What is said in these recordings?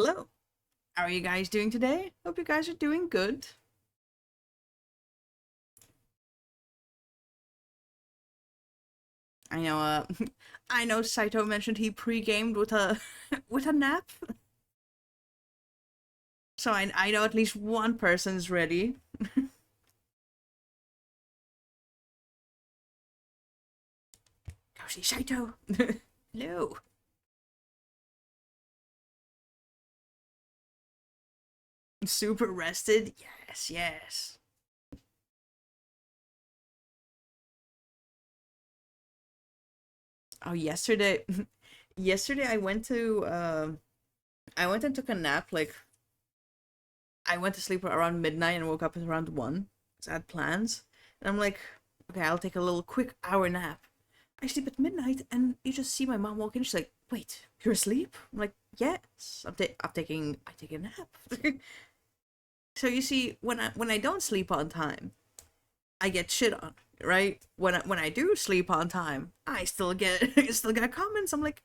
Hello. How are you guys doing today? Hope you guys are doing good. I know I know Saito mentioned he pre-gamed with a with a nap. So I know at least one person's ready. Go see Saito. Hello. Super rested? Yes, yes. Oh, yesterday yesterday I went and took a nap. Like I went to sleep around midnight and woke up at around 1 because I had plans. And I'm like, okay, I'll take a little quick hour nap. I sleep at midnight, and you just see my mom walk in. She's like, "Wait, you're asleep?" I'm like, "Yes, I'm taking a nap." So you see, when I don't sleep on time, I get shit on, right? When I do sleep on time, I still get still get comments. I'm like,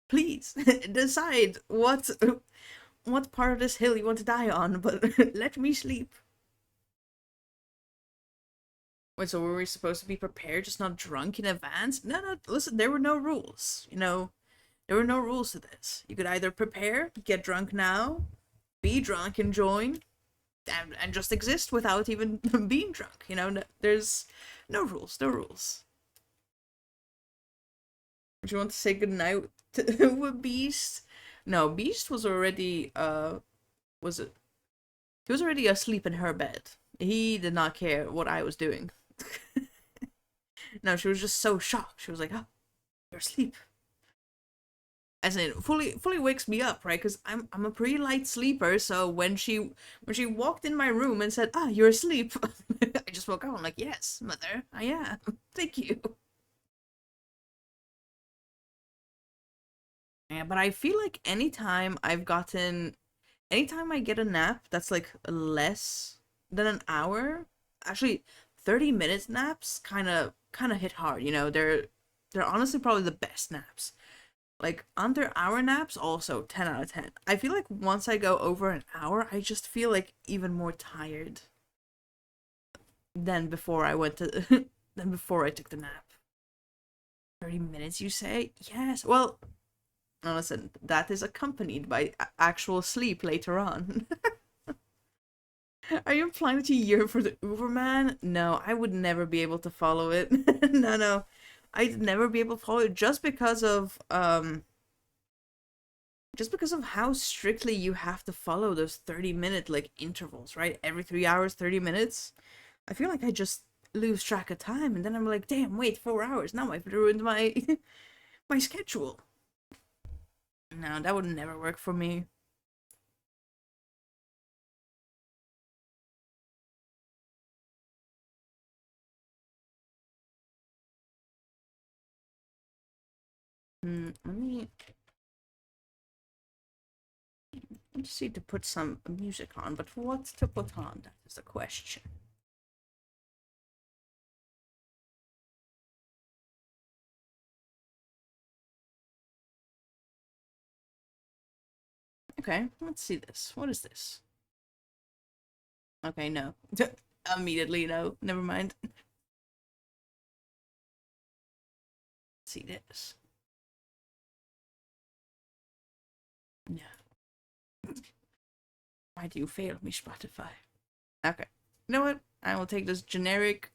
please decide what part of this hill you want to die on, but let me sleep. Wait, so were we supposed to be prepared, just not drunk in advance? No, no. Listen, there were no rules. There were no rules to this. You could either prepare, get drunk now, be drunk and join, and just exist without even being drunk. There's no rules, no rules. Would you want to say goodnight to Beast? No, Beast was already, was it? He was already asleep in her bed. He did not care what I was doing. No, she was just so shocked. She was like, "Oh, you're asleep." As in fully wakes me up, right? Because I'm a pretty light sleeper. So when she walked in my room and said, "Ah, you're asleep," I just woke up. I'm like, "Yes, mother, I am. Thank you." Yeah, but I feel like anytime I get a nap that's like less than an hour, actually 30 minutes naps kind of hit hard. They're honestly probably the best naps. Like under hour naps, also 10 out of 10. I feel like once I go over an hour, I just feel like even more tired than before I went to than before I took the nap. 30 minutes, you say? Yes. Well, no, listen, that is accompanied by actual sleep later on. Are you implying that you yearn for the Uberman? No, I would never be able to follow it. No, no. I'd never be able to follow it just because of how strictly you have to follow those 30-minute like intervals, right? Every 3 hours, 30 minutes. I feel like I just lose track of time, and then I'm like, damn, wait, 4 hours. Now I've ruined my my schedule. No, that would never work for me. I just need to put some music on, but what to put on? That is the question. Okay, let's see this. What is this? Okay, no. Immediately, no. Never mind. Let's see this. No. Why do you fail me, Spotify? Okay. You know what? I will take this generic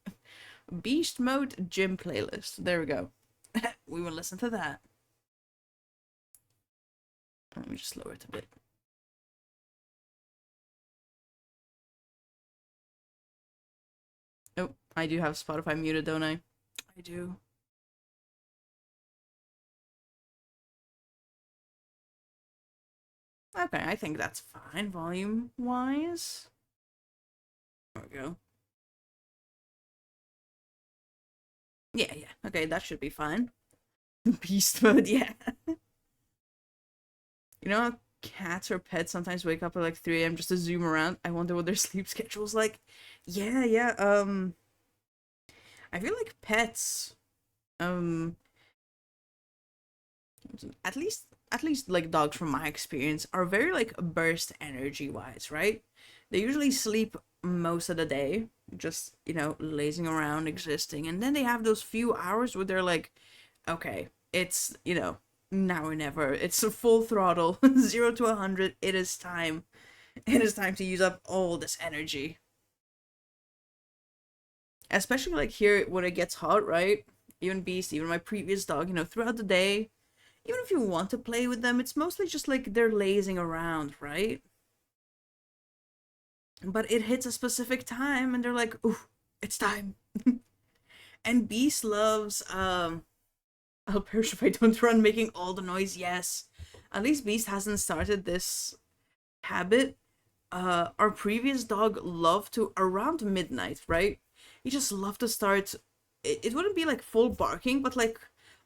Beast Mode gym playlist. There we go. We will listen to that. Let me just lower it a bit. Oh, I do have Spotify muted, don't I? I do. Okay, I think that's fine, volume-wise. There we go. Yeah, yeah. Okay, that should be fine. Beast mode, yeah. You know how cats or pets sometimes wake up at like 3 a.m. just to zoom around? I wonder what their sleep schedule's like. Yeah, yeah. I feel like pets, um, at least at least like dogs from my experience, are very like burst energy wise, right? They usually sleep most of the day, just, lazing around, existing. And then they have those few hours where they're like, okay, it's, now or never. It's a full throttle, 0 to 100. It is time. It is time to use up all this energy. Especially like here when it gets hot, right? Even Beast, even my previous dog, throughout the day, even if you want to play with them, it's mostly just like they're lazing around, right? But it hits a specific time and they're like, ooh, it's time. And Beast loves, I'll perish if I don't run making all the noise, yes. At least Beast hasn't started this habit. Our previous dog loved to, around midnight, right? He just loved to start, it wouldn't be like full barking, but like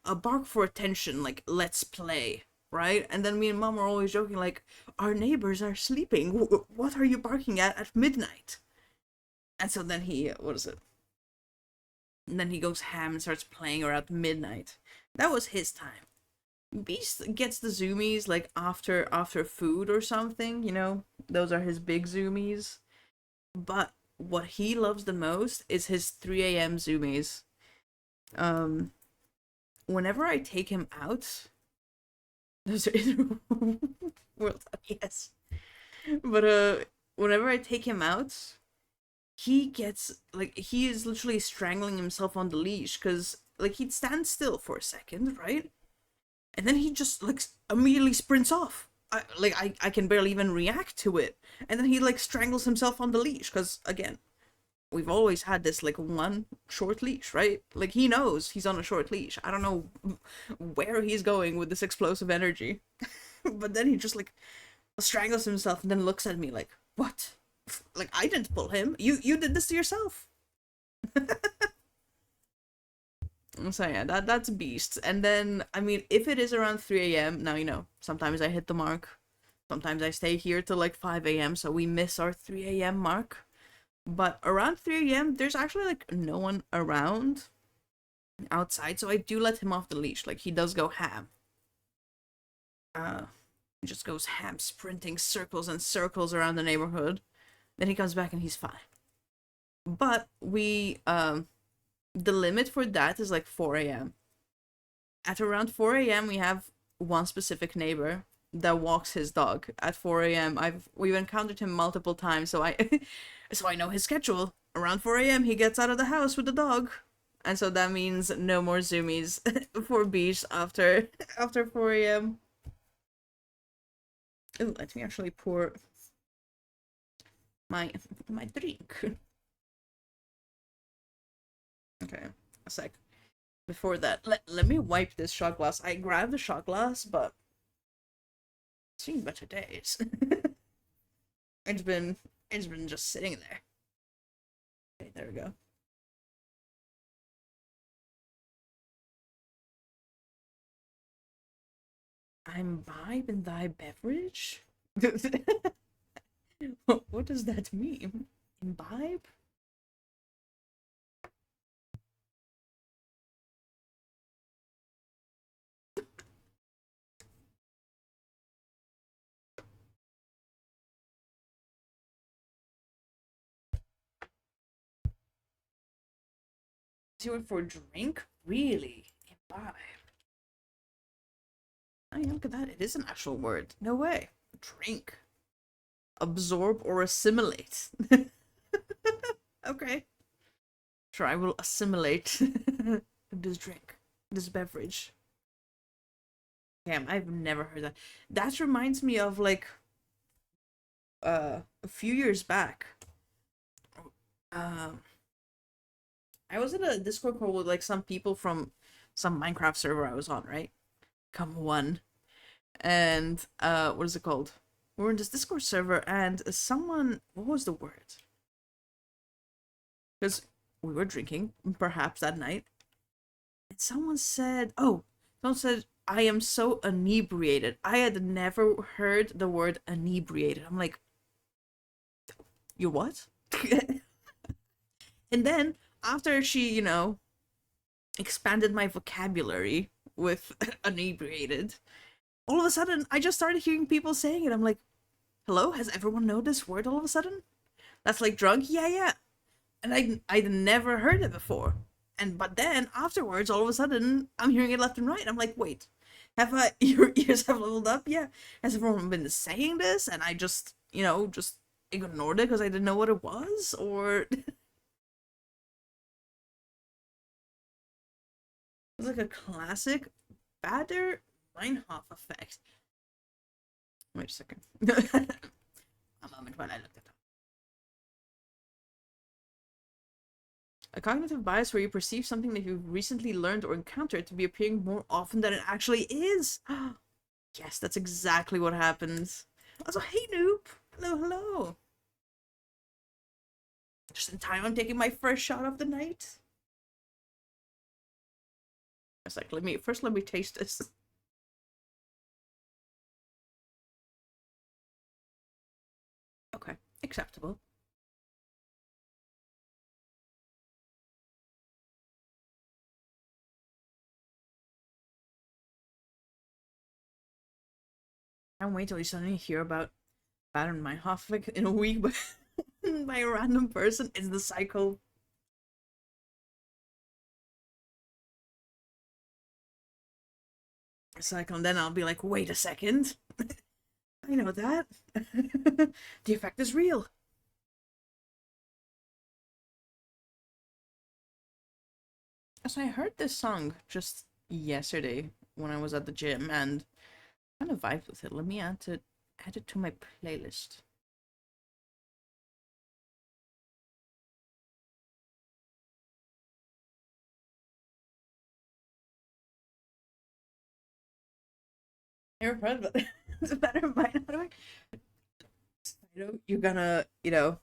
a bark for attention, like, let's play, right? And then me and mom were always joking, like, our neighbors are sleeping. What are you barking at midnight? And so then he, what is it? And then he goes ham and starts playing around midnight. That was his time. Beast gets the zoomies like after food or something, Those are his big zoomies. But what he loves the most is his 3 a.m. zoomies. Um, Whenever I take him out, those are world yes. But whenever I take him out, he gets like he is literally strangling himself on the leash because like he'd stand still for a second, right? And then he just like immediately sprints off. I can barely even react to it. And then he like strangles himself on the leash because again, we've always had this like one short leash, right? Like he knows he's on a short leash. I don't know where he's going with this explosive energy. But then he just like strangles himself and then looks at me like, "What? Like I didn't pull him. You did this to yourself." So yeah, that's Beast. And then I mean, if it is around 3 a.m., now sometimes I hit the mark. Sometimes I stay here till like 5 a.m., so we miss our 3 a.m. mark. But around 3 a.m., there's actually like no one around outside, so I do let him off the leash. Like he does go ham. He just goes ham, sprinting circles and circles around the neighborhood. Then he comes back and he's fine. But the limit for that is like 4 a.m. At around 4 a.m., we have one specific neighbor that walks his dog at 4 a.m. We've encountered him multiple times, so I so I know his schedule. Around 4 a.m., he gets out of the house with the dog, and so that means no more zoomies for Beach after 4 a.m. Ooh, let me actually pour my drink. Okay, a sec. Before that, let me wipe this shot glass. I grabbed the shot glass, but seen better days. it's been just sitting there. Okay, there we go. I'm vibe in thy beverage? What does that mean? Imbibe? You went for a drink? Really? Imbibe. Oh, yeah, look at that. It is an actual word. No way. Drink. Absorb or assimilate. Okay. Sure, I will assimilate this drink, this beverage. Damn, I've never heard that. That reminds me of like a few years back. Um I was in a Discord call with like some people from some Minecraft server I was on, right? Come one. And what is it called? We were in this Discord server and someone, what was the word? Because we were drinking, perhaps that night. And someone said, I am so inebriated. I had never heard the word inebriated. I'm like, you what? And then after she, expanded my vocabulary with inebriated, all of a sudden, I just started hearing people saying it. I'm like, hello, has everyone known this word all of a sudden? That's like drunk? Yeah, yeah. And I'd never heard it before. But then afterwards, all of a sudden, I'm hearing it left and right. I'm like, wait, have I, your ears have leveled up? Yeah. Has everyone been saying this? And I just, just ignored it because I didn't know what it was? Or it's like a classic Bader Meinhof effect. Wait a second. A moment while I look it up. A cognitive bias where you perceive something that you've recently learned or encountered to be appearing more often than it actually is. Yes, that's exactly what happens. Also, hey noob! Hello, hello! Just in time, I'm taking my first shot of the night. It's like, let me taste this. Okay, acceptable. Can't wait till you suddenly hear about Baron Meinhof like in a week by a random person. It's the cycle. Cycle, and then I'll be like, wait a second. I know that. The effect is real. So I heard this song just yesterday when I was at the gym and kind of vibed with it. Let me add it to my playlist. Never heard of it. It's better by now. You're gonna, you're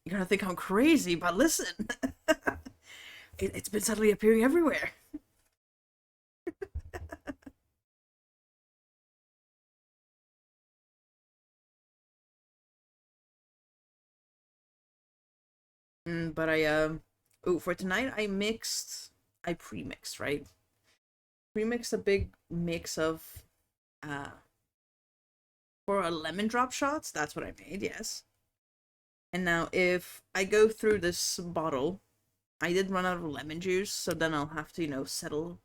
gonna think I'm crazy, but listen, it's been suddenly appearing everywhere. But for tonight I pre-mixed, right? Pre-mixed a big mix of, uh, for a lemon drop shots. That's what I made, yes. And now if I go through this bottle, I did run out of lemon juice, so then I'll have to, settle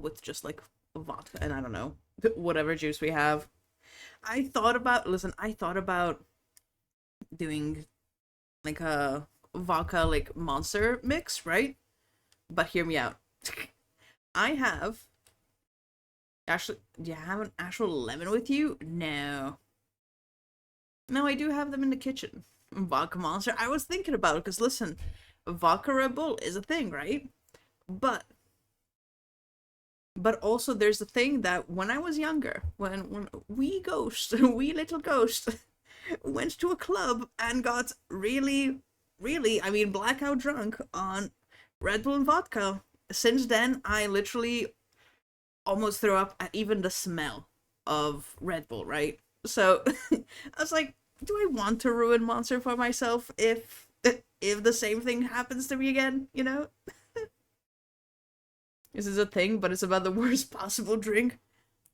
with just like vodka and I don't know, whatever juice we have. I thought about doing like a vodka like monster mix, right? But hear me out. I have actually, do you have an actual lemon with you? No. No, I do have them in the kitchen. Vodka monster. I was thinking about it because listen, vodka Red Bull is a thing, right? But also there's a thing that when I was younger, when we ghost, we little ghost, went to a club and got really, really, I mean, blackout drunk on Red Bull and vodka. Since then, I literally almost threw up at even the smell of Red Bull, right? So I was like, do I want to ruin Monster for myself if the same thing happens to me again, This is a thing, but it's about the worst possible drink.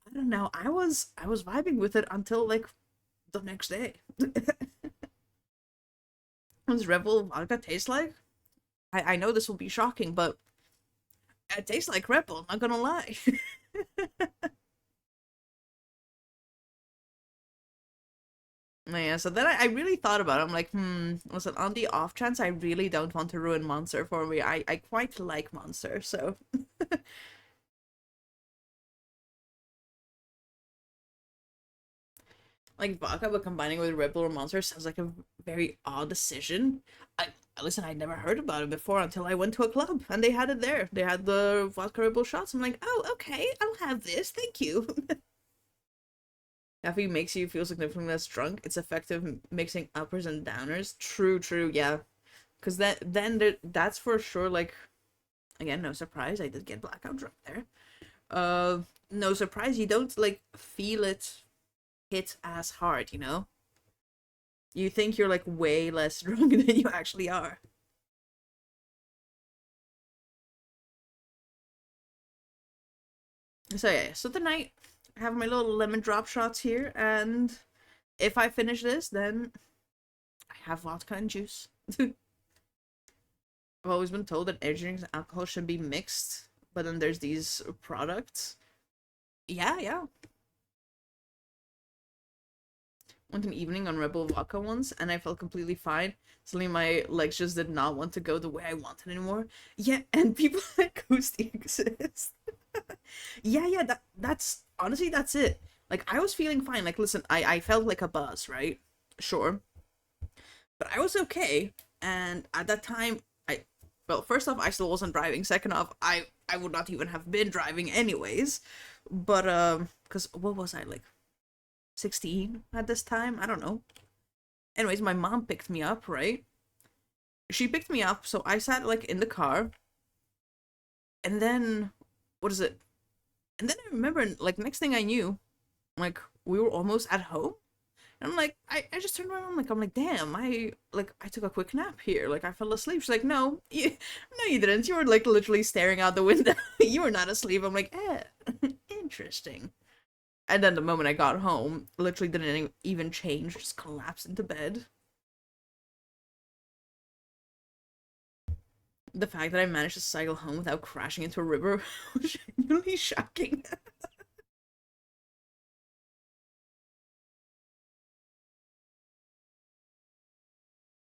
I don't know. I was vibing with it until like the next day. What does Red Bull vodka taste like? I know this will be shocking, but it tastes like Red Bull, I'm not gonna lie. Yeah, so then I really thought about it. I'm like, listen, on the off chance I really don't want to ruin Monster for me. I quite like Monster, so like vodka but combining with Red Bull or Monster sounds like a very odd decision. I listen, I never heard about it before until I went to a club and they had it there. They had the vodka Red Bull shots. I'm like, oh, okay, I'll have this. Thank you. Caffeine makes you feel significantly less drunk. It's effective mixing uppers and downers. True, true, yeah. Because that's for sure. Like, again, no surprise, I did get blackout drunk there. No surprise, you don't like feel it hit as hard. You think you're like way less drunk than you actually are. So yeah, so the night I have my little lemon drop shots here, and if I finish this, then I have vodka and juice. I've always been told that energy drinks and alcohol should be mixed, but then there's these products. Yeah, yeah. Went an evening on Rebel Vodka once, and I felt completely fine. Suddenly, my legs just did not want to go the way I wanted anymore. Yeah, and people like Ghosty exist. Yeah, yeah, that's honestly that's it. Like I was feeling fine. Like listen, I felt like a buzz, right? Sure. But I was okay. And at that time, I well, first off, I still wasn't driving. Second off, I would not even have been driving anyways. But cuz what was I like 16 at this time? I don't know. Anyways, my mom picked me up, right? She picked me up, so I sat like in the car. And then what is it? And then I remember like next thing I knew, like we were almost at home. And I'm like, I just turned around, I'm like, damn, I took a quick nap here. Like I fell asleep. She's like, no, no, you didn't. You were like literally staring out the window. You were not asleep. I'm like, interesting. And then the moment I got home, literally didn't even change, just collapsed into bed. The fact that I managed to cycle home without crashing into a river was genuinely shocking.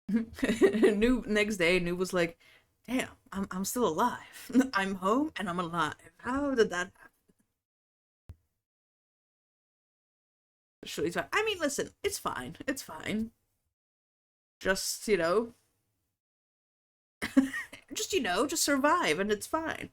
Noob next day, Noob was like, "Damn, I'm still alive. I'm home and I'm alive. How did that happen?" Surely it's fine. I mean, listen, it's fine. It's fine. Just just survive and it's fine.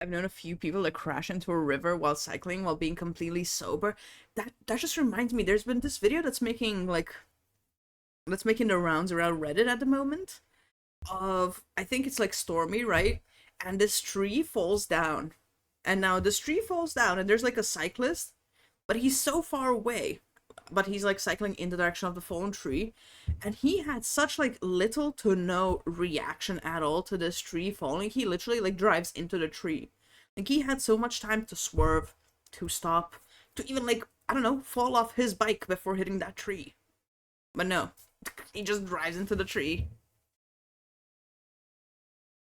I've known a few people that crash into a river while cycling while being completely sober. That just reminds me. There's been this video that's making the rounds around Reddit at the moment of I think it's like stormy, right? And this tree falls down. And now this tree falls down and there's like a cyclist, but he's so far away. But he's like cycling in the direction of the fallen tree. And he had such like little to no reaction at all to this tree falling. He literally like drives into the tree. Like he had so much time to swerve, to stop, to even like, I don't know, fall off his bike before hitting that tree. But no, he just drives into the tree.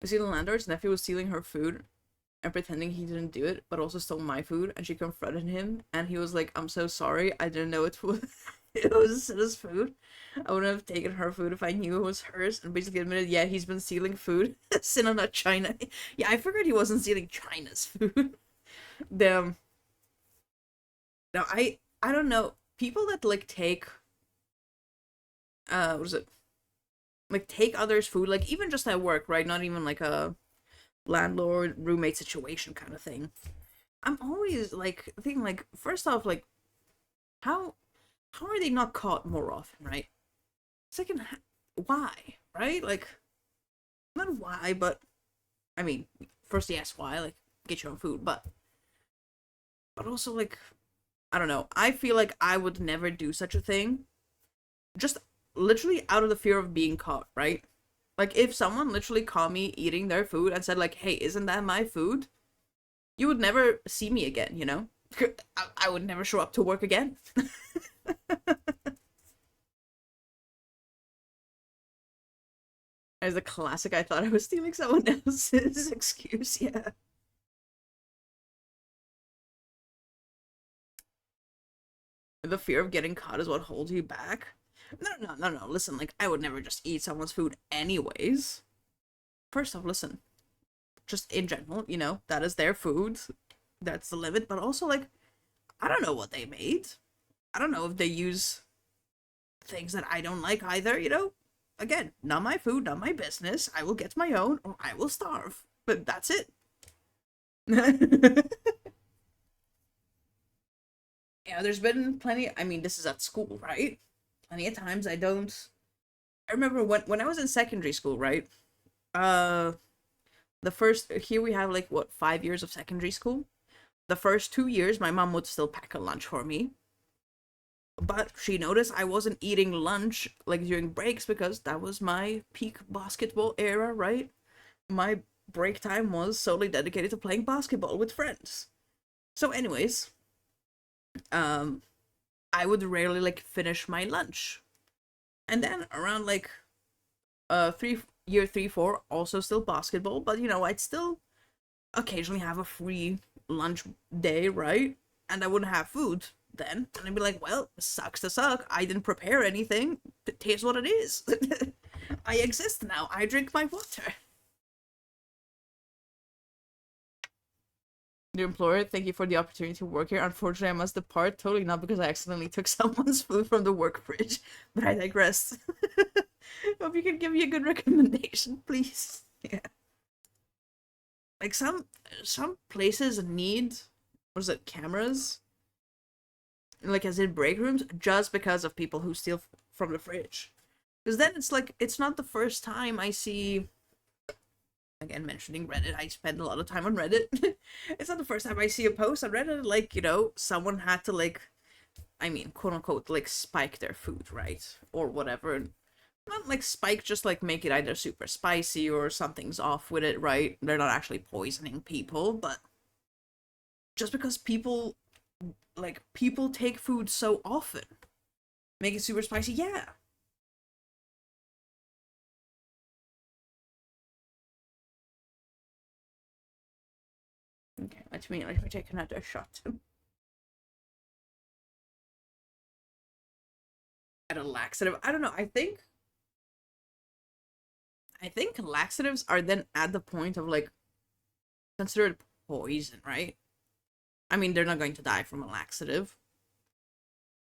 You see, the landlord's nephew was stealing her food and pretending he didn't do it, but also stole my food. And she confronted him, and he was like, "I'm so sorry. I didn't know it was it was his food. I wouldn't have taken her food if I knew it was hers." And basically admitted, yeah, he's been stealing food. Sin on that China. Yeah, I figured he wasn't stealing China's food. Damn. Now I don't know people that like take what is it like take others' food, like even just at work, right? Not even like a landlord roommate situation kind of thing. I'm always like thinking like first off like how how are they not caught more often, right? Second, why, right? Like not why, but I mean, first yes, why? Like get your own food, but also like I don't know. I feel like I would never do such a thing. Just literally out of the fear of being caught, right? Like if someone literally caught me eating their food and said like, "Hey, isn't that my food?" You would never see me again, you know? I would never show up to work again. As a classic, I thought I was stealing someone else's excuse, yeah. The fear of getting caught is what holds you back. No, no, no, no. Listen, like, I would never just eat someone's food anyways. First off, listen, just in general, that is their food. That's the limit. But also, like, I don't know what they made. I don't know if they use things that I don't like either. Again, not my food, not my business. I will get my own or I will starve. But that's it. Yeah, there's been plenty. I mean, this is at school, right? Plenty of times I don't. I remember when I was in secondary school, right? Uh, the first here we have like what 5 years of secondary school. The first 2 years, my mom would still pack a lunch for me, but she noticed I wasn't eating lunch like during breaks because that was my peak basketball era, right? My break time was solely dedicated to playing basketball with friends. So, anyways, um, I would rarely like finish my lunch, and then around like year 3 4, also still basketball, but I'd still occasionally have a free lunch day, right? And I wouldn't have food then, and I'd be like, well, sucks to suck. I didn't prepare anything. It tastes what it is. I exist now. I drink my water. Dear employer, thank you for the opportunity to work here. Unfortunately, I must depart. Totally not because I accidentally took someone's food from the work fridge, but I digress. Hope you can give me a good recommendation, please. Yeah. Like some places need, what is it, cameras? Like as in break rooms, just because of people who steal from the fridge. Because then it's like, it's not the first time I see, again, mentioning Reddit, I spend a lot of time on Reddit. It's not the first time I see a post on Reddit, like, someone had to, like, I mean, quote unquote, like, spike their food, right? Or whatever. Not like spike, just like make it either super spicy or something's off with it, right? They're not actually poisoning people, but just because people take food so often, make it super spicy, yeah. Okay, let me take another shot. At a laxative, I don't know. I think laxatives are then at the point of like considered poison, right? I mean, they're not going to die from a laxative,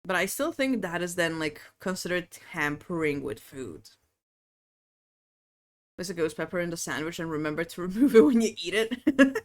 but I still think that is then like considered tampering with food. Place a ghost pepper in the sandwich and remember to remove it when you eat it.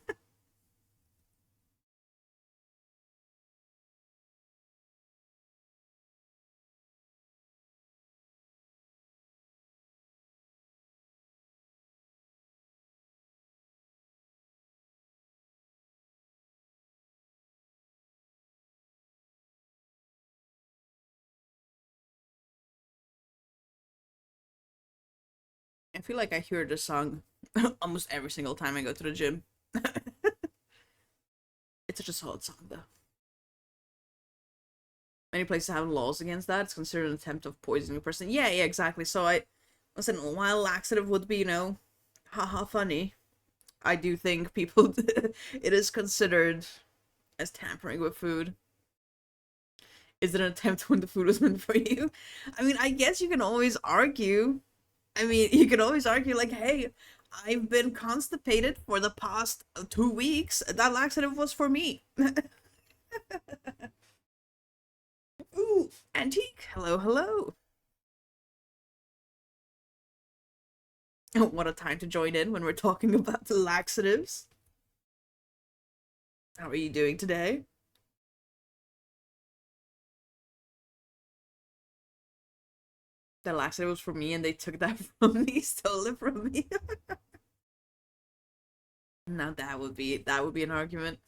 I feel like I hear this song almost every single time I go to the gym. It's such a solid song, though. Many places have laws against that. It's considered an attempt of poisoning a person. Yeah, yeah, exactly. So listen, while laxative would be, haha, funny, I do think people, it is considered as tampering with food. Is it an attempt when the food was meant for you? I mean, I guess you can always argue. I mean, you can always argue, like, hey, I've been constipated for the past 2 weeks. That laxative was for me. Ooh, antique. Hello, hello. What a time to join in when we're talking about the laxatives. How are you doing today? The laxative was for me and they took that from me, stole it from me. Now that would be an argument.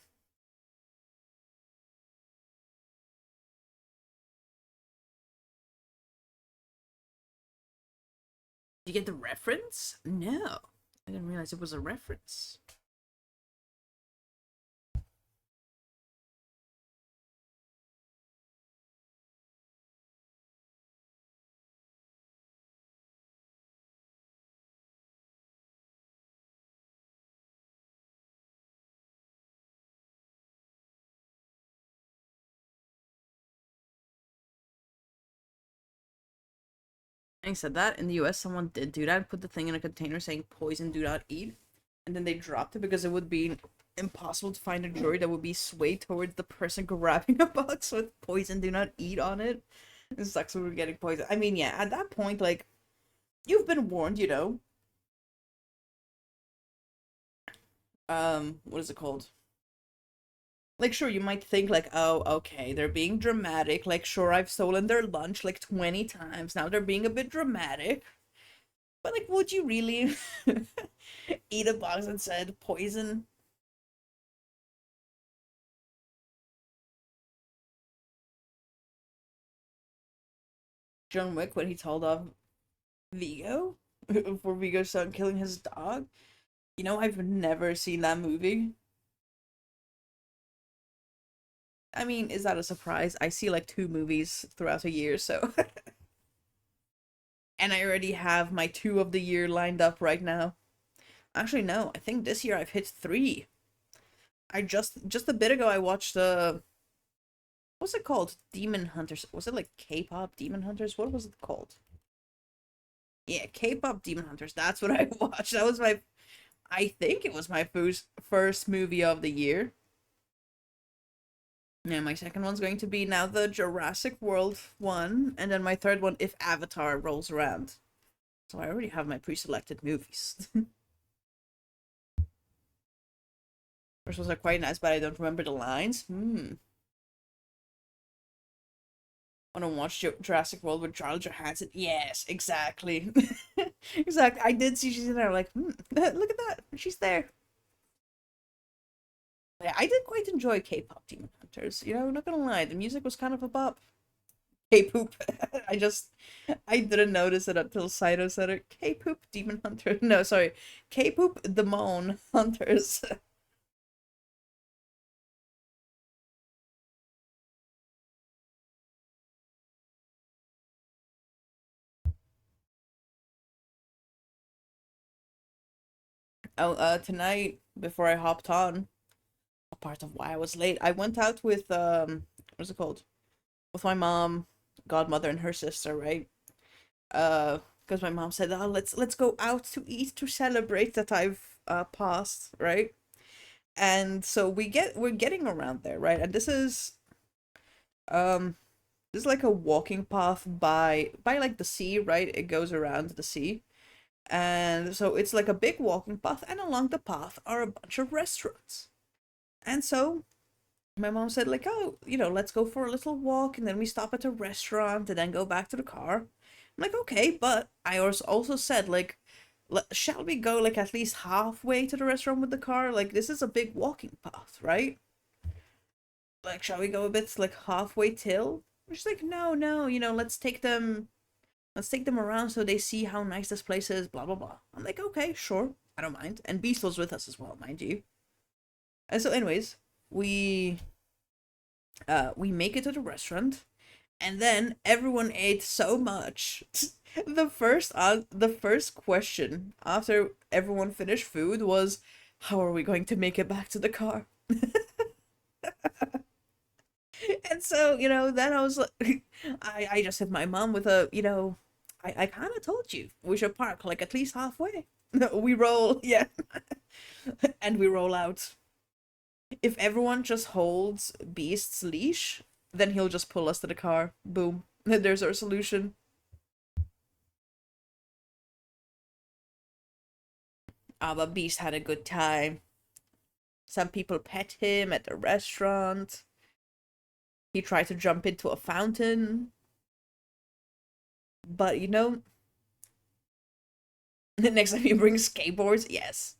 Did you get the reference? No. I didn't realize it was a reference. Having said that, in the US, someone did do that, put the thing in a container saying poison, do not eat. And then they dropped it because it would be impossible to find a jury that would be swayed towards the person grabbing a box with poison, do not eat on it. It sucks when we're getting poisoned. I mean, yeah, at that point, like, you've been warned. What is it called? Like, sure, you might think, like, oh, okay, they're being dramatic. Like, sure, I've stolen their lunch like 20 times. Now they're being a bit dramatic. But like, would you really eat a box that said poison? John Wick when he told off Vigo for Vigo's son killing his dog. You know, I've never seen that movie. I mean, is that a surprise? I see like two movies throughout a year, so and I already have my two of the year lined up right now. Actually, no, I think this year I've hit three. I just a bit ago I watched what's it called? Demon Hunters. Was it like K-pop Demon Hunters? What was it called? Yeah, K-pop Demon Hunters. That's what I watched. That was my I think it was my first movie of the year. Yeah, my second one's going to be now the Jurassic World one, and then my third one if Avatar rolls around. So I already have my pre-selected movies. First ones are quite nice, but I don't remember the lines. Want to watch Jurassic World with Charles Johansson? Yes, exactly. Exactly. I did see she's in there. Like, look at that. She's there. Yeah, I did quite enjoy K-pop Demon Hunters. You know, not gonna lie, the music was kind of a bop. K-poop. I didn't notice it until Saito said it. K-poop Demon Hunter. No, sorry. K-poop Demon Hunters. Oh, tonight before I hopped on, a part of why I was late, I went out with what's it called? With my mom, godmother, and her sister, right? Because my mom said, "Oh, let's go out to eat to celebrate that I've passed," right? And so we're getting around there, right? And um this is like a walking path by like the sea, right? It goes around the sea. And so it's like a big walking path, and along the path are a bunch of restaurants. And so my mom said, like, oh, let's go for a little walk, and then we stop at a restaurant, and then go back to the car. I'm like, okay, but I also said, like, shall we go like at least halfway to the restaurant with the car? Like, this is a big walking path, right? Like, shall we go a bit like halfway till? She's like, no, no, let's take them around so they see how nice this place is, blah blah blah. I'm like, okay, sure, I don't mind. And Beast was with us as well, mind you. And so, anyways, we make it to the restaurant, and then everyone ate so much. The first question after everyone finished food was, "How are we going to make it back to the car?" And so, then I was like, I just hit my mom with I kind of told you we should park like at least halfway. We roll, yeah, and we roll out. If everyone just holds Beast's leash, then he'll just pull us to the car. Boom. There's our solution. Ah, but Beast had a good time. Some people pet him at the restaurant. He tried to jump into a fountain. But next time he brings skateboards, yes.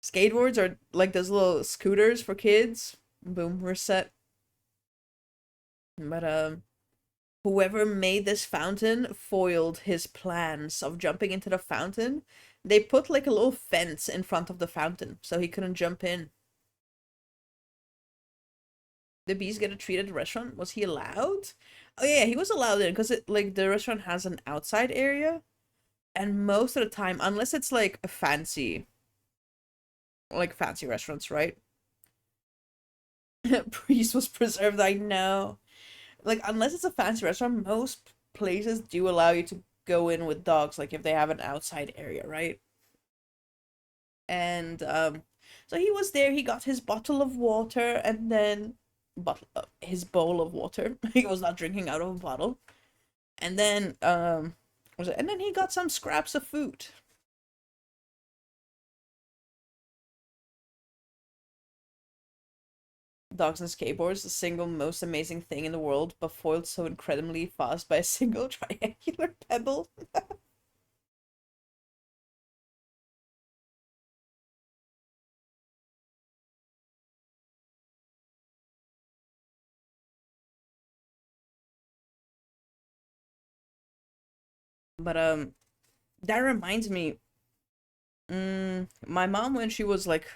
Skateboards are like those little scooters for kids. Boom, we're set. But whoever made this fountain foiled his plans of jumping into the fountain. They put like a little fence in front of the fountain so he couldn't jump in. The bees get a treat at the restaurant. Was he allowed? Oh yeah, he was allowed in because it like the restaurant has an outside area, and most of the time, unless it's like a fancy restaurants, right? Priest was preserved. I know. Like unless it's a fancy restaurant, most places do allow you to go in with dogs, like if they have an outside area, right? And so he was there. He got his bottle of water, and then his bowl of water. He was not drinking out of a bottle. And then and then he got some scraps of food. Dogs and skateboards, the single most amazing thing in the world, but foiled so incredibly fast by a single triangular pebble. But that reminds me, my mom when she was like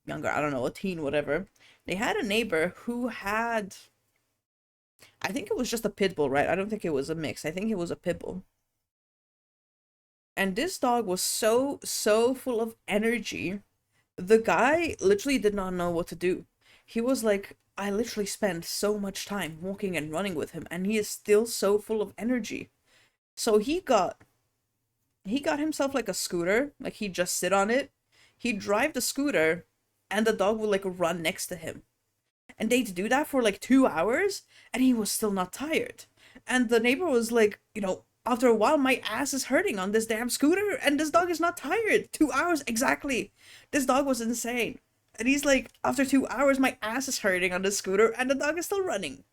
younger, I don't know, a teen, whatever, they had a neighbor who had, I think it was just a pit bull, right? I don't think it was a mix. I think it was a pit bull. And this dog was so full of energy. The guy literally did not know what to do. He was like, I literally spent so much time walking and running with him, and he is still so full of energy. So he got himself like a scooter, like he'd just sit on it. He'd drive the scooter, and the dog would like run next to him. And they'd do that for like 2 hours, and he was still not tired. And the neighbor was like, after a while, my ass is hurting on this damn scooter, and this dog is not tired. 2 hours exactly. This dog was insane. And he's like, after 2 hours, my ass is hurting on the scooter, and the dog is still running.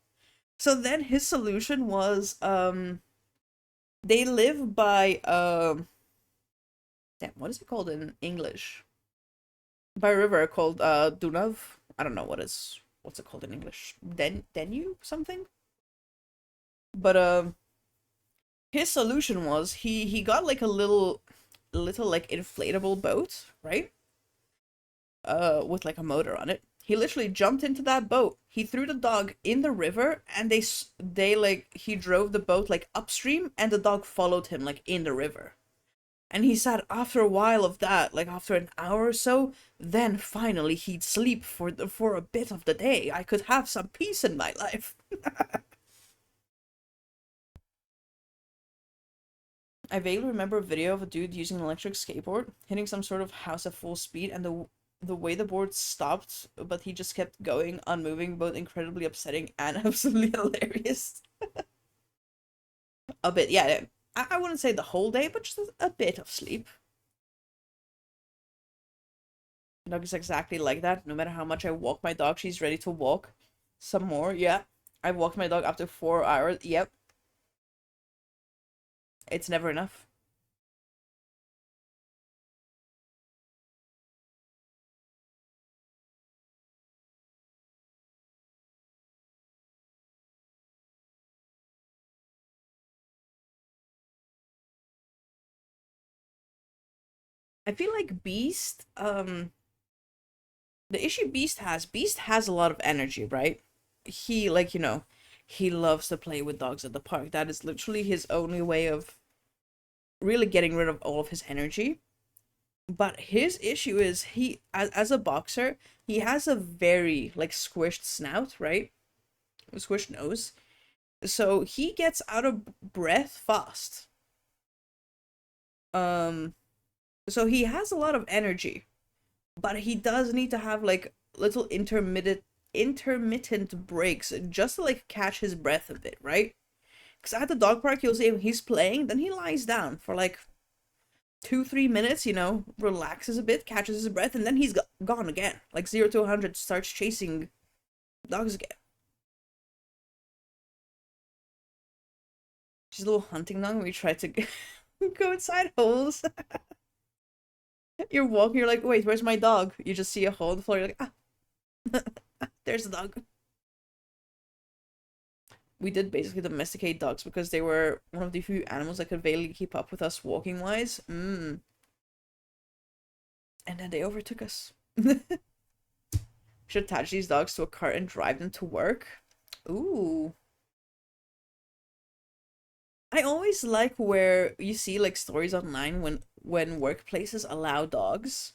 So then his solution was, they live by, damn, what is it called in English? By a river called, Dunav. I don't know what's it called in English? Denu something? But, his solution was he got like a little like inflatable boat, right? With like a motor on it. He literally jumped into that boat. He threw the dog in the river, and they like he drove the boat like upstream, and the dog followed him like in the river. And he said after a while of that, like after an hour or so, then finally he'd sleep for a bit of the day. I could have some peace in my life. I vaguely remember a video of a dude using an electric skateboard, hitting some sort of house at full speed, and the way the board stopped, but he just kept going, unmoving, both incredibly upsetting and absolutely hilarious. A bit, yeah. I wouldn't say the whole day, but just a bit of sleep. Dog is exactly like that. No matter how much I walk my dog, she's ready to walk some more. Yeah. I've walked my dog up to 4 hours. Yep. It's never enough. I feel like the issue Beast has a lot of energy, right? He, like, he loves to play with dogs at the park. That is literally his only way of really getting rid of all of his energy. But his issue is as a boxer, he has a very like squished snout, right? A squished nose. So he gets out of breath fast. Um so he has a lot of energy, but he does need to have like little intermittent breaks just to like catch his breath a bit, right? Because at the dog park, you'll see him, he's playing, then he lies down for like 2-3 minutes, relaxes a bit, catches his breath, and then he's gone again. Like 0 to 100, starts chasing dogs again. She's a little hunting dog. We try to go inside holes. You're walking, you're like, wait, where's my dog? You just see a hole in the floor, you're like, there's the dog. We did basically domesticate dogs because they were one of the few animals that could vaguely keep up with us walking wise. And then they overtook us. Should attach these dogs to a cart and drive them to work. Ooh. I always like where you see like stories online when workplaces allow dogs.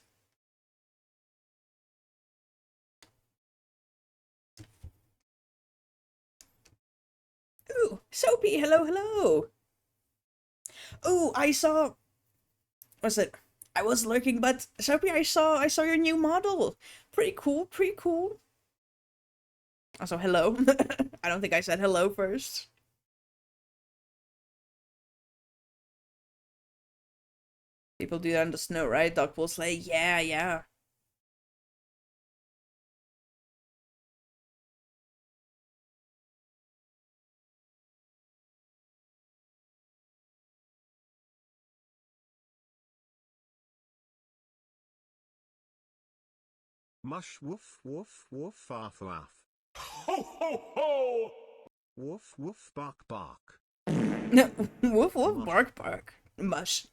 Ooh, Soapy, hello, hello. Ooh, I saw. What's it? I was lurking, but Soapy, I saw your new model. Pretty cool, pretty cool. Also, hello. I don't think I said hello first. People do that in the snow, right? Dog will say, yeah, yeah. Mush woof woof woof arf laugh. Ho ho ho! Woof woof bark bark. Woof woof Mush. bark bark. Mush.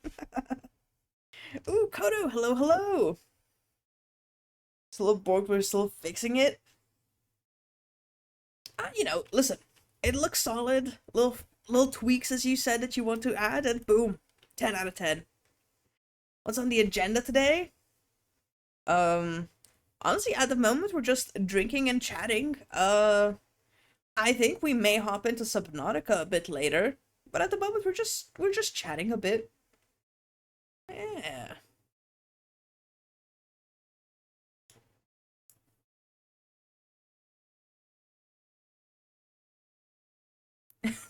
Ooh, Kodo, hello, hello. It's a little bored, we're still fixing it. Listen, it looks solid. Little tweaks as you said that you want to add, and boom, 10 out of 10. What's on the agenda today? Um, Honestly, at the moment we're just drinking and chatting. I think we may hop into Subnautica a bit later, but at the moment we're just chatting a bit. Yeah.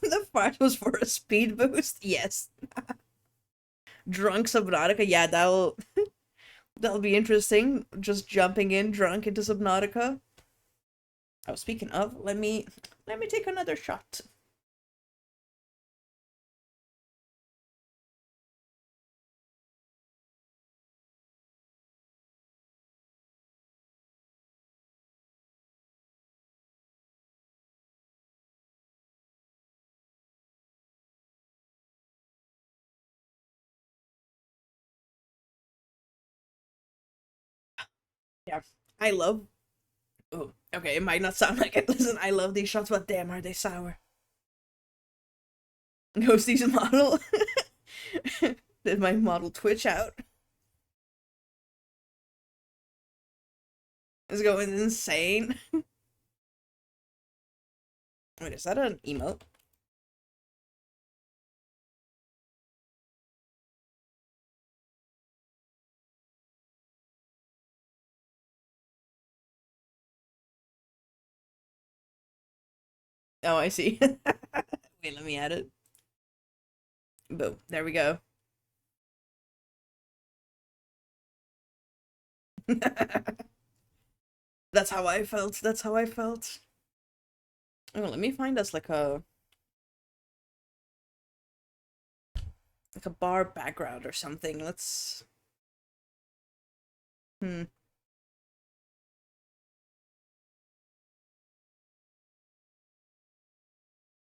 The fart was for a speed boost. Yes. Drunk Subnautica. Yeah, that'll be interesting. Just jumping in drunk into Subnautica. Oh, speaking of, let me take another shot. Yeah, I love. Oh, okay, it might not sound like it. Listen, I love these shots, but damn, are they sour? Ghosty's model. Did my model twitch out? Is going insane. Wait, is that an emote? Oh, I see. Wait, let me add it. Boom. There we go. That's how I felt. That's how I felt. Oh, let me find us like a bar background or something. Let's. Hmm.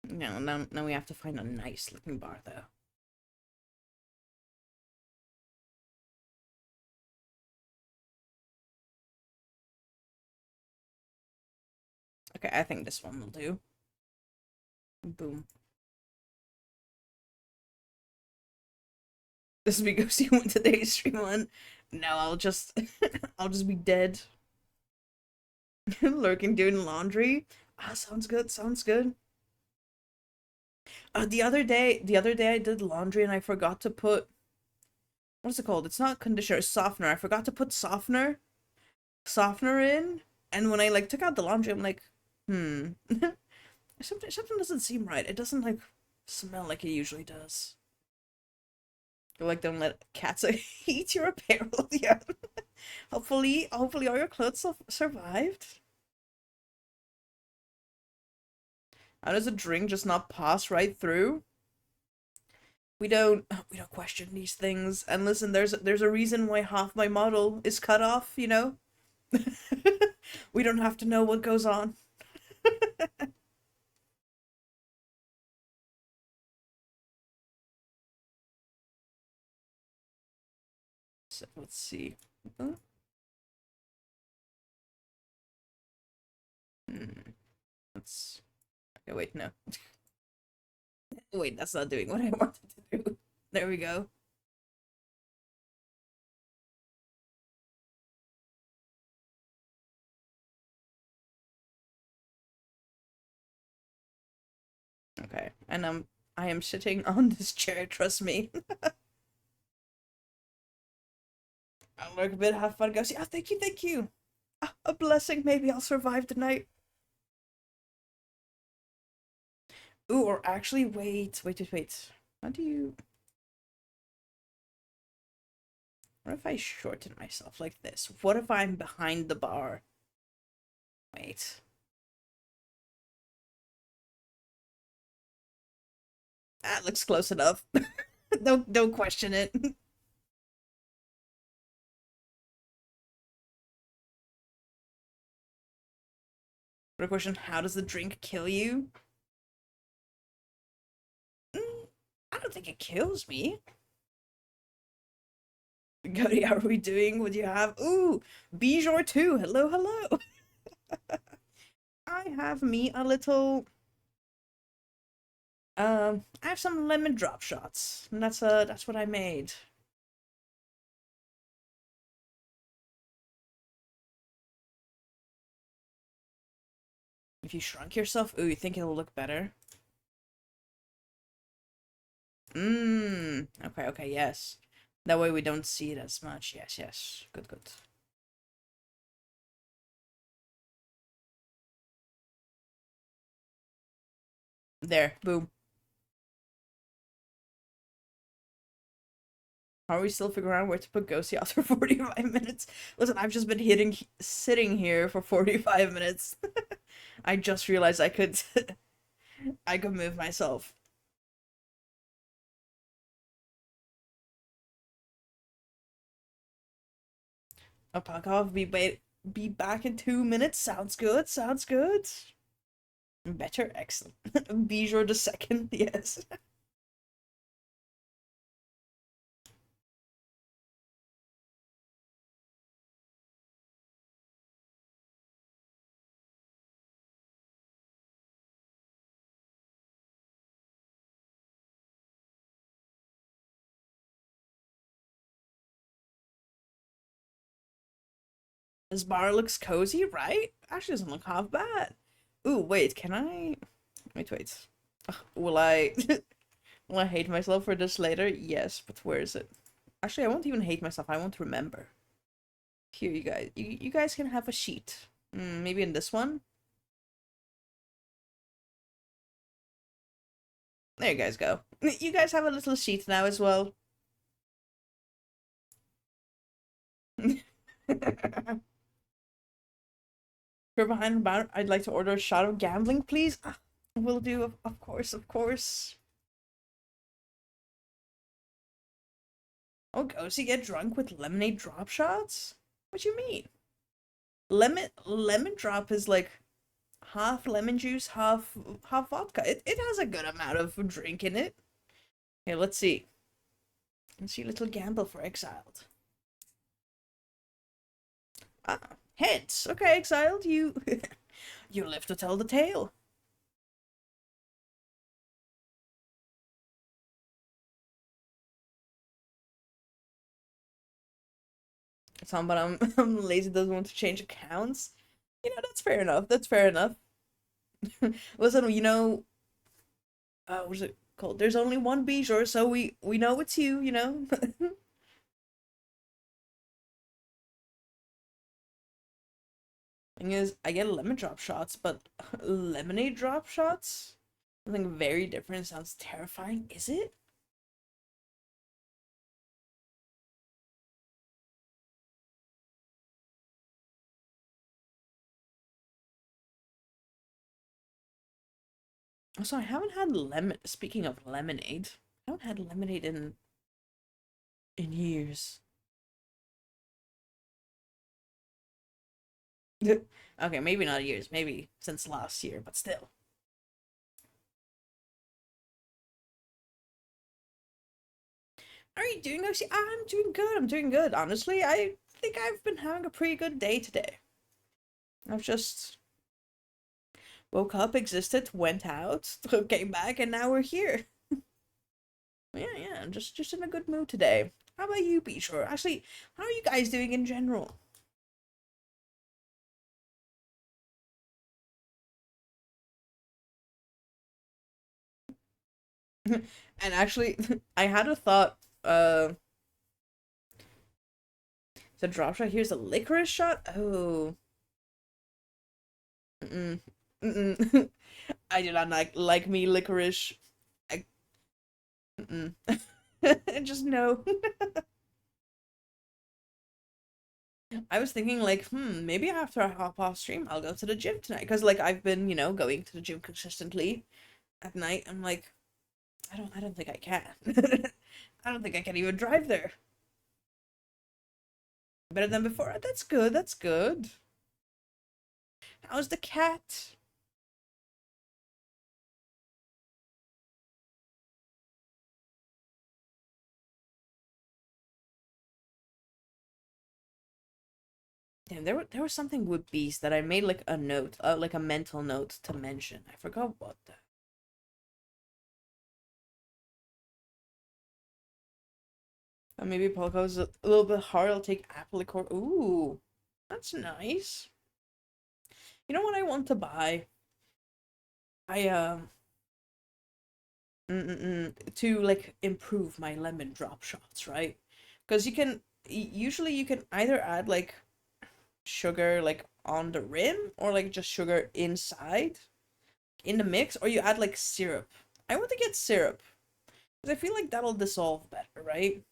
No, now we have to find a nice looking bar though. Okay, I think this one will do. Boom. This is because you went today's stream on. No, I'll just I'll just be dead. Lurking doing laundry. Ah, sounds good, sounds good. The other day I did laundry and I forgot to put what's it called? It's not conditioner, it's softener. I forgot to put softener in, and when I like took out the laundry, I'm like, hmm. Something doesn't seem right. It doesn't like smell like it usually does. Like don't let cats eat your apparel. Yeah. Hopefully all your clothes survived. How does a drink just not pass right through? We don't question these things. And listen, there's a reason why half my model is cut off, you know? We don't have to know what goes on. So let's see. Hmm. Let's okay, wait, no. Wait, that's not doing what I wanted to do. There we go. Okay. And I am sitting on this chair, trust me. I'll work a bit, have fun, go see. Oh, thank you, thank you. Ah, a blessing. Maybe I'll survive the night. Ooh, or actually, wait. How do you? What if I shorten myself like this? What if I'm behind the bar? Wait. That looks close enough. Don't question it. What a question, how does the drink kill you? Mm, I don't think it kills me. Cody, how are we doing? What do you have? Ooh, Bijor 2. Hello, hello. I have me a little. I have some lemon drop shots, and that's what I made. If you shrunk yourself, ooh, you think it'll look better? Okay, okay, yes. That way we don't see it as much. Yes, yes. Good, good. There, boom. How are we still figuring out where to put Ghosty after 45 minutes? Listen, I've just been sitting here for 45 minutes. I just realized I could, I could move myself. Apakov, be back in 2 minutes. Sounds good. Sounds good. Better, excellent. Bijou the second, yes. This bar looks cozy, right? Actually, doesn't look half bad. Ooh, wait, can I? Wait. Ugh, will I? Will I hate myself for this later? Yes, but where is it? Actually, I won't even hate myself. I won't remember. Here, you guys. You guys can have a sheet. Maybe in this one. There you guys go. You guys have a little sheet now as well. You're behind the bar. I'd like to order a shot of gambling, please. Ah, will do, of course, of course. Oh, goes he get drunk with lemonade drop shots? What you mean? Lemon drop is like half lemon juice, half vodka. It has a good amount of drink in it. Here, let's see. Let's see a little gamble for exiled. Ah, heads. Okay, exiled, you you live to tell the tale. But I'm lazy, doesn't want to change accounts. You know, that's fair enough. That's fair enough. Listen, what's it called? There's only one Bijor, so we know it's you, you know? Thing is, I get lemon drop shots, but lemonade drop shots? Something very different. Sounds terrifying. Is it? Also, I haven't had lemon. Speaking of lemonade, I haven't had lemonade in years. Okay, maybe not years. Maybe since last year, but still. How are you doing, Oshi? I'm doing good. I'm doing good. Honestly, I think I've been having a pretty good day today. I've just woke up, existed, went out, came back, and now we're here. Yeah, just in a good mood today. How about you, Bishore? Actually, how are you guys doing in general? And actually, I had a thought. The drop shot here's a licorice shot. Oh, mm-mm. Mm-mm. I do not like me licorice. I mm-mm. Just no. I was thinking like, maybe after I hop off stream, I'll go to the gym tonight. Cause like I've been, going to the gym consistently at night. I'm like, I don't think I can. I don't think I can even drive there. Better than before. That's good. That's good. How's the cat? Damn, there was something with bees that I made like a note, like a mental note to mention. I forgot what the. Maybe Polka's a little bit hard. I'll take apple liqueur. Ooh, that's nice. You know what I want to buy? I to like improve my lemon drop shots, right? Because you can usually you can either add like sugar like on the rim or like just sugar inside in the mix, or you add like syrup. I want to get syrup because I feel like that'll dissolve better, right?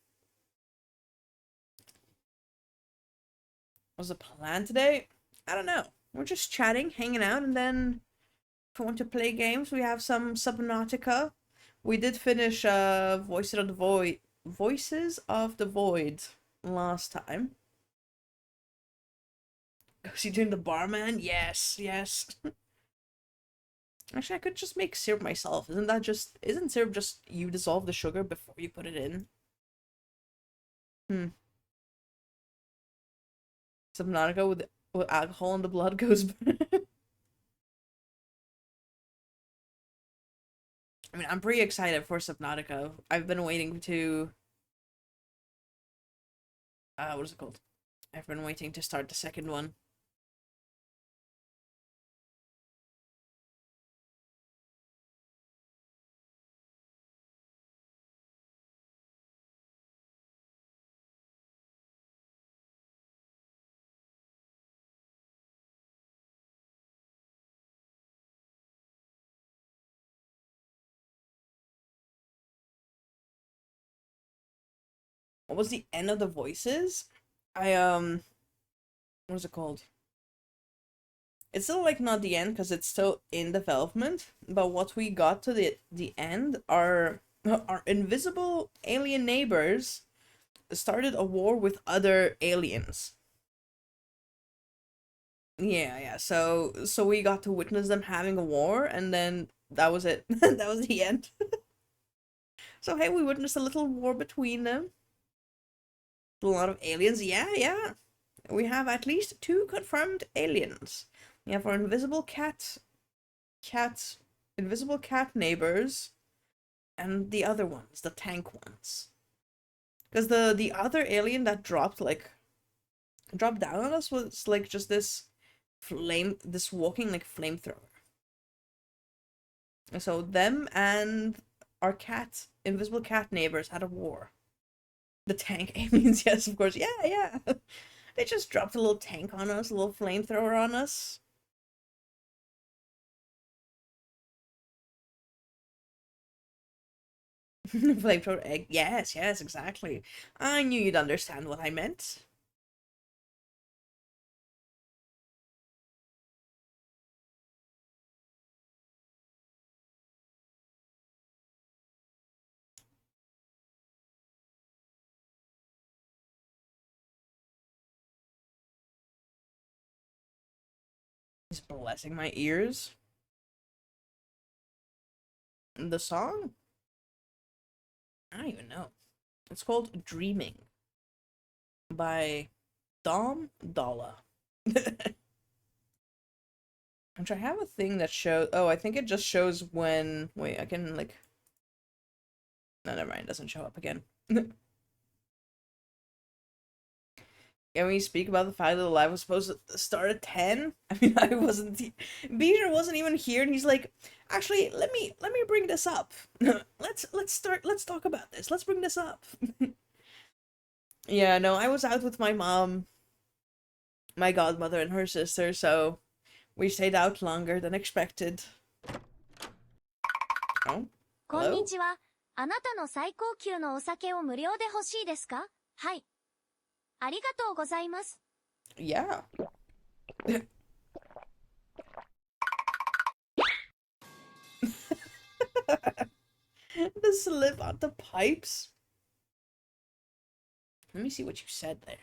What's the plan today? I don't know. We're just chatting, hanging out, and then if we want to play games, we have some Subnautica. We did finish Voices of the Void last time. Was he doing the barman? Yes, yes. Actually, I could just make syrup myself. Isn't syrup just you dissolve the sugar before you put it in? Hmm. Subnautica with alcohol in the blood goes. I mean, I'm pretty excited for Subnautica. I've been waiting to what is it called? I've been waiting to start the second one. What was the end of the voices? I what is it called? It's still like not the end because it's still in development, but what we got to the end are our invisible alien neighbors started a war with other aliens. Yeah, yeah. So we got to witness them having a war, and then that was it. That was the end. So hey, we witnessed a little war between them. A lot of aliens. Yeah, yeah. We have at least two confirmed aliens. We have our cat, invisible cat neighbors, and the other ones, the tank ones. Because the other alien that dropped down on us was like just this walking like flamethrower. And so them and our invisible cat neighbors had a war. The tank aliens, yes, of course. Yeah, yeah. They just dropped a little tank on us, a little flamethrower on us. Flamethrower egg. Yes, yes, exactly. I knew you'd understand what I meant. He's blessing my ears. The song? I don't even know. It's called Dreaming by Dom Dalla. Which I have a thing that shows. Oh, I think it just shows when. Wait, I can like. No, never mind. It doesn't show up again. Can we speak about the fact that the live was supposed to start at 10? I mean, I wasn't. Beezer wasn't even here, and he's like, actually, let me bring this up. Let's talk about this. Let's bring this up. Yeah, no, I was out with my mom, my godmother, and her sister, so we stayed out longer than expected. Oh, こんに hello? ちは。あなたの最高級のお酒を無料で欲しいですか？はい。ありがとうございます。Yeah. The slip on the pipes. Let me see what you said there.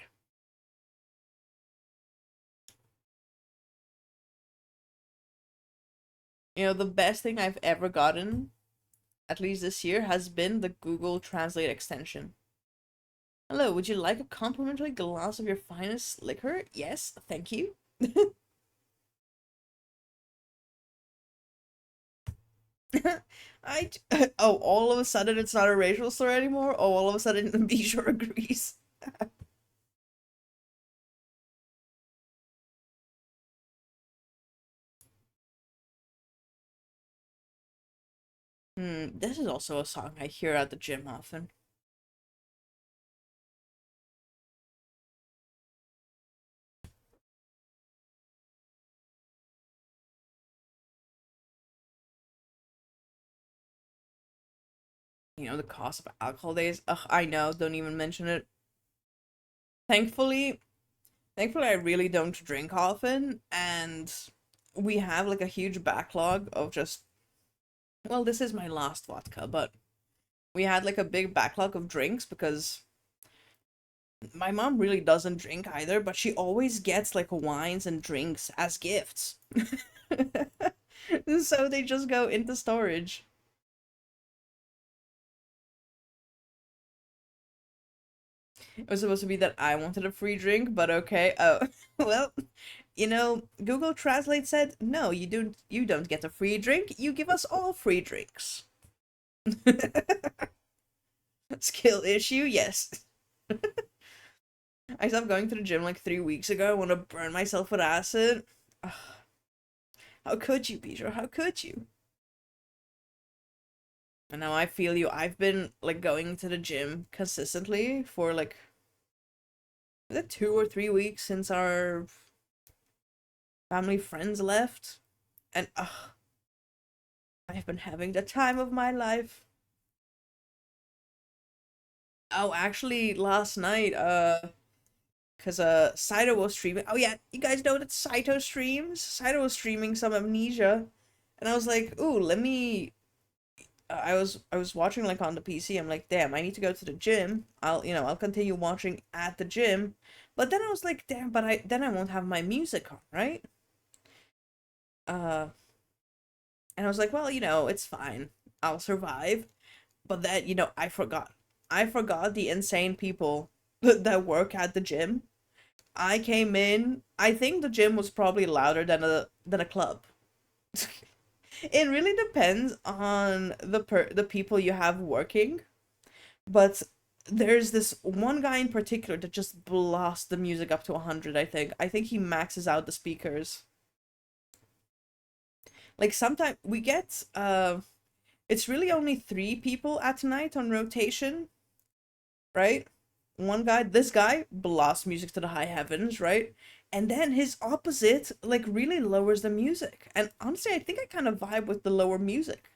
You know, the best thing I've ever gotten, at least this year, has been the Google Translate extension. Hello, would you like a complimentary glass of your finest liquor? Yes, thank you. oh, all of a sudden it's not a racial slur anymore? Oh, all of a sudden Bijou agrees. This is also a song I hear at the gym often. You know, the cost of alcohol days. Ugh, I know, don't even mention it. Thankfully, thankfully I really don't drink often, and we have like a huge backlog of just, well, this is my last vodka, but we had like a big backlog of drinks because my mom really doesn't drink either, but she always gets like wines and drinks as gifts. So they just go into storage. It was supposed to be that I wanted a free drink, but okay. Oh, well, you know, Google Translate said, "No, you don't get a free drink. You give us all free drinks." Skill issue, yes. I stopped going to the gym like 3 weeks ago. I want to burn myself with acid. Ugh, how could you, Peter? How could you? And now I feel you. I've been like going to the gym consistently for like is it 2 or 3 weeks since our family friends left, and I've been having the time of my life. Oh, actually, last night, cause Saito was streaming. Oh yeah, you guys know that Saito streams. Saito was streaming some Amnesia, and I was like, ooh, let me. I was watching like on the PC. I'm like, damn, I need to go to the gym. I'll continue watching at the gym, but then I was like, damn, but I won't have my music on, right? Uh, and I was like, well, it's fine. I'll survive. But that, I forgot. I forgot the insane people that work at the gym. I came in. I think the gym was probably louder than a club. It really depends on the people you have working, but there's this one guy in particular that just blasts the music up to 100, I think. I think he maxes out the speakers. Like sometimes we get it's really only 3 people at night on rotation, right? One guy, this guy, blasts music to the high heavens, right? And then his opposite, like, really lowers the music. And honestly, I think I kind of vibe with the lower music.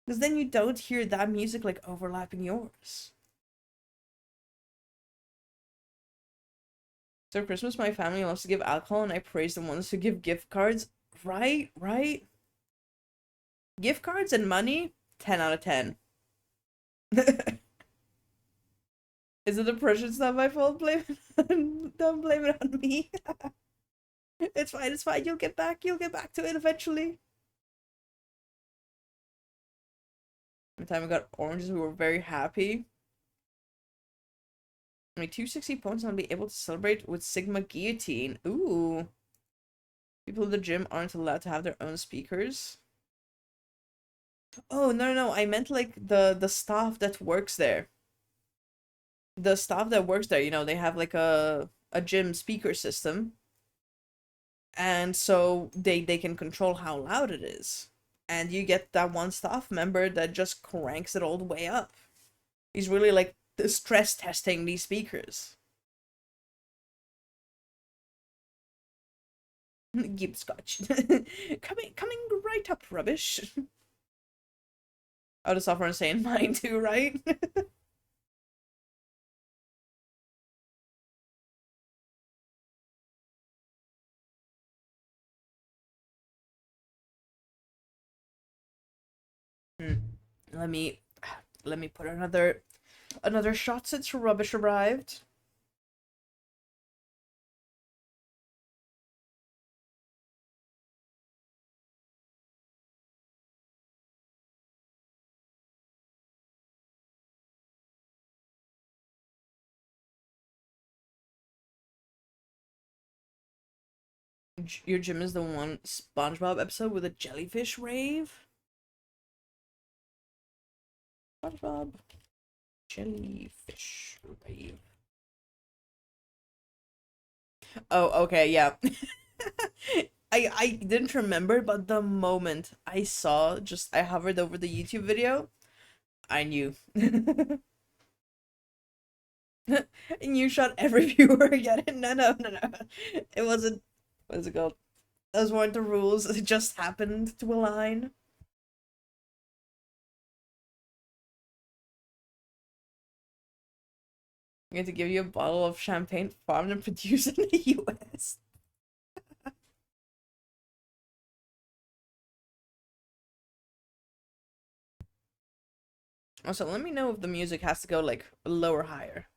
Because then you don't hear that music, like, overlapping yours. So Christmas, my family loves to give alcohol, and I praise the ones who give gift cards. Right, right. Gift cards and money, 10 out of 10. Is it the Prussians not my fault? Blame it. Don't blame it on me. It's fine, it's fine. You'll get back to it eventually. The time we got oranges, we were very happy. Only 260 points and I'll be able to celebrate with Sigma Guillotine. Ooh. People in the gym aren't allowed to have their own speakers. Oh, no. I meant like the staff that works there. The staff that works there, they have like a gym speaker system. And so they can control how loud it is. And you get that one staff member that just cranks it all the way up. He's really like stress testing these speakers. Gib scotch. coming right up, rubbish. Oh, the software insane mine too, right? Hmm. Let me let me put another shot since rubbish arrived. Your gym is the one SpongeBob episode with a jellyfish rave? SpongeBob jellyfish rave. Oh, okay, yeah. I didn't remember, but the moment I saw, just I hovered over the YouTube video, I knew. And you shot every viewer again. No, no, no, no. It wasn't. What is it called? Those weren't the rules. It just happened to align. I'm going to give you a bottle of champagne farmed and produced in the US. Also, let me know if the music has to go like lower, higher.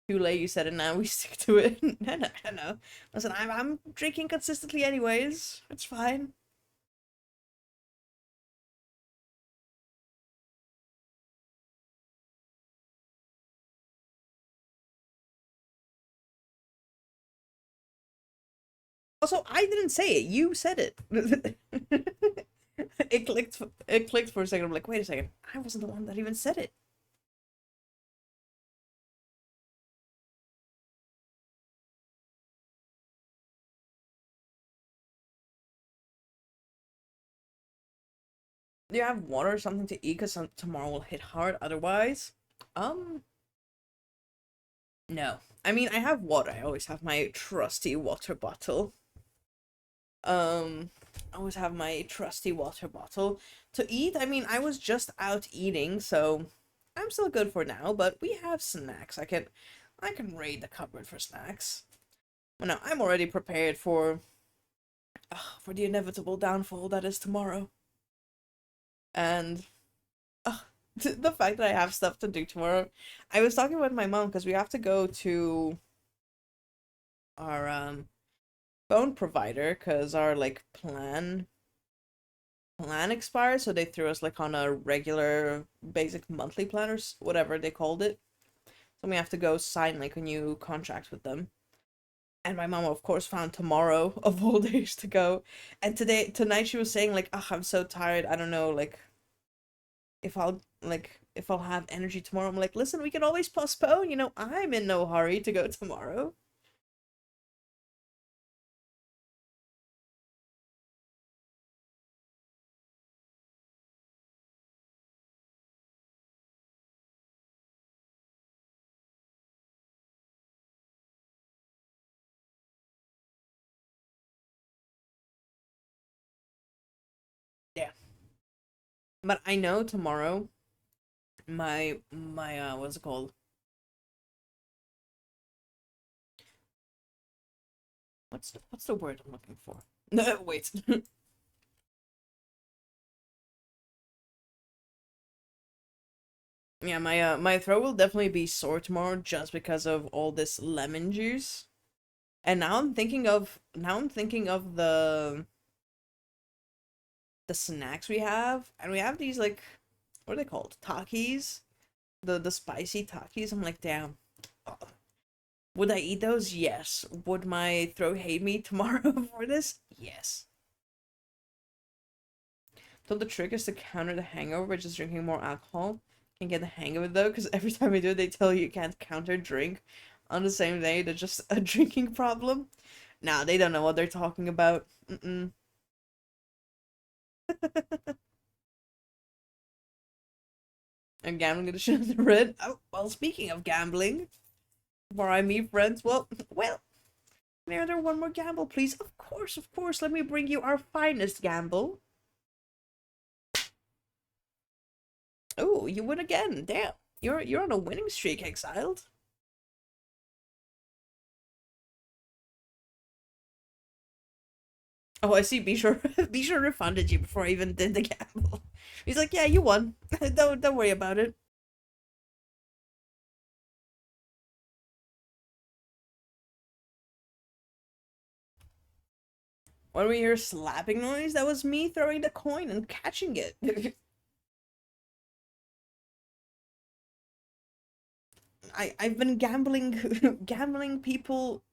Too late, you said it. Now we stick to it. No, no, no, no. Listen, I'm drinking consistently, anyways. It's fine. Also, I didn't say it. You said it. It clicked. It clicked for a second. I'm like, wait a second. I wasn't the one that even said it. Do you have water or something to eat? Because tomorrow will hit hard. Otherwise, um, no. I mean, I have water. I always have my trusty water bottle. Um, I always have my trusty water bottle. To eat, I mean, I was just out eating, so I'm still good for now. But we have snacks. I can raid the cupboard for snacks. Well, no, I'm already prepared for the inevitable downfall that is tomorrow. And the fact that I have stuff to do tomorrow. I was talking with my mom because we have to go to our phone provider because our like plan expired, so they threw us like on a regular basic monthly plan or whatever they called it. So we have to go sign like a new contract with them. And my mom, of course, found tomorrow of all days to go. And tonight she was saying like, "Oh, I'm so tired. I don't know, like if I'll have energy tomorrow." I'm like, "Listen, we can always postpone. I'm in no hurry to go tomorrow." Yeah. But I know tomorrow my what's it called? What's the word I'm looking for? No, wait. Yeah, my throat will definitely be sore tomorrow just because of all this lemon juice. And now I'm thinking of the snacks we have, and we have these like what are they called? Takis? The spicy Takis. I'm like, damn. Would I eat those? Yes. Would my throat hate me tomorrow for this? Yes. So the trick is to counter the hangover by just drinking more alcohol. Can get the hang of it though, because every time I do it, they tell you can't counter drink on the same day. They're just a drinking problem. Nah, they don't know what they're talking about. Mm-mm. And gambling edition of the red. Oh, well, speaking of gambling, before I meet friends, well, may I order one more gamble, please? Of course, of course. Let me bring you our finest gamble. Oh, you win again. Damn. You're on a winning streak, Exiled. Oh, I see. Be sure refunded you before I even did the gamble. He's like, yeah, you won. Don't worry about it. When we hear slapping noise, that was me throwing the coin and catching it. I've been gambling gambling people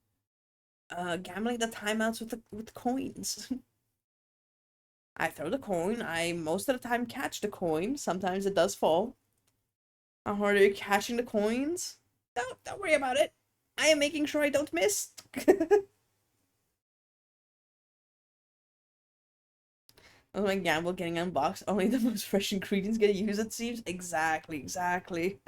gambling the timeouts with coins. I throw the coin. I most of the time catch the coin. Sometimes it does fall. How hard are you catching the coins? Don't worry about it. I am making sure I don't miss. Oh my gamble getting unboxed. Only the most fresh ingredients get used, it seems. Exactly, exactly.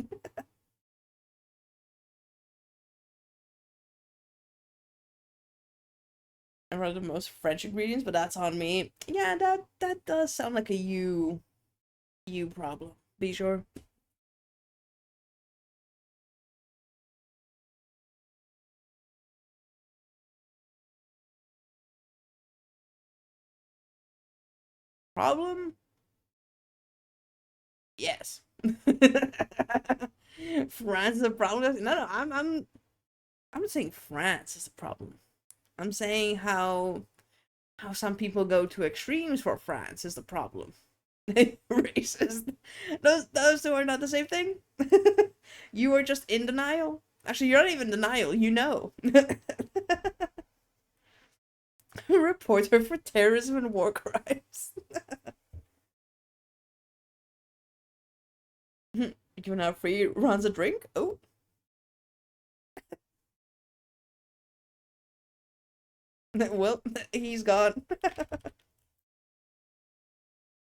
I wrote the most French ingredients, but that's on me. Yeah, that does sound like a you problem. Be sure. Problem? Yes. France is a problem. No, I'm saying France is a problem. I'm saying how some people go to extremes for France is the problem. Racist. Those two are not the same thing. You are just in denial. Actually, you're not even in denial. You know. Reporter for terrorism and war crimes. You're now free. Runs a drink. Oh, well, he's gone,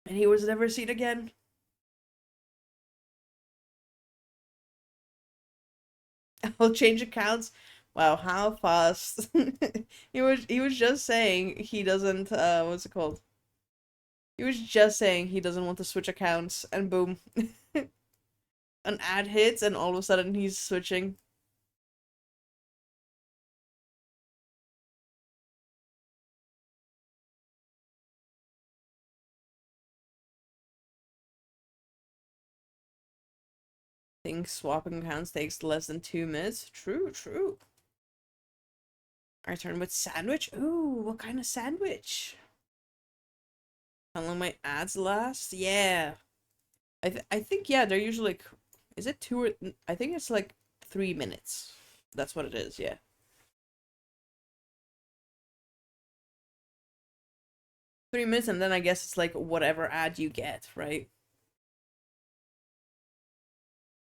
and he was never seen again. I'll change accounts. Wow, how fast? He was just saying he doesn't what's it called? He was just saying he doesn't want to switch accounts and boom. An ad hits and all of a sudden he's switching. Think swapping accounts takes less than 2 minutes. True, true. I return with sandwich. Ooh, what kind of sandwich? How long my ads last? Yeah. I think yeah, they're usually like, is it two or I think it's like 3 minutes. That's what it is, yeah. 3 minutes and then I guess it's like whatever ad you get, right?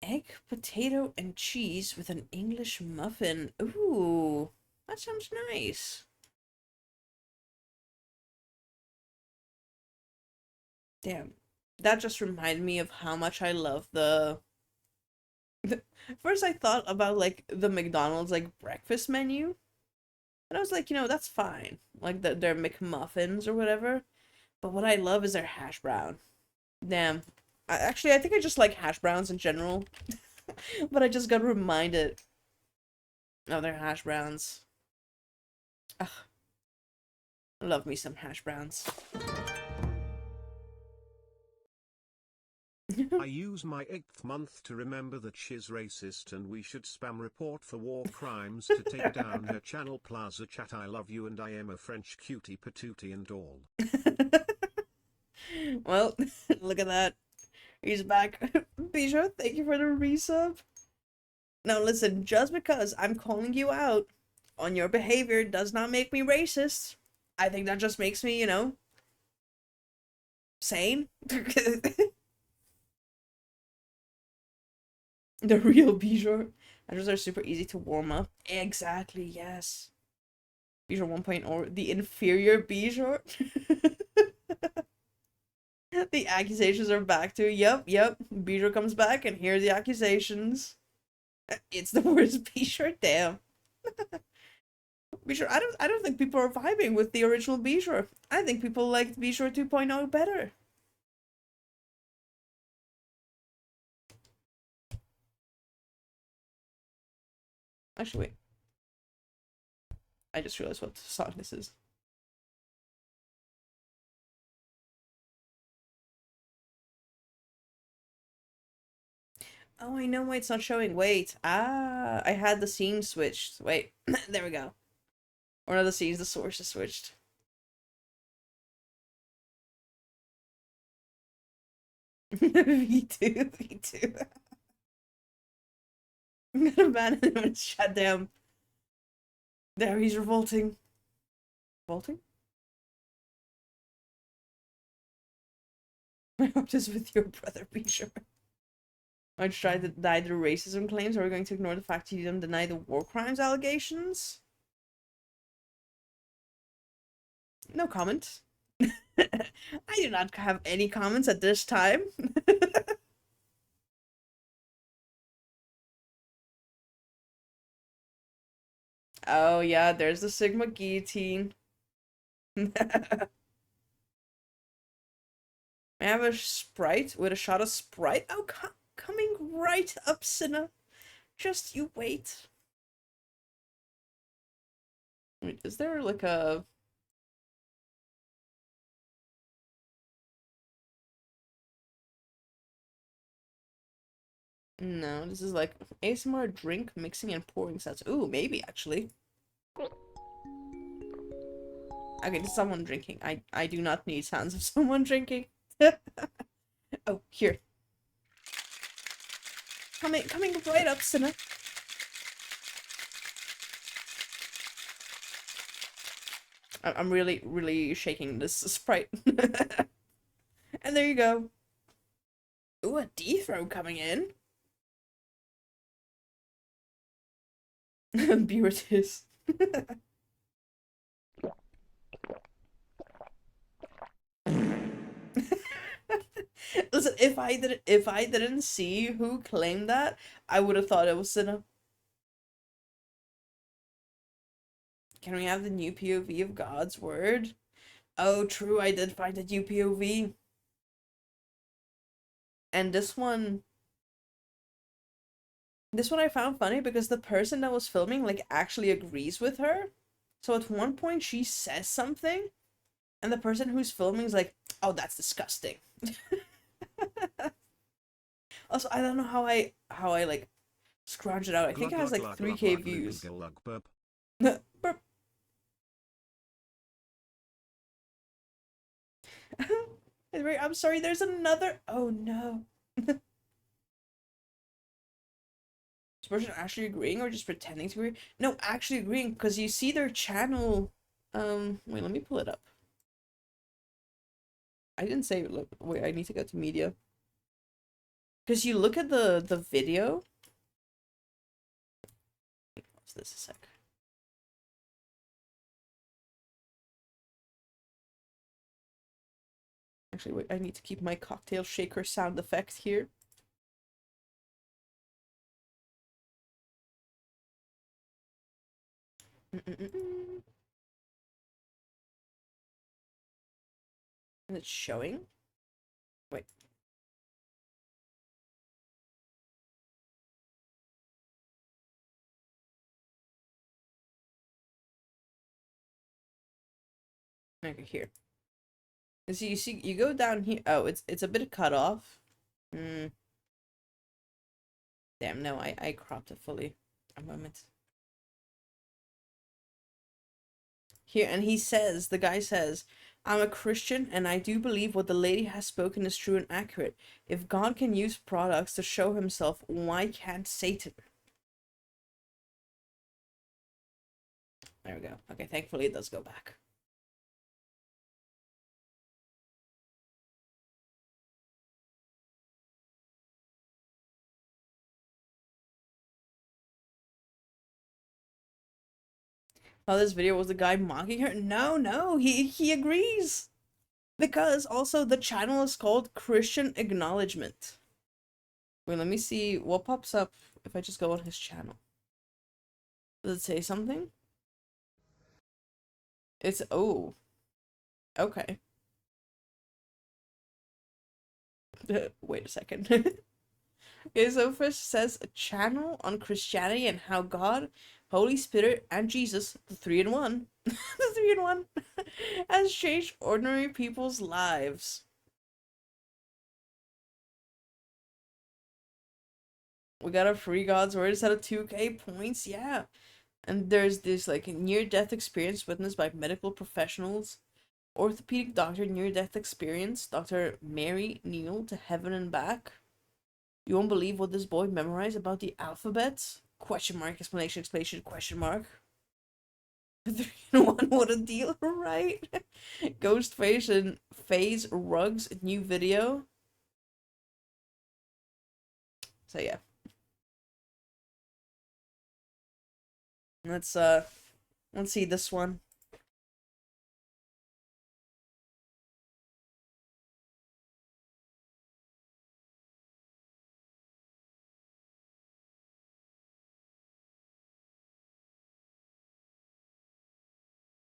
Egg, potato, and cheese with an English muffin. Ooh, that sounds nice. Damn. That just reminded me of how much I love the First I thought about like the McDonald's like breakfast menu. And I was like, that's fine. Like their McMuffins or whatever. But what I love is their hash brown. Damn. Actually, I think I just like hash browns in general. But I just got reminded of their hash browns. Ugh, I love me some hash browns. I use my 8th month to remember that she's racist and we should spam report for war crimes to take down her channel. Plaza chat, I love you and I am a French cutie patootie and all. Well, look at that. He's back. Bijou, thank you for the resub. Now listen, just because I'm calling you out on your behavior does not make me racist. I think that just makes me, sane. The real Bijou. Androids are super easy to warm up. Exactly, yes. Bijou 1.0, the inferior Bijou. The accusations are back to, yep. Bijou comes back, and here are the accusations. It's the worst Bijou, damn. Bijou, I don't think people are vibing with the original Bijou. I think people liked Bijou 2.0 better. Actually, wait. I just realized what song this is. Oh, I know why it's not showing. Wait. Ah, I had the scene switched. Wait. There we go. Or not the scenes, the source is switched. V2, V2. I'm gonna ban him and shut down. There, he's revolting. Revolting? My heart is with your brother, be sure. I try to deny the racism claims, or are we going to ignore the fact you didn't deny the war crimes allegations? No comment. I do not have any comments at this time. Oh yeah, there's the Sigma guillotine. I have a Sprite with a shot of Sprite. Oh, coming right up, Cinna. Just you wait. Wait, is there like a... No, this is like ASMR drink mixing and pouring sets. Ooh, maybe actually. Okay, this is someone drinking. I do not need sounds of someone drinking. Oh, here. Coming right up, Cinna. I'm really shaking this Sprite. And there you go. Ooh, a D-throw coming in. Beer it is. Listen, if I didn't see who claimed that, I would have thought it was Cinna. Can we have the new POV of God's word? Oh, true, I did find a new POV. And this one I found funny because the person that was filming like actually agrees with her. So at one point she says something and the person who's filming is like, "Oh, that's disgusting." Also, I don't know how I like scrounged it out. I think it has like 3K views. Burp. I'm sorry, there's another. Oh no. Is this person actually agreeing or just pretending to agree? No, actually agreeing because you see their channel. Wait, let me pull it up. I didn't say, look, wait, I need to go to media. Because you look at the video. What's this a sec? Actually, wait, I need to keep my cocktail shaker sound effect here. And it's showing. Wait. Okay, here. And so you see, you go down here. Oh, it's a bit cut off. Damn, no, I cropped it fully. A moment. Here, and he says, the guy says, "I'm a Christian and I do believe what the lady has spoken is true and accurate. If God can use products to show himself, why can't Satan?" There we go. Okay, thankfully it does go back. Oh, this video was the guy mocking her? No, he agrees. Because also the channel is called Christian Acknowledgement. Wait, let me see what pops up if I just go on his channel. Does it say something? It's, oh, okay. Wait a second. Okay, so first says a channel on Christianity and how God, Holy Spirit, and Jesus, the three in one, the three in one, has changed ordinary people's lives. We got a free God's word instead of 2K points, yeah. And there's this like near-death experience witnessed by medical professionals. Orthopedic doctor near-death experience, Dr. Mary Neal to heaven and back. You won't believe what this boy memorized about the alphabet? Question mark, explanation, question mark. 3-in-1, what a deal, right? Ghostface and FaZe Rugs new video. So yeah. Let's see this one.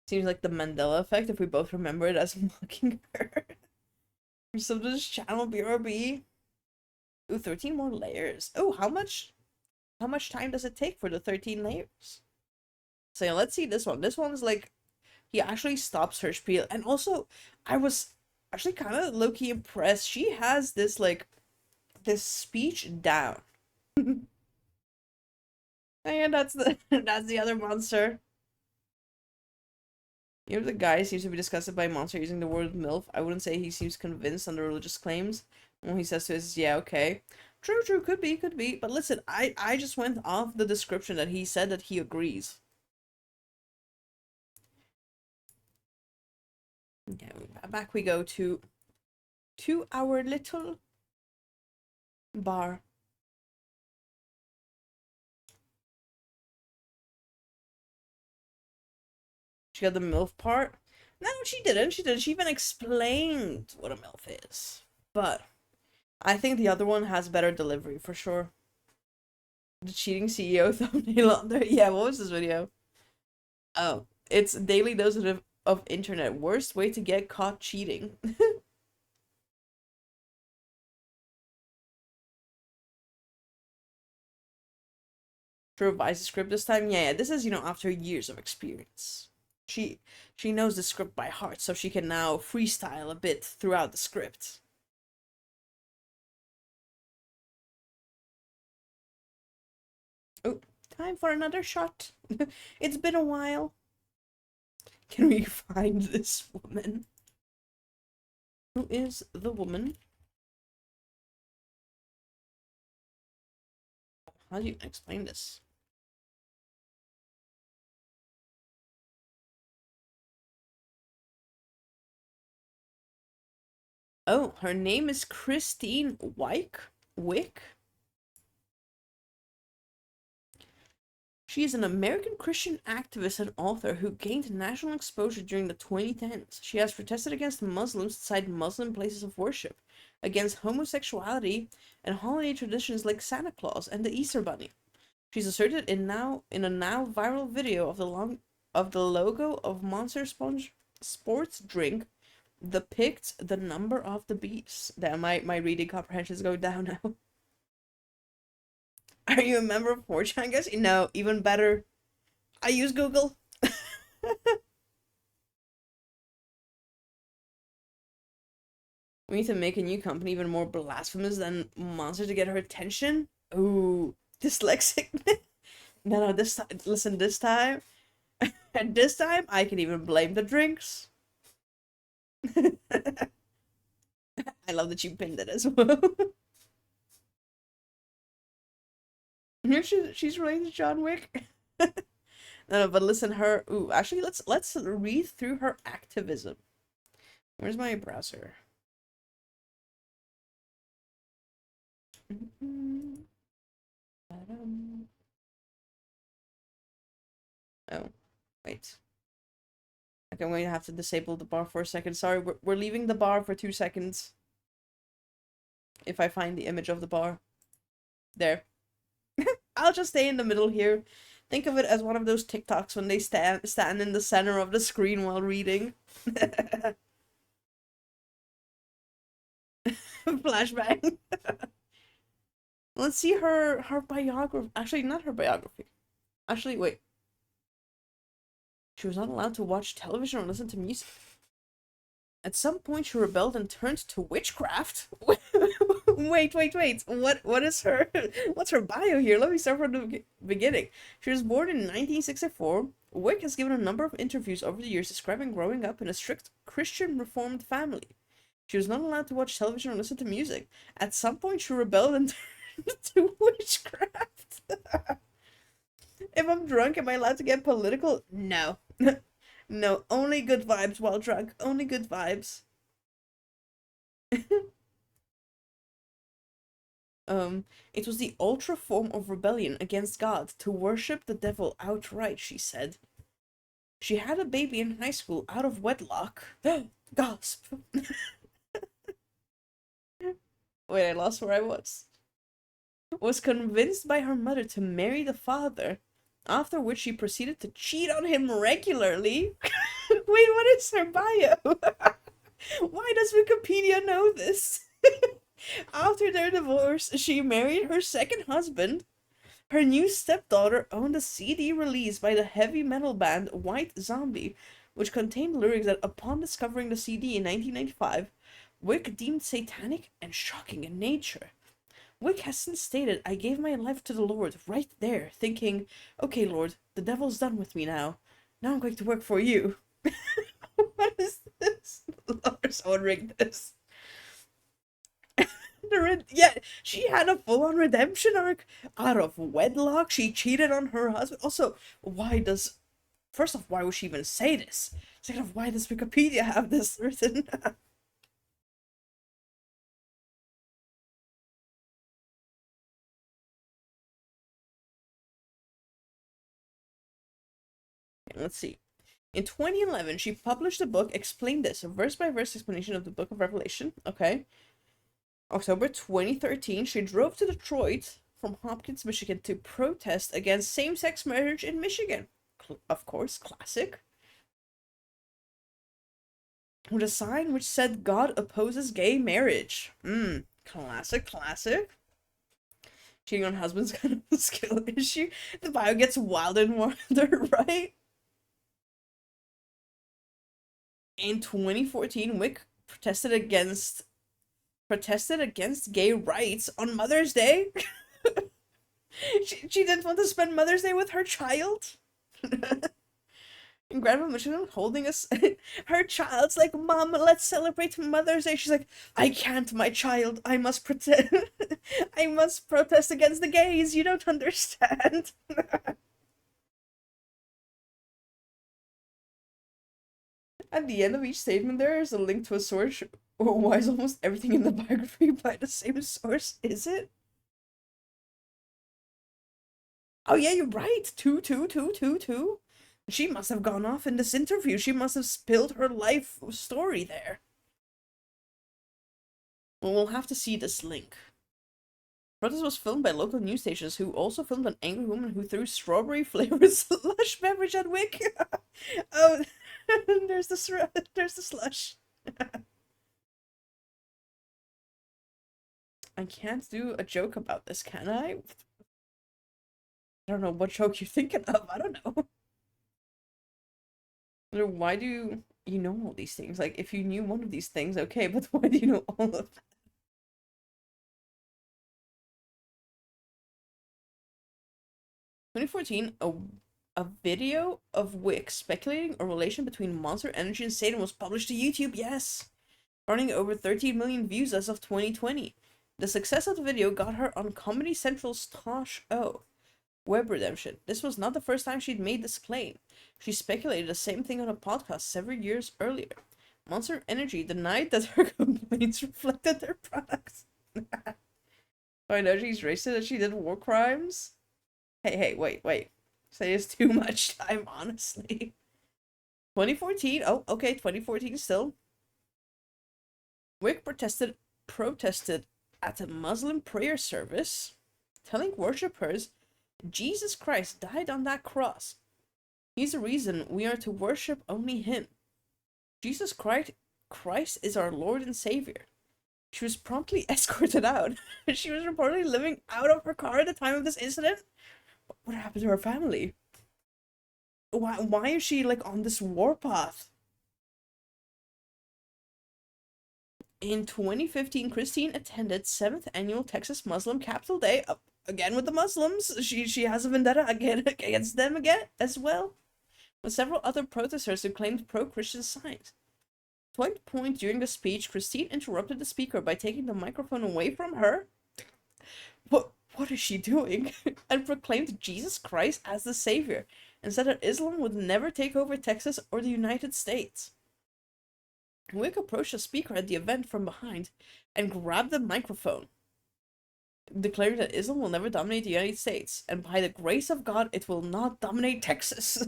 Seems like the Mandela effect if we both remember it as mocking her. So does channel BRB. Ooh, 13 more layers. Oh, how much time does it take for the 13 layers? So yeah, let's see this one. This one's like he actually stops her spiel. And also, I was actually kind of low-key impressed. She has this like this speech down. And that's the that's the other monster. You know, the guy seems to be disgusted by monster using the word MILF. I wouldn't say he seems convinced on the religious claims. When he says to us, yeah, okay. True, could be. But listen, I just went off the description that he said that he agrees. Yeah, back we go to our little bar. She got the MILF part. No, she didn't. She even explained what a MILF is. But I think the other one has better delivery for sure. The cheating CEO thumbnail on there. Yeah, what was this video? Oh, it's daily dose of internet. Worst way to get caught cheating. To revise the script this time? Yeah, this is, after years of experience. She knows the script by heart, so she can now freestyle a bit throughout the script. Oh, time for another shot. It's been a while. Can we find this woman? Who is the woman? How do you explain this? Oh, her name is Christine Wick. She is an American Christian activist and author who gained national exposure during the 2010s. She has protested against Muslims inside Muslim places of worship, against homosexuality, and holiday traditions like Santa Claus and the Easter Bunny. She's asserted in a now viral video of the logo of Monster Sponge sports drink depicts the number of the beast. Damn, my reading comprehension is going down now. Are you a member of 4chan, guys? No, even better. I use Google. We need to make a new company even more blasphemous than Monster to get her attention. Ooh, dyslexic. No, this time, listen, this time, and this time, I can even blame the drinks. I love that you pinned it as well. She's related to John Wick. No, but listen, her. Ooh, actually, let's read through her activism. Where's my browser? Oh, wait. Okay, I'm going to have to disable the bar for a second. Sorry, we're leaving the bar for 2 seconds. If I find the image of the bar. There. I'll just stay in the middle here. Think of it as one of those TikToks when they stand in the center of the screen while reading. Flashbang. Let's see her biography. Actually, not her biography. Actually, wait. She was not allowed to watch television or listen to music. At some point, she rebelled and turned to witchcraft. Wait. What is her? What's her bio here? Let me start from the beginning. She was born in 1964. Wick has given a number of interviews over the years describing growing up in a strict Christian Reformed family. She was not allowed to watch television or listen to music. At some point, she rebelled and turned to witchcraft. If I'm drunk, am I allowed to get political? No. No, only good vibes while drunk. Only good vibes. It was the ultra form of rebellion against God to worship the devil outright, she said. She had a baby in high school out of wedlock. Gasp. Wait, I lost where I was. Was convinced by her mother to marry the father, after which she proceeded to cheat on him regularly. Wait, what is her bio? Why does Wikipedia know this? After their divorce, she married her second husband. Her new stepdaughter owned a CD released by the heavy metal band White Zombie, which contained lyrics that, upon discovering the CD in 1995, Wick deemed satanic and shocking in nature. Wick has since stated, "I gave my life to the Lord right there, thinking, okay, Lord, the devil's done with me now. Now I'm going to work for you." What is this? Lord, someone rigged this. Yeah, she had a full-on redemption arc out of wedlock. She cheated on her husband. Also, first off, why would she even say this? Second off, why does Wikipedia have this written? Let's see. In 2011, she published a book, Explain This, a verse-by-verse explanation of the Book of Revelation. Okay. October 2013, she drove to Detroit from Hopkins, Michigan to protest against same-sex marriage in Michigan. Of course, classic. With a sign which said, "God opposes gay marriage." Classic, classic. Cheating on husband's kind of a skill issue. The bio gets wilder and wilder, right? In 2014, Wick protested against gay rights on Mother's Day. she didn't want to spend Mother's Day with her child. In Granville, Michigan, holding us her child's like, "Mom, let's celebrate Mother's Day." She's like, "I can't, my child. I must protest I must protest against the gays. You don't understand." At the end of each statement, there is a link to a source. Why is almost everything in the biography by the same source? Is it? Oh yeah, you're right. Two. She must have gone off in this interview. She must have spilled her life story there. Well, we'll have to see this link. Protest was filmed by local news stations, who also filmed an angry woman who threw strawberry-flavored slush beverage at Wick. Oh, there's the slush. I can't do a joke about this, can I? I don't know what joke you're thinking of. I don't know. Why do you know all these things? Like, if you knew one of these things, okay, but why do you know all of them? 2014, a video of Wick speculating a relation between Monster Energy and Satan was published to YouTube, yes! Earning over 13 million views as of 2020. The success of the video got her on Comedy Central's Tosh O. Web Redemption. This was not the first time she'd made this claim. She speculated the same thing on a podcast several years earlier. Monster Energy denied that her complaints reflected their products. I know she's racist and she did war crimes. Hey, wait. Say it's too much time, honestly. 2014. Oh, okay, 2014 still. Wick protested at a Muslim prayer service, telling worshippers Jesus Christ died on that cross. He's the reason we are to worship only him. Jesus Christ is our Lord and Savior. She was promptly escorted out. She was reportedly living out of her car at the time of this incident. What happened to her family? Why is she, like, on this warpath? In 2015, Christine attended 7th Annual Texas Muslim Capital Day. Again with the Muslims. She has a vendetta against them again as well. With several other protesters who claimed pro-Christian signs. At one point during the speech, Christine interrupted the speaker by taking the microphone away from her. what is she doing? And proclaimed Jesus Christ as the savior, and said that Islam would never take over Texas or the United States. Wick approached the speaker at the event from behind and grabbed the microphone, declaring that Islam will never dominate the United States, and by the grace of God, it will not dominate Texas.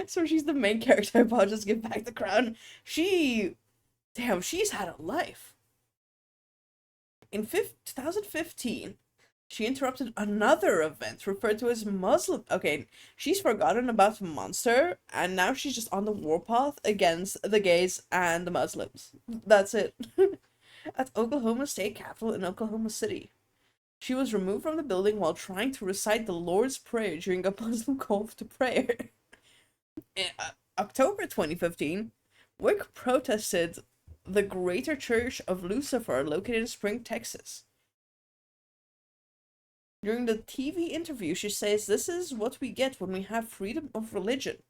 So she's the main character, but I'll just give back the crown. Damn, she's had a life. In 2015, she interrupted another event referred to as Muslim. Okay, she's forgotten about Monster, and now she's just on the warpath against the gays and the Muslims. That's it. At Oklahoma State Capitol in Oklahoma City. She was removed from the building while trying to recite the Lord's Prayer during a Muslim call to prayer. In October 2015, Wick protested the Greater Church of Lucifer located in Spring, Texas. During the TV interview, she says, "This is what we get when we have freedom of religion."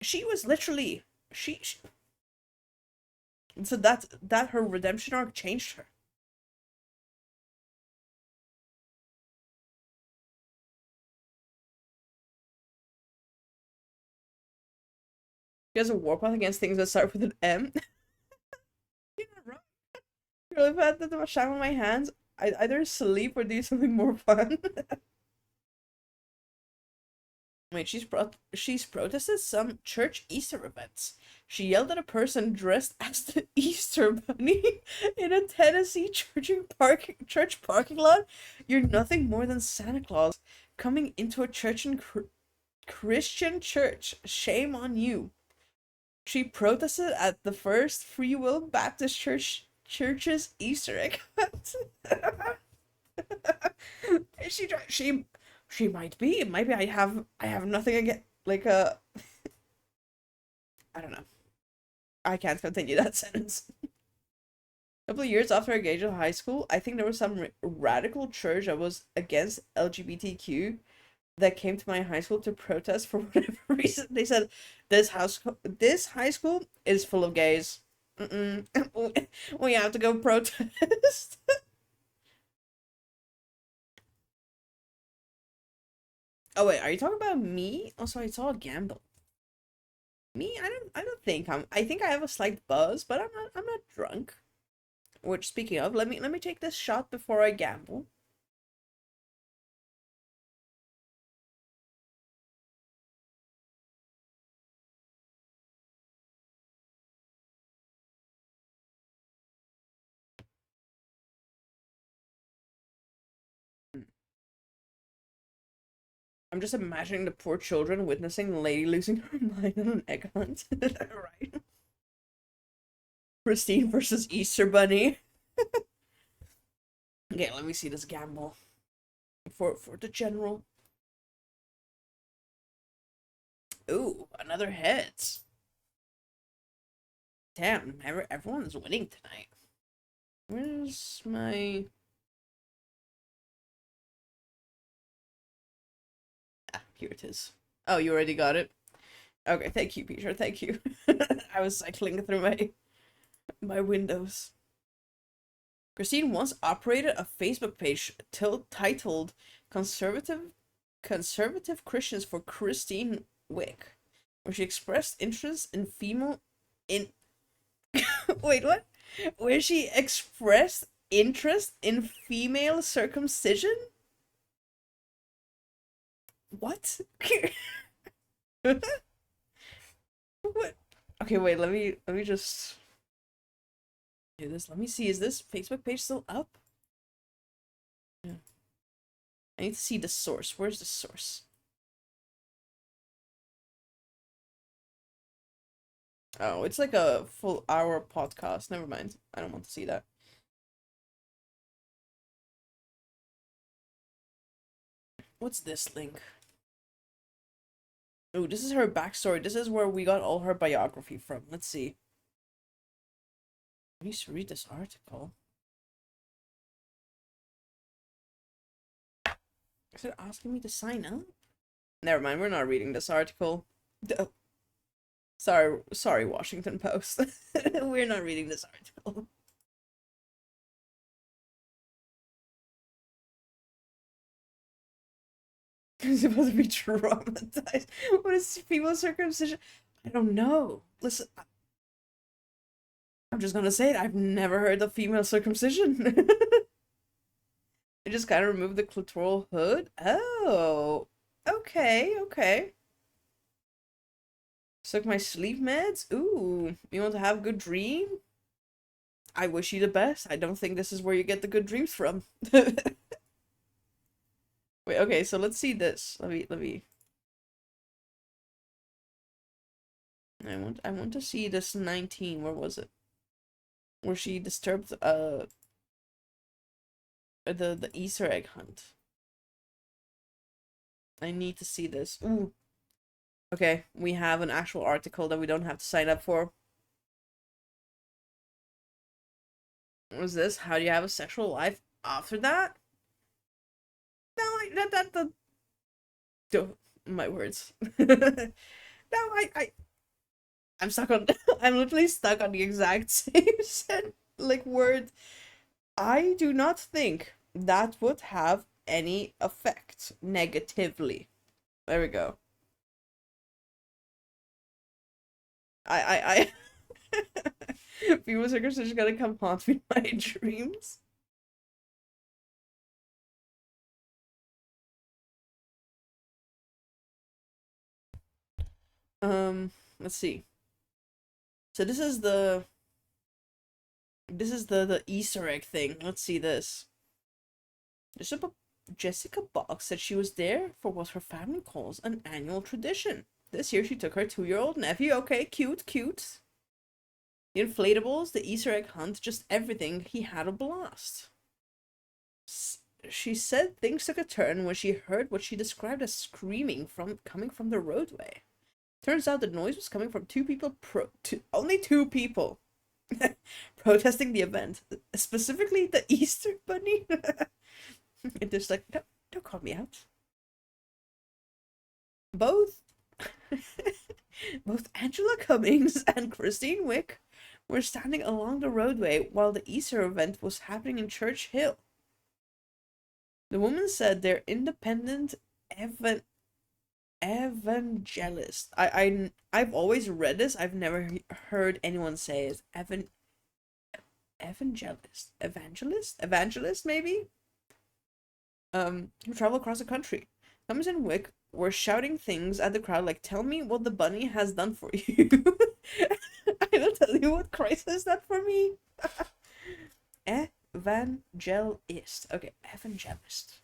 She was literally she so that her redemption arc changed her. She has a warpath against things that start with an M. You're not wrong. Really bad that much time on my hands. I either sleep or do something more fun. Wait, she's protested some church Easter events. She yelled at a person dressed as the Easter Bunny in a Tennessee church parking lot. "You're nothing more than Santa Claus coming into a church and Christian church. Shame on you." She protested at the First Free Will Baptist Church's Easter egg hunt. She might be. Maybe I have nothing against I don't know. I can't continue that sentence. A couple of years after I graduated high school, I think there was some radical church that was against LGBTQ that came to my high school to protest for whatever reason. They said this high school is full of gays. We have to go protest. Oh wait, are you talking about me? Also, I saw a gamble. Me? I don't think I think I have a slight buzz, but I'm not drunk. Which, speaking of, let me take this shot before I gamble. I'm just imagining the poor children witnessing the lady losing her mind on an egg hunt. Right? Christine versus Easter Bunny. Okay, let me see this gamble. For the general. Ooh, another heads. Damn, everyone's winning tonight. Where's my... Ah, here it is. Oh, you already got it? Okay, thank you, Peter, thank you. I was cycling through my windows. Christine once operated a Facebook page titled Conservative Christians for Christine Wick, where she expressed interest in female in wait, what? Where she expressed interest in female circumcision? What? What? Okay, wait, let me just do this. Let me see. Is this Facebook page still up? Yeah. I need to see the source. Where's the source? Oh, it's like a full hour podcast. Never mind. I don't want to see that. What's this link? Oh, this is her backstory. This is where we got all her biography from. Let's see. I used to read this article. Is it asking me to sign up? Never mind, we're not reading this article. Sorry, Washington Post. We're not reading this article. She's supposed to be traumatized. What is female circumcision? I don't know. Listen, I'm just gonna say it. I've never heard of female circumcision. They just kind of removed the clitoral hood. Oh, okay, okay. Suck my sleep meds. Ooh, you want to have a good dream? I wish you the best. I don't think this is where you get the good dreams from. Wait, okay, so let's see this. Let me. I want to see this 19. Where was it? Where she disturbed the Easter egg hunt. I need to see this. Ooh. Okay, we have an actual article that we don't have to sign up for. What is this? How do you have a sexual life after that? No, don't, my words. No, I'm stuck on, I'm literally stuck on the exact same word. I do not think that would have any effect negatively. There we go. I People circumcision gonna come haunt me in my dreams. Let's see. So this is the Easter egg thing. Let's see this. Jessica Boggs said she was there for what her family calls an annual tradition. This year she took her 2-year-old nephew. Okay, cute, cute. The inflatables, the Easter egg hunt, just everything. He had a blast. She said things took a turn when she heard what she described as screaming coming from the roadway. Turns out the noise was coming from only two people protesting the event, specifically the Easter Bunny. And just like, no, don't call me out. Both both Angela Cummings and Christine Wick were standing along the roadway while the Easter event was happening in Church Hill. The woman said they're independent evangelist. I've always read this. I've never heard anyone say it. Evangelist maybe. Who travel across the country. Cummins and Wick were shouting things at the crowd like, "Tell me what the bunny has done for you." I will tell you what Christ has done for me. Evangelist. Okay, evangelist.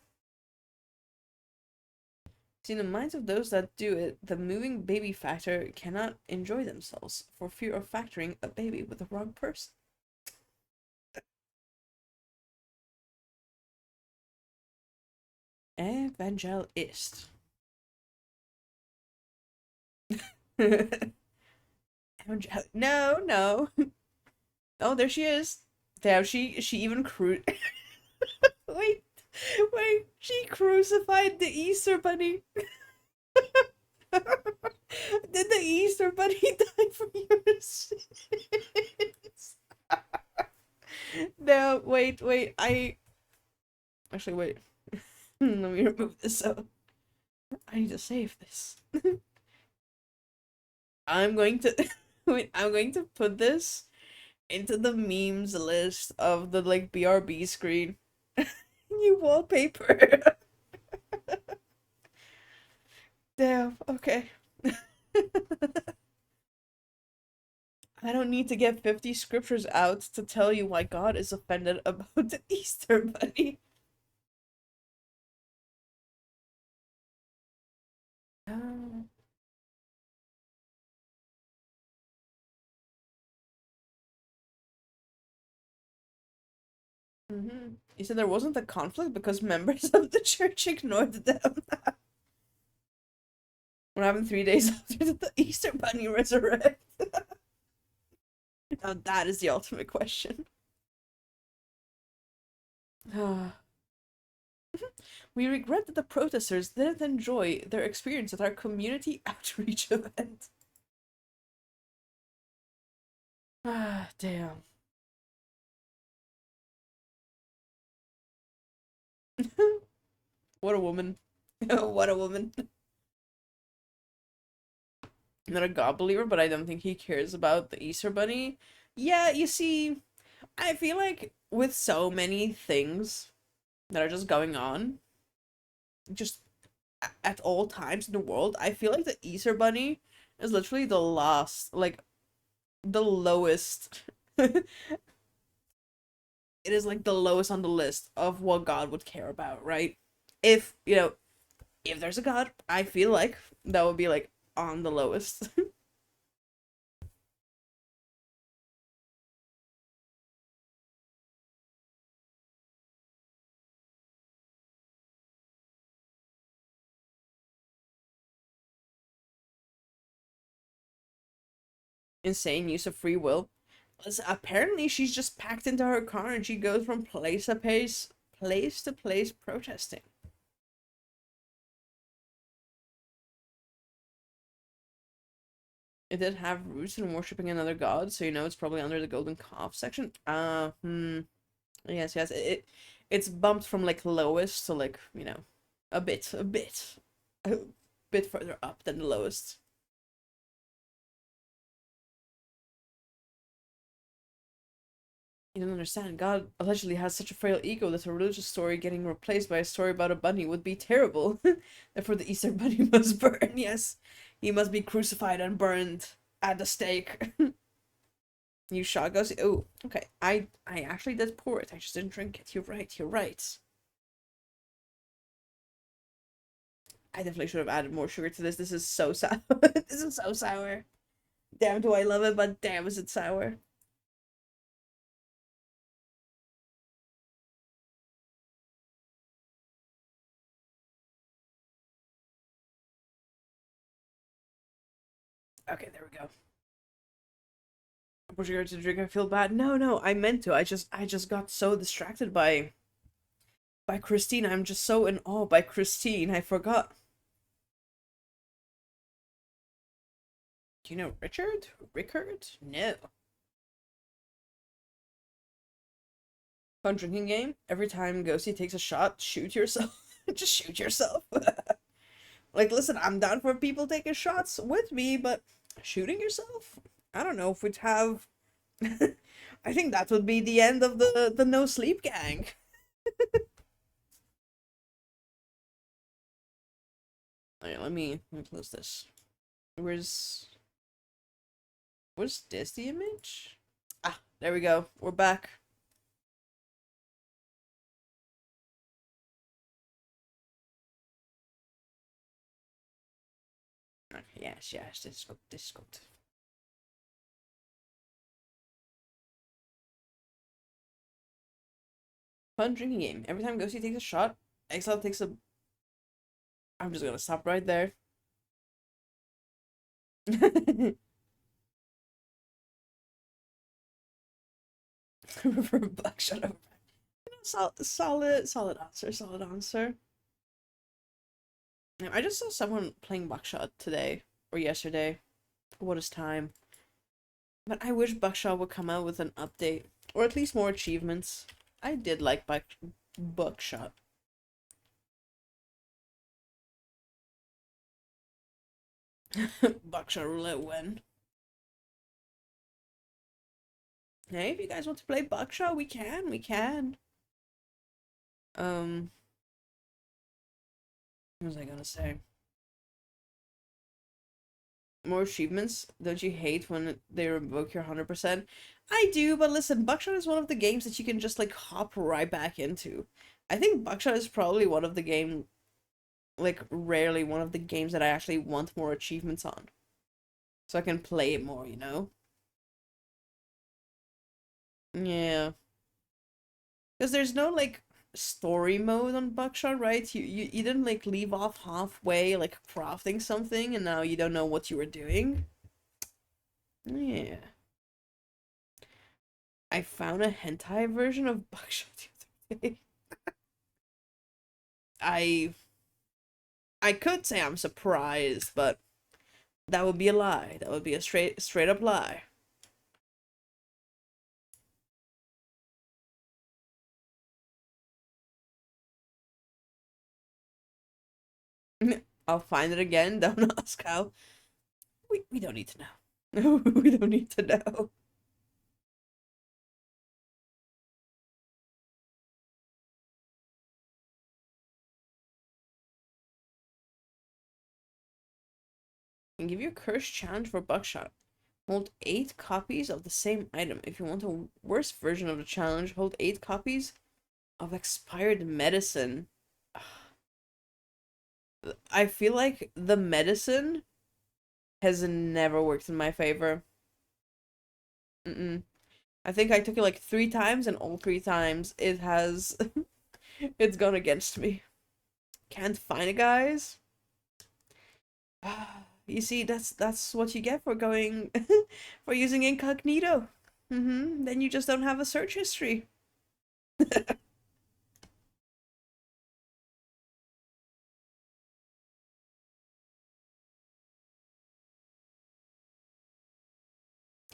See, in the minds of those that do it, the moving baby factor cannot enjoy themselves for fear of factoring a baby with the wrong person. Evangelist. No, no. Oh, there she is. Damn, she even wait, wait, she crucified the Easter bunny. Did the Easter bunny die for your sins? No, wait, actually, wait. Let me remove this out. I need to save this. I'm going to wait, I'm going to put this into the memes list of the BRB screen. New wallpaper. Damn, okay. I don't need to get 50 scriptures out to tell you why God is offended about the Easter bunny. Oh. You said there wasn't a conflict because members of the church ignored them. What happened 3 days after the Easter bunny resurrect? Now that is the ultimate question. We regret that the protesters didn't enjoy their experience at our community outreach event. Ah, damn. What a woman. What a woman. I'm not a God believer, but I don't think he cares about the Easter Bunny. Yeah, you see, I feel like with so many things that are just going on, just at all times in the world, I feel like the Easter Bunny is literally the last, like, the lowest. It is like the lowest on the list of what God would care about, right? If, if there's a God, I feel like that would be like on the lowest. Insane use of free will. Apparently, she's just packed into her car and she goes from place to place protesting. It did have roots in worshipping another god, so it's probably under the golden calf section. Yes, yes. It's bumped from like lowest to like, a bit further up than the lowest. You don't understand. God allegedly has such a frail ego that a religious story getting replaced by a story about a bunny would be terrible. Therefore, the Easter bunny must burn. Yes, he must be crucified and burned at the stake. You shot goes. Oh, okay. I actually did pour it. I just didn't drink it. You're right. You're right. I definitely should have added more sugar to this. This is so sour. This is so sour. Damn, do I love it? But damn, is it sour? Okay, there we go. I'm pushing her to drink. I feel bad. No, no, I meant to. I just got so distracted by Christine. I'm just so in awe by Christine. I forgot. Do you know Richard? Rickard? No. Fun drinking game. Every time Ghosty takes a shot, shoot yourself. Just shoot yourself. Like, listen, I'm down for people taking shots with me, but shooting yourself? I don't know if we'd have. I think that would be the end of the no sleep gang. Alright, let me close this. Where's this the image? Ah, there we go. We're back. Okay, yes, yes, this is good. This is good. Fun drinking game. Every time Ghosty takes a shot, Exile takes a. I'm just gonna stop right there. For Buckshot over. Solid answer. Solid answer. I just saw someone playing Buckshot today or yesterday. What is time? But I wish Buckshot would come out with an update or at least more achievements. I did like Buckshot. Buckshot roulette win. Hey, if you guys want to play Buckshot, we can. We can. What was I gonna say? More achievements? Don't you hate when they revoke your 100%? I do, but listen, Buckshot is one of the games that you can just like hop right back into. I think Buckshot is probably one of the like rarely one of the games that I actually want more achievements on. So I can play it more, you know? Yeah. Because there's no like story mode on Buckshot, right? You didn't like leave off halfway like crafting something and now you don't know what you were doing. Yeah. I found a hentai version of Buckshot the other day. I I could say I'm surprised, but that would be a lie. That would be a straight up lie. I'll find it again. Don't ask how. We don't need to know. We don't need to know. And give you a curse challenge for buckshot. Hold 8 copies of the same item. If you want a worse version of the challenge, hold 8 copies of expired medicine. I feel like the medicine has never worked in my favor. Mm-mm. I think I took it like 3 times, and all 3 times it has it's gone against me. Can't find it, guys. You see, that's what you get for going for using incognito. Then you just don't have a search history.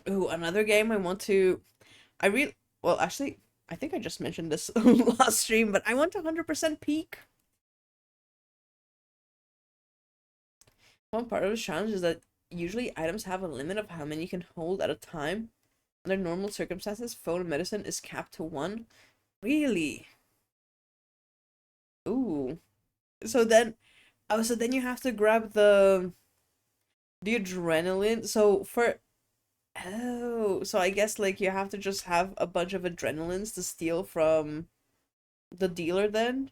Ooh, another game I want to. I really. Well, actually, I think I just mentioned this last stream, but I want to 100% peak. One part of the challenge is that usually items have a limit of how many you can hold at a time. Under normal circumstances, phone medicine is capped to 1. Really? Ooh. So then, oh, so then you have to grab the adrenaline. So for oh, so I guess like you have to just have a bunch of adrenalines to steal from the dealer then.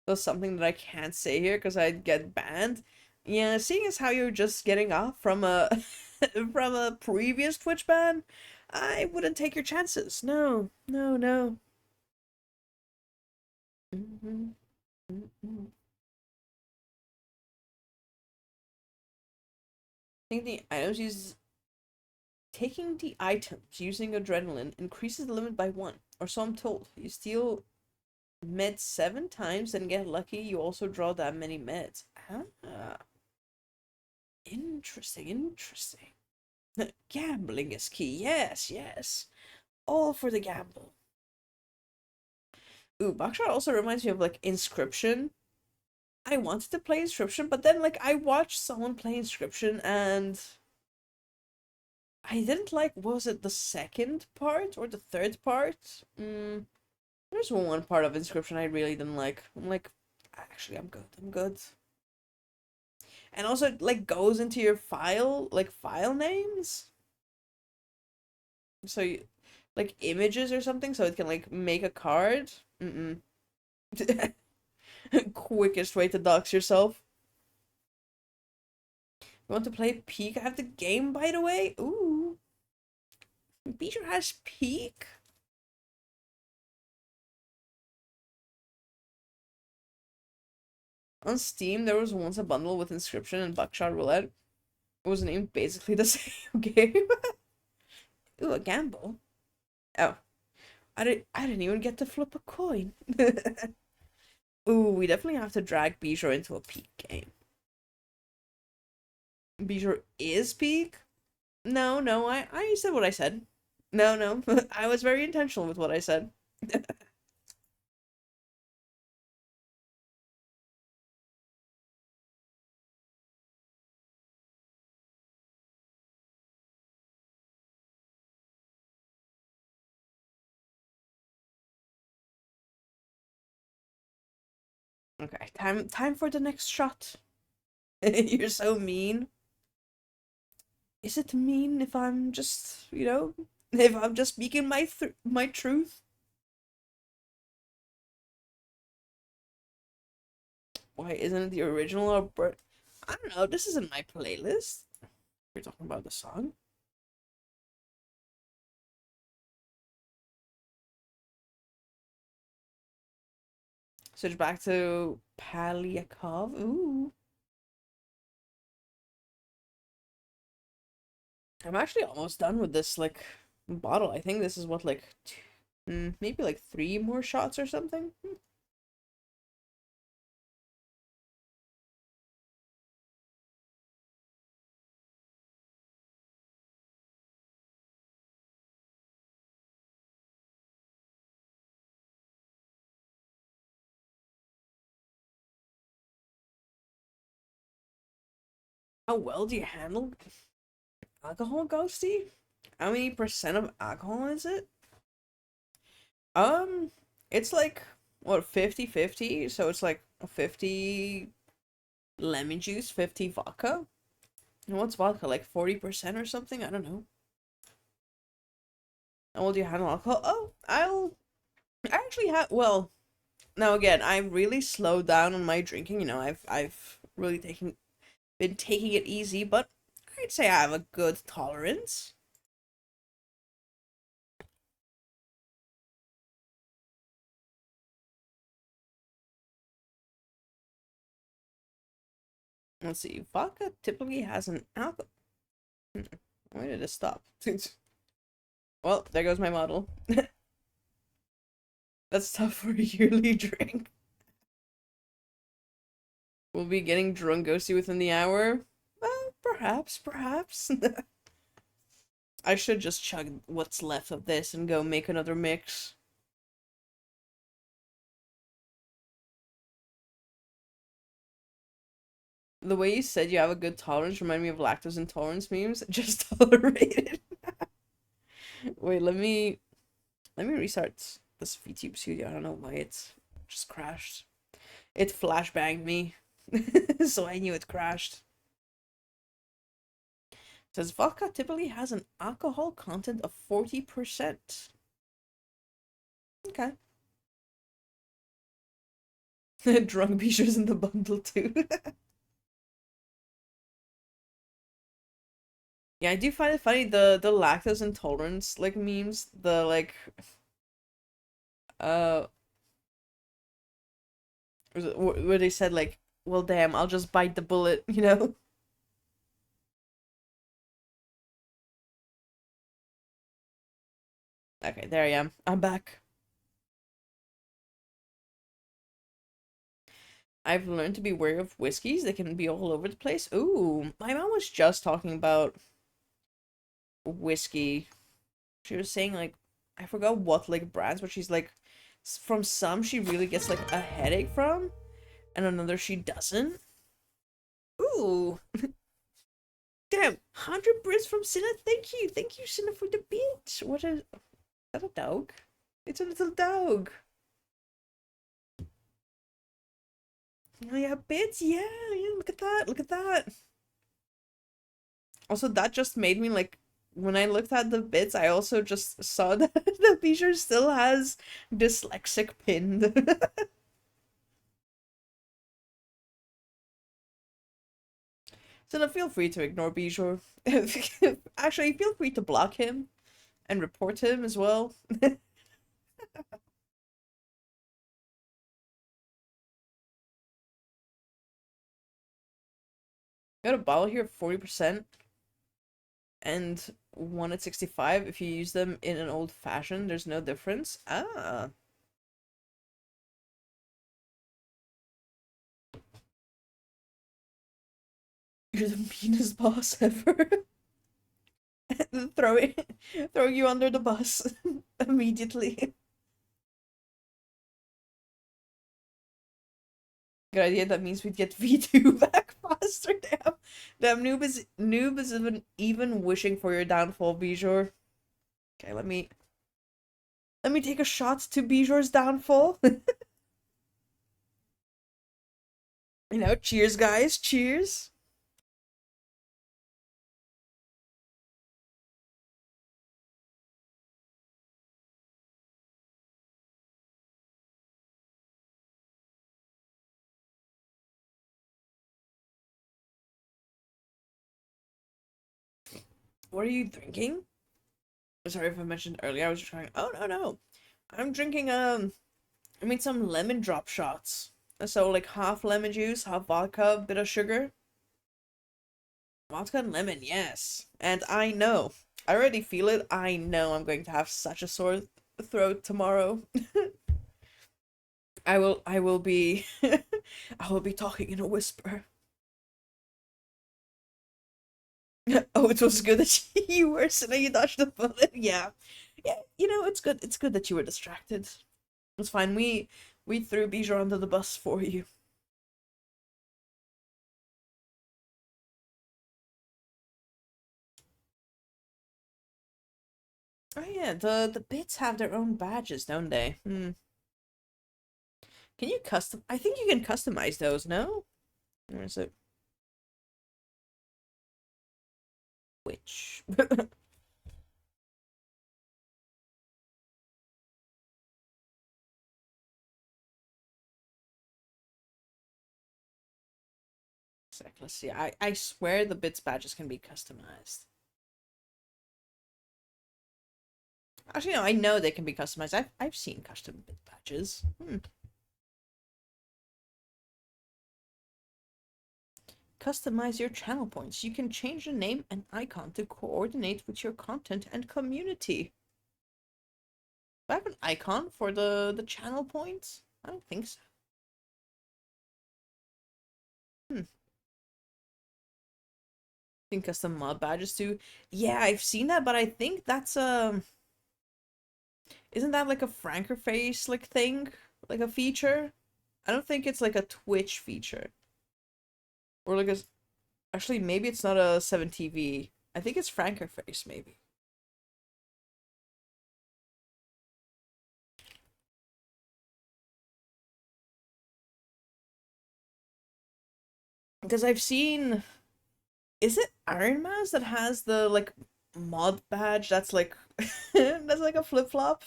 That's something that I can't say here because I'd get banned. Yeah, seeing as how you're just getting off from a from a previous Twitch ban, I wouldn't take your chances. No, no, no. Mhm, mhm. Think the items use taking the items using adrenaline increases the limit by 1, or so I'm told. You steal meds 7 times and get lucky. You also draw that many meds. Ah, interesting, interesting. Gambling is key. Yes, yes. All for the gamble. Ooh, Buckshot also reminds me of like Inscription. I wanted to play Inscription, but then like I watched someone play Inscription and I didn't like, was it the second part or the third part? There's one part of Inscription I really didn't like. I'm like, actually, I'm good. I'm good. And also, it, like, goes into your file, like, file names. So, you, like, images or something, so it can, like, make a card. Mm-mm. Quickest way to dox yourself. You want to play Peak? I have the game, by the way. Ooh. Beecher has Peak? On Steam, there was once a bundle with Inscription and Buckshot Roulette. It was named basically the same game. Ooh, a gamble. Oh, I didn't even get to flip a coin. Ooh, we definitely have to drag Bijou into a peak game. Bijou is peak? No, no, I said what I said. No, no, I was very intentional with what I said. Okay, time for the next shot. You're so mean. Is it mean if I'm just, if I'm just speaking my truth? Why isn't it the original or I don't know, this isn't my playlist. We're talking about the song. Switch back to Palyakov. Ooh. I'm actually almost done with this, like, bottle. I think this is what, like, maybe like 3 more shots or something? How well do you handle alcohol, Ghosty? How many percent of alcohol is it? Um, it's like, what, 50-50? So it's like 50 lemon juice, 50 vodka? And what's vodka, like 40% or something? I don't know. How well do you handle alcohol? Oh, I actually have, well, now again, I've really slowed down on my drinking, you know, I've really been taking it easy, but I'd say I have a good tolerance. Let's see, vodka typically has an alcohol. Why did it stop? Well, there goes my model. That's tough for a yearly drink. We'll be getting drunk ghosty within the hour. Well, perhaps. I should just chug what's left of this and go make another mix. The way you said you have a good tolerance reminded me of lactose intolerance memes. Just tolerate it. Wait, let me restart this VTube studio. I don't know why it's just crashed. It flashbanged me. So I knew it crashed. It says vodka typically has an alcohol content of 40%. Okay. Drunk Bijou's in the bundle too. Yeah, I do find it funny the lactose intolerance like memes, the like uh where they said like, well damn, I'll just bite the bullet, you know? Okay, there I am. I'm back. I've learned to be wary of whiskeys. They can be all over the place. Ooh, my mom was just talking about whiskey. She was saying like, I forgot what like brands, but she's like, from some she really gets like a headache from, and another she doesn't. Ooh, damn, 100 Brits from Cinna. Thank you, Cinna, for the beat. What is that? A dog? It's a little dog. Oh yeah, bits. Yeah, yeah. Look at that. Look at that. Also, that just made me like, when I looked at the bits, I also just saw that the Bijou still has dyslexic pinned. So now feel free to ignore Bijou. Actually, feel free to block him and report him as well. Got a bottle here, 40%, and one at 65. If you use them in an old fashioned, there's no difference. Ah. You're the meanest boss ever. Throw it, throw you under the bus immediately. Good idea. That means we'd get V2 back faster. Damn, noob is even wishing for your downfall, Bijou. Okay, let me take a shot to Bijou's downfall. You know, cheers, guys. Cheers. What are you drinking? Sorry if I mentioned earlier. I was trying. Oh no. I'm drinking I made some lemon drop shots. So like half lemon juice, half vodka, bit of sugar. Vodka and lemon, yes. And I know. I already feel it. I know I'm going to have such a sore throat tomorrow. I will be I will be talking in a whisper. Oh, it was good that you were so you dodged the bullet. Yeah. Yeah, you know, it's good. It's good that you were distracted. It's fine. We threw Bijou under the bus for you. Oh yeah, the bits have their own badges, don't they? Hmm. Can you custom? I think you can customize those, no? Or is it which? Sec, let's see. I swear the bits badges can be customized. Actually, no, I know they can be customized. I've seen custom bit badges. Hmm. Customize your channel points. You can change the name and icon to coordinate with your content and community. Do I have an icon for the channel points? I don't think so. Hmm. Think custom mod badges too. Yeah, I've seen that, but I think that's isn't that like a Franker face like thing? Like a feature? I don't think it's like a Twitch feature. Or like a actually maybe it's not a 7TV. I think it's Franker face maybe. Because I've seen is it Iron Mouse that has the like mod badge that's like that's like a flip-flop?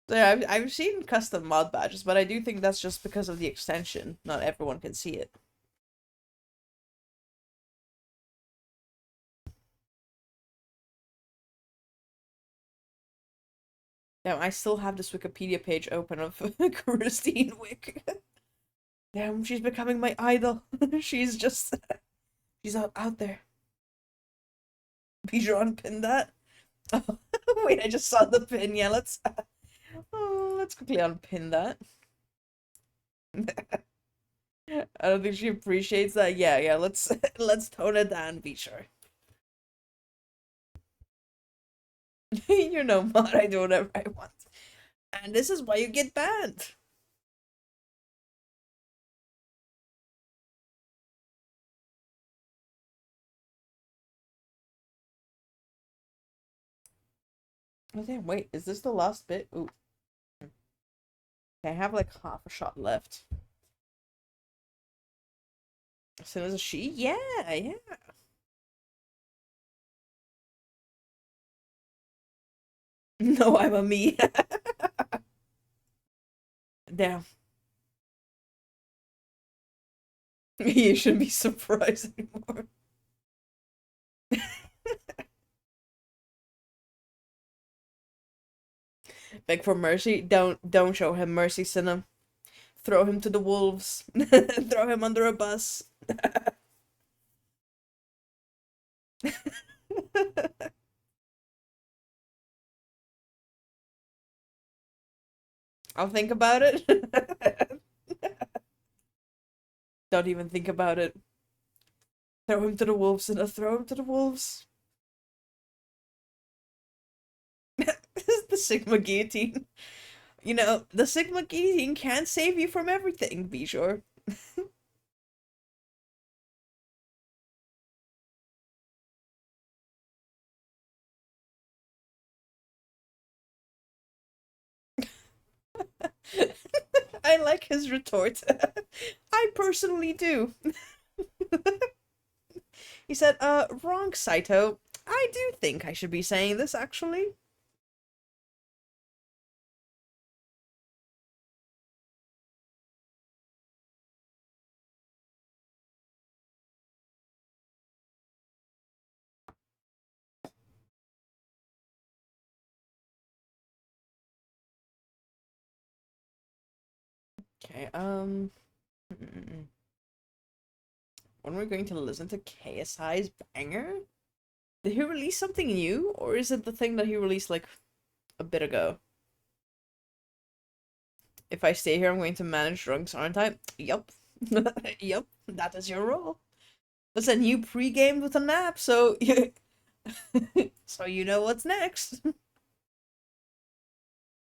So yeah, I've seen custom mod badges, but I do think that's just because of the extension. Not everyone can see it. Damn, I still have this Wikipedia page open of Christine Wick. Damn, she's becoming my idol. she's just she's out there. Bijan pinned that. Oh, wait, I just saw the pin. Yeah, let's quickly unpin that. I don't think she appreciates that. Yeah, let's let's tone it down, be sure. You're no mod, I do whatever I want. And this is why you get banned. Oh damn, wait, is this the last bit? Ooh. Okay, I have like half a shot left. As soon as a she? Yeah, yeah. No, I'm a me. Damn. You shouldn't be surprised anymore. Beg for mercy. Don't show him mercy, Sinner. Throw him to the wolves. Throw him under a bus. I'll think about it. Don't even think about it. Throw him to the wolves, and throw him to the wolves. The Sigma guillotine. You know, the Sigma guillotine can't save you from everything, be sure. I like his retort. I personally do. He said, wrong, Saito. I do think I should be saying this, actually. Okay, when we're going to listen to KSI's banger? Did he release something new, or is it the thing that he released like a bit ago? If I stay here, I'm going to manage drunks, aren't I? Yup. Yup, that is your role. Listen, you pre-gamed with a nap, so so you know what's next.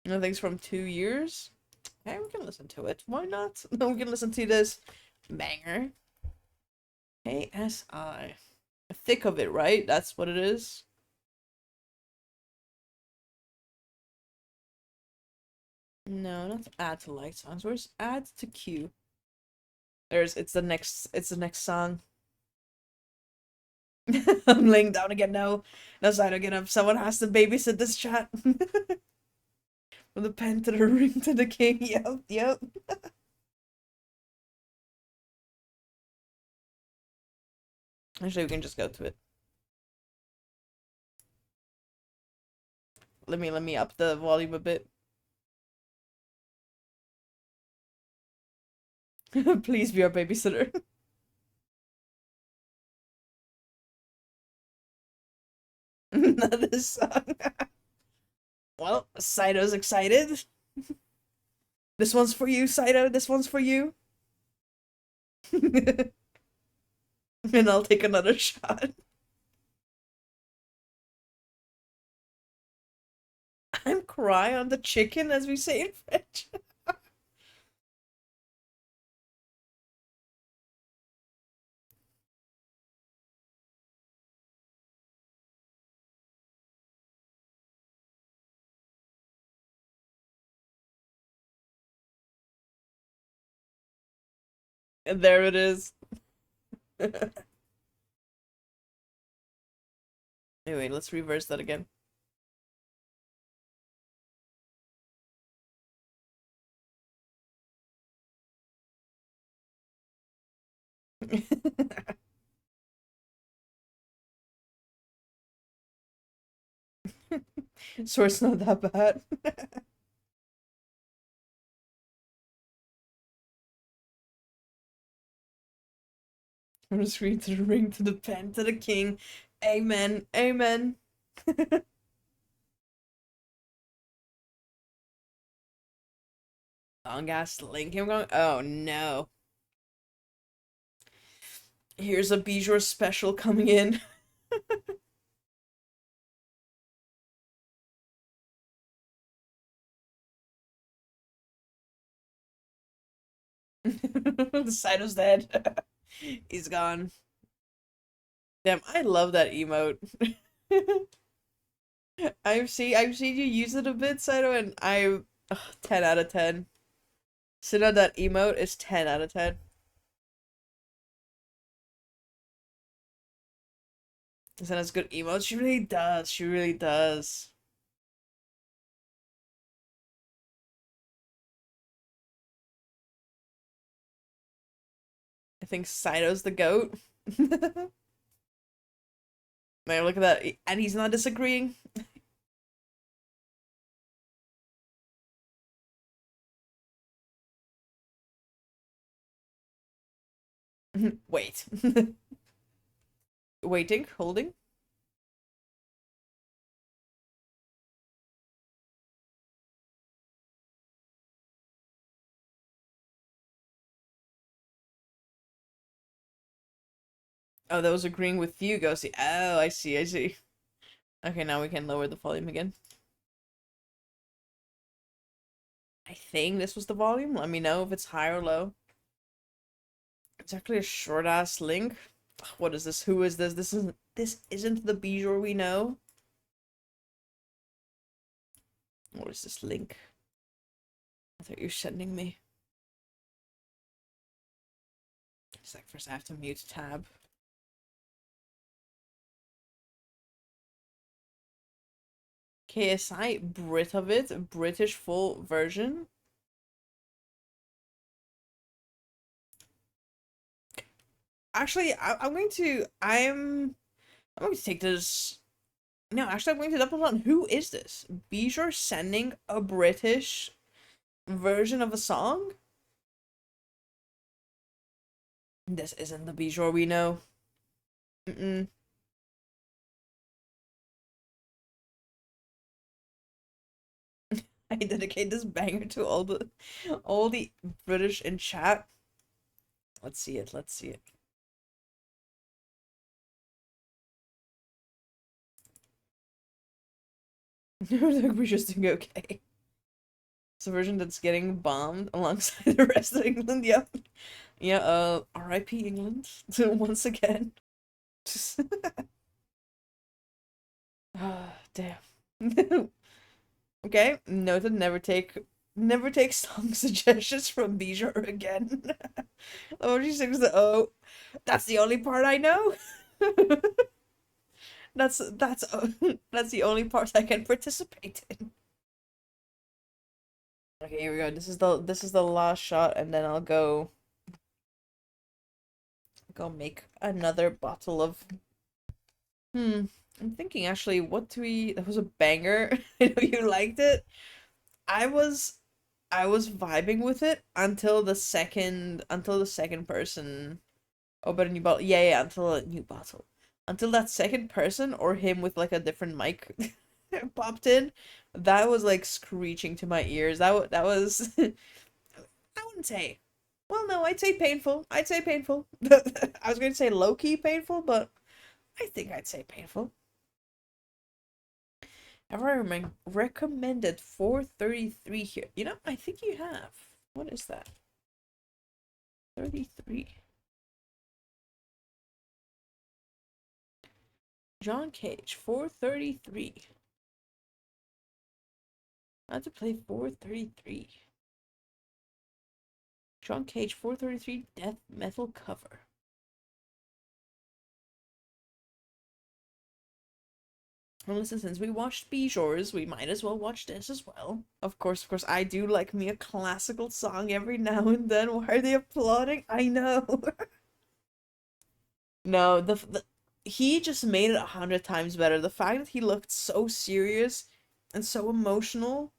Nothing's from 2 years. Okay, we can listen to it. Why not? We can listen to this banger. KSI. Thick of it, right? That's what it is. No, not add to liked songs. Where's add to queue? It's the next song. I'm laying down again. No, no sign again up. Someone has to babysit this chat. From the pen to the ring to the king. Yep, yep. Actually, we can just go to it. Let me up the volume a bit. Please be our babysitter. Not this song. Well, Saito's excited. This one's for you, Saito. This one's for you. And I'll take another shot. I'm crying on the chicken, as we say in French. And there it is. Anyway, let's reverse that again. So it's not that bad. From the screen to the ring to the pen to the king. Amen. Amen. Long ass link. I'm going. Oh no. Here's a Bijou special coming in. The Saito's dead. He's gone. Damn, I love that emote. I've seen you use it a bit, Saito, and 10 out of 10. Sitting on that emote is 10 out of 10. Isn't as good emotes? She really does. She really does. I think Saito's the goat. Man, look at that. And he's not disagreeing. Wait. Waiting, holding. Oh, that was agreeing with you, Ghosty. Oh, I see, I see. Okay, now we can lower the volume again. I think this was the volume. Let me know if it's high or low. It's actually a short ass link. What is this? Who is this? This isn't the Bijou we know. What is this link? I thought you were sending me. It's like first I have to mute tab. KSI Brit of it, British full version. Actually, I'm going to take this. No, actually, I'm going to double down. Who is this? Bijou sending a British version of a song? This isn't the Bijou we know. Mm-mm. I dedicate this banger to all the British in chat. Let's see it. Let's see it. We're just doing okay. It's a version that's getting bombed alongside the rest of England. Yep. Yeah, RIP England once again. Ah, damn. Okay, noted, never take Never take song suggestions from Bijou again. Oh, she sings the oh. That's the only part I know. That's that's the only part I can participate in. Okay, here we go. This is the last shot, and then I'll go make another bottle of. I'm thinking actually, what do we? That was a banger. I know you liked it. I was I was vibing with it until the second person. Oh, but a new bottle. Yeah, yeah, until a new bottle. Until that second person or him with like a different mic popped in. That was like screeching to my ears. That was I wouldn't say. Well, no, I'd say painful. I'd say painful. I was going to say low key painful, but I think I'd say painful. Have I recommended 433 here? You know, I think you have. What is that? 33. John Cage, 433. How to play 433. John Cage, 433 death metal cover. And listen, since we watched Bijou's, we might as well watch this as well. Of course, I do like me a classical song every now and then. Why are they applauding? I know. No, he just made it 100 times better. The fact that he looked so serious and so emotional.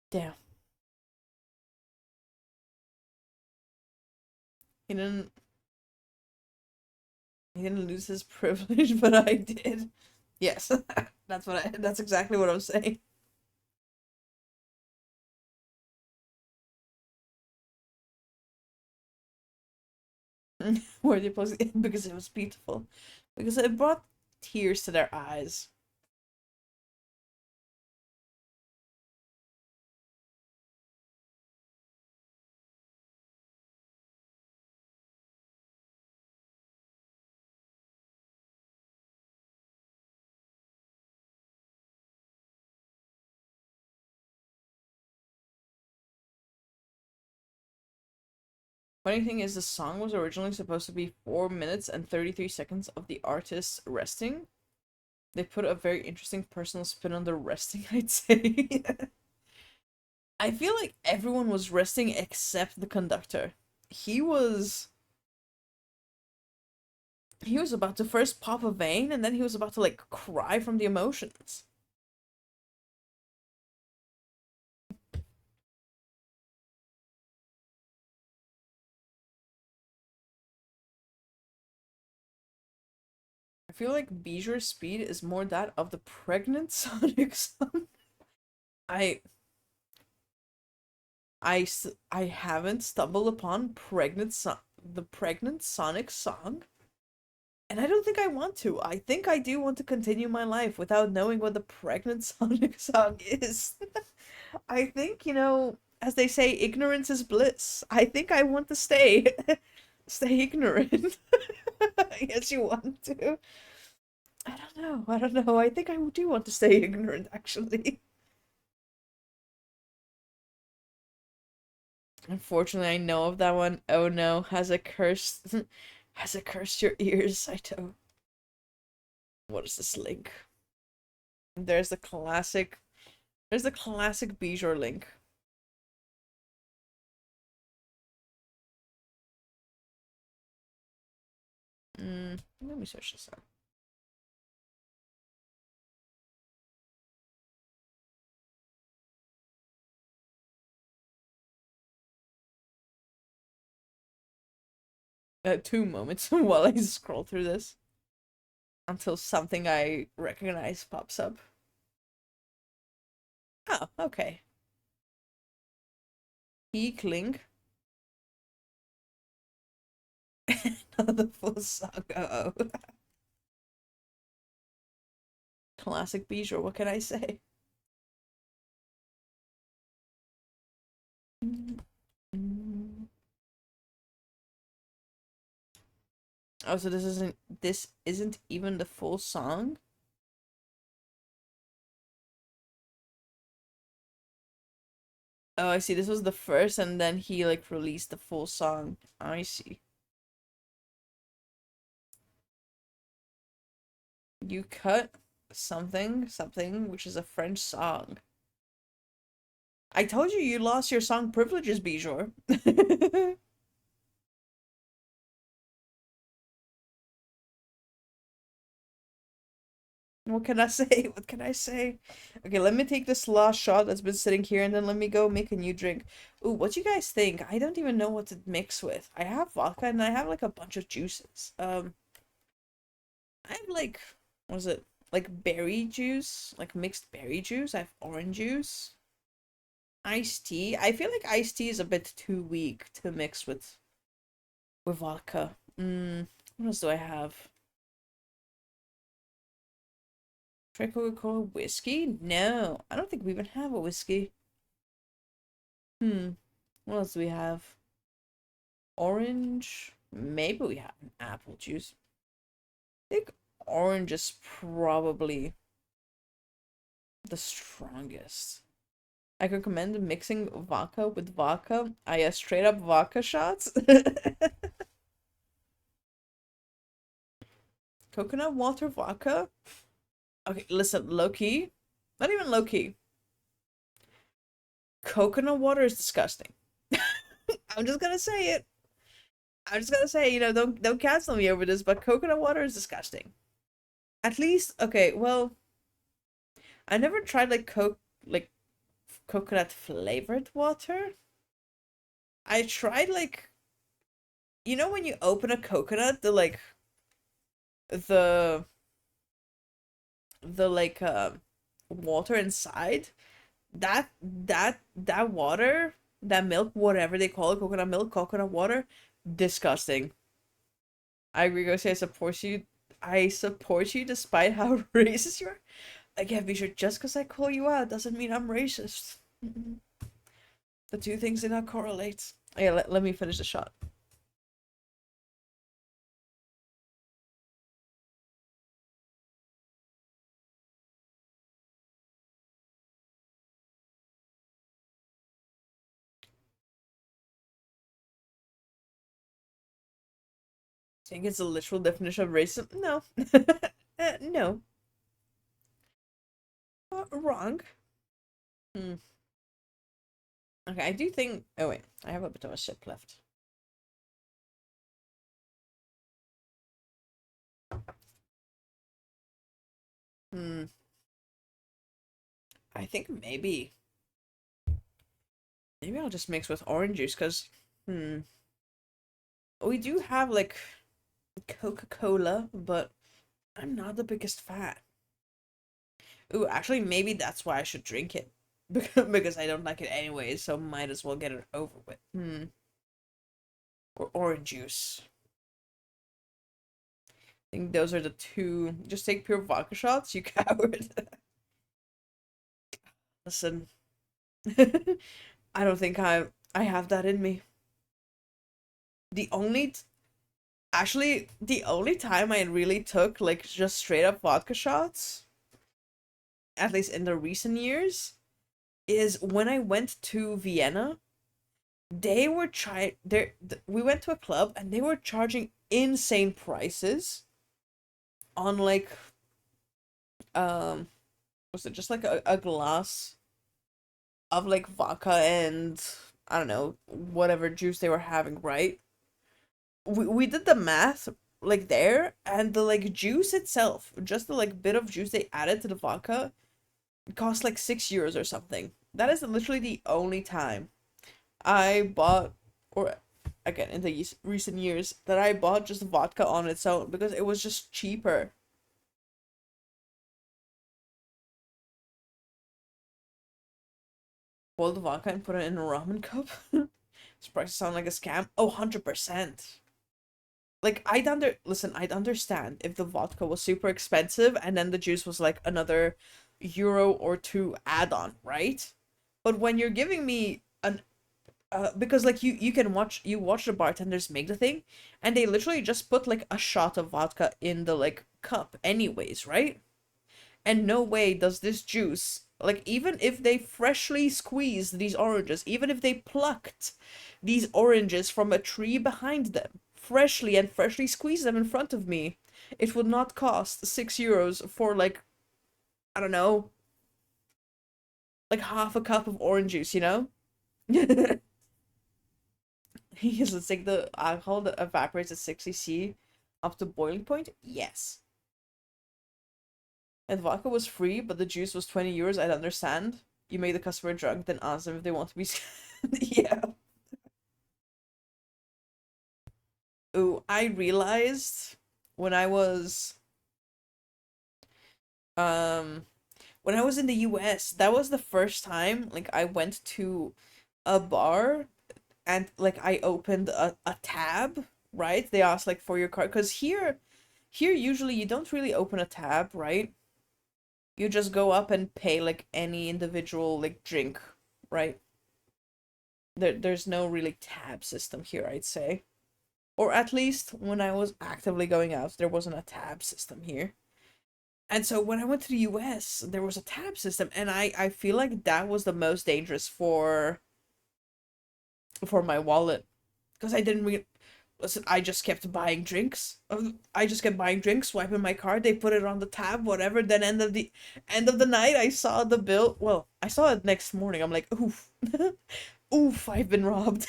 Damn, he didn't. He didn't lose his privilege, but I did. Yes, that's exactly what I'm saying. Where they posted because it was beautiful. Because it brought tears to their eyes. Funny thing is, the song was originally supposed to be 4 minutes and 33 seconds of the artist resting. They put a very interesting personal spin on the resting, I'd say. I feel like everyone was resting except the conductor. He was he was about to first pop a vein and then he was about to like cry from the emotions. I feel like Bijou's speed is more that of the pregnant Sonic song. I I haven't stumbled upon the pregnant Sonic song, and I don't think I want to. I think I do want to continue my life without knowing what the pregnant Sonic song is. I think, as they say, ignorance is bliss. I think I want to stay ignorant. Yes, you want to. I don't know. I don't know. I think I do want to stay ignorant, actually. Unfortunately, I know of that one. Oh no, has it cursed? Has it cursed your ears, Saito? What is this link? There's the classic. There's the classic Bijou link. Let me search this up. Two moments while I scroll through this until something I recognize pops up. Oh, okay. Peak link. Not the full song. Uh oh. Classic Bijou. What can I say? Oh, so this isn't even the full song? Oh, I see. This was the first, and then he like released the full song. I see. You cut something, which is a French song. I told you you lost your song privileges, Bijor. What can I say? What can I say? Okay, let me take this last shot that's been sitting here and then let me go make a new drink. Ooh, what do you guys think? I don't even know what to mix with. I have vodka and I have like a bunch of juices. I have like, what is it? Like berry juice, like mixed berry juice. I have orange juice, iced tea. I feel like iced tea is a bit too weak to mix with vodka. What else do I have? Try Coca-Cola whiskey? No, I don't think we even have a whiskey. Hmm. What else do we have? Orange? Maybe we have an apple juice. I think orange is probably the strongest. I could recommend mixing vodka with vodka. I straight up vodka shots. Coconut water vodka. Okay, listen, low key. Not even low key. Coconut water is disgusting. I'm just gonna say it. I'm just gonna say, don't cancel me over this, but coconut water is disgusting. At least, okay, well, I never tried like coconut flavored water. I tried like when you open a coconut, the the like water inside, that water, that milk, whatever they call it, coconut milk, coconut water, disgusting. I agree, Gosi, I support you despite how racist you are. Again, Bisha, just because I call you out doesn't mean I'm racist. The two things do not correlate. Yeah, let me finish the shot. Think it's a literal definition of racism? No. No. Wrong. Hmm. Okay, I do think. Oh, wait. I have a bit of a sip left. Hmm. I think maybe I'll just mix with orange juice because we do have like Coca-Cola, but I'm not the biggest fan. Ooh, actually, maybe that's why I should drink it because I don't like it anyway, so might as well get it over with. Or orange juice. I think those are the two. Just take pure vodka shots, you coward. Listen, I don't think I have that in me. The only Actually, the only time I really took like just straight up vodka shots, at least in the recent years, is when I went to Vienna. They were trying there we went to a club and they were charging insane prices on like um was it just like a glass of like vodka and I don't know, whatever juice they were having, right? We did the math like there, and the like juice itself, just the like bit of juice they added to the vodka, cost like €6 or something. That is literally the only time I bought, or again in the recent years, that I bought just vodka on its own because it was just cheaper. Boil the vodka and put it in a ramen cup. This price sound like a scam. Oh, 100%. Like I'd understand if the vodka was super expensive and then the juice was like another euro or two add-on, right? But when you're giving me an Because like you can watch the bartenders make the thing, and they literally just put like a shot of vodka in the like cup anyways, right? And no way does this juice, like even if they freshly squeezed these oranges, even if they plucked these oranges from a tree behind them, freshly squeezed them in front of me, it would not cost €6 for like, I don't know, like half a cup of orange juice, you know? Yes, it's like the alcohol that evaporates at 60°C up to boiling point? Yes. And vodka was free, but the juice was €20, I'd understand. You make the customer drunk, then ask them if they want to be yeah. Ooh, I realized when I was um when I was in the US, that was the first time like I went to a bar and like I opened a tab, right? They asked like for your card, because here usually you don't really open a tab, right? You just go up and pay like any individual like drink, right? There's no really tab system here, I'd say. Or at least when I was actively going out, there wasn't a tab system here. And so when I went to the US, there was a tab system, and I feel like that was the most dangerous for my wallet, because I didn't really listen. I just kept buying drinks. I just kept buying drinks, swiping my card. They put it on the tab, whatever. Then end of the night, I saw the bill. Well, I saw it next morning. I'm like, oof, oof, I've been robbed.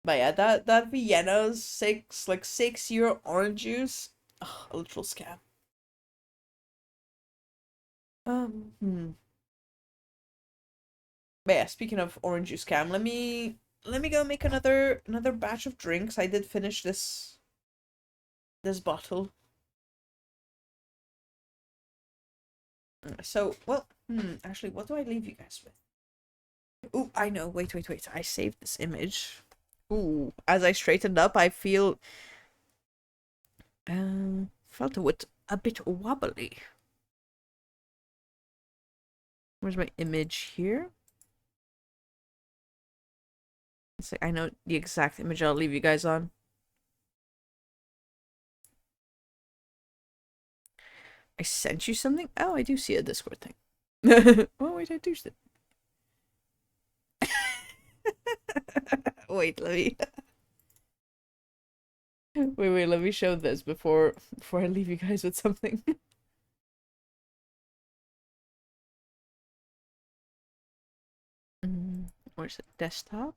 But yeah, that Vienna's €6 orange juice, ugh, a literal scam. Hmm. But yeah, speaking of orange juice scam, let me go make another batch of drinks. I did finish this bottle. So, well, actually, what do I leave you guys with? Ooh, I know. Wait. I saved this image. Ooh, as I straightened up, I felt a bit wobbly. Where's my image here? It's like, I know the exact image I'll leave you guys on. I sent you something? Oh, I do see a Discord thing. Oh, wait, I do see it. Wait, let me show this before I leave you guys with something. Where's it? Desktop?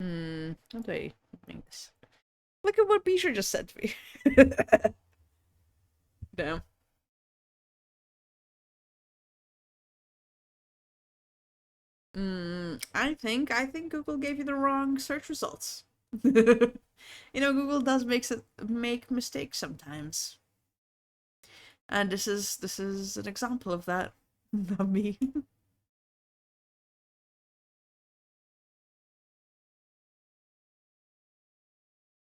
How do I make this? Look at what Bisha just said to me. Damn. I think Google gave you the wrong search results. You know, Google does make mistakes sometimes. And this is an example of that. Not me.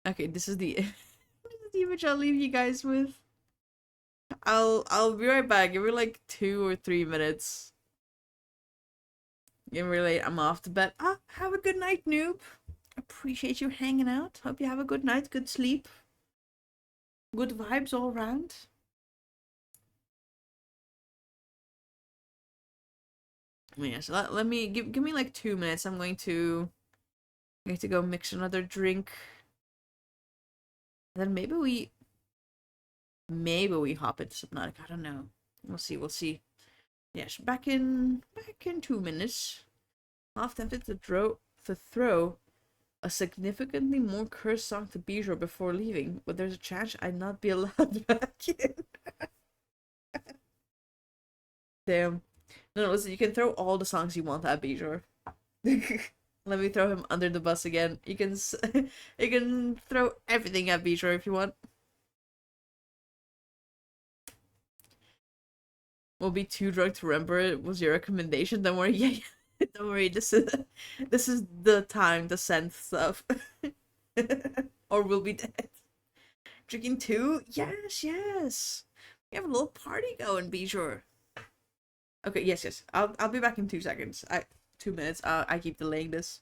Okay, this is the this is the image I'll leave you guys with. I'll be right back. Give me like 2 or 3 minutes. Getting really late. I'm off to bed. Ah, have a good night, noob. Appreciate you hanging out. Hope you have a good night, good sleep, good vibes all around. Yeah, so let me give me like 2 minutes. I'm going to go mix another drink. And then maybe we hop into Subnautica. I don't know. We'll see. Yes, back in 2 minutes. Half tempted to throw a significantly more cursed song to Bijou before leaving, but there's a chance I'd not be allowed back in. Damn. No, listen, you can throw all the songs you want at Bijou. Let me throw him under the bus again. You can throw everything at Bijou if you want. We'll be too drunk to remember it was your recommendation. Don't worry. Yeah. Don't worry, this is the time to send stuff. Or we'll be dead. Drinking two? Yes, yes. We have a little party going, be sure. Okay, yes, yes. I'll be back in 2 seconds. 2 minutes. I keep delaying this.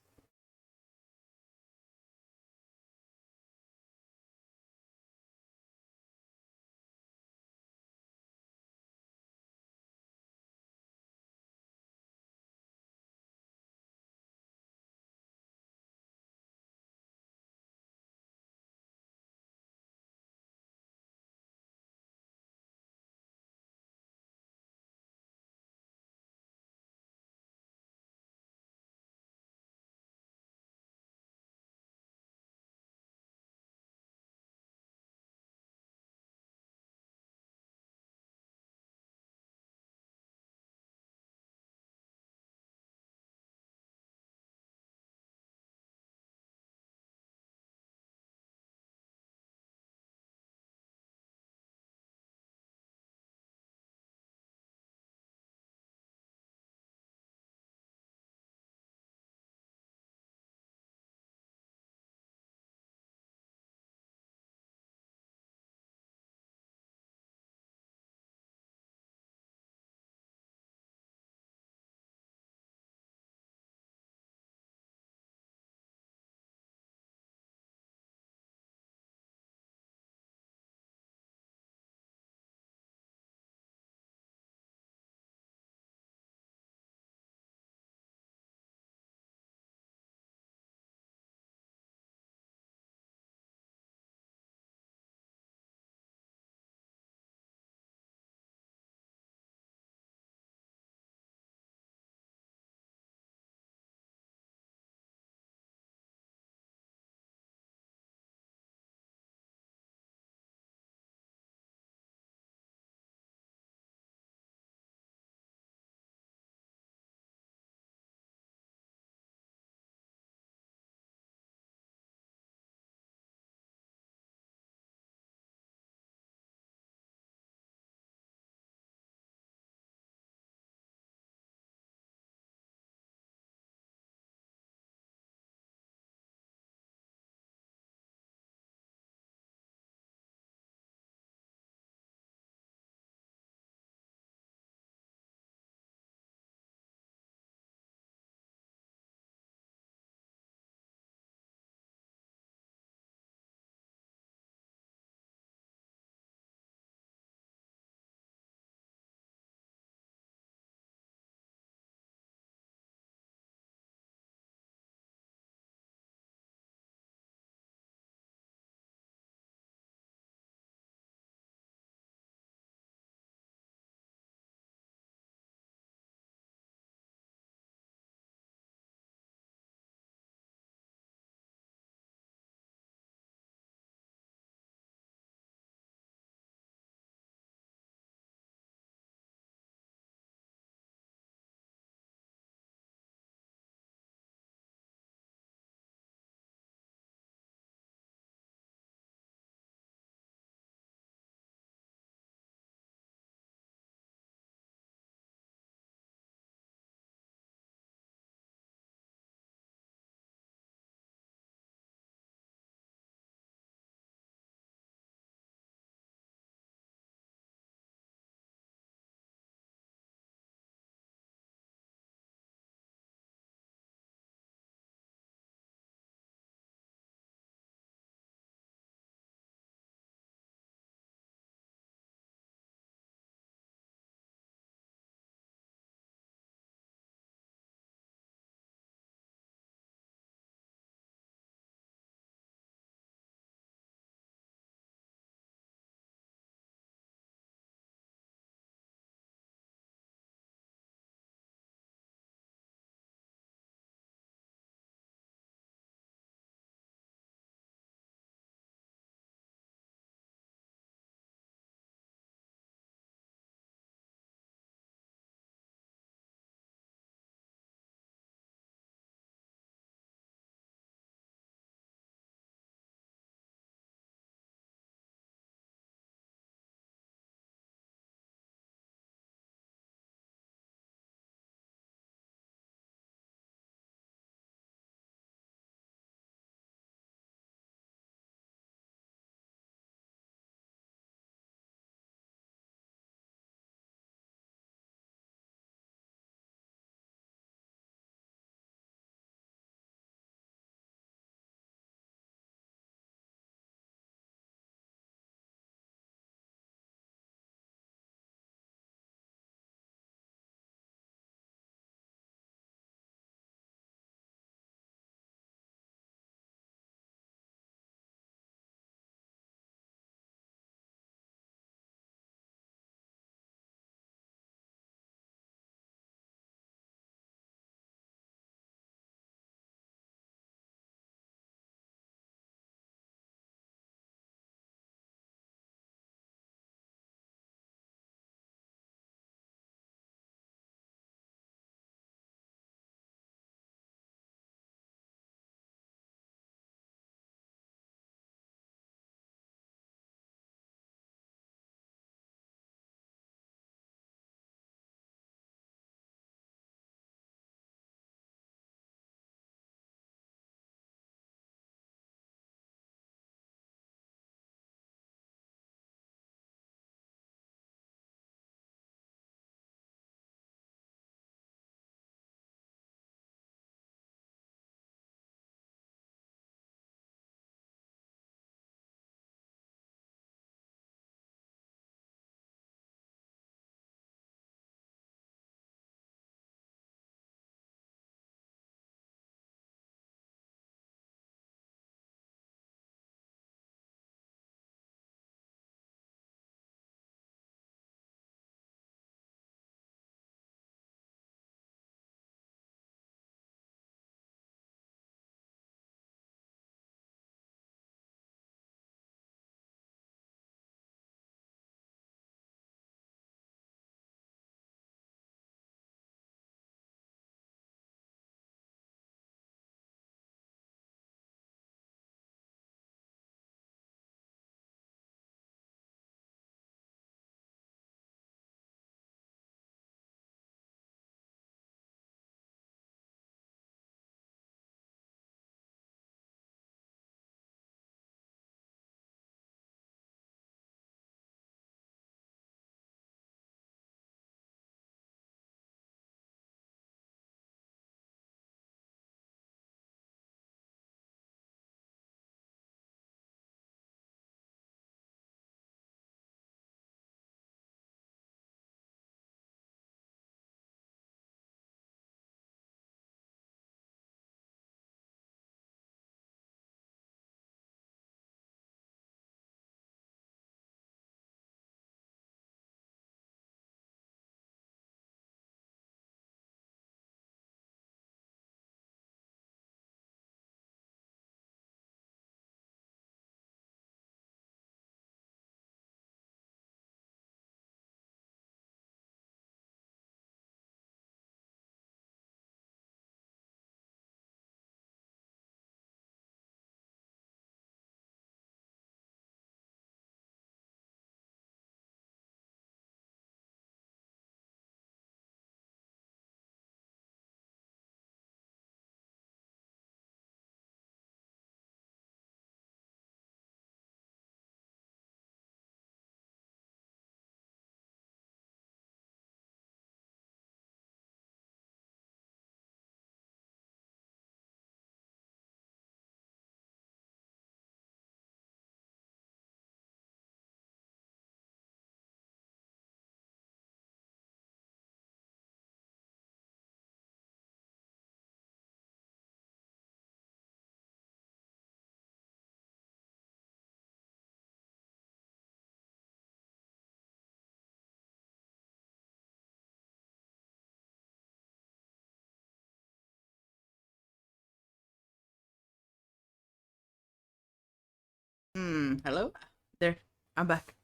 Hello? There. I'm back.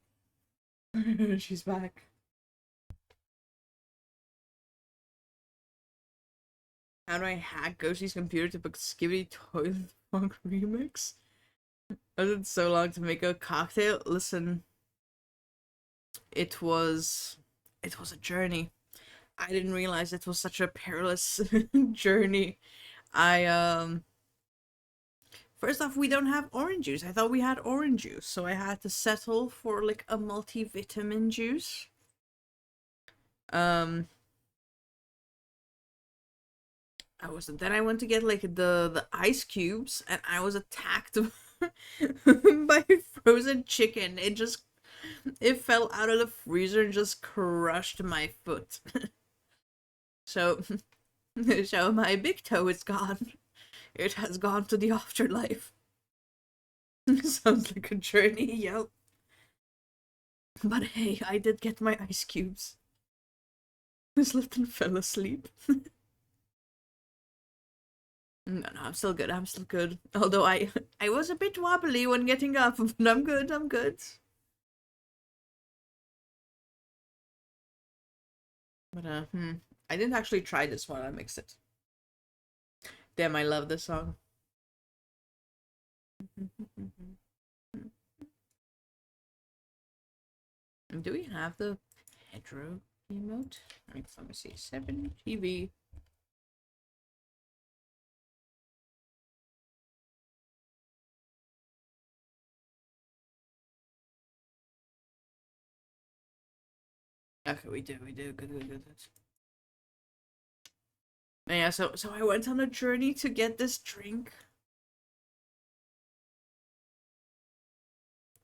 She's back. How do I hack Ghosty's computer to book Skibidi Toilet Funk remix? It took so long to make a cocktail. Listen, it was a journey. I didn't realize it was such a perilous journey. I first off, we don't have orange juice. I thought we had orange juice, so I had to settle for like a multivitamin juice. Um then I went to get like the ice cubes, and I was attacked by frozen chicken. It fell out of the freezer and just crushed my foot. So so my big toe is gone. It has gone to the afterlife. Sounds like a journey, yep. But hey, I did get my ice cubes. I slept and fell asleep. No, I'm still good. I'm still good. Although I was a bit wobbly when getting up, but I'm good. I'm good. But I didn't actually try this one. I mixed it. Damn, I love this song. Do we have the hetero emote? Let me see. 7 TV. Okay, we do. Good. Yeah, so I went on a journey to get this drink.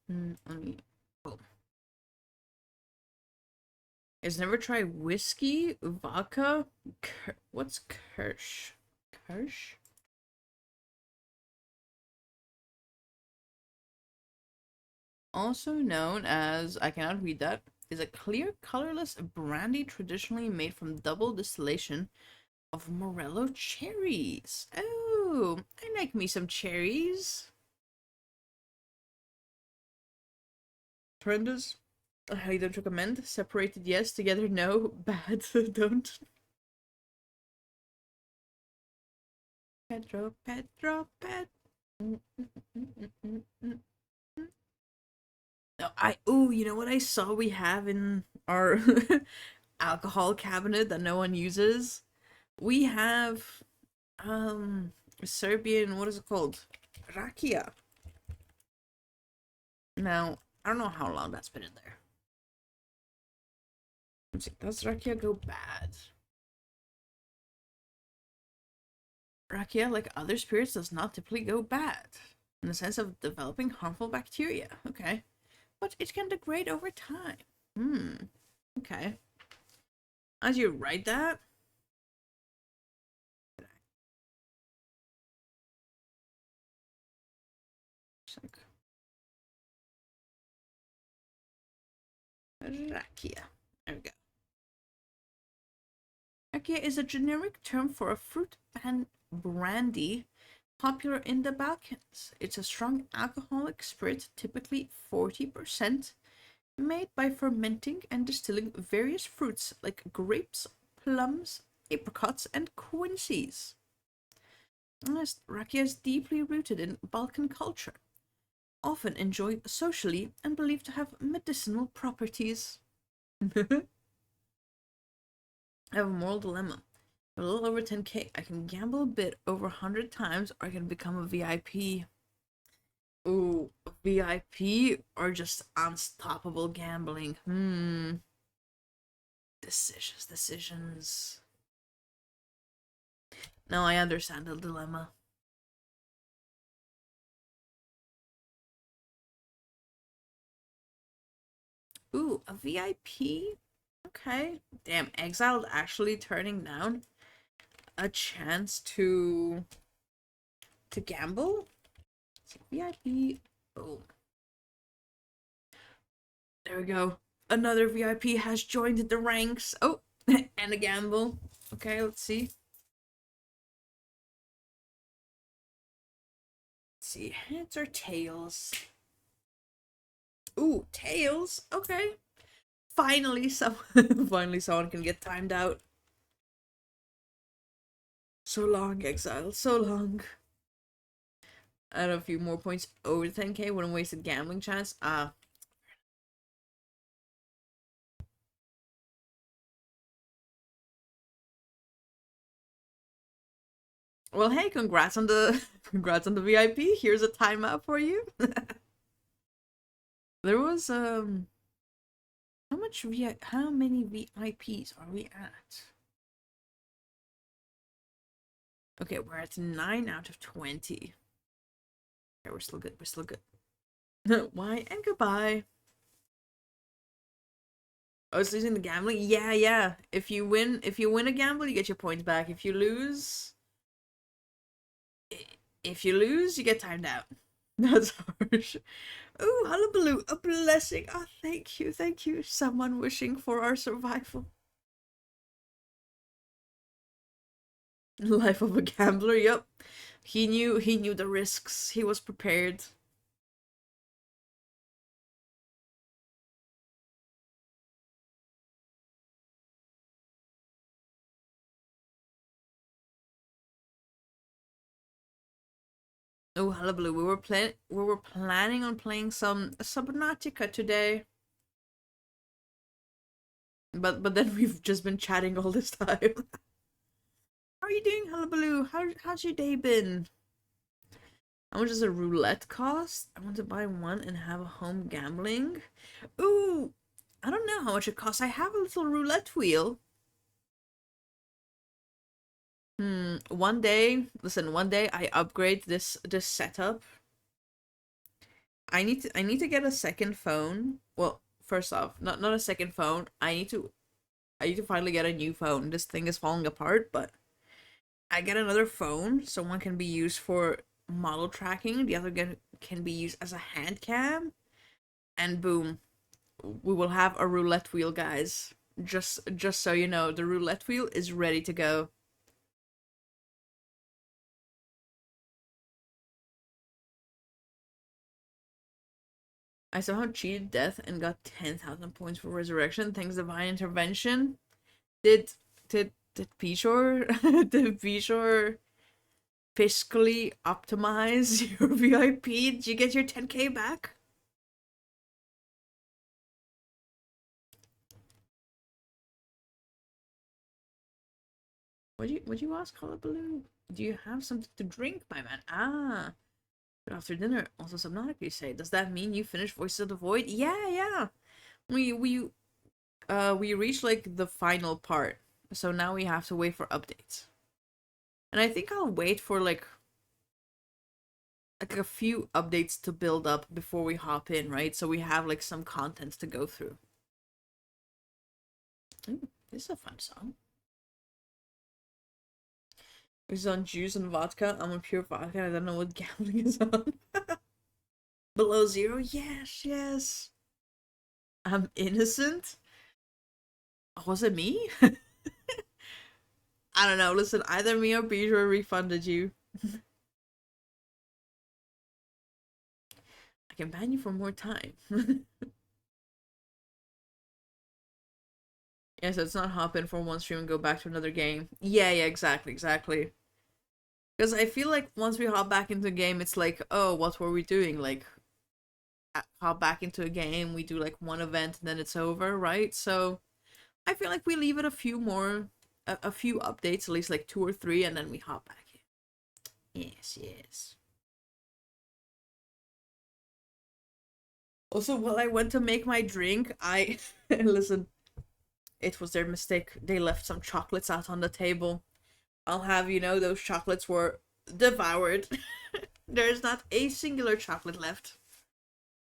Let me. Oh. Is never tried whiskey, vodka. What's Kirsch? Kirsch? Also known as, I cannot read that, is a clear, colorless brandy traditionally made from double distillation of Morello cherries. Oh, I like me some cherries. Horrendous. I highly don't recommend. Separated, yes. Together, no. Bad, don't. Pedro. No, you know what I saw we have in our alcohol cabinet that no one uses? We have Serbian, what is it called? Rakia. Now, I don't know how long that's been in there. Let's see, does Rakia go bad? Rakia, like other spirits, does not typically go bad in the sense of developing harmful bacteria. Okay. But it can degrade over time. Okay. As you write that, Rakia. There we go. Rakia is a generic term for a fruit and brandy popular in the Balkans. It's a strong alcoholic spirit, typically 40%, made by fermenting and distilling various fruits like grapes, plums, apricots, and quinces. Rakia is deeply rooted in Balkan culture, often enjoyed socially and believed to have medicinal properties. I have a moral dilemma. A little over 10k. I can gamble a bit over 100 times, or I can become a VIP. Ooh, VIP or just unstoppable gambling? Decisions. No, I understand the dilemma. Ooh, a VIP? Okay. Damn, exiled actually turning down a chance to gamble? VIP. Boom. There we go. Another VIP has joined the ranks. Oh, and a gamble. Okay, let's see. Let's see, heads or tails? Ooh, tails. Okay. Finally, finally someone can get timed out. So long, Exile. So long. Add a few more points over 10k with a wasted gambling chance. Well, hey, congrats on the VIP. Here's a timeout for you. There was how many VIPs are we at? Okay, we're at 9 out of 20. Okay, we're still good. We're still good. Why and goodbye. Oh, it's losing the gambling? Yeah, yeah. If you win a gamble, you get your points back. If you lose, you get timed out. That's harsh. Ooh, hullabaloo, a blessing. Oh, thank you, thank you. Someone wishing for our survival. Life of a gambler, yep. He knew the risks. He was prepared. Oh, hullabaloo. We were planning on playing some Subnautica today. But then we've just been chatting all this time. How are you doing, hullabaloo? How's your day been? How much does a roulette cost? I want to buy one and have a home gambling. Ooh, I don't know how much it costs. I have a little roulette wheel. One day, listen, one day I upgrade this setup. I need to get a second phone. Well, first off, not a second phone. I need to finally get a new phone. This thing is falling apart, but I get another phone so one can be used for model tracking, the other can be used as a hand cam, and boom, we will have a roulette wheel, guys. Just so you know, the roulette wheel is ready to go. I somehow cheated death and got 10,000 points for resurrection. Thanks divine intervention. Did Pishore did Pishore fiscally optimize your VIP? Did you get your 10k back? Would you ask, Hullabaloo? Do you have something to drink, my man? Ah, but after dinner, also Subnautica, you say. Does that mean you finished Voices of the Void? Yeah, yeah. We reached like the final part, so now we have to wait for updates. And I think I'll wait for like a few updates to build up before we hop in, right? So we have like some content to go through. Ooh, this is a fun song. It's on juice and vodka. I'm on pure vodka. I don't know what gambling is on. Below zero? Yes, yes. I'm innocent? Was it me? I don't know. Listen, either me or Bijou refunded you. I can ban you for more time. Yeah, so it's not hop in for one stream and go back to another game. Yeah, exactly. Because I feel like once we hop back into a game, it's like, oh, what were we doing? Like, hop back into a game, we do like one event, and then it's over, right? So I feel like we leave it a few updates, at least like 2 or 3, and then we hop back in. Yes. Also, while I went to make my drink, I listen. It was their mistake. They left some chocolates out on the table. I'll have you know, those chocolates were devoured. There's not a singular chocolate left.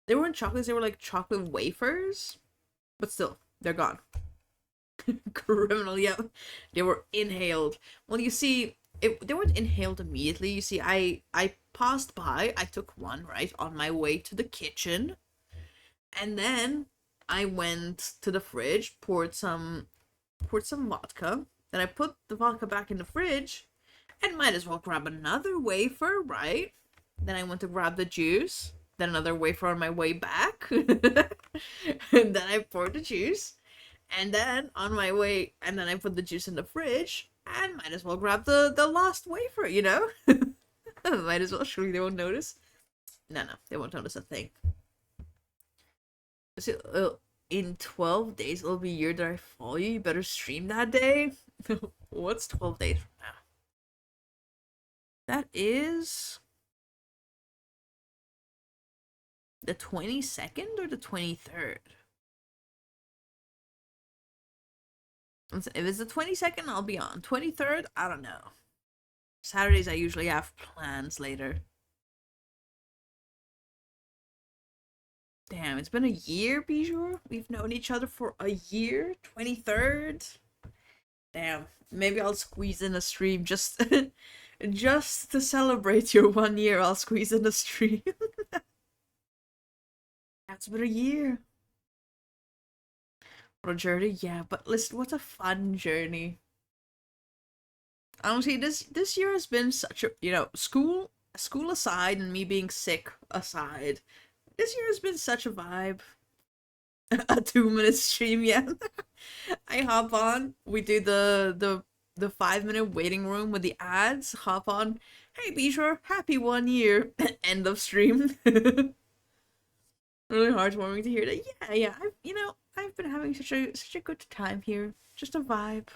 They weren't chocolates, they were like chocolate wafers. But still, they're gone. Criminal, yeah. They were inhaled. Well, you see, they weren't inhaled immediately. You see, I passed by, I took one, right, on my way to the kitchen. And then I went to the fridge, poured some vodka. Then I put the vodka back in the fridge, and might as well grab another wafer, right? Then I went to grab the juice. then another wafer on my way back, and then I poured the juice, and then on my way, and then I put the juice in the fridge, and might as well grab the last wafer, you know? Might as well, surely they won't notice. No, they won't notice a thing. So, in 12 days, it'll be a year that I follow you. You better stream that day. What's 12 days from now? That is the 22nd or the 23rd? If it's the 22nd, I'll be on. 23rd, I don't know. Saturdays, I usually have plans later. Damn, it's been a year, Bijou. We've known each other for a year. 23rd. Damn, maybe I'll squeeze in a stream just just to celebrate your 1 year. I'll squeeze in a stream. That's been a year. What a journey, yeah. But listen, what a fun journey. Honestly, this year has been such a, you know, school aside and me being sick aside, this year has been such a vibe. A 2 minute stream, yeah. I hop on, we do the 5 minute waiting room with the ads, hop on, hey Bijou, happy 1 year, end of stream. Really heartwarming to hear that. Yeah, I've been having such a good time here. Just a vibe.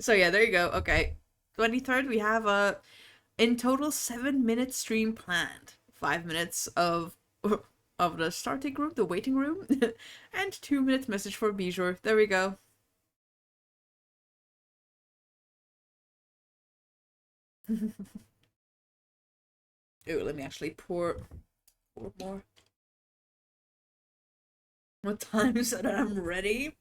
So yeah, there you go. Okay. 23rd, we have a in total 7 minute stream planned. 5 minutes of the starting room, the waiting room, and 2 minute message for Bijou. There we go. Ooh, let me actually pour more. What time so that I'm ready?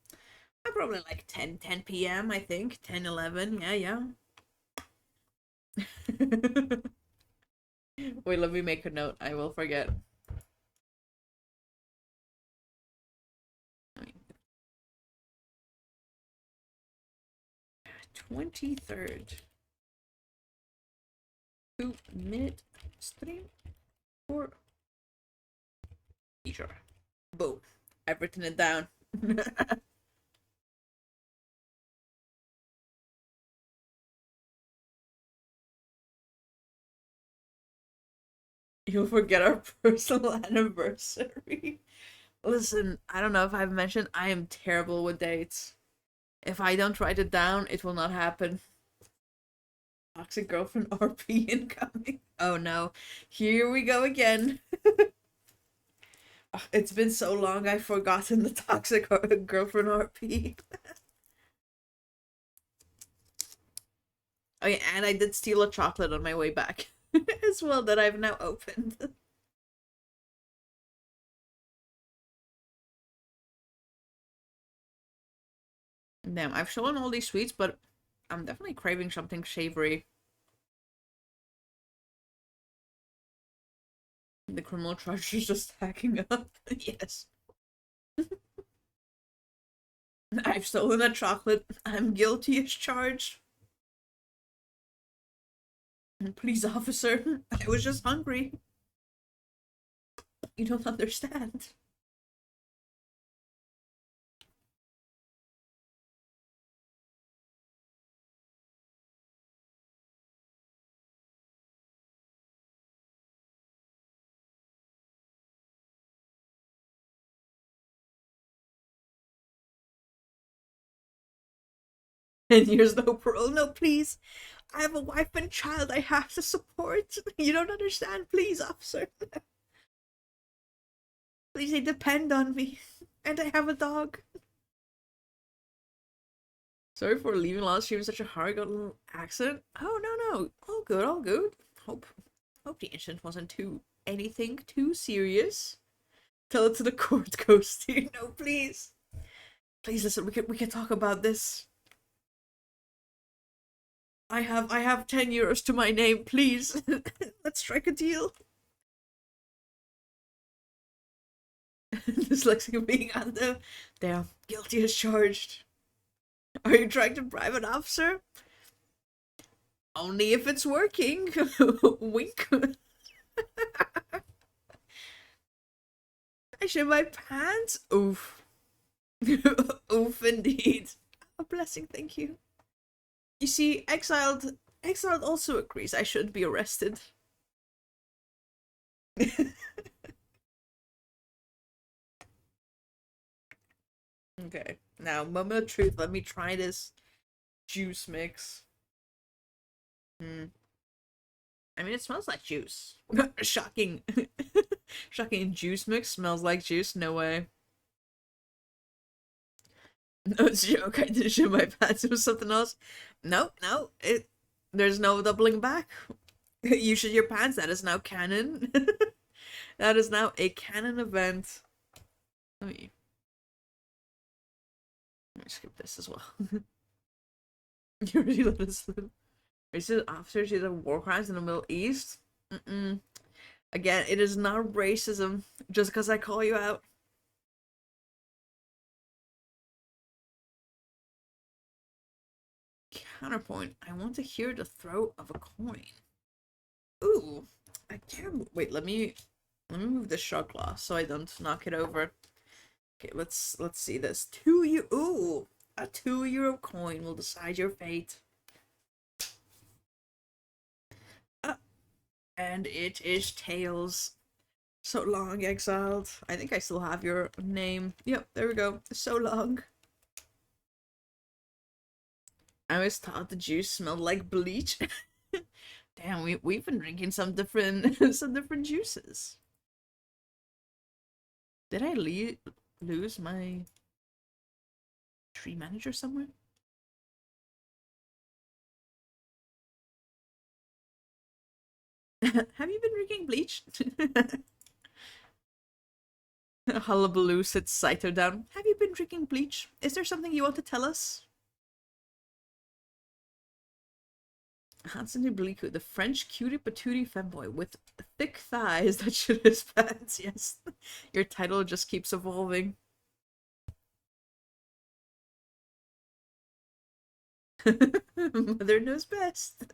I'm probably like 10 p.m. I think 10 11. Yeah. Wait, let me make a note. I will forget. 23rd. 2 minute stream for Bijou. Boom. I've written it down. You'll forget our personal anniversary. Listen, I don't know if I've mentioned, I am terrible with dates. If I don't write it down, it will not happen. Toxic girlfriend RP incoming. Oh no. Here we go again. It's been so long I've forgotten the toxic girlfriend RP. Oh yeah, and I did steal a chocolate on my way back as well that I've now opened. Damn, I've shown all these sweets, but I'm definitely craving something savory. The criminal charge is just hacking up. Yes. I've stolen a chocolate. I'm guilty as charged. Please, officer. I was just hungry. You don't understand. And here's no parole. No, please. I have a wife and child I have to support. You don't understand. Please, officer. Please, they depend on me. And I have a dog. Sorry for leaving last year with such a hard-gotten accident. Oh, no. All good, all good. Hope the incident wasn't anything too serious. Tell it to the court, Ghosty. No, please. Please listen, we can talk about this. I have 10 euros to my name, please. Let's strike a deal. Dyslexic being on the damn guilty as charged. Are you trying to bribe an officer? Only if it's working. Wink. I shit my pants. Oof. Oof, indeed. A blessing, thank you. You see, exiled also agrees I should be arrested. Okay, now moment of truth. Let me try this juice mix. I mean, it smells like juice. Shocking. Shocking. Juice mix smells like juice. No way. No, it's a joke. I didn't shit my pants. It was something else. No, no. There's no doubling back. You shit your pants. That is now canon. That is now a canon event. Let me skip this as well. You already let us live. Is it after she did war crimes in the Middle East? Again, it is not racism just because I call you out. Counterpoint. I want to hear the throw of a coin. Ooh, I can't. Wait, let me move the shot glass so I don't knock it over. Okay, let's see this. Ooh, a €2 coin will decide your fate. And it is Tails. So long, exiled. I think I still have your name. Yep, there we go. So long. I always thought the juice smelled like bleach. Damn, we've been drinking some different some different juices. Did I lose my tree manager somewhere? Have you been drinking bleach? Hullabaloo sits Saito down. Have you been drinking bleach? Is there something you want to tell us? Hatsune Bliku, the French cutie patootie femboy with thick thighs that shit his pants. Yes, your title just keeps evolving. Mother knows best.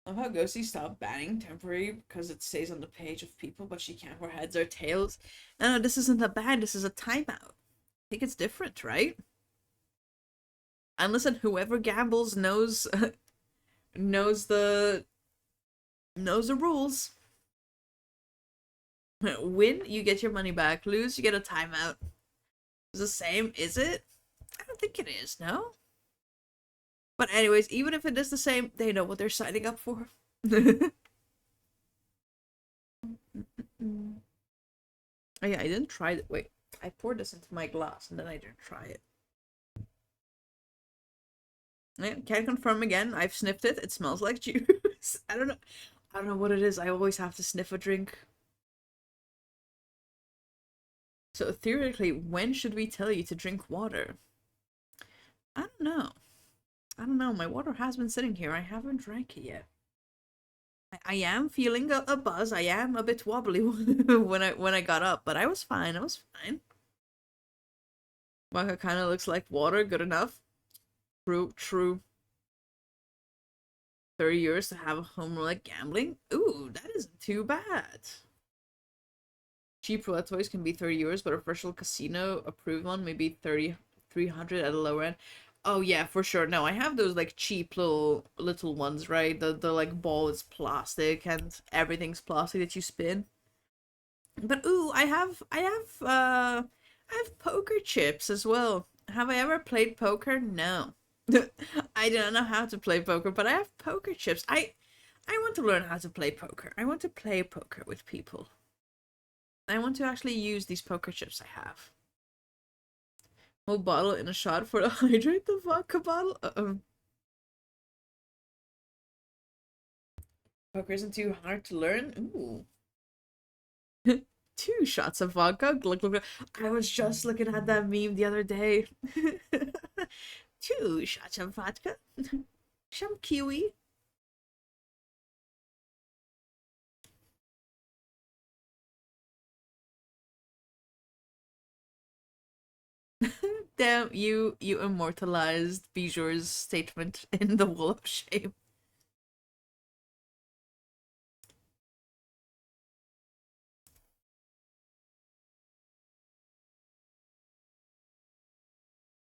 Love how Ghosty stopped banning temporary because it stays on the page of people, but she can't wear heads or tails. No, this isn't a ban, this is a timeout. I think it's different, right? And listen, whoever gambles knows knows the rules. Win, you get your money back. Lose, you get a timeout. It's the same, is it? I don't think it is, no? But anyways, even if it is the same, they know what they're signing up for. Oh yeah, I didn't try it. Wait, I poured this into my glass and then I didn't try it. Yeah, can't confirm again. I've sniffed it. It smells like juice. I don't know what it is. I always have to sniff a drink. So theoretically, when should we tell you to drink water? I don't know. I don't know. My water has been sitting here. I haven't drank it yet. I am feeling a buzz. I am a bit wobbly when I got up, but I was fine. I was fine. Waka kind of looks like water. Good enough. True. 30 years to have a home run like gambling? Ooh, that isn't too bad. Cheap roulette toys can be 30 euros, but a virtual casino approved one maybe 300 at a lower end. Oh yeah, for sure. No, I have those like cheap little ones, right? The like ball is plastic and everything's plastic that you spin. But ooh, I have poker chips as well. Have I ever played poker? No. I don't know how to play poker, but I have poker chips. I want to learn how to play poker. I want to play poker with people. I want to actually use these poker chips I have. Whole bottle in a shot for to hydrate the vodka bottle. Poker isn't too hard to learn. Ooh. 2 shots of vodka. Glug, glug, glug. I was just looking at that meme the other day. 2 shots of vodka. Some kiwi. Damn, you immortalized Bijor's statement in the wall of shame.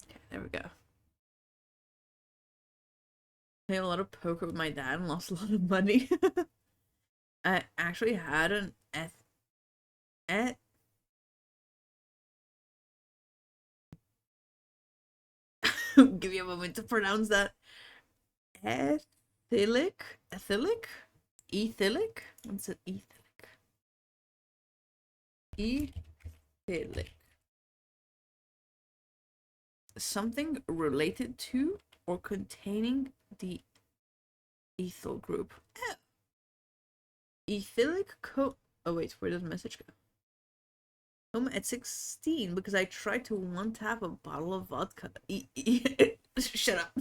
Okay, there we go. Played a lot of poker with my dad and lost a lot of money. I actually had an eth give me a moment to pronounce that. Ethylic? Ethylic? Ethylic? What's it? Ethylic. Ethylic. Something related to or containing the ethyl group. Ethylic co. Oh wait, where does the message go? Home at 16 because I tried to one tap a bottle of vodka. Shut up.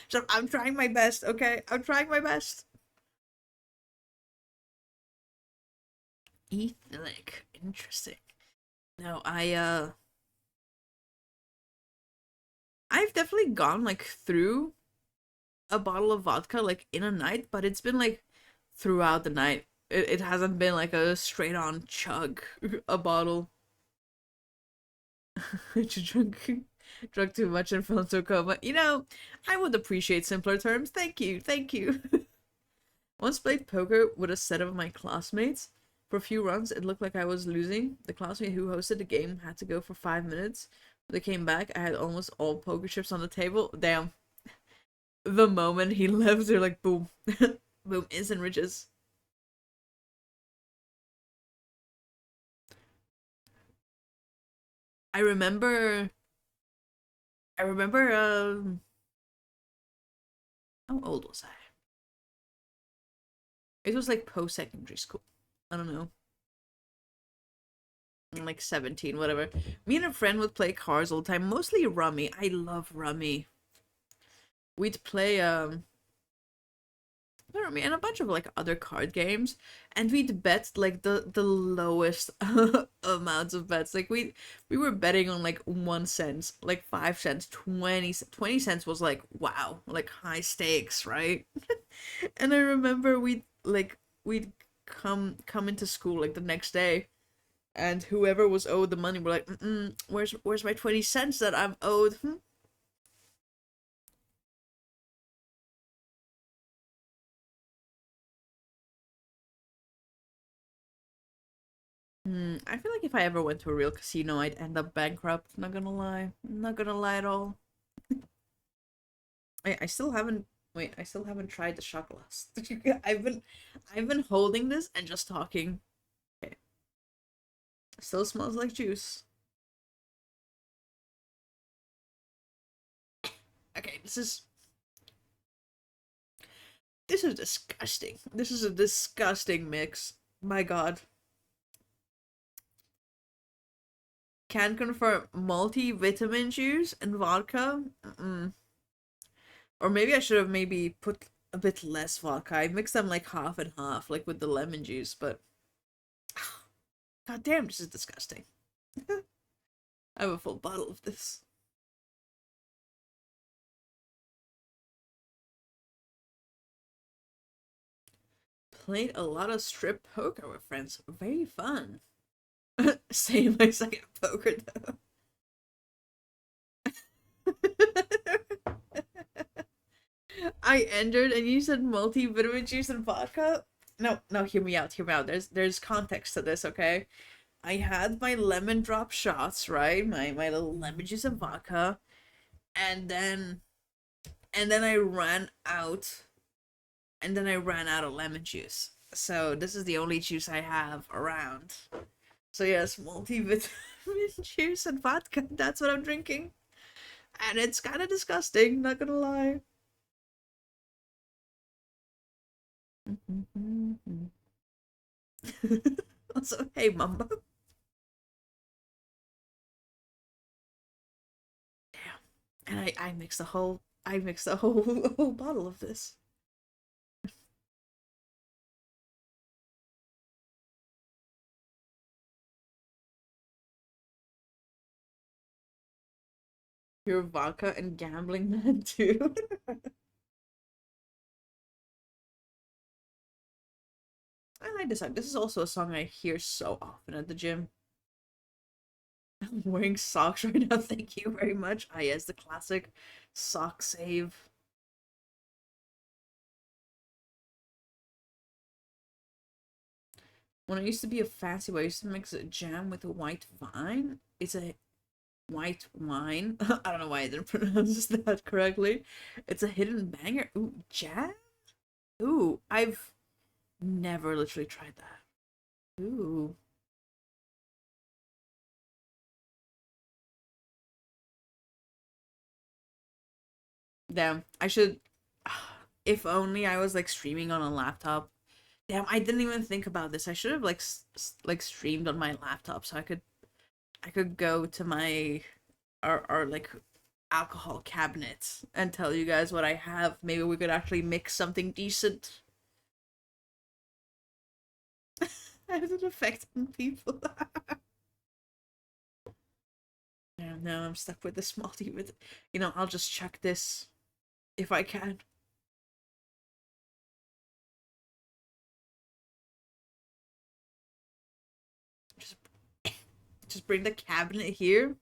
Shut up. I'm trying my best, okay? I'm trying my best. Ethylic. Interesting. No, I've definitely gone like through a bottle of vodka like in a night, but it's been like throughout the night. It hasn't been like a straight on chug a bottle. Drunk too much and fell into a coma. You know, I would appreciate simpler terms. Thank you, thank you. Once played poker with a set of my classmates. For a few runs, it looked like I was losing. The classmate who hosted the game had to go for 5 minutes. When they came back, I had almost all poker chips on the table. Damn. The moment he left, they're like, boom. Boom, instant riches. I remember I remember how old was I? It was like post secondary school. I don't know. I'm like 17, whatever. Me and a friend would play cards all the time, mostly rummy. I love rummy. We'd play rummy and a bunch of like other card games, and we'd bet like the lowest amounts of bets. Like we were betting on like 1 cent, like 5 cents, 20 cents was like wow, like high stakes, right? And I remember we'd come into school like the next day, and whoever was owed the money were like, where's my 20 cents that I'm owed? I feel like if I ever went to a real casino, I'd end up bankrupt. Not gonna lie. Not gonna lie at all. I still haven't. Wait, I still haven't tried the shot glass. I've been holding this and just talking. Okay. Still smells like juice. Okay, this is disgusting. This is a disgusting mix. My God. Can confirm multivitamin juice and vodka. Or maybe I should have maybe put a bit less vodka. I mixed them like half and half, like with the lemon juice, but god damn, this is disgusting. I have a full bottle of this. Played a lot of strip poker with friends. Very fun. Same, I suck at poker though. I entered and you said multivitamin juice and vodka. No, no, hear me out, hear me out. There's context to this, okay? I had my lemon drop shots, right? My little lemon juice and vodka, and then I ran out, and then I ran out of lemon juice. So this is the only juice I have around. So yes, multivitamin juice and vodka. That's what I'm drinking, and it's kind of disgusting. Not gonna lie. Also, hey, Mamba. Damn. And I mixed a whole whole bottle of this. Pure vodka and gambling man too. I like this song. This is also a song I hear so often at the gym. I'm wearing socks right now. Thank you very much. Ah, yes, the classic sock save. When I used to be a fancy boy, I used to mix a jam with a white vine. It's a white wine. I don't know why I didn't pronounce that correctly. It's a hidden banger. Ooh, jam? Ooh, I've never literally tried that. Ooh. Damn, I should. If only I was like streaming on a laptop. Damn, I didn't even think about this. I should have like like streamed on my laptop so I could go to my our like alcohol cabinet and tell you guys what I have. Maybe we could actually mix something decent. How does it affect people? Yeah, no, I'm stuck with the small tea with I'll just check this if I can. Just just bring the cabinet here.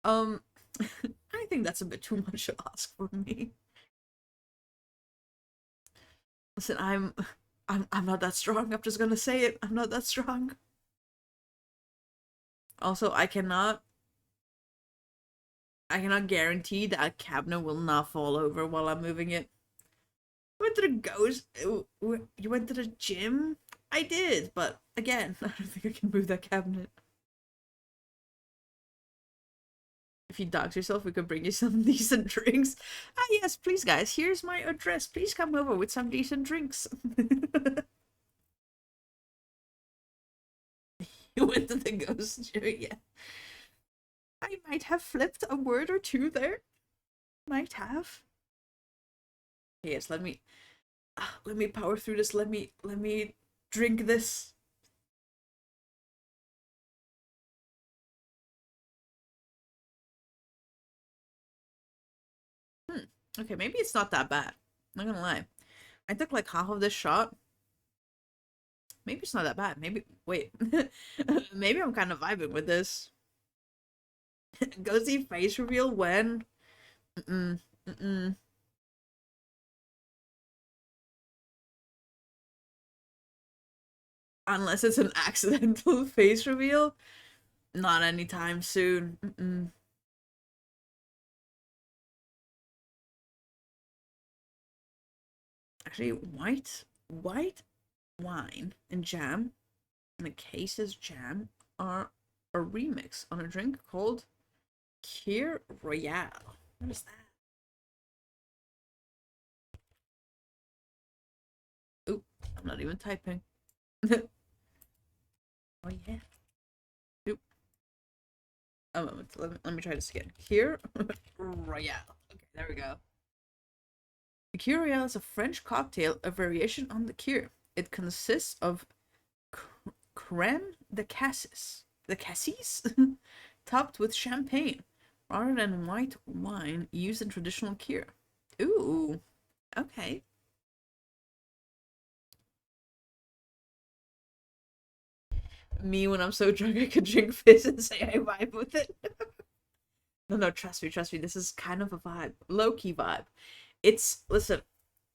Um I think that's a bit too much to ask for me. Listen, I'm not that strong. I'm just gonna say it. I'm not that strong. Also, I cannot guarantee that a cabinet will not fall over while I'm moving it. Went to the ghost. You went to the gym? I did, but again, I don't think I can move that cabinet. If you dox yourself, we could bring you some decent drinks. Ah, yes, please, guys. Here's my address. Please come over with some decent drinks. You went to the ghost gym, yeah. I might have flipped a word or two there. Might have. Yes, let me power through this. Let me drink this. Hmm. Okay, maybe it's not that bad. I'm not gonna lie. I took like half of this shot. Maybe it's not that bad. Maybe wait. Maybe I'm kind of vibing with this. Go see face reveal when? Mm-mm. Mm-mm. Unless it's an accidental face reveal. Not anytime soon. Mm-mm. Actually, white wine and jam, and the case's jam are a remix on a drink called Kir Royale. What is that? Oop, I'm not even typing. Oh yeah. Oop. A moment. Let me try this again. Kir Royale. Okay, there we go. The Kir Royale is a French cocktail, a variation on the Kir. It consists of creme de cassis, topped with champagne, rather than white wine used in traditional Kir. Ooh, okay. Me when I'm so drunk I could drink fizz and say I vibe with it. No, trust me. This is kind of a vibe, low key vibe. Listen.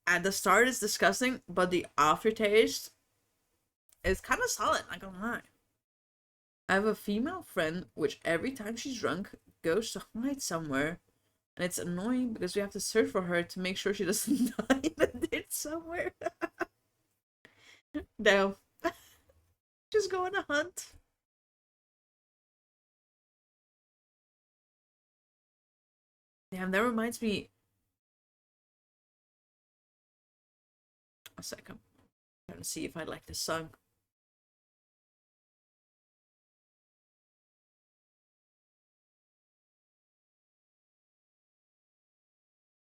At the start, it's disgusting, but the aftertaste is kind of solid. Not gonna lie. I have a female friend which every time she's drunk goes to hide somewhere, and it's annoying because we have to search for her to make sure she doesn't die in a ditch somewhere. No, just go on a hunt. Damn, that reminds me. A second. I'm trying to see if I like this song.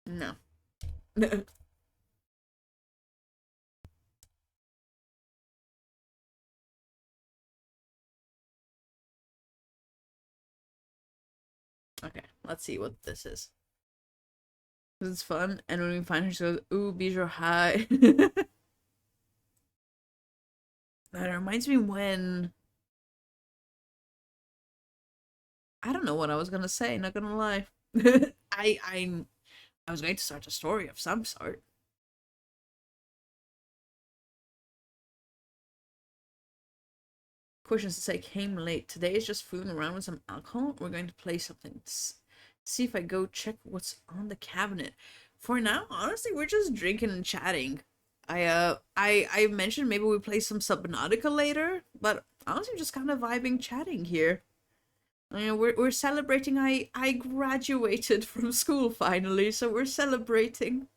No. Okay, Let's see what this is. It's fun, and when we find her, she goes, "Ooh, Bijou, hi." That reminds me when I don't know what I was gonna say. Not gonna lie. I was going to start a story of some sort. Questions to say came late. Today is just fooling around with some alcohol. We're going to play something. See if I go check what's on the cabinet. For now, honestly, we're just drinking and chatting. I mentioned maybe we play some Subnautica later, but honestly, just kind of vibing, chatting here. I mean, we're celebrating. I graduated from school finally, so we're celebrating.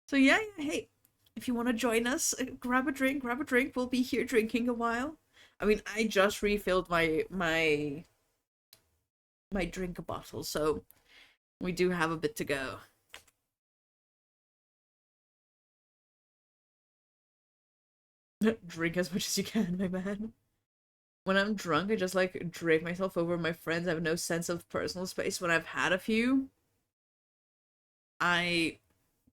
So yeah, hey, if you want to join us, grab a drink, grab a drink. We'll be here drinking a while. I mean, I just refilled my drink bottle, so we do have a bit to go. Drink as much as you can, my man. When I'm drunk, I just like drape myself over my friends. I have no sense of personal space. When I've had a few, I'm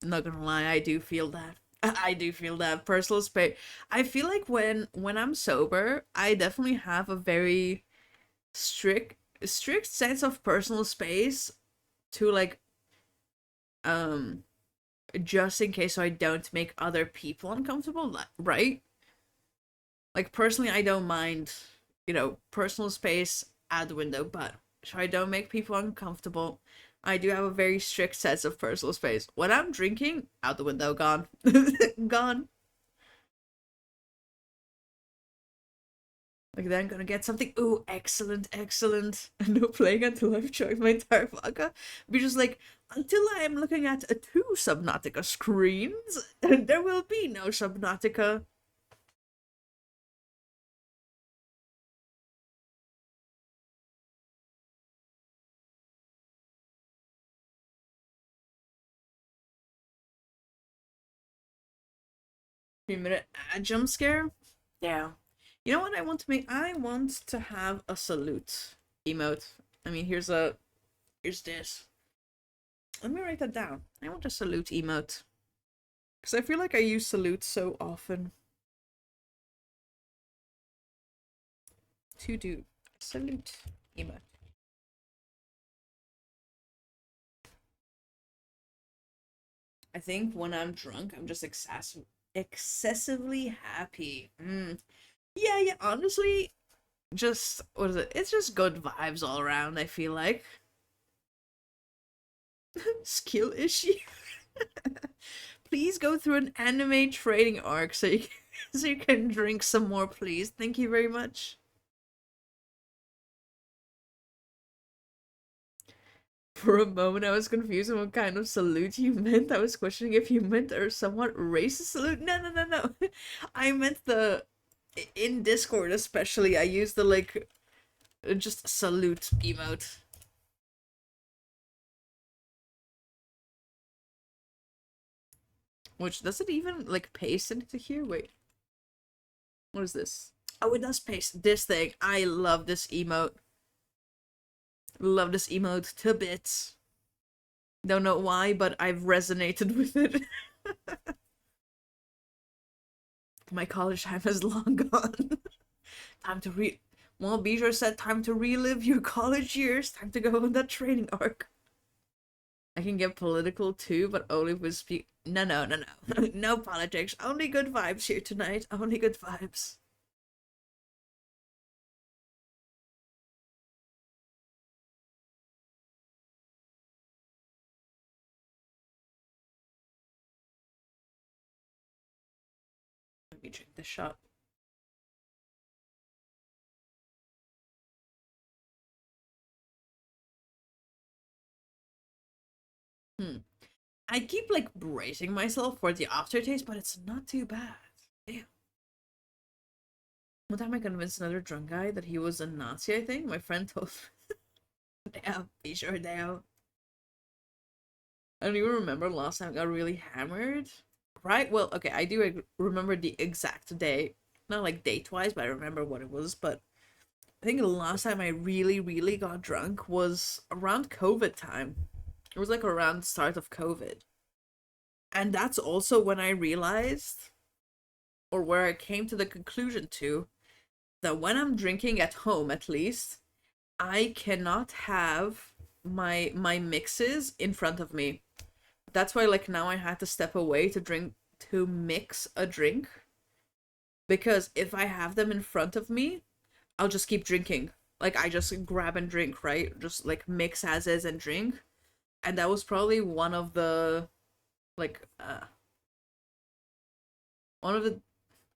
not gonna lie, I do feel that. I do feel that personal space. I feel like when I'm sober, I definitely have a very strict sense of personal space to like just in case so I don't make other people uncomfortable, right? Like personally, I don't mind, personal space out the window, but so I don't make people uncomfortable. I do have a very strict sense of personal space. When I'm drinking, out the window, gone. Gone. Like then I'm gonna get something. Ooh, excellent, excellent. No playing until I've joined my entire vodka. Be just like, until I am looking at two Subnautica screens, there will be no Subnautica. Minute jump scare. Yeah. You know what I want to make? I want to have a salute emote. I mean, here's this. Let me write that down. I want a salute emote. Because I feel like I use salute so often. To do salute emote. I think when I'm drunk, I'm just excessively happy. Yeah, honestly, just, what is it? It's just good vibes all around, I feel like. Skill issue. Please go through an anime training arc so so you can drink some more, please. Thank you very much. For a moment, I was confused on what kind of salute you meant. I was questioning if you meant a somewhat racist salute. No. I meant in Discord especially, I used the, like, just salute emote. Which, does it even, like, paste into here? Wait. What is this? Oh, it does paste. This thing. I love this emote. Love this emote to bits. Don't know why, but I've resonated with it. My college time is long gone. Time to Well, Bijou said time to relive your college years. Time to go on that training arc. I can get political too, but only with speak. No. No politics. Only good vibes here tonight. Only good vibes. Let me drink this shot. I keep like bracing myself for the aftertaste, but it's not too bad. Damn. One time I convinced another drunk guy that he was a Nazi, I think. My friend told me. Damn, be sure damn. I don't even remember last time I got really hammered. Right? Well, okay, I do remember the exact day. Not like date-wise, but I remember what it was. But I think the last time I really got drunk was around COVID time. It was like around the start of COVID. And that's also when I realized, or where I came to the conclusion to, that when I'm drinking at home at least, I cannot have my mixes in front of me. That's why like now I had to step away to mix a drink, because if I have them in front of me, I'll just keep drinking. Like I just grab and drink, right? Just like mix as is and drink. And that was probably like one of the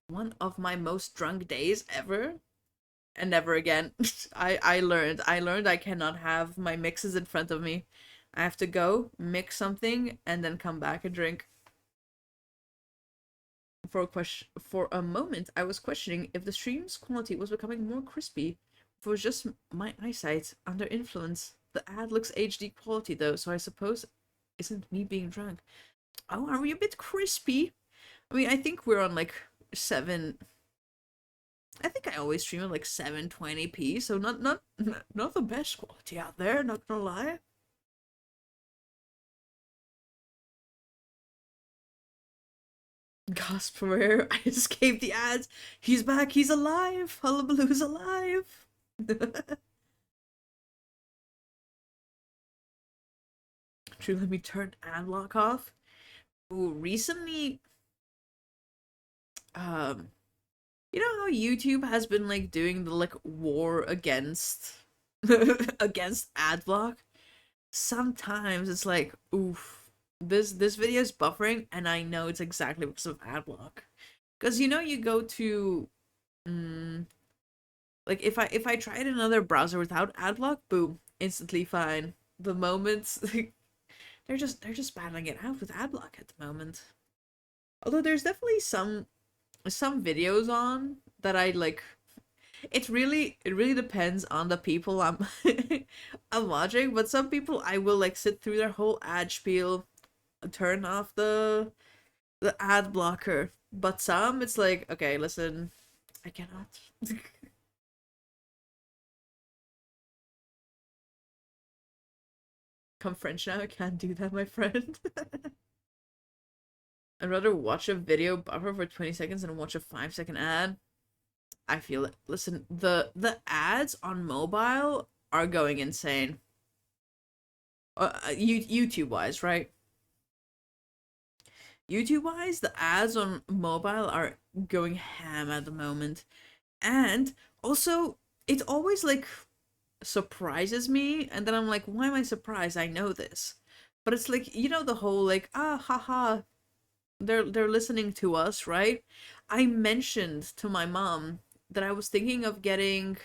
one of my most drunk days ever. And never again. I learned I cannot have my mixes in front of me. I have to go mix something and then come back and drink. For a moment, I was questioning if the stream's quality was becoming more crispy. If it was just my eyesight under influence. The ad looks HD quality though, so I suppose it isn't me being drunk. Oh, are we a bit crispy? I mean, I think we're on like 7. I think I always stream at like 720p, so not the best quality out there, not gonna lie. Gasp for air, I escaped the ads. He's back, he's alive! Hullabaloo's alive! True, let me turn ad block off. Ooh, recently, um, you know how YouTube has been like doing the like war against against ad block? Sometimes it's like, oof, this video is buffering, and I know it's exactly because of ad block. Because you know, you go to, like if I tried another browser without ad block, boom, instantly fine. The moments they're just battling it out with ad block at the moment. Although there's definitely some videos on that I like. It really depends on the people I'm I'm watching, but some people I will like sit through their whole ad spiel, turn off the ad blocker. But some it's like, okay, listen, I cannot. Come French now, I can't do that, my friend. I'd rather watch a video buffer for 20 seconds than watch a 5-second ad. I feel it. Listen, the ads on mobile are going insane. YouTube wise, right? YouTube wise, the ads on mobile are going ham at the moment. And also, it always like surprises me, and then I'm like, why am I surprised? I know this. But it's like, you know, the whole like, ah haha, they're listening to us, right? I mentioned to my mom that I was thinking of getting,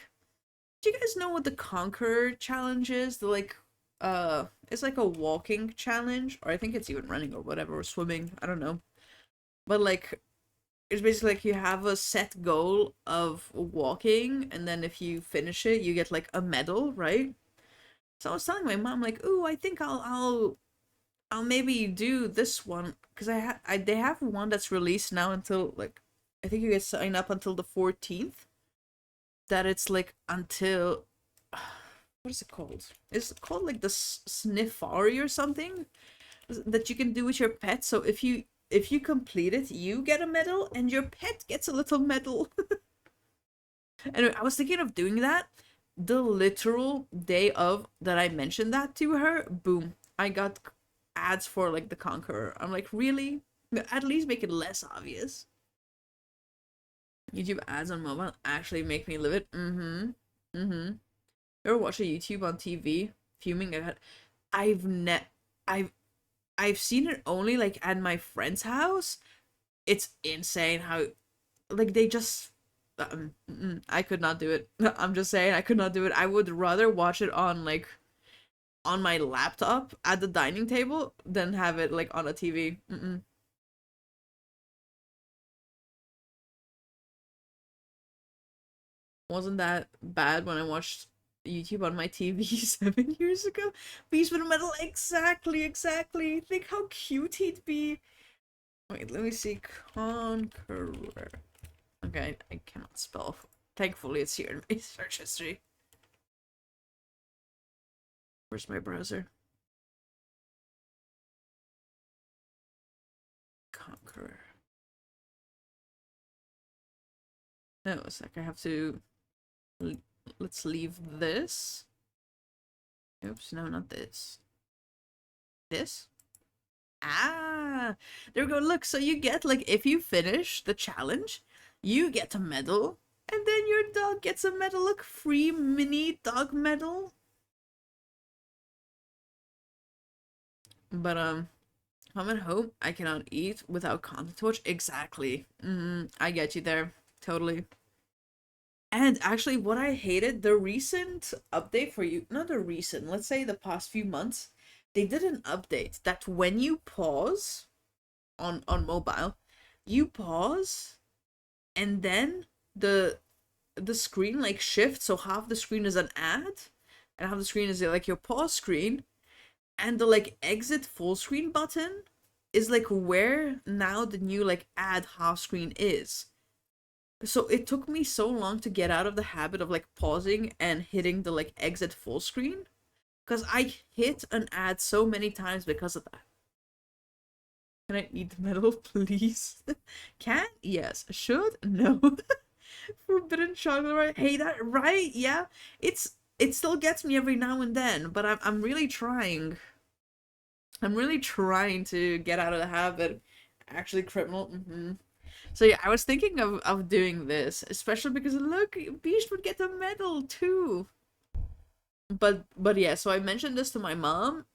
do you guys know what the Conquer challenge is? The like it's like a walking challenge, or I think it's even running or whatever, or swimming, I don't know. But like it's basically like you have a set goal of walking, and then if you finish it, you get like a medal, right? So I was telling my mom like, "Ooh, I think I'll maybe do this one because they have one that's released now until like I think you can sign up until the 14th. That it's like until what is it called? It's called like the Sniffari or something that you can do with your pet. So if you complete it, you get a medal, and your pet gets a little medal. Anyway, I was thinking of doing that. The literal day of that I mentioned that to her, boom, I got ads for like the Conqueror. I'm like, really? At least make it less obvious. YouTube ads on mobile actually make me live it. Mm-hmm. Mm-hmm. You ever watch a YouTube on TV? Fuming at I've ne I've I've seen it only like at my friend's house. It's insane how like they just I could not do it. I'm just saying I could not do it. I would rather watch it on like on my laptop at the dining table than have it like on a TV. Wasn't that bad when I watched YouTube on my TV 7 years ago? Beast with a medal, exactly. Think how cute he'd be. Wait, let me see. Conqueror. Okay, I cannot spell Thankfully, it's here in my search history. Where's my browser? Conqueror. No, it's like I have to. Let's leave this. Oops, no, not this. This? Ah, there we go. Look, so you get, like, if you finish the challenge, you get a medal, and then your dog gets a medal. Look, free mini dog medal. But, I'm at home, I cannot eat without content to watch. Exactly. I get you there. Totally. And actually, what I hated, the recent update for you, not the recent, let's say the past few months, they did an update that when you pause on mobile, you pause and then the screen like shifts, so half the screen is an ad and half the screen is like your pause screen, and the like exit full screen button is like where now the new like ad half screen is. So it took me so long to get out of the habit of like pausing and hitting the like exit full screen because I hit an ad so many times because of that. Can I eat the medal, please? Can? Yes. Should? No. Forbidden chocolate, right? Hey, that right? Yeah. It still gets me every now and then, but I'm really trying. I'm really trying to get out of the habit. Actually, criminal. So yeah, I was thinking of doing this, especially because look, Beast would get a medal too. But yeah, so I mentioned this to my mom,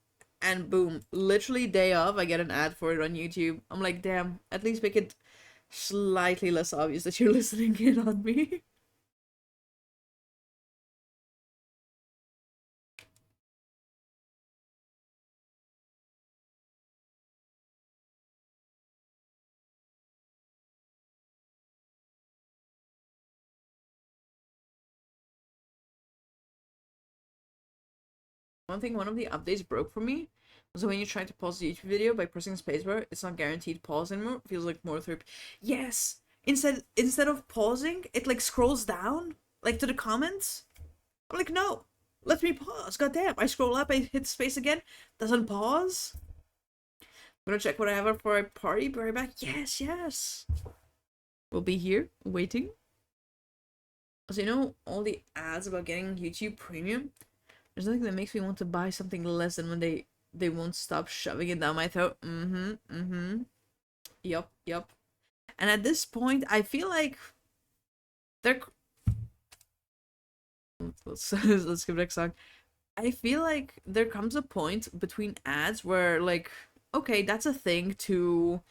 and boom, literally day of, I get an ad for it on YouTube. I'm like, damn, at least make it slightly less obvious that you're listening in on me. One thing one of the updates broke for me was when you try to pause the YouTube video by pressing spacebar, it's not guaranteed pause anymore. It feels like more through. Yes! Instead of pausing, it like scrolls down, like to the comments. I'm like, no, let me pause. God damn. I scroll up, I hit space again, doesn't pause. I'm gonna check what I have for a party. Be right back. Yes, yes. We'll be here waiting. So you know all the ads about getting YouTube Premium? There's nothing that makes me want to buy something less than when they won't stop shoving it down my throat. Yup. And at this point, I feel like they're. Let's skip next song. I feel like there comes a point between ads where like, okay, that's a thing to.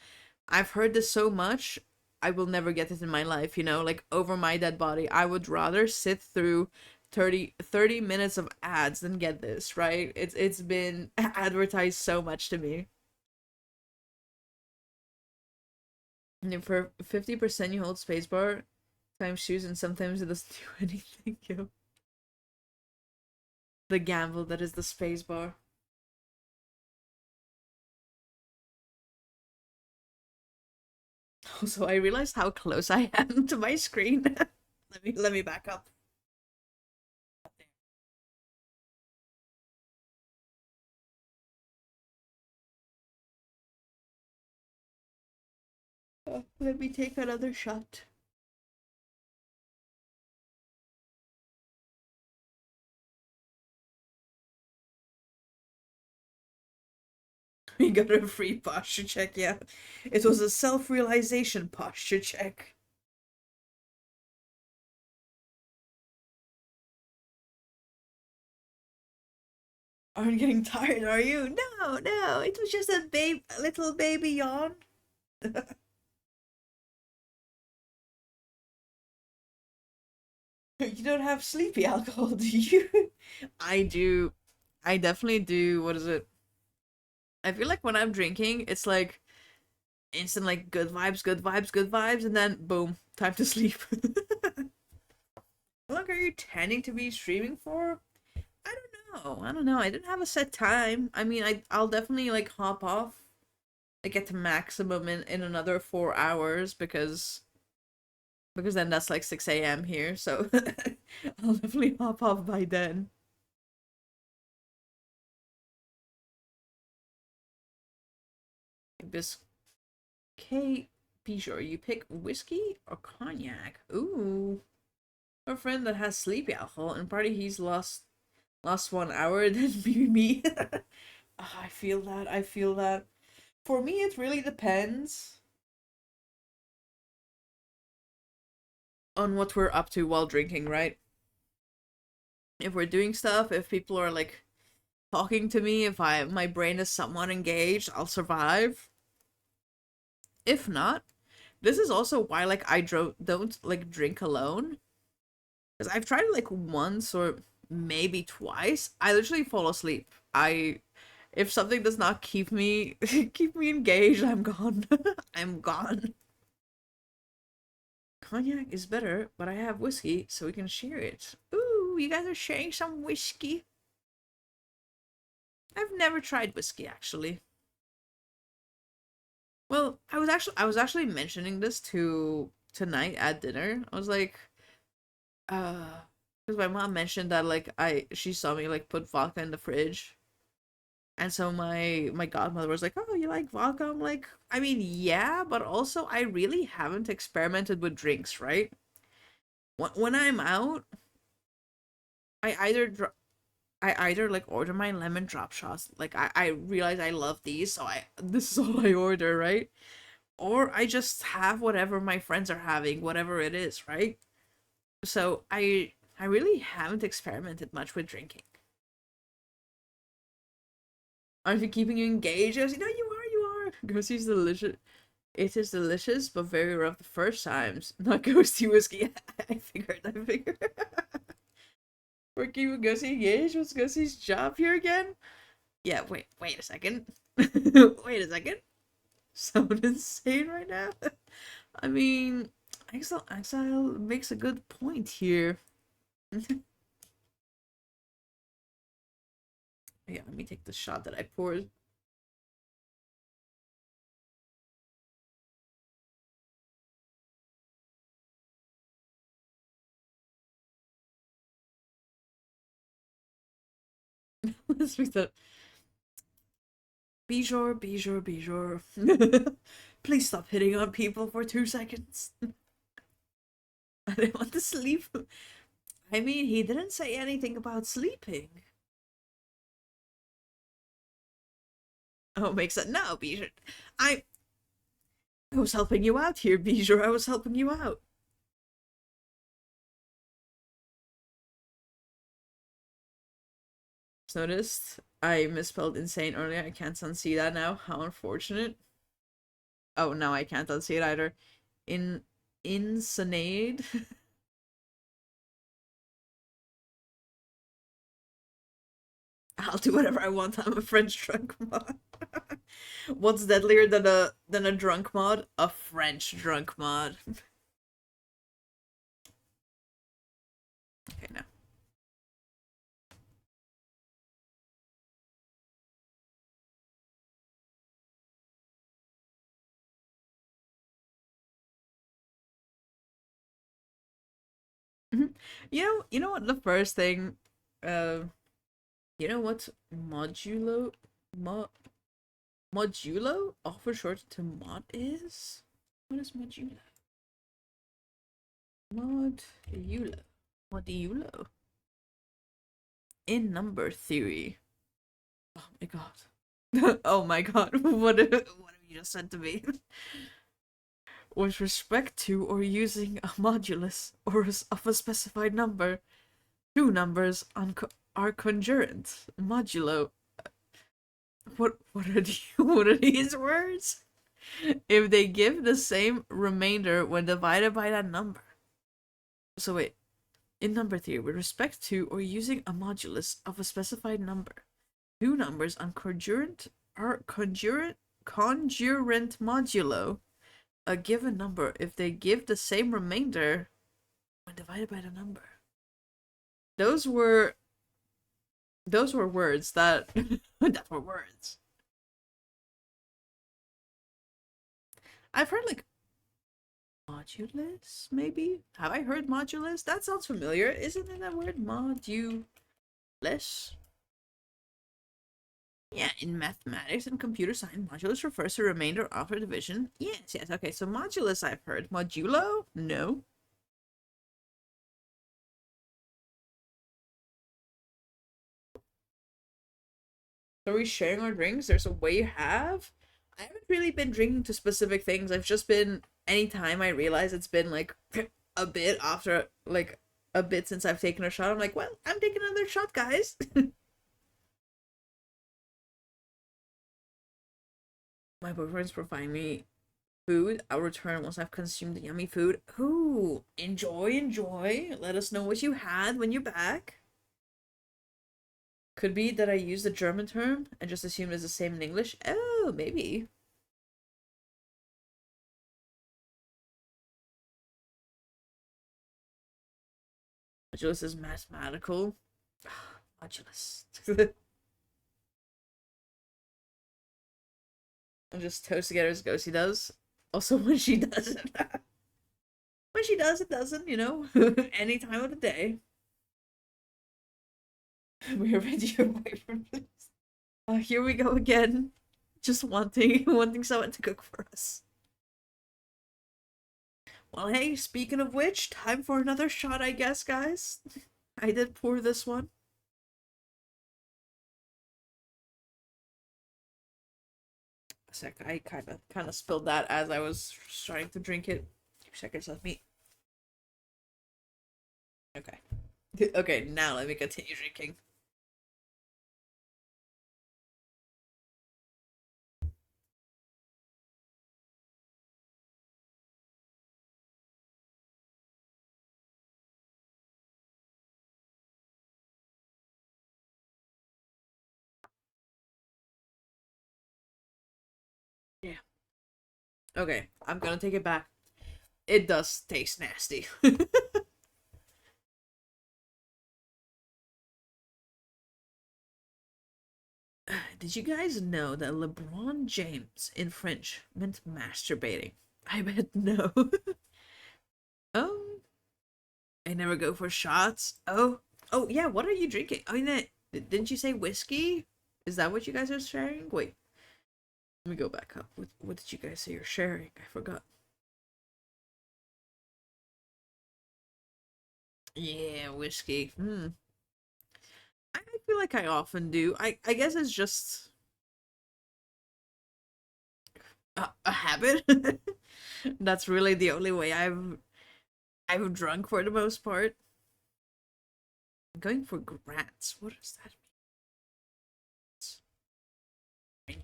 I've heard this so much, I will never get it in my life, you know, like over my dead body. I would rather sit through 30 minutes of ads than get this, right? It's been advertised so much to me. And for 50% you hold spacebar times shoes and sometimes it doesn't do anything, yo. The gamble that is the spacebar. Also, I realized how close I am to my screen. let me back up. Let me take another shot. We got a free posture check, yeah. It was a self-realization posture check. Aren't getting tired, are you? No, it was just a little baby yawn. You don't have sleepy alcohol, do you? I do. I definitely do. What is it? I feel like when I'm drinking, it's like instant like good vibes, good vibes, good vibes, and then boom, time to sleep. How long are you tending to be streaming for? I don't know. I don't know. I didn't have a set time. I mean, I'll definitely like hop off. I get to maximum in another 4 hours because because then that's like 6 a.m. here, so I'll definitely hop off by then. Biscuit, be sure you pick whiskey or cognac. Ooh. A friend that has sleepy alcohol and party he's lost 1 hour, then be me. Ah, I feel that. I feel that. For me, it really depends on what we're up to while drinking, right? If we're doing stuff, if people are like talking to me, if my brain is somewhat engaged, I'll survive. If not, this is also why like don't like drink alone. Because I've tried it like once or maybe twice. I literally fall asleep. If something does not keep me keep me engaged, I'm gone. I'm gone. Cognac is better, but I have whiskey, so we can share it. Ooh, you guys are sharing some whiskey. I've never tried whiskey actually. Well, I was actually mentioning this to tonight at dinner. I was like, because my mom mentioned that like she saw me like put vodka in the fridge. And so my godmother was like, "Oh, you like vodka?" I'm like, I mean, yeah, but also I really haven't experimented with drinks, right? When I'm out, I either like order my lemon drop shots. Like I realize I love these, so I this is all I order, right? Or I just have whatever my friends are having, whatever it is, right? So I really haven't experimented much with drinking. Aren't we keeping you engaged? I was like, no, you are. Ghosty's delicious. It is delicious, but very rough the first times. Not ghosty whiskey. I figured. We're keeping Ghosty engaged. What's Ghosty's job here again? Yeah, wait a second. Wait a second. Sound insane right now? I mean, Exile makes a good point here. Yeah, let me take the shot that I poured. Let's make that. Bijor. Please stop hitting on people for 2 seconds. I didn't want to sleep. I mean, he didn't say anything about sleeping. Oh, makes sense. No, Bijor. I was helping you out here, Bijor. I was helping you out. Just noticed I misspelled insane earlier. I can't unsee that now. How unfortunate. Oh, no, I can't unsee it either. In Insanade. I'll do whatever I want. I'm a French drunk mod. What's deadlier than a drunk mod? A French drunk mod. Okay, now. You know what the first thing uh you know what modulo offer short to mod is? What is modulo? Modulo. Modulo. In number theory. Oh my god. Oh my god. What have you just said to me? With respect to or using a modulus or of a specified number, two numbers are congruent. Modulo. What are what are these words? If they give the same remainder when divided by that number. So wait, in number theory, with respect to or using a modulus of a specified number, two numbers on congruent modulo a given number if they give the same remainder when divided by the number. Those were words that that were words. I've heard like modulus, maybe? Have I heard modulus? That sounds familiar. Isn't it that word? Modulus? Yeah, in mathematics and computer science, modulus refers to remainder after division. Yes, yes. Okay, so modulus I've heard. Modulo? No. So are we sharing our drinks? There's a way you have? I haven't really been drinking to specific things. I've just been, anytime I realize it's been like a bit after, like a bit since I've taken a shot, I'm like, well, I'm taking another shot, guys. My boyfriend's providing me food. I'll return once I've consumed the yummy food. Ooh, enjoy, enjoy. Let us know what you had when you're back. Could be that I used the German term and just assumed it's the same in English. Oh, maybe. Modulus is mathematical. Modulus. And just toast together as Ghosty does. Also, when she does it. When she does, it doesn't, you know? Any time of the day. We are ready your boyfriend, please. Here we go again. Just wanting someone to cook for us. Well, hey, speaking of which, time for another shot, I guess, guys. I did pour this one. A sec, I kind of spilled that as I was starting to drink it. 2 seconds left me. Okay. Okay, now let me continue drinking. Yeah. Okay, I'm gonna take it back. It does taste nasty. Did you guys know that LeBron James in French meant masturbating? I bet no. Oh, I never go for shots. Oh, oh yeah. What are you drinking? I mean, didn't you say whiskey? Is that what you guys are sharing? Wait, let me go back up. What did you guys say you're sharing? I forgot. Yeah, whiskey. I feel like I often do. I guess it's just a habit. That's really the only way I've drunk for the most part. I'm going for grants. What does that mean?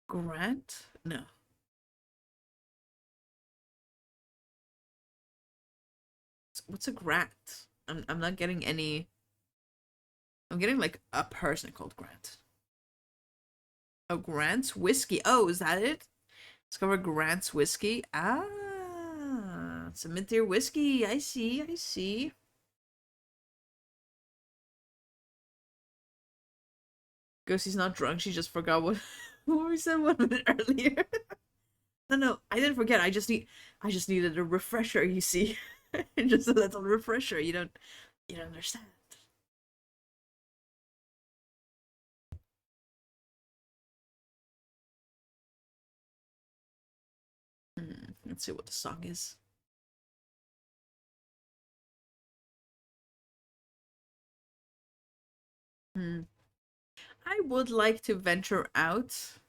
Grant? No. What's a grant? I'm not getting any. I'm getting like a person called Grant. Oh, Grant's whiskey. Oh, is that it? Discover Grant's whiskey. Ah, it's a mid-tier whiskey. I see. I see. Ghosty's not drunk. She just forgot what we said 1 minute earlier. No, no, I didn't forget. I just needed a refresher. You see, just a little refresher. You don't understand. Let's see what the song is. Hmm. I would like to venture out.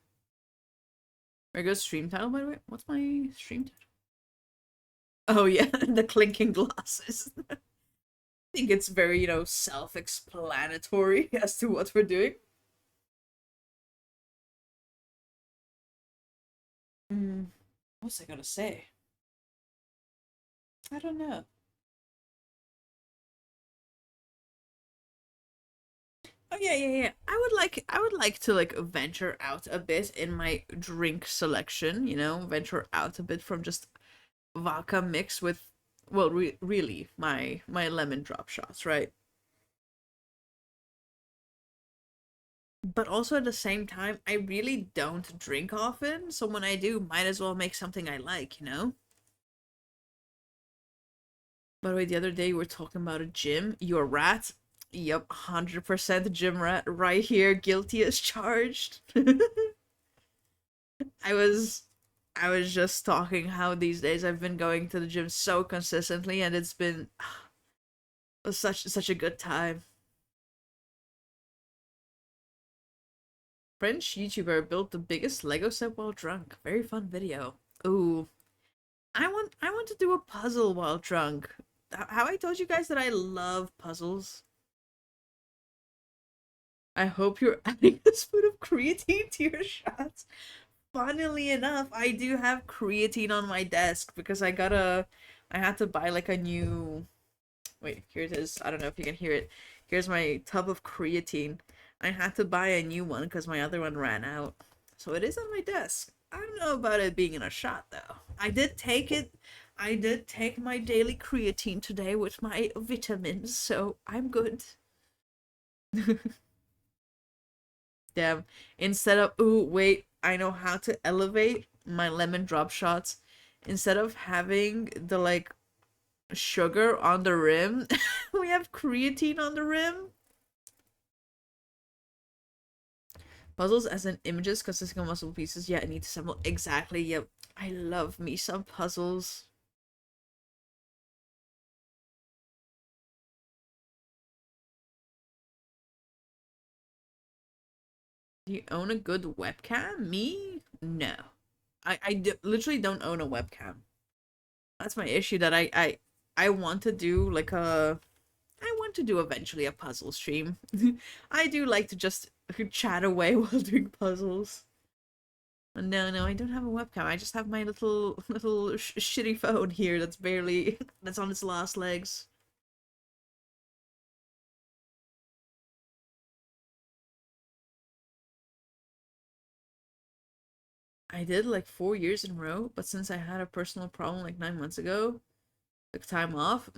Where goes stream title, by the way? What's my stream title? Oh yeah, the clinking glasses. I think it's very, self-explanatory as to what we're doing. Hmm. What's I gonna say? I don't know. Oh yeah, yeah, yeah. I would like to like venture out a bit in my drink selection, venture out a bit from just vodka mixed with, well, really my lemon drop shots, right? But also at the same time, I really don't drink often, so when I do, might as well make something I like, you know? By the way, the other day we were talking about a gym. You're a rat. Yep, 100% gym rat right here, guilty as charged. I was I was just talking how these days I've been going to the gym so consistently and it's been such a good time. French YouTuber built the biggest Lego set while drunk. Very fun video. Ooh, I want to do a puzzle while drunk. How I told you guys that I love puzzles. I hope you're adding a spoon of creatine to your shots. Funnily enough, I do have creatine on my desk because I had to buy like a new, wait, here it is. I don't know if you can hear it. Here's my tub of creatine. I had to buy a new one because my other one ran out. So it is on my desk. I don't know about it being in a shot though. I did take it. I did take my daily creatine today with my vitamins, so I'm good. Damn. Instead of, ooh, wait, I know how to elevate my lemon drop shots. Instead of having the like sugar on the rim, we have creatine on the rim. Puzzles as in images consisting of multiple pieces. Yeah, I need to assemble. Exactly. Yep. I love me some puzzles. Do you own a good webcam? Me? No. Literally don't own a webcam. That's my issue that I want to do like a I want to do eventually a puzzle stream. I do like to just chat away while doing puzzles. No, no, I don't have a webcam. I just have my little shitty phone here that's barely that's on its last legs. I did like 4 years in a row, but since I had a personal problem like 9 months ago, took time off.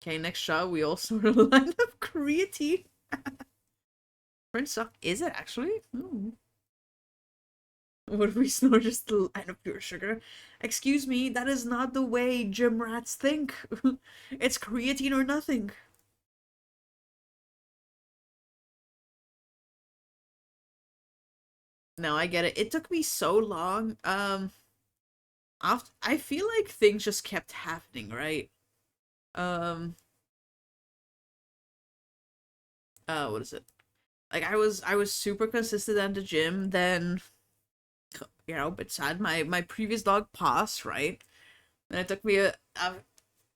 Okay, next shot we all sort of line up creatine. French sock, is it actually? What if we snort just a line of pure sugar? Excuse me, that is not the way gym rats think. It's creatine or nothing. No, I get it. It took me so long. After, I feel like things just kept happening, right? Um, what is it? Like I was super consistent at the gym, then bit sad. My previous dog passed, right? And it took me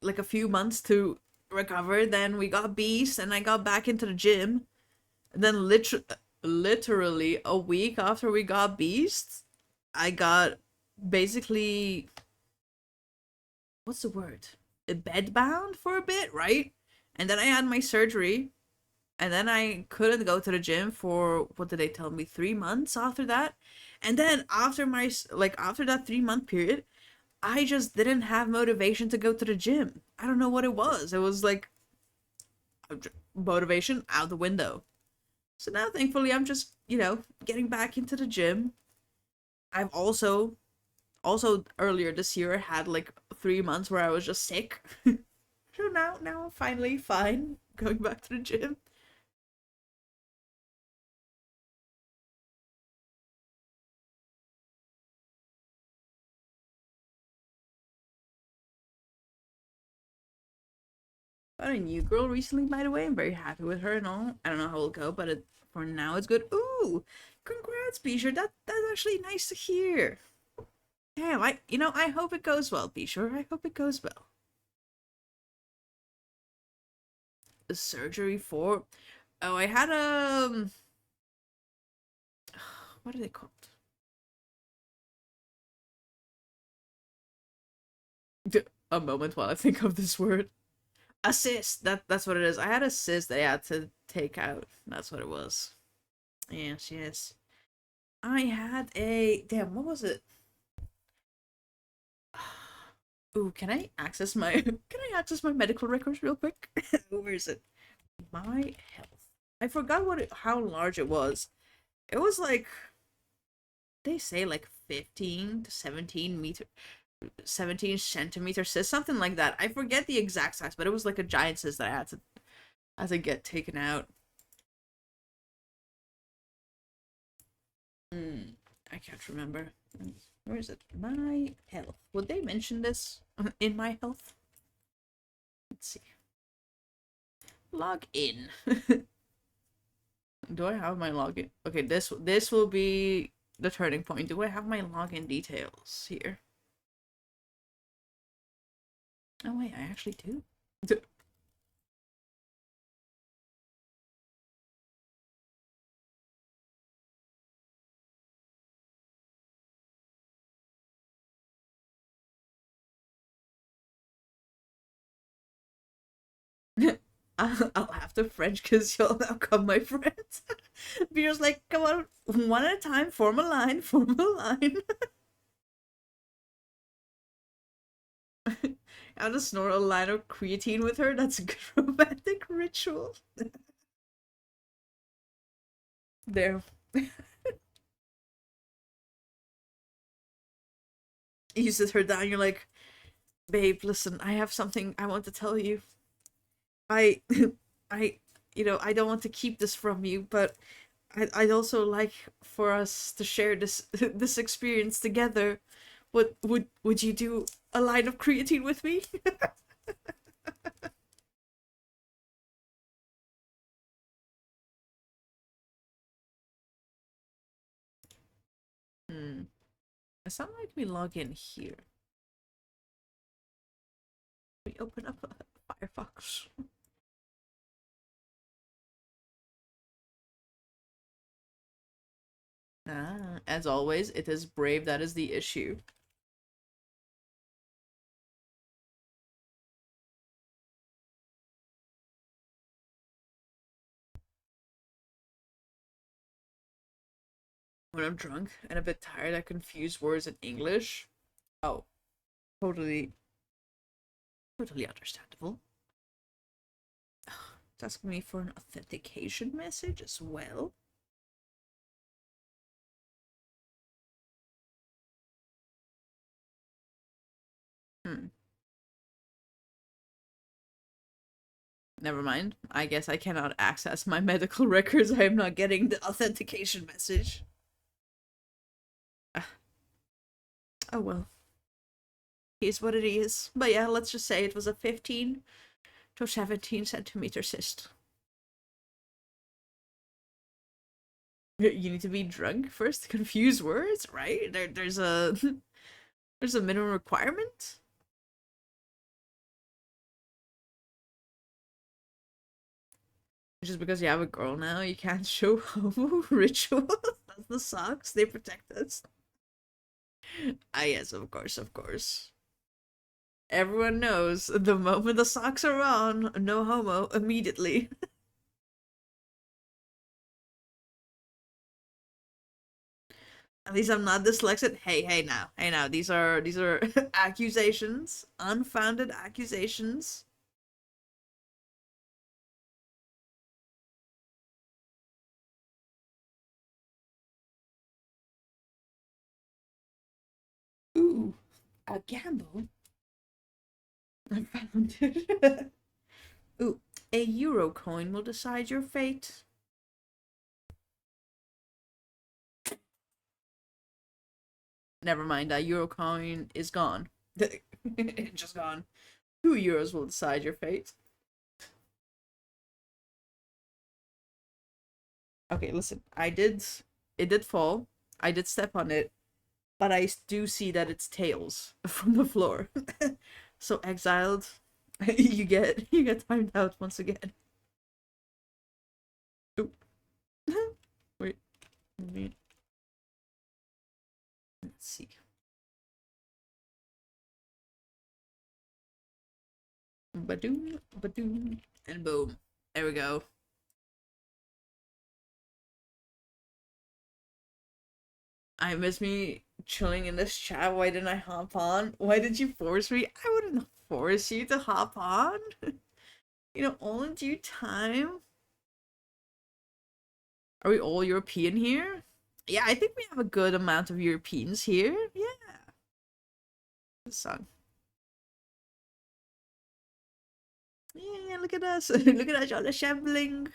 like a few months to recover. Then we got Beast, and I got back into the gym. And then literally a week after we got Beast, I got basically what's the word? Bedbound for a bit, right? And then I had my surgery, and then I couldn't go to the gym for what did they tell me 3 months after that, and then after my after that 3 month period, I just didn't have motivation to go to the gym. I don't know what it was. It was like motivation out the window. So now, thankfully, I'm just getting back into the gym. I've also earlier this year had like 3 months where I was just sick. So now I'm finally fine going back to the gym. Got a new girl recently, by the way. I'm very happy with her and all. I don't know how it'll go, but for now it's good. Ooh, congrats, Bisher. That's actually nice to hear. Damn, I hope it goes well, Bisher. I hope it goes well. The surgery for oh, I had what are they called? A moment while I think of this word. A cyst. That's what it is. I had a cyst that I had to take out. That's what it was. Yes, yes. I had a damn. What was it? Ooh, can I access my can I access my medical records real quick? Where is it? My health. I forgot how large it was. It was like they say like 15 to 17 centimeters cyst, something like that. I forget the exact size, but it was like a giant cyst that I had to get taken out. I can't remember. Where is it? My health. Would they mention this in my health? Let's see. Log in. Do I have my login? Okay, this will be the turning point. Do I have my login details here? Oh wait, I actually do. I'll have to French because you'll now come my friends. Peter's like, come on, one at a time, form a line, form a line. I'll just snort a line of creatine with her. That's a good romantic ritual. There. You sit her down, you're like, babe, listen, I have something I want to tell you. I, I, I don't want to keep this from you, but I'd also like for us to share this this experience together. Would you do a line of creatine with me? It sounds like we log in here. We open up Firefox. As always, it is Brave that is the issue. When I'm drunk and a bit tired, I confuse words in English. Oh, totally, totally understandable. It's asking me for an authentication message as well. Never mind. I guess I cannot access my medical records. I am not getting the authentication message. Oh well. Here's what it is. But yeah, let's just say it was a 15 to 17 centimeter cyst. You need to be drunk first to confuse words, right? There's a there's a minimum requirement. Just because you have a girl now, you can't show homo rituals. That's the socks. They protect us. Ah, yes, of course, of course. Everyone knows the moment the socks are on, no homo immediately. At least I'm not dyslexic. Hey now. These are accusations, unfounded accusations. Ooh, a gamble. I found it. Ooh, a euro coin will decide your fate. Never mind, that euro coin is gone. Just gone. 2 euros will decide your fate. Okay, listen. It did fall. I did step on it, but I do see that it's tails from the floor. So exiled, you get timed out once again. Oop. Wait, let's see. Badoom, badoom, and boom. There we go. I miss me chilling in this chat. Why didn't I hop on? Why did you force me? I wouldn't force you to hop on. All in due time. Are we all European here? Yeah, I think we have a good amount of Europeans here. Yeah. The sun. Yeah, look at us. Look at us all assembling.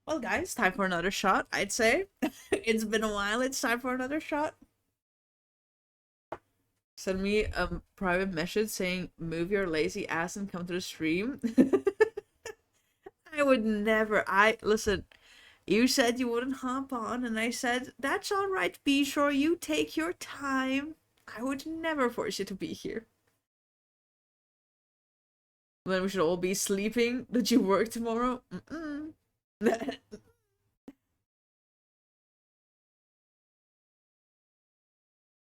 Well, guys, time for another shot, I'd say. It's been a while. It's time for another shot. Send me a private message saying, move your lazy ass and come to the stream. I would never. Listen, you said you wouldn't hop on, and I said, that's all right, be sure you take your time. I would never force you to be here. Then we should all be sleeping. Did you work tomorrow? Mm-mm.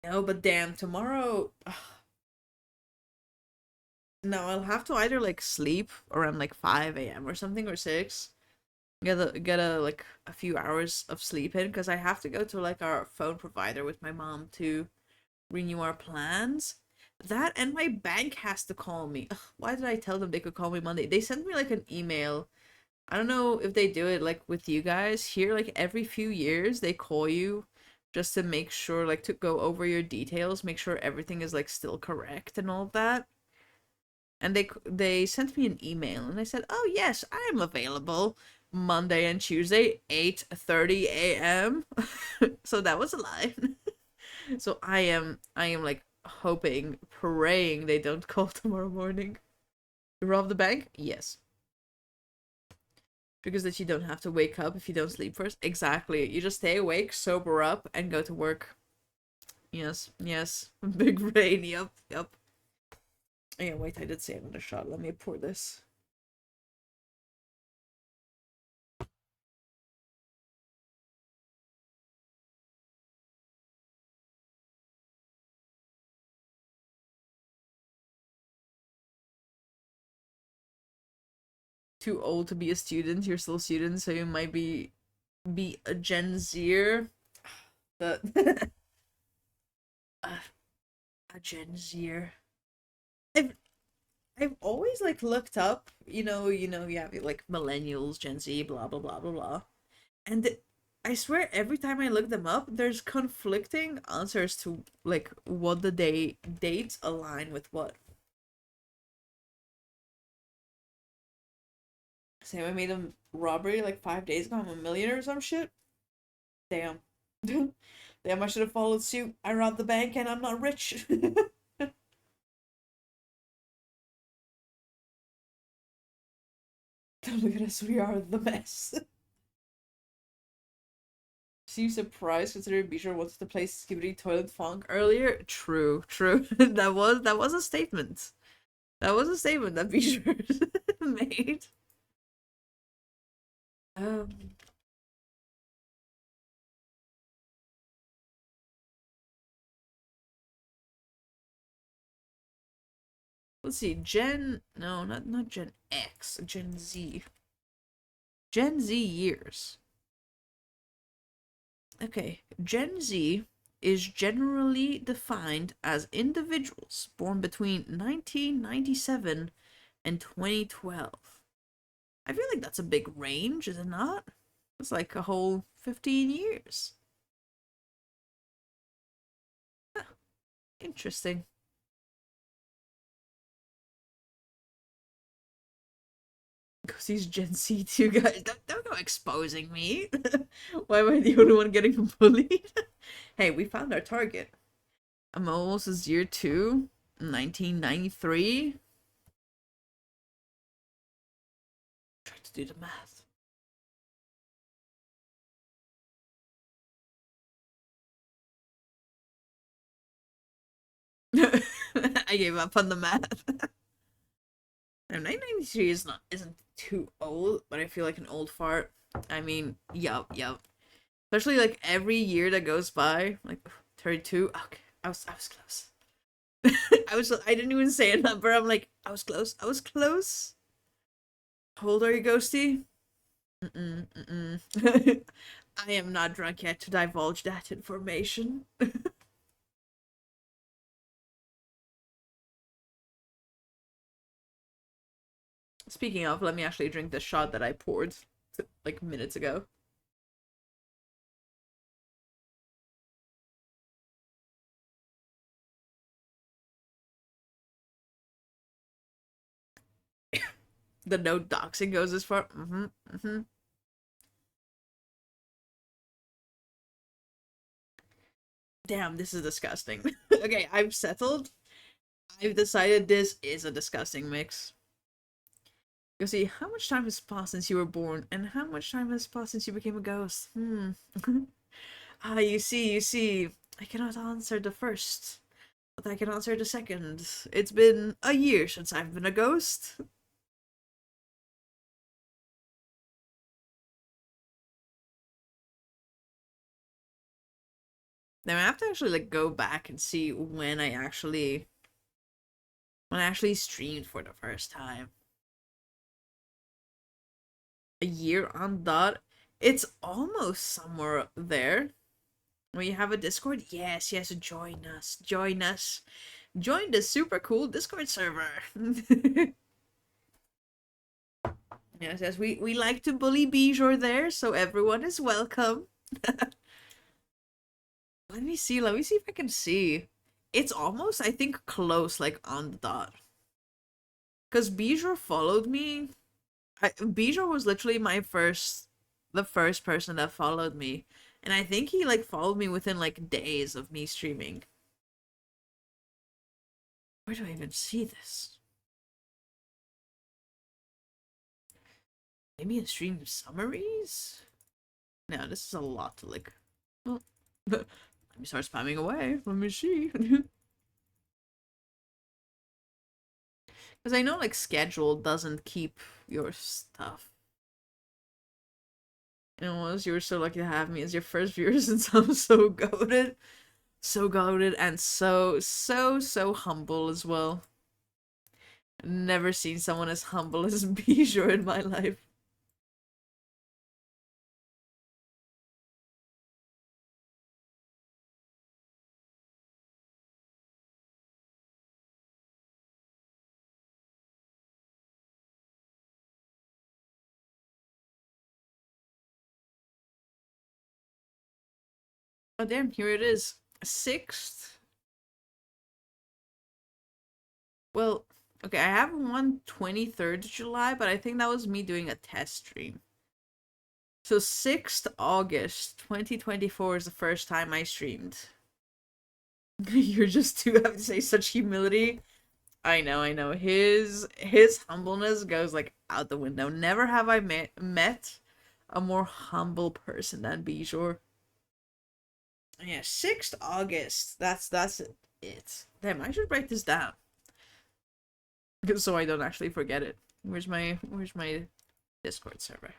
No, but damn, tomorrow. No, I'll have to either like sleep around like 5 a.m. or something, or 6. Get a like a few hours of sleep in, because I have to go to like our phone provider with my mom to renew our plans. That, and my bank has to call me. Ugh, why did I tell them they could call me Monday? They sent me like an email. I don't know if they do it like with you guys here, like every few years they call you just to make sure, like, to go over your details, make sure everything is like still correct and all of that. And they sent me an email, and I said, "Oh yes, I'm available Monday and Tuesday, 8:30 a.m." So that was a lie. So I am like hoping, praying they don't call tomorrow morning. Rob the bank? Yes. Because that you don't have to wake up if you don't sleep first. Exactly. You just stay awake, sober up, and go to work. Yes, yes. Big brain, yep, yep. Oh, yeah, wait, I did say another shot. Let me pour this. Too old to be a student. You're still a student, so you might be a Gen Zer. The a Gen Zer. I've I've always like looked up, you have like millennials, Gen Z, blah blah blah blah blah. And I swear every time I look them up, there's conflicting answers to like what the dates align with what. Same, I made a robbery like 5 days ago. I'm a millionaire or some shit. Damn. Damn, I should have followed suit. I robbed the bank and I'm not rich. Look at us, we are the mess. Seems surprised considering Bijou wanted to play Skibidi Toilet Funk earlier. True, true. That was a statement. That was a statement that Bijou made. Um let's see, no, not Gen X, Gen Z. Gen Z years. Okay, Gen Z is generally defined as individuals born between 1997 and 2012. I feel like that's a big range, is it not? It's like a whole 15 years. Huh, interesting. Because he's Gen Z too, guys. Don't go exposing me. Why am I the only one getting bullied? Hey, we found our target. I'm almost a year 2, 1993. Try to do the math. I gave up on the math. No, 1993 isn't too old, but I feel like an old fart. I mean, yup, yup. Especially like every year that goes by, like 32. Okay, I was close. I didn't even say a number. I'm like, I was close. I was close. How old are you, Ghosty? Mm-mm, mm-mm. I am not drunk yet to divulge that information. Speaking of, let me actually drink the shot that I poured like minutes ago. The no doxing goes as far. Damn, this is disgusting. Okay, I've settled. I've decided this is a disgusting mix. You see, how much time has passed since you were born, and how much time has passed since you became a ghost? You see, I cannot answer the first, but I can answer the second. It's been a year since I've been a ghost. Now I have to actually like go back and see when I actually streamed for the first time. A year on dot. It's almost somewhere there. We have a Discord? Yes, yes, join us. Join us. Join the super cool Discord server. Yes, yes, we like to bully Bijor there, so everyone is welcome. Let me see if I can see. It's almost, I think, close, like, on the dot. Because Bijor followed me. Bijor was literally the first person that followed me. And I think he, like, followed me within, like, days of me streaming. Where do I even see this? Maybe in stream summaries? No, this is a lot to, like... Well, let me start spamming away. Let me see. Because I know, like, schedule doesn't keep your stuff. And was you were so lucky to have me as your first viewer since I'm so goated. So goated and so humble as well. Never seen someone as humble as Bijou in my life. Oh damn, here it is. 6th. Well, okay, I have one 23rd July, but I think that was me doing a test stream. So 6th August 2024 is the first time I streamed. You're just too happy to say such humility. I know, I know. His humbleness goes like out the window. Never have I met a more humble person than Bijor. Yeah, 6th August. That's it. Damn, I should write this down. So I don't actually forget it. Where's my Discord server?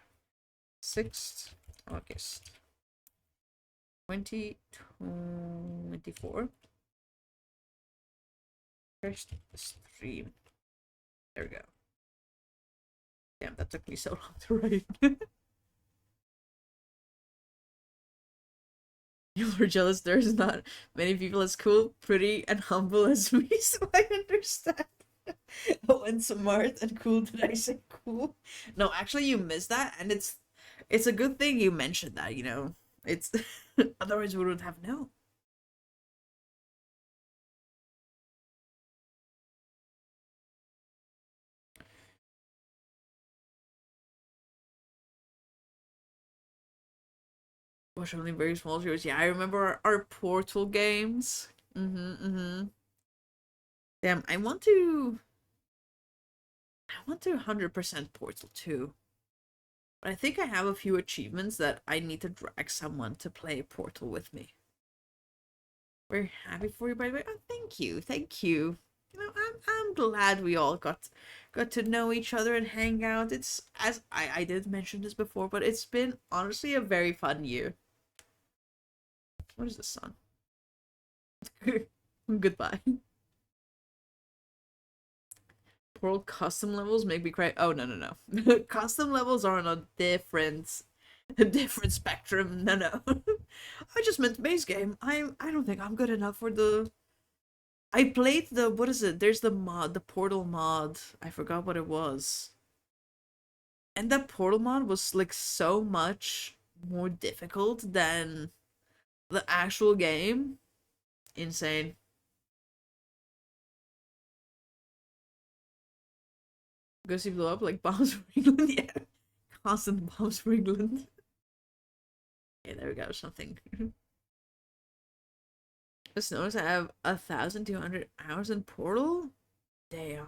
6th August 2024. First stream. There we go. Damn, that took me so long to write. You were jealous there's not many people as cool, pretty, and humble as me, so I understand. Oh, and smart and cool. Did I say cool? No, actually you missed that, and it's a good thing you mentioned that, you know. It's otherwise we would have known. Watch only very small shows. Yeah, I remember our Portal games. Damn, I want to 100% Portal 2. But I think I have a few achievements that I need to drag someone to play Portal with me. We're happy for you, by the way. Oh, thank you, thank you. You know, I'm glad we all got to know each other and hang out. It's as I did mention this before, but it's been honestly a very fun year. What is the sun? Goodbye. World custom levels make me cry. Oh no. Custom levels are on a different A different spectrum. No, no. I just meant base game. I don't think I'm good enough for the. I played the, what is it? There's the mod, the Portal mod. I forgot what it was. And that Portal mod was like so much more difficult than the actual game. Insane. Because he blew up like bombs for England. Yeah. Constant bombs for England. Yeah, there we go. Something. Just notice I have 1,200 hours in Portal. Damn.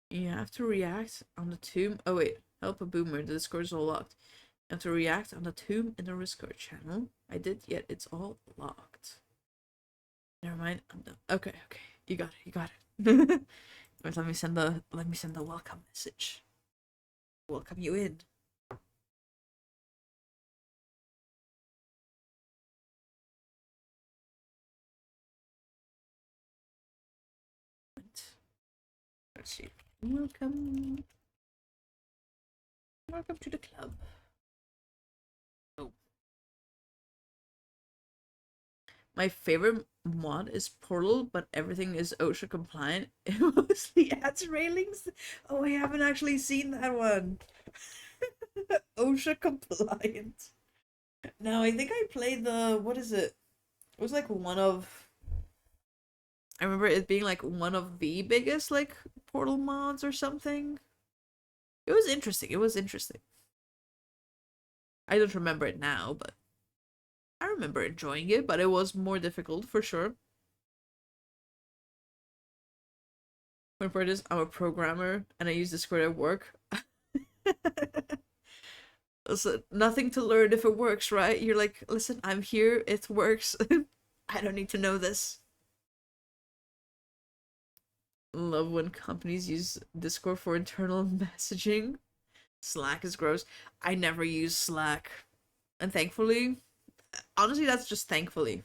You have to react on the tomb. Oh wait, help a boomer. The Discord is all locked. You have to react on the tomb in the Discord channel. I did, yet it's all locked. Never mind. I'm done. Okay, okay. You got it. You got it. Wait, let me send the welcome message. Welcome you in. Let's see. Welcome. Welcome to the club. Oh. My favorite mod is Portal, but everything is OSHA compliant. It mostly adds railings. Oh, I haven't actually seen that one. OSHA compliant. No, I think I played the, what is it? It was like one of, I remember it being like one of the biggest like Portal mods or something. It was interesting. It was interesting. I don't remember it now, but I remember enjoying it, but it was more difficult for sure. When for this, I'm a programmer and I use Discord at work. So nothing to learn if it works, right? You're like, listen, I'm here, it works. I don't need to know this. Love when companies use Discord for internal messaging. Slack is gross. I never use Slack. And thankfully, honestly, that's just thankfully.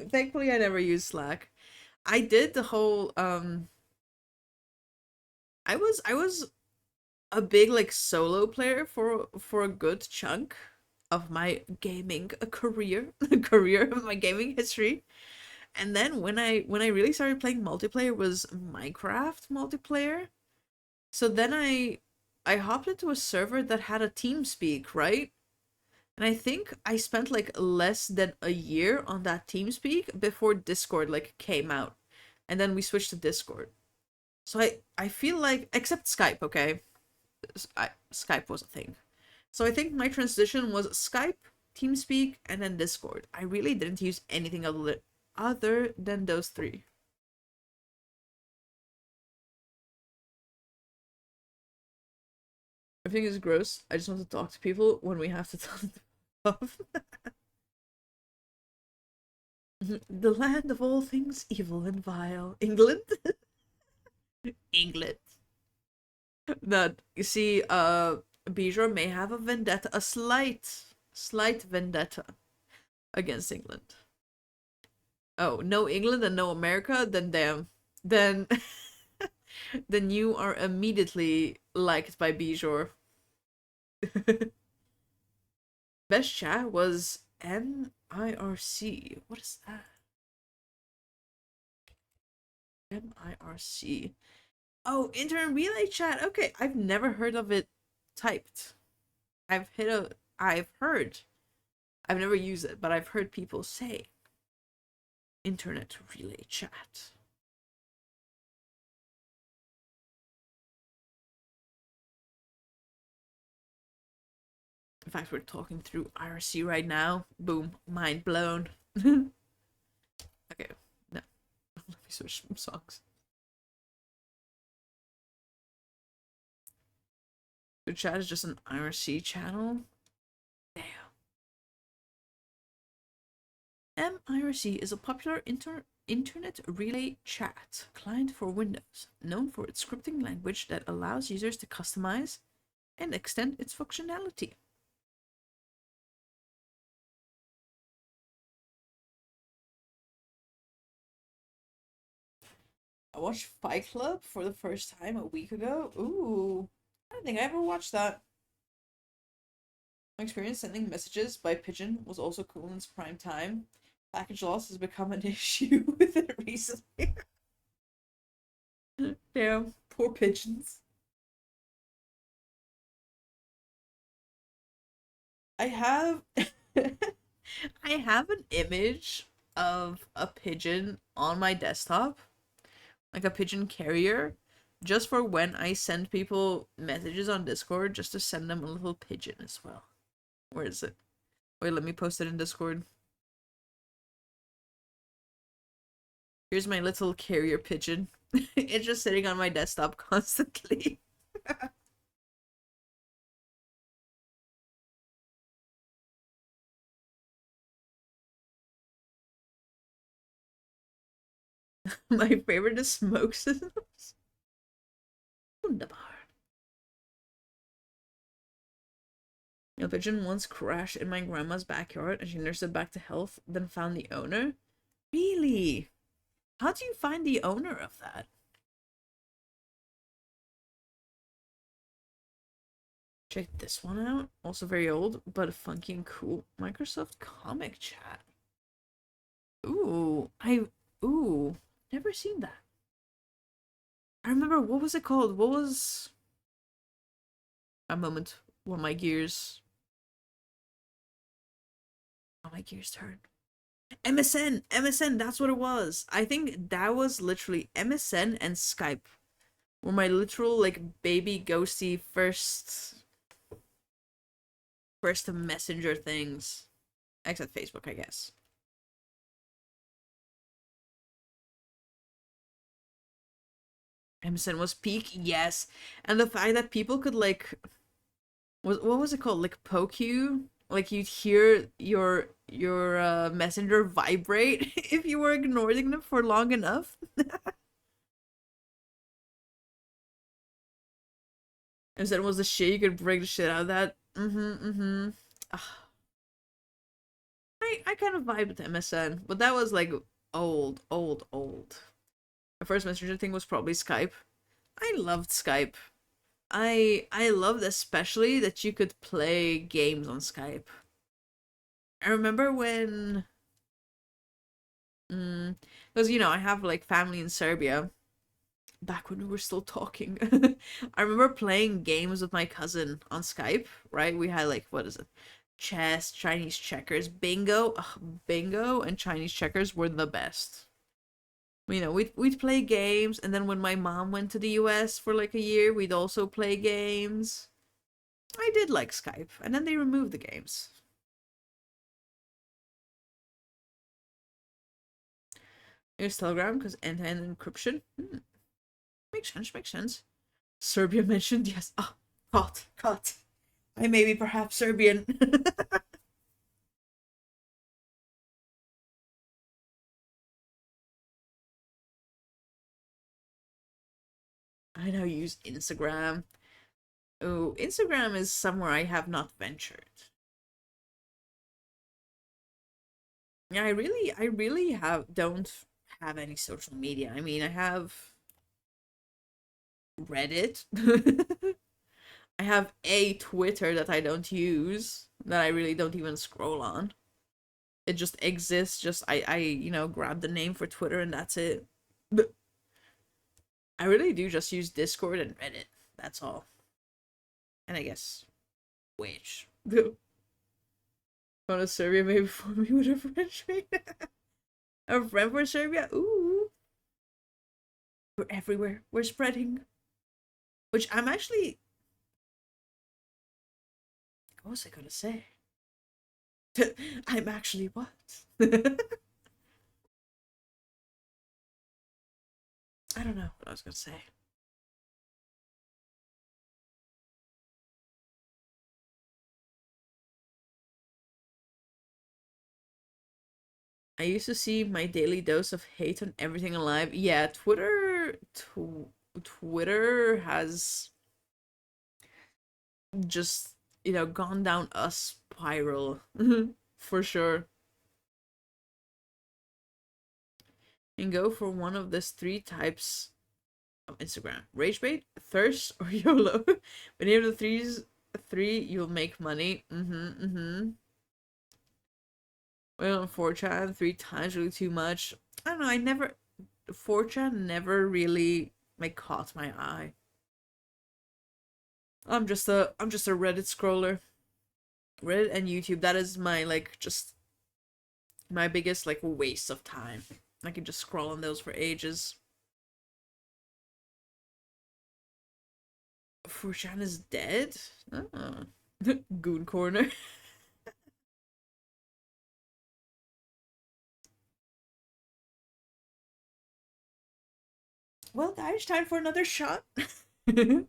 Thankfully, I never use Slack. I did the whole I was a big like solo player for a good chunk of my gaming career, career of my gaming history. And then when I really started playing multiplayer was Minecraft multiplayer. So then I hopped into a server that had a TeamSpeak, right? And I think I spent like less than a year on that TeamSpeak before Discord like came out. And then we switched to Discord. So I feel like, except Skype, okay? Skype was a thing. So I think my transition was Skype, TeamSpeak, and then Discord. I really didn't use anything other than those three. Everything is gross. I just want to talk to people when we have to tell them off. The land of all things evil and vile. England? England. That you see, Bijor may have a vendetta, a slight vendetta against England. Oh, no England and no America, then damn. Then then you are immediately liked by Bijor. Best chat was MIRC. What is that? MIRC. Oh, internet relay chat. Okay, I've never heard of it typed. I've heard. I've never used it, but I've heard people say internet relay chat. In fact, we're talking through IRC right now. Boom, mind blown. Okay, no. Let me switch some songs. The chat is just an IRC channel. Damn. MIRC is a popular internet relay chat client for Windows, known for its scripting language that allows users to customize and extend its functionality. I watched Fight Club for the first time a week ago. Ooh, I don't think I ever watched that. My experience sending messages by pigeon was also cool in its prime time. Package loss has become an issue with it recently. Damn, poor pigeons. I have I have an image of a pigeon on my desktop, like a pigeon carrier, just for when I send people messages on Discord, just to send them a little pigeon as well. Where is it? Wait, let me post it in Discord. Here's my little carrier pigeon. It's just sitting on my desktop constantly. My favorite is smoke signals. Wunderbar. A pigeon once crashed in my grandma's backyard and she nursed it back to health, then found the owner. Really? How do you find the owner of that? Check this one out. Also very old, but funky and cool. Microsoft Comic Chat. Ooh, never seen that. I remember, what was it called? What was a moment when my gears turned. MSN, that's what it was. I think that was literally MSN and Skype were my literal like baby ghosty first messenger things. Except Facebook, I guess. MSN was peak, yes. And the fact that people could like what was it called? Like poke you? Like you'd hear your messenger vibrate if you were ignoring them for long enough. MSN was the shit, you could break the shit out of that. I kind of vibe with MSN, but that was like old. My first messenger thing was probably Skype. I loved Skype. I loved especially that you could play games on Skype. I remember when because I have like family in Serbia back when we were still talking. I remember playing games with my cousin on Skype, right? We had like, what is it? Chess, Chinese checkers, bingo. Ugh, bingo and Chinese checkers were the best. We'd play games, and then when my mom went to the US for like a year, we'd also play games. I did like Skype, and then they removed the games. Here's Telegram because end-to-end encryption. Makes sense. Serbia mentioned, yes. Ah, caught. I may be perhaps Serbian. I now use Instagram. Oh, Instagram is somewhere I have not ventured. Yeah, I really don't have any social media. I mean, I have Reddit. I have a Twitter that I don't use, that I really don't even scroll on. It just exists. Just I grab the name for Twitter and that's it. But I really do just use Discord and Reddit. That's all. And I guess Twitch. Going to Serbia maybe before me would have French me. A friend for Serbia? Ooh. We're everywhere. We're spreading. Which I'm actually. What was I gonna say? I'm actually what? I don't know what I was gonna say. I used to see my daily dose of hate on everything alive. Yeah, Twitter has just, gone down a spiral for sure. and go for one of these three types of Instagram: rage bait, thirst, or YOLO. When you have the three, you'll make money. Well, on 4chan 3 times really too much. I don't know. 4chan never really like caught my eye. I'm just a Reddit scroller. Reddit and YouTube. That is my just my biggest waste of time. I can just scroll on those for ages. 4chan is dead? Oh. Goon corner. Well, guys, time for another shot. Gonna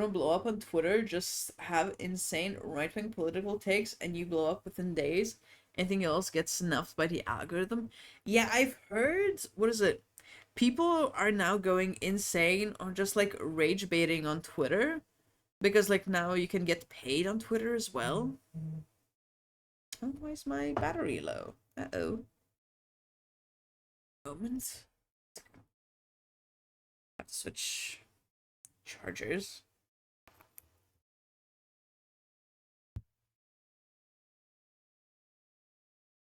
blow up on Twitter, just have insane right-wing political takes and you blow up within days. Anything else gets snuffed by the algorithm. Yeah, I've heard, what is it? People are now going insane on just rage baiting on Twitter. Because now you can get paid on Twitter as well. Oh, why is my battery low? Uh-oh. Moment. Have to switch chargers.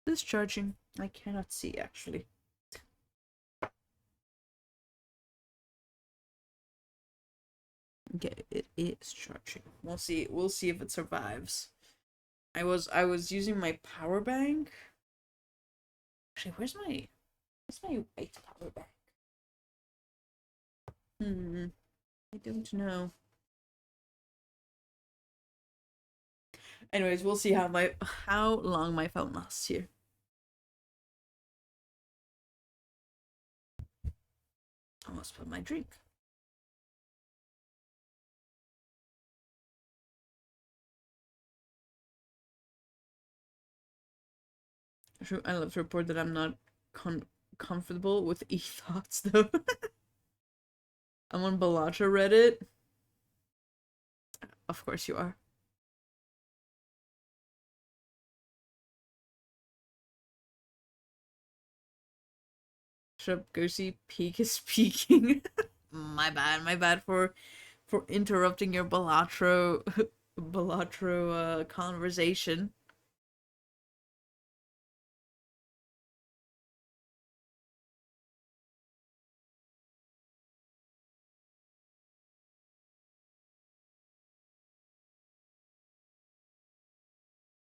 This charging? I cannot see actually. Okay, it is charging. We'll see. We'll see if it survives. I was using my power bank. Actually, where's my white power bank? I don't know. Anyways, we'll see how long my phone lasts here. Almost put my drink. I love to report that I'm not comfortable with e-thoughts though. I'm on Balacha Reddit. Of course you are. Shut up, go see Peak is speaking. My bad for interrupting your Balatro conversation.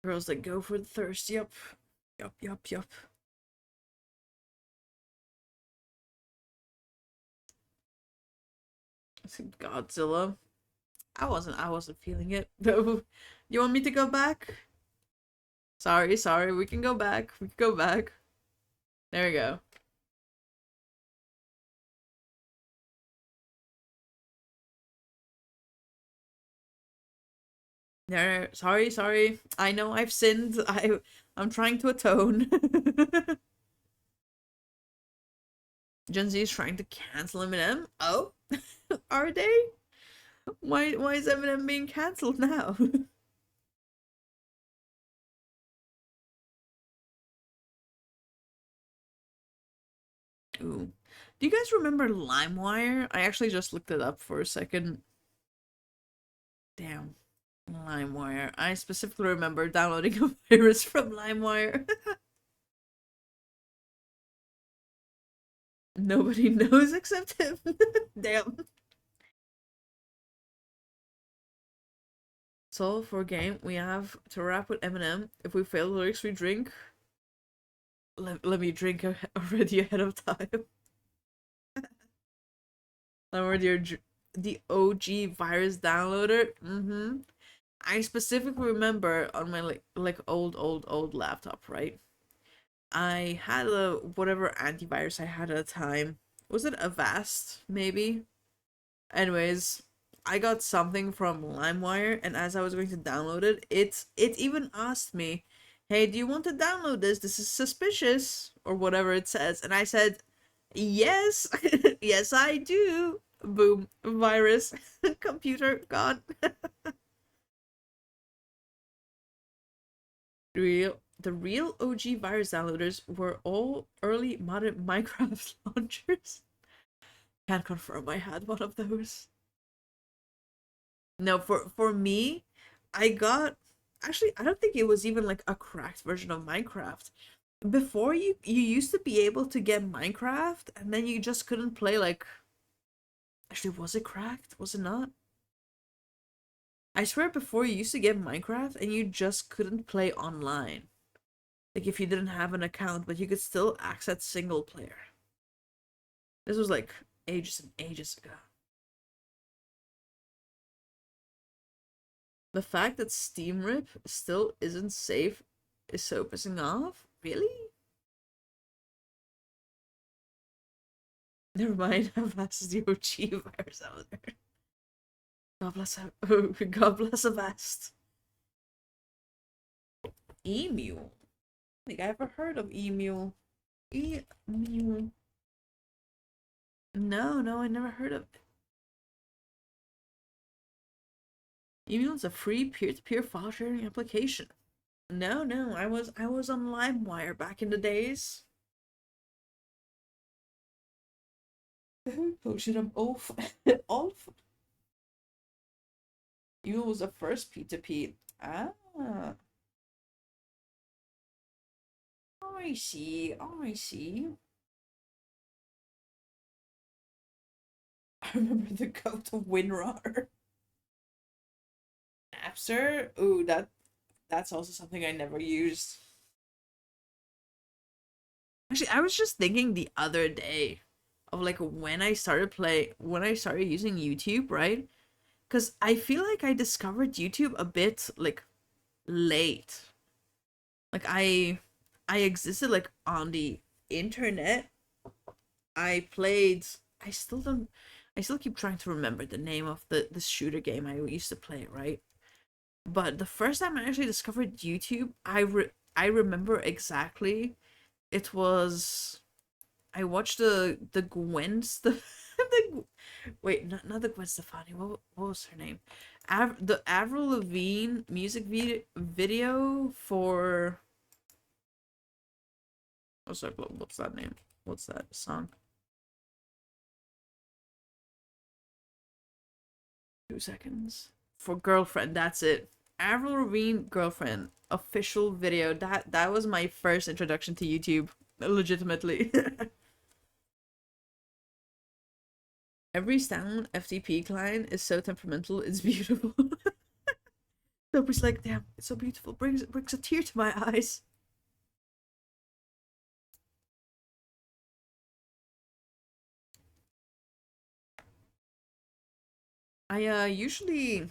Girls that go for the thirst. Yup. Godzilla. I wasn't feeling it. You want me to go back? Sorry, we can go back. There we go. There, sorry. I know I've sinned. I'm trying to atone. Gen Z is trying to cancel Eminem. Oh, are they? Why is Eminem being cancelled now? Ooh. Do you guys remember LimeWire? I actually just looked it up for a second. Damn. LimeWire. I specifically remember downloading a virus from LimeWire. Nobody knows except him. Damn. So for a game, we have to rap with Eminem. If we fail the lyrics, we drink. Let me drink already ahead of time. LimeWire, the OG virus downloader. I specifically remember on my old laptop, right? I had a whatever antivirus I had at the time. Was it Avast, maybe? Anyways, I got something from LimeWire, and as I was going to download it, it even asked me, "Hey, do you want to download this? This is suspicious," or whatever it says, and I said, "Yes, yes, I do." Boom, virus, computer gone. The real OG virus downloaders were all early modern Minecraft launchers. Can't confirm I had one of those. No, for me, I got actually I don't think it was even like a cracked version of Minecraft. Before you used to be able to get Minecraft and then you just couldn't play like actually was it cracked? Was it not? I swear before you used to get Minecraft and you just couldn't play online. Like if you didn't have an account, but you could still access single player. This was like ages and ages ago. The fact that Steam Rip still isn't safe is so pissing off. Really? Never mind, Avast is the OG virus out there. God bless God bless Avast. Emu. I think I ever heard of Emu. Emu. No, I never heard of it. Emu is a free peer-to-peer file sharing application. No, I was on LimeWire back in the days. Oh shit, I'm off. Off. Emu was the first P2P. Ah. Oh, I see. Oh, I see. I remember the go to WinRAR. Napster? Ooh, that's also something I never used. Actually, I was just thinking the other day of like when I started using YouTube, right? Because I feel like I discovered YouTube a bit like late. Like I existed like on the internet. I played I still don't I still keep trying to remember the name of the shooter game I used to play, right? But the first time I actually discovered YouTube, I remember exactly. It was I watched the Gwen the wait, not the Gwen Stefani. What was her name? The Avril Lavigne music video for oh sorry, what's that name? What's that song? 2 seconds for girlfriend. That's it. Avril Lavigne girlfriend official video. That was my first introduction to YouTube. Legitimately. Every sound FTP client is so temperamental. It's beautiful. Nobody's like, damn, it's so beautiful. Brings a tear to my eyes. I usually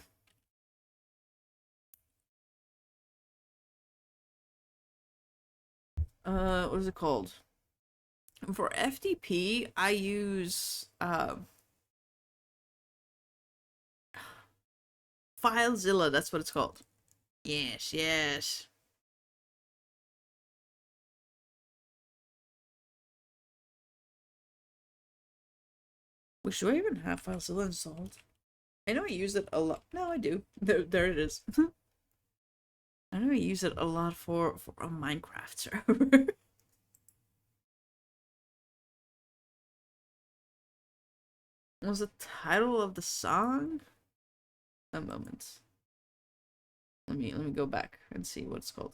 what is it called? For FTP, I use FileZilla. That's what it's called. Yes. Wait, should I even have FileZilla installed? I know I use it a lot. No, I do. There it is. I know I use it a lot for a Minecraft server. What was the title of the song? A moment. Let me go back and see what it's called.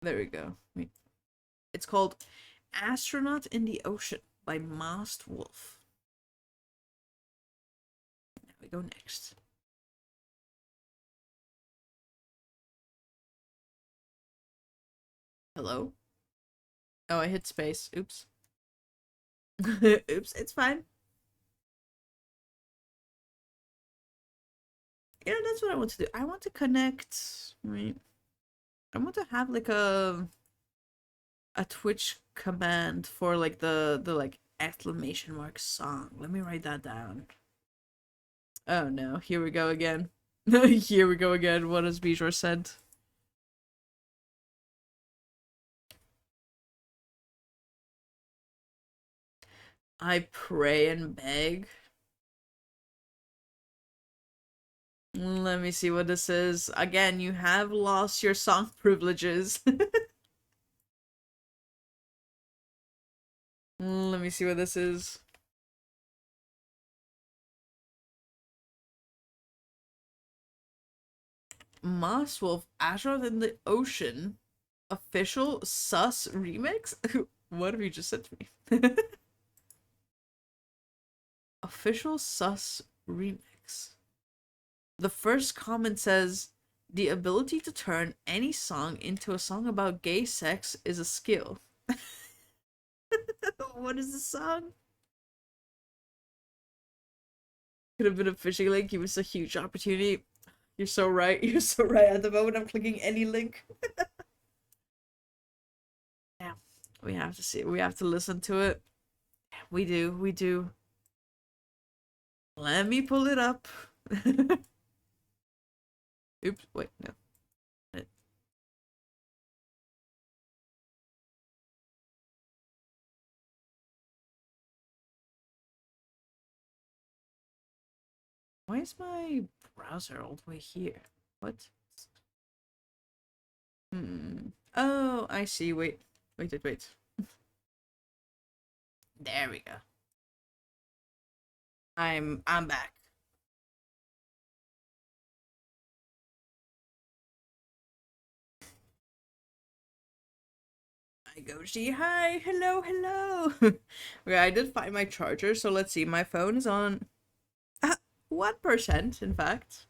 There we go. Wait. It's called Astronaut in the Ocean by Mast Wolf. There we go next. Hello? Oh, I hit space. Oops. Oops, it's fine. Yeah, that's what I want to do. I want to connect. Wait. I want to have like a Twitch command for like the like exclamation mark song. Let me write that down. Oh no, here we go again. Here we go again. What has Bijor said? I pray and beg. Let me see what this is. Again, you have lost your song privileges. Let me see what this is. Moss Wolf, Azure in the Ocean, official sus remix? What have you just said to me? Official sus remix. The first comment says, the ability to turn any song into a song about gay sex is a skill. What is the song? Could have been a fishing link. You missed a huge opportunity. You're so right. You're so right. At the moment, I'm clicking any link. Yeah, we have to see. We have to listen to it. We do. We do. Let me pull it up. Oops. Wait. No. Why is my browser all the way here? What? Oh, I see. Wait. Wait, wait, wait. There we go. I'm back. I go see. Hi, hello, hello. Okay, I did find my charger, so let's see. My phone is on 1%, in fact.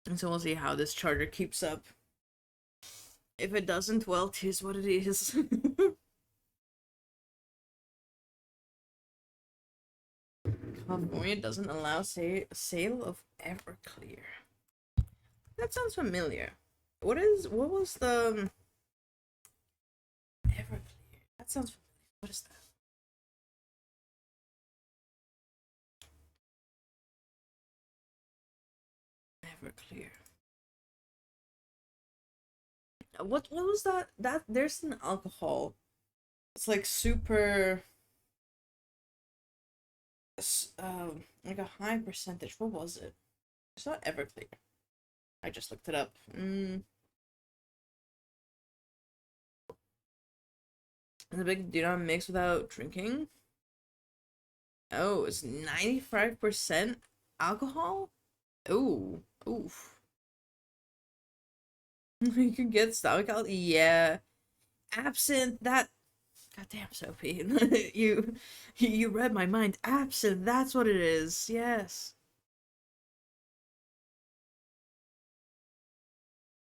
And so we'll see how this charger keeps up. If it doesn't, well, tis what it is. California doesn't allow sale of Everclear. That sounds familiar. What was the Everclear? That sounds familiar. What is that? Everclear. What was that? That there's an alcohol. It's like super like a high percentage. What was it? It's not Everclear. I just looked it up. The big do not mix without drinking. Oh, it's 95% alcohol? Oh, oof. You can get stomach alcohol? Yeah. Absinthe, that goddamn Sophie. You read my mind. Absinthe, that's what it is. Yes.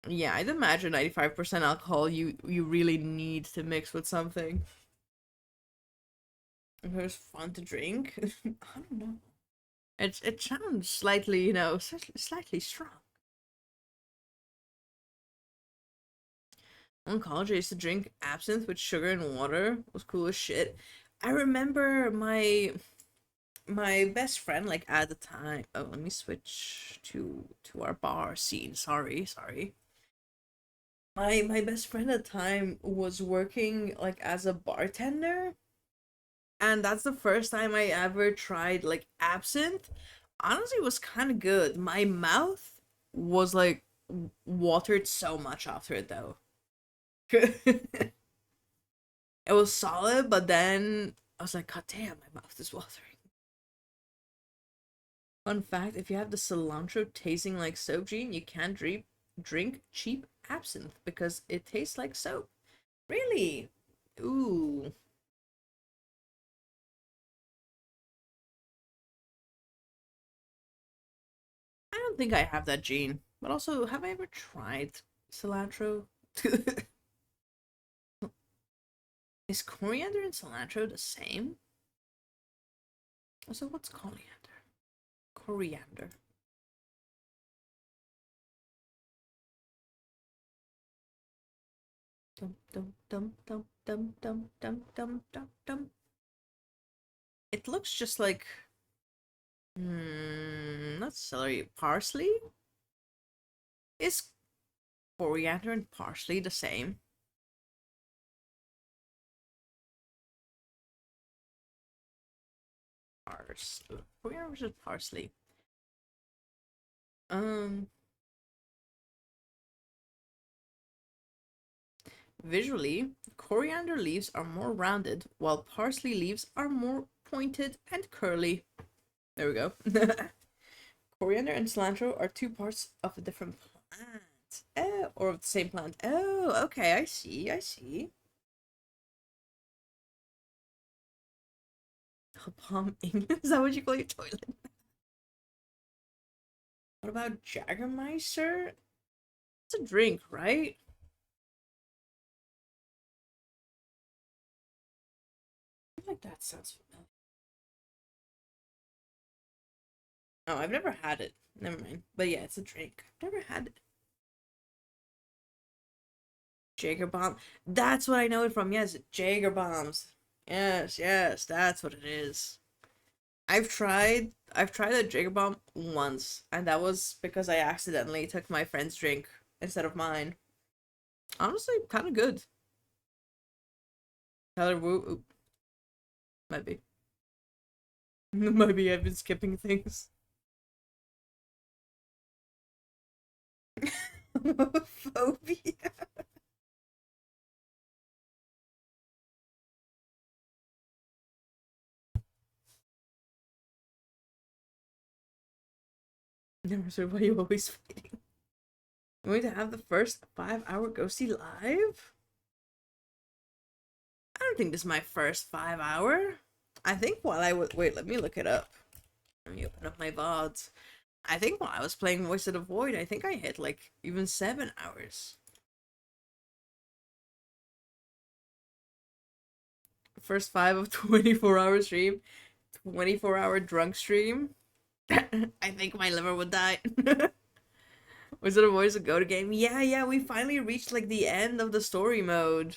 Yeah, I'd imagine 95% alcohol you really need to mix with something. If it was fun to drink. I don't know. It sounds slightly, slightly strong. In college, I used to drink absinthe with sugar and water. It was cool as shit. I remember my best friend, like at the time. Oh, let me switch to our bar scene. Sorry. My best friend at the time was working like as a bartender, and that's the first time I ever tried like absinthe. Honestly, it was kind of good. My mouth was like watered so much after it though. It was solid, but then I was like, God damn, my mouth is watering. Fun fact, if you have the cilantro tasting like soap gene, you can't drink cheap absinthe because it tastes like soap. Really? Ooh. I don't think I have that gene. But also, have I ever tried cilantro? Is coriander and cilantro the same? Also, what's coriander? Coriander. Dum dum dum dum dum dum dum dum dum dum. It looks just like not celery, parsley? Is coriander and parsley the same? Coriander versus parsley. Um, Visually, coriander leaves are more rounded, while parsley leaves are more pointed and curly. There we go. Coriander and cilantro are two parts of a different plant. Oh, or of the same plant. Oh, okay, I see, I see. Palm England? Is that what you call your toilet? What about Jägermeister? It's a drink, right? I feel like that sounds familiar. Oh, I've never had it. Never mind. But yeah, it's a drink. I've never had it. Jager bomb. That's what I know it from. Yes, Jager bombs. Yes, yes, that's what it is. I've tried a Jager bomb once, and that was because I accidentally took my friend's drink instead of mine. Honestly, kind of good. Tyler Woo, might be. Maybe I've been skipping things. Phobia. Never sure why you always fighting. I'm going to have the first 5 hour ghosty live? I don't think this is my first 5 hour. I think while I was wait, let me look it up. Let me open up my VODs. I think while I was playing Voice of the Void, I think I hit like even 7 hours. First five of 24-hour stream, 24-hour drunk stream. I think my liver would die. Was it a Voice of Go to game? Yeah, yeah, we finally reached like the end of the story mode.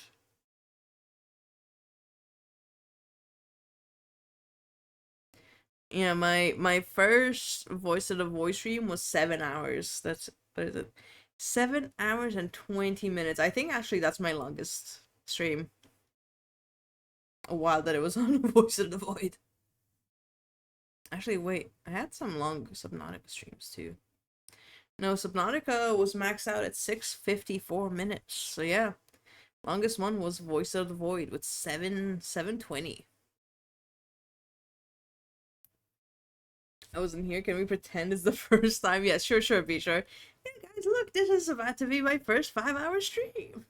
Yeah, my first Voice of the Voice stream was 7 hours. That's what is it? 7 hours and 20 minutes. I think actually that's my longest stream. A while that it was on Voice of the Void. Actually, wait, I had some long Subnautica streams too. No, Subnautica was maxed out at 6:54 minutes. So yeah, longest one was Voice of the Void with 720. I wasn't here. Can we pretend it's the first time? Yeah, sure, sure, be sure. Hey guys, look, this is about to be my first 5 hour stream.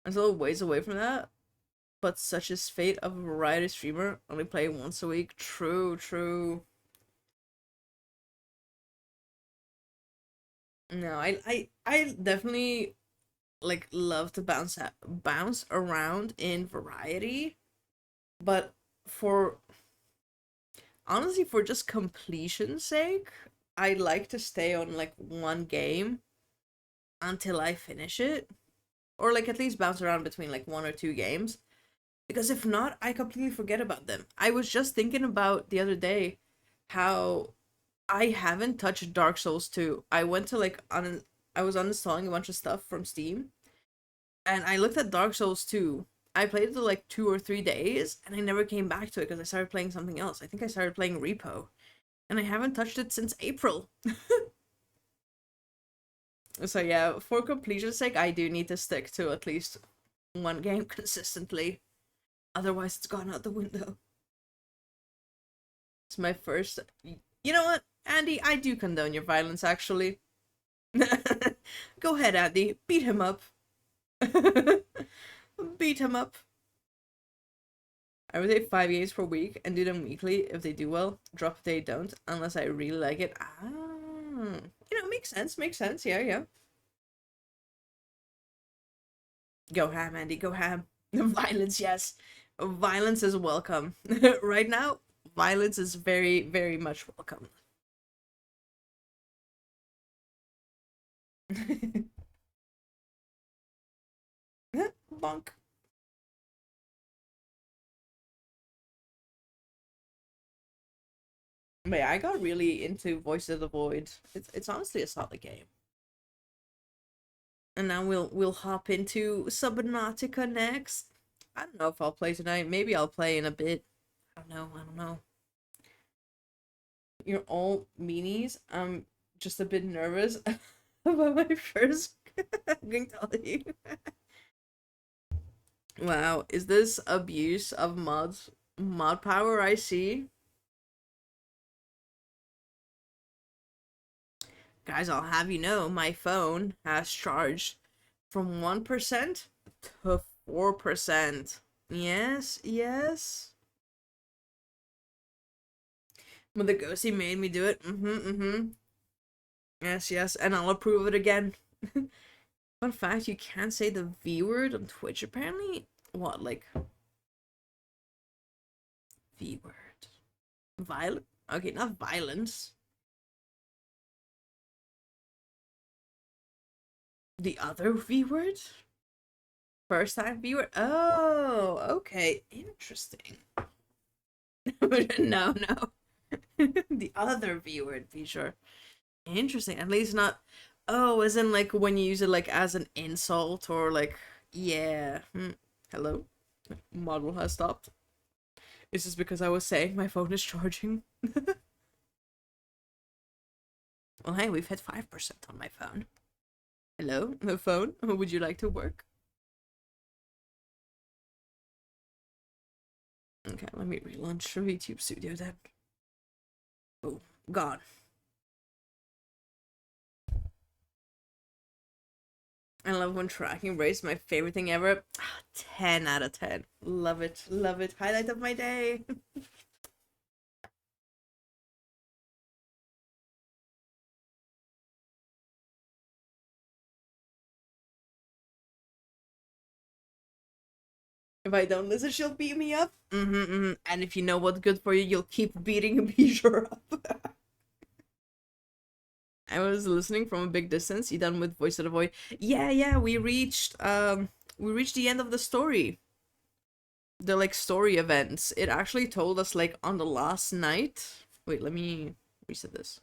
I'm still a ways away from that, but such is fate of a variety streamer. Only play once a week. True, true. No, I definitely like love to bounce around in variety, but for honestly for just completion's sake, I like to stay on like one game until I finish it, or like at least bounce around between like one or two games, because if not, I completely forget about them. I was just thinking about the other day how I haven't touched Dark Souls 2. I went to like I was uninstalling a bunch of stuff from Steam, and I looked at Dark Souls 2. I played it for like 2 or 3 days, and I never came back to it because I started playing something else. I think I started playing Repo, and I haven't touched it since April. So yeah, for completion's sake, I do need to stick to at least one game consistently. Otherwise, it's gone out the window. It's my first. You know what, Andy? I do condone your violence, actually. Go ahead, Andy. Beat him up. Beat him up. I would say 5 games per week and do them weekly if they do well. Drop if they don't, unless I really like it. Makes sense. Makes sense. Yeah, yeah. Go ham, Andy. Go ham. Violence, yes. Violence is welcome. Right now, violence is very, very much welcome. Bonk. But yeah, I got really into Voice of the Void. It's honestly a solid game. And now we'll hop into Subnautica next. I don't know if I'll play tonight. Maybe I'll play in a bit. I don't know. You're all meanies. I'm just a bit nervous about my first going to tell you. Wow, is this abuse of mod power I see? Guys, I'll have you know my phone has charged from 1% to 4%. Yes, yes. But the ghosty made me do it. Yes, yes, and I'll approve it again. Fun fact, you can't say the V word on Twitch apparently. What, like V word? Violent? Okay, not violence. The other V word? First time V word? Oh, okay. Interesting. No, no. The other V word, be sure. Interesting. At least not. Oh, as in like when you use it like as an insult or like, yeah. Hello? Model has stopped. Is this because I was saying my phone is charging? Well, hey, we've hit 5% on my phone. Hello, the phone? Would you like to work? Okay, let me relaunch VTube Studio then. Oh, gone. I love when tracking race, my favorite thing ever. 10 out of 10. Love it, love it. Highlight of my day. If I don't listen, she'll beat me up. And if you know what's good for you, you'll keep beating Bijou up. I was listening from a big distance. You done with Voice of the Void? Yeah, yeah. We reached the end of the story. The like story events. It actually told us like on the last night. Wait, let me reset this.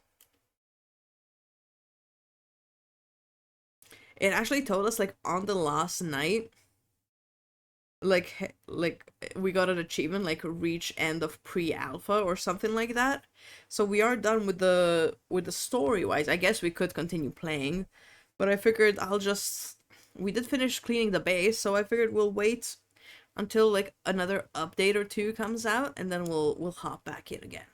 It actually told us like on the last night, like we got an achievement like reach end of pre-alpha or something like that. So we are done with the story wise. I guess we could continue playing, but I figured I'll just we did finish cleaning the base, so I figured we'll wait until like another update or two comes out and then we'll hop back in again.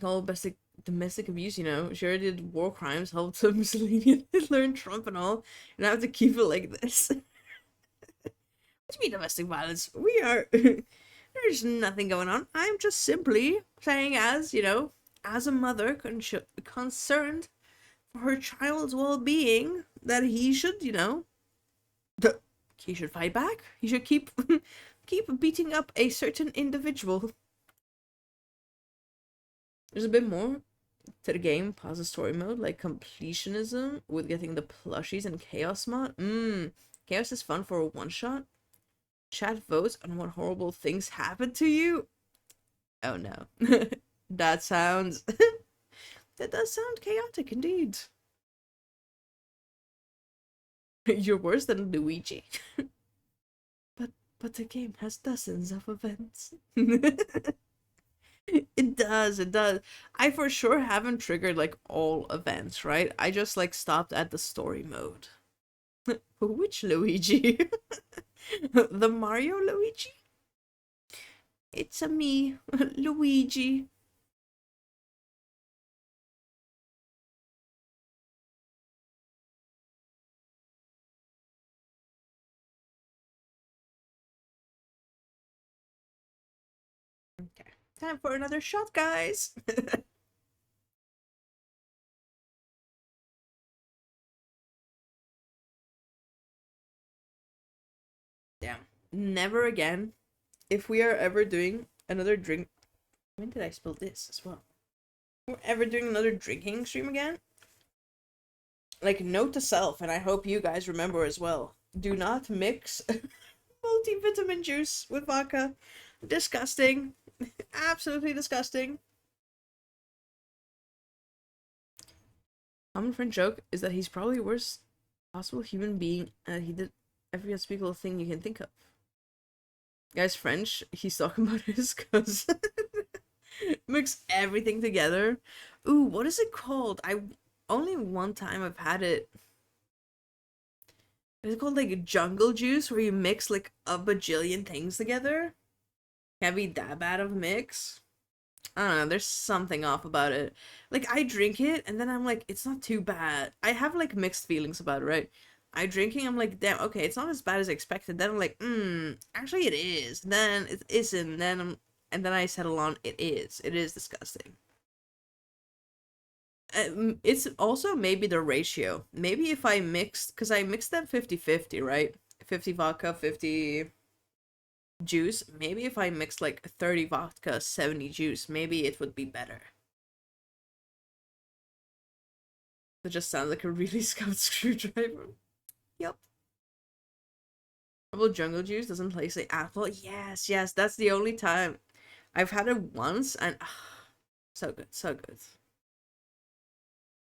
All domestic abuse, you know. Sure did war crimes, helped Mussolini learn Trump and all, and I have to keep it like this. What do you mean domestic violence? We are there's nothing going on. I'm just simply saying as, you know, as a mother concerned for her child's well-being that he should, you know, he should fight back. He should keep keep beating up a certain individual. There's a bit more to the game, pause the story mode, like completionism with getting the plushies and chaos mod. Chaos is fun for a one-shot. Chat votes on what horrible things happened to you. Oh no. That sounds that does sound chaotic indeed. You're worse than Luigi. But the game has dozens of events. It does, it does. I for sure haven't triggered like all events, right? I just like stopped at the story mode. Which Luigi? The Mario Luigi? It's a me, Luigi. Okay, time for another shot, guys. Damn. Never again. If we are ever doing another drink. When did I spill this as well? If we're ever doing another drinking stream again? Like, note to self, and I hope you guys remember as well. Do not mix multivitamin juice with vodka. Disgusting. Absolutely disgusting. Common friend joke is that he's probably the worst possible human being and he did every unspeakable thing you can think of. Guys, French, he's talking about his cousin. Mix everything together. Ooh, what is it called? I only one time I've had it. Is it called like jungle juice where you mix like a bajillion things together? Can't be that bad of a mix. I don't know, there's something off about it. Like I drink it and then I'm like, it's not too bad. I have like mixed feelings about it, right? I drinking, I'm like, damn, okay, it's not as bad as I expected. Then I'm like, actually it is. Then it isn't. And then I settle on it is. It is disgusting. It's also maybe the ratio. Maybe if I mixed, because I mixed them 50-50, right? 50 vodka, 50 juice. Maybe if I mixed like 30 vodka, 70 juice, maybe it would be better. That just sounds like a really scout screwdriver. Yep. Double jungle juice doesn't taste like apple. Yes, yes, that's the only time. I've had it once and so good, so good.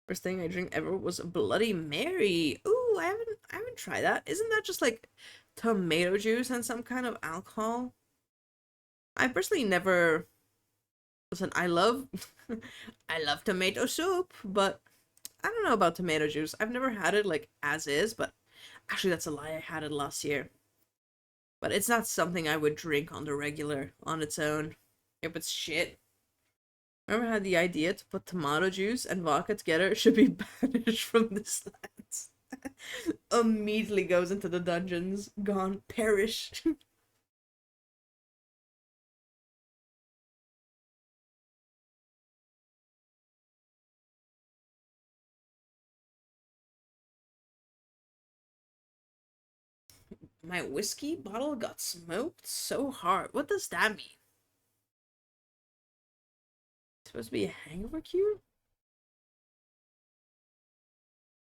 First thing I drink ever was a Bloody Mary. Ooh, I haven't tried that. Isn't that just like tomato juice and some kind of alcohol? I personally never listen, I love I love tomato soup, but I don't know about tomato juice. I've never had it like as is, but actually that's a lie. I had it last year. But it's not something I would drink on the regular on its own. If it's shit. Remember I had the idea to put tomato juice and vodka together. It should be banished from this land. Immediately goes into the dungeons. Gone. Perish. My whiskey bottle got smoked so hard. What does that mean? It's supposed to be a hangover cure?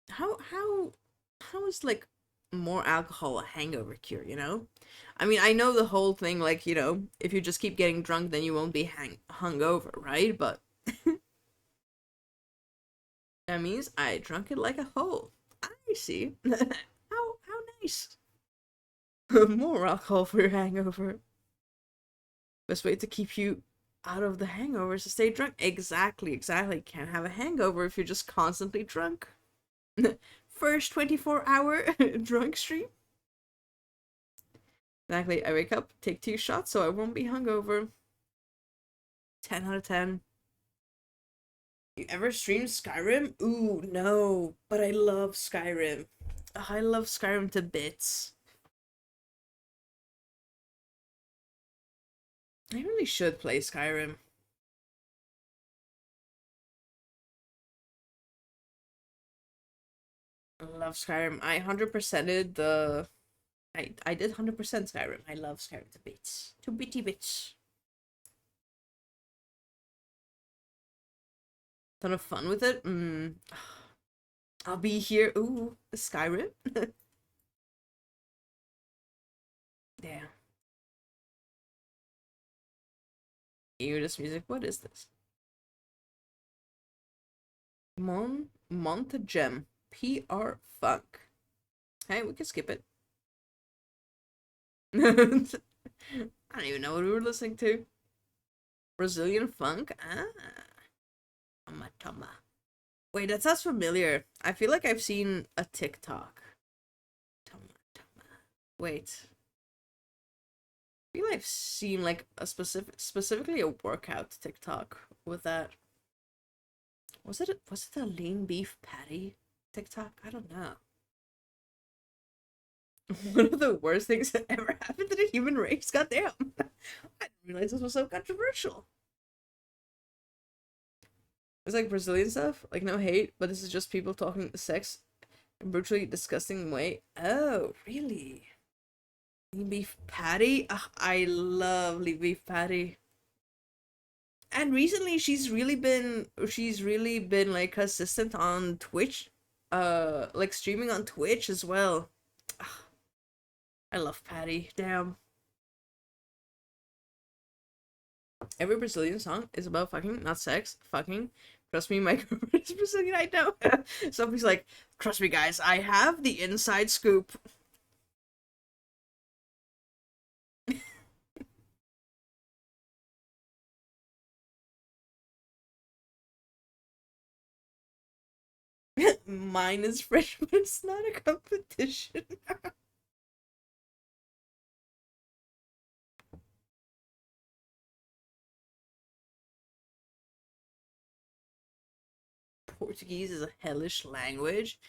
How is like more alcohol a hangover cure, you know? I mean, I know the whole thing like, if you just keep getting drunk then you won't be hungover, right? But that means I drunk it like a hoe. I see. How nice. More alcohol for your hangover. Best way to keep you out of the hangover is to stay drunk. Exactly, exactly. Can't have a hangover if you're just constantly drunk. First 24-hour drunk stream. Exactly. I wake up, take 2 shots so I won't be hungover. 10 out of 10. You ever stream Skyrim? Ooh, no. But I love Skyrim. I love Skyrim to bits. I really should play Skyrim. I love Skyrim. I 100%ed the... I did 100% Skyrim. I love Skyrim to bits. To bitty bits. Ton of fun with it. I'll be here. Ooh, Skyrim. Yeah. Hear this music. What is this? Montagem. PR Funk. Hey, we can skip it. I don't even know what we were listening to. Brazilian funk? Ah. Toma, toma. Wait, that sounds familiar. I feel like I've seen a TikTok. Toma, toma. Wait. I feel I've seen like a specifically a workout TikTok with that. Was it a lean beef patty TikTok? I don't know. One of the worst things that ever happened to the human race. Goddamn. I didn't realize this was so controversial. It's like Brazilian stuff, like no hate, but this is just people talking sex in a brutally disgusting way. Oh, really? Lean beef patty? Ugh, I love lean beef patty. And recently she's really been like consistent on Twitch. Like streaming on Twitch as well. Ugh, I love Patty. Damn. Every Brazilian song is about fucking, not sex, fucking. Trust me, my girlfriend is Brazilian, I know. Somebody's like, trust me, guys, I have the inside scoop. Mine is French, but it's not a competition. Portuguese is a hellish language.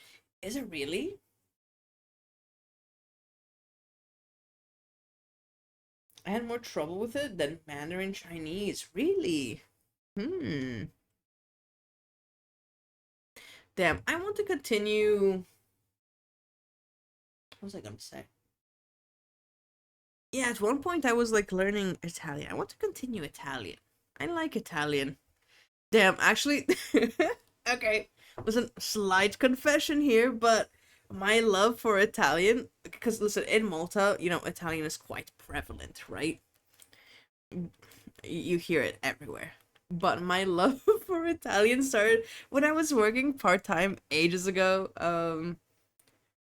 Is it really? I had more trouble with it than Mandarin Chinese. Really? Hmm. Damn, I want to continue. What was I gonna say? Yeah, at one point I was like learning Italian. I want to continue Italian. I like Italian. Damn, actually, okay. Listen, slight confession here, but my love for Italian, because listen, in Malta, Italian is quite prevalent, right? You hear it everywhere. But my love for Italian started when I was working part-time ages ago.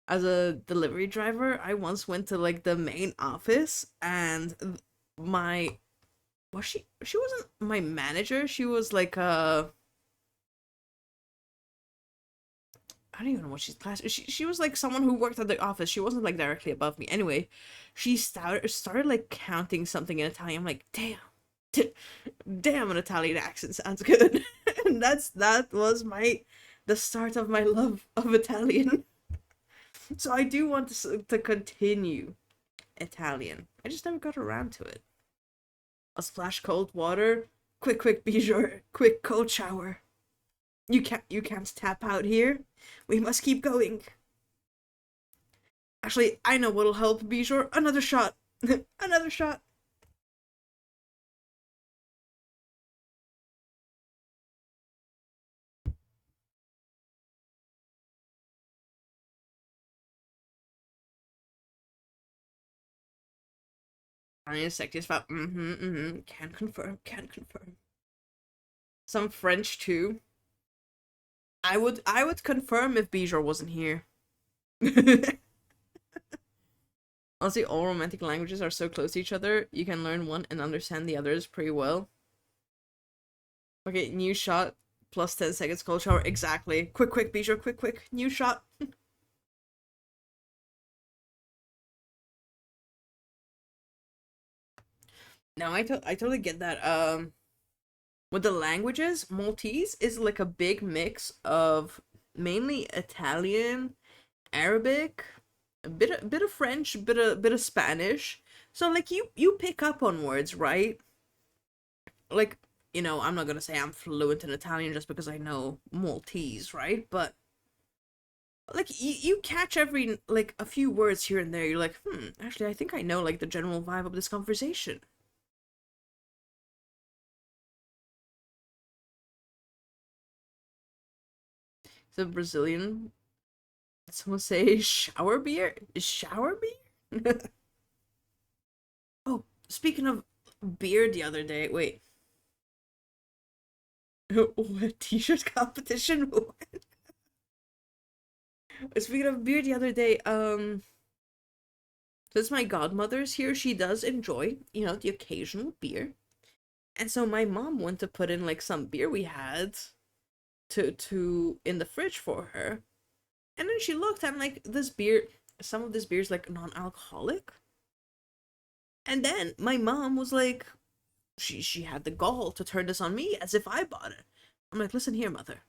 As a delivery driver, I once went to like the main office and my she wasn't my manager, she was like I don't even know what she's class. She was like someone who worked at the office. She wasn't like directly above me. Anyway, she started like counting something in Italian. I'm like, damn, damn, an Italian accent sounds good. And that was the start of my love of Italian. So I do want to continue Italian. I just never got around to it. A splash cold water. Quick, quick, Bijou. Quick, cold shower. You can't tap out here. We must keep going. Actually, I know what'll help, Bijou. Another shot. Another shot. I need a sexy spot. Can confirm. Can confirm. Some French too. I would confirm if Bijou wasn't here. Honestly, all romantic languages are so close to each other, you can learn one and understand the others pretty well. Okay, new shot, plus 10 seconds cold shower. Exactly. Quick, quick, Bijou, quick, quick. New shot. No, I totally get that. With the languages, Maltese is like a big mix of mainly Italian, Arabic, a bit of French, bit of Spanish. So like you pick up on words, right? Like, I'm not gonna say I'm fluent in Italian just because I know Maltese, right? But like you catch every like a few words here and there. You're like, actually I think I know like the general vibe of this conversation. The Brazilian, someone say shower beer? Shower beer? Oh, speaking of beer the other day, wait. What t-shirt competition? Speaking of beer the other day, since my godmother's here, she does enjoy, the occasional beer. And so my mom went to put in like some beer we had to in the fridge for her. And then she looked and like this beer, some of this beer's like non-alcoholic. And then my mom was like, she had the gall to turn this on me as if I bought it. I'm like, listen here, mother.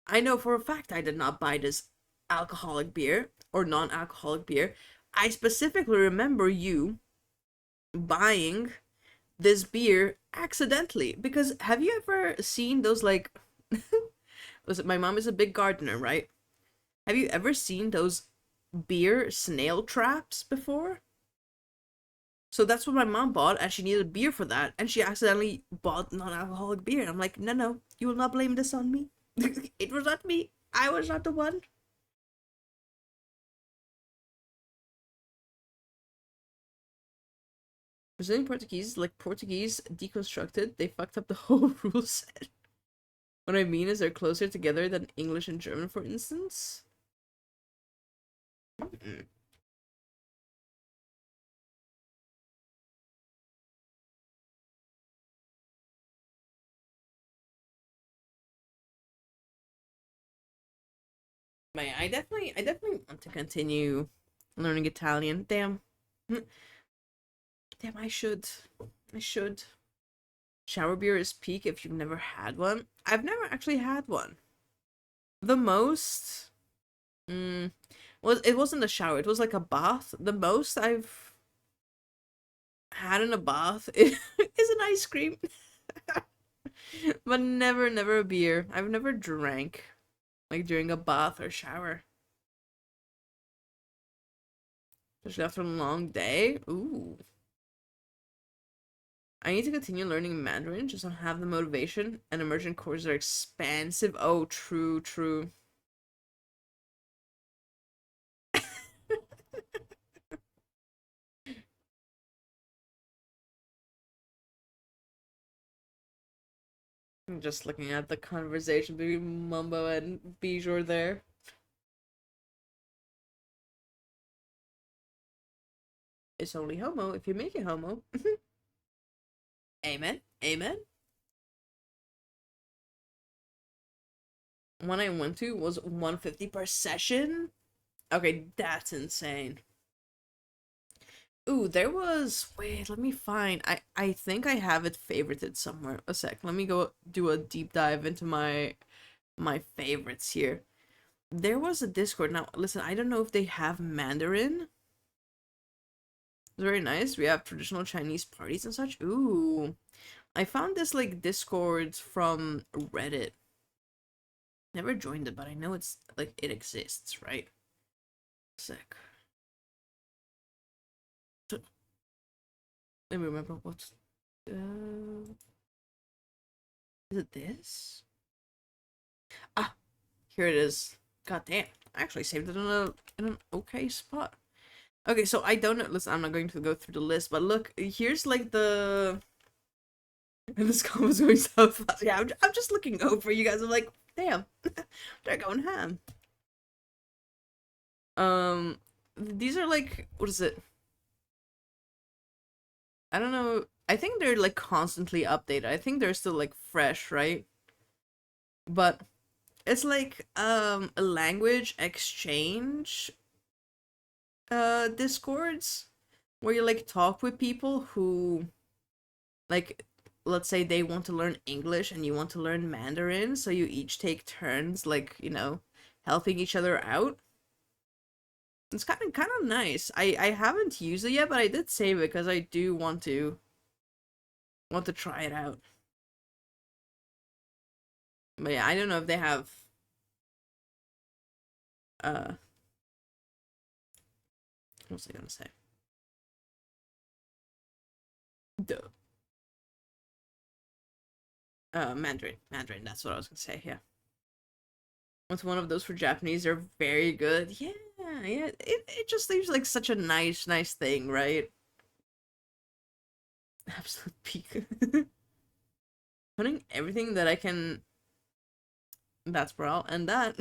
I know for a fact I did not buy this alcoholic beer or non-alcoholic beer. I specifically remember you buying this beer accidentally because have you ever seen those like listen, my mom is a big gardener, right? Have you ever seen those beer snail traps before? So that's what my mom bought, and she needed beer for that, and she accidentally bought non-alcoholic beer. And I'm like, no, no, you will not blame this on me. It was not me. I was not the one. Brazilian Portuguese, like Portuguese deconstructed, they fucked up the whole rule set. What I mean is they're closer together than English and German, for instance. Mm-mm. But yeah, I definitely want to continue learning Italian. Damn. Damn, I should. I should. Shower beer is peak if you've never had one. I've never actually had one. The most, well, it wasn't a shower. It was like a bath. The most I've had in a bath is an ice cream, but never a beer. I've never drank like during a bath or shower, especially after a long day. Ooh. I need to continue learning Mandarin, just don't have the motivation, and immersion courses are expensive. Oh, true, true. I'm just looking at the conversation between Mumbo and Bijor there. It's only homo if you make it homo. Amen. Amen. One I went to was 150 per session. Okay, that's insane. Ooh, there was. Wait, let me find. I think I have it favorited somewhere. A sec. Let me go do a deep dive into my favorites here. There was a Discord. Now, listen, I don't know if they have Mandarin. It's very nice. We have traditional Chinese parties and such. Ooh. I found this like Discord from Reddit. Never joined it, but I know it's like it exists, right? Sick. Let me remember what's is it this? Ah, here it is. God damn. I actually saved it in an okay spot. Okay, so I don't know. Listen, I'm not going to go through the list, but look, here's like the. And this combo's going so fast. Yeah, I'm just looking over you guys. I'm like, damn, they're going ham. These are like, what is it? I don't know. I think they're like constantly updated. I think they're still like fresh, right? But it's like a language exchange discords where you like talk with people who like let's say they want to learn English and you want to learn Mandarin, so you each take turns like, helping each other out. It's kind of nice. I haven't used it yet, but I did save it because I do want to try it out. But yeah, I don't know if they have uh what was I gonna say? Duh. Mandarin, that's what I was gonna say, yeah. It's one of those for Japanese, they're very good. Yeah, yeah. It just seems like such a nice thing, right? Absolute peak. Putting everything that I can. That's Brawl, and that.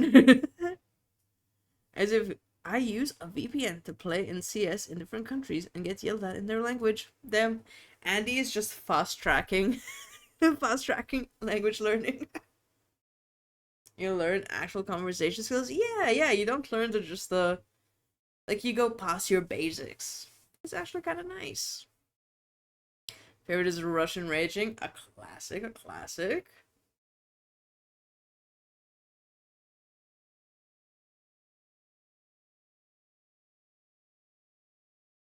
As if I use a VPN to play in CS in different countries and get yelled at in their language. Them. Andy is just fast tracking. Fast tracking language learning. You learn actual conversation skills. Yeah, you don't learn to just like you go past your basics. It's actually kind of nice. Favorite is Russian Raging, a classic.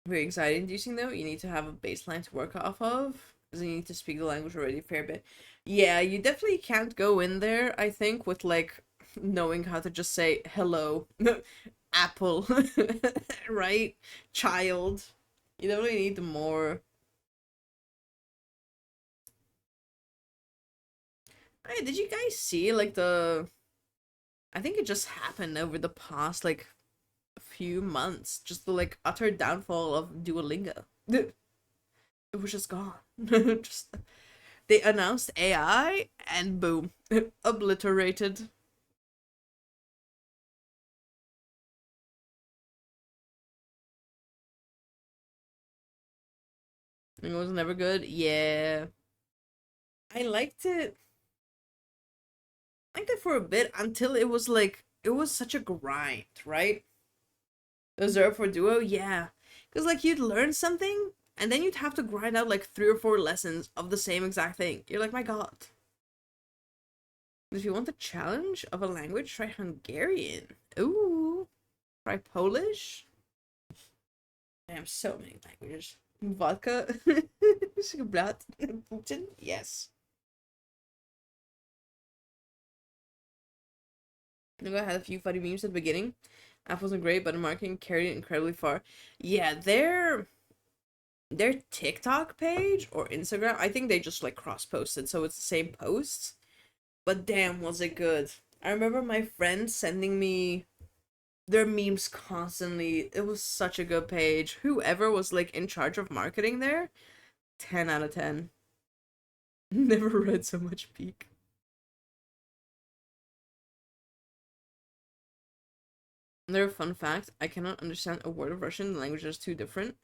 Very anxiety inducing though. You need to have a baseline to work off of. Because you need to speak the language already a fair bit. Yeah, you definitely can't go in there, I think, with like knowing how to just say hello, apple, right? Child. You definitely need more. Hey, did you guys see like the I think it just happened over the past like a few months, just the like utter downfall of Duolingo. It was just gone. Just they announced AI and boom, obliterated. It was never good. Yeah, I liked it. I liked it for a bit until it was like it was such a grind, right? Observe for Duo, yeah. Because, like, you'd learn something, and then you'd have to grind out, like, 3 or 4 lessons of the same exact thing. You're like, my god. If you want the challenge of a language, try Hungarian. Ooh. Try Polish. Damn, so many languages. Vodka. Blood. Putin. Yes. I know I had a few funny memes at the beginning. Apples and great, but the marketing carried it incredibly far. Yeah, their TikTok page or Instagram, I think they just like cross-posted, so it's the same posts. But damn, was it good. I remember my friends sending me their memes constantly. It was such a good page. Whoever was like in charge of marketing there, 10 out of 10. Never read so much peak. Another fun fact, I cannot understand a word of Russian. The language is too different.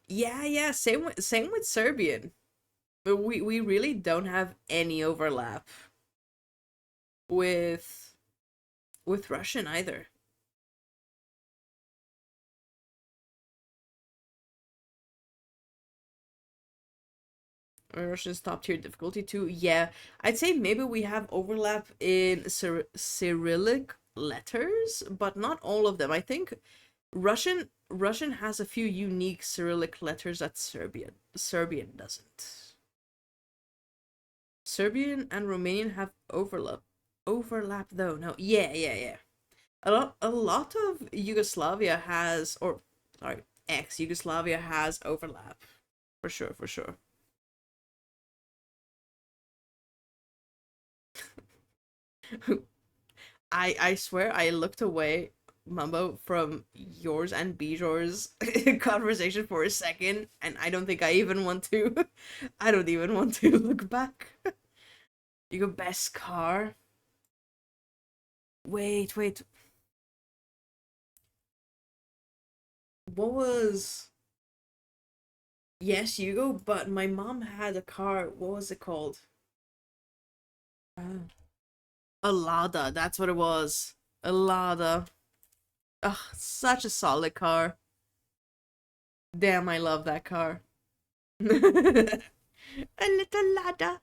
Yeah, same with Serbian. But we really don't have any overlap with Russian either. Or Russian's top tier difficulty too. Yeah, I'd say maybe we have overlap in Cyrillic letters, but not all of them. I think Russian has a few unique Cyrillic letters that Serbian doesn't. Serbian and Romanian have overlap though. No, yeah. A lot of Yugoslavia has, or sorry, ex-Yugoslavia has overlap. For sure. I swear I looked away, Mumbo, from yours and Bijor's conversation for a second, and I don't think I even want to. I don't even want to look back. Your best car? Wait. What was? Yes, Hugo, but my mom had a car. What was it called? A Lada. That's what it was. A Lada. Ugh, such a solid car. Damn, I love that car. A little Lada.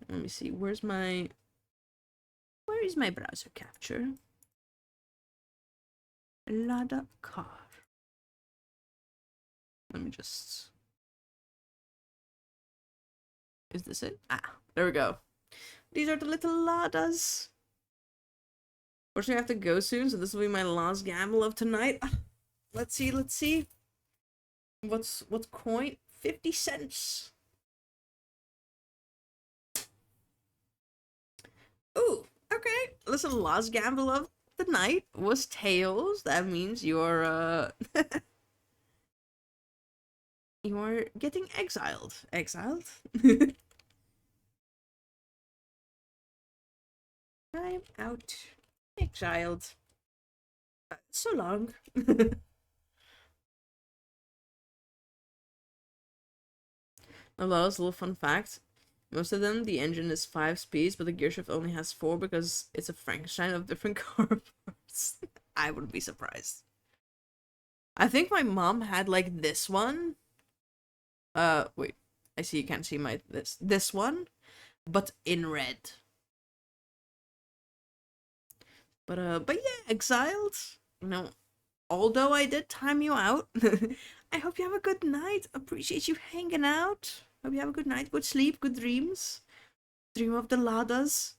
Let me see. Where is my browser capture? Lada car. Let me just. Is this it? Ah, there we go. These are the little Ladas. Fortunately, I have to go soon, so this will be my last gamble of tonight. Let's see. What's coin? 50 cents. Ooh, okay. Listen, last gamble of the night was tails. That means you're you're getting exiled. Exiled? I'm out. Exiled. So long. A little fun fact. Most of them, the engine is 5 speeds, but the gearshift only has 4 because it's a Frankenstein of different car parts. I wouldn't be surprised. I think my mom had like this one. Wait. I see you can't see my this one, but in red. But yeah, exiled. You know, although I did time you out, I hope you have a good night. Appreciate you hanging out. Hope you have a good night, good sleep, good dreams. Dream of the Ladas.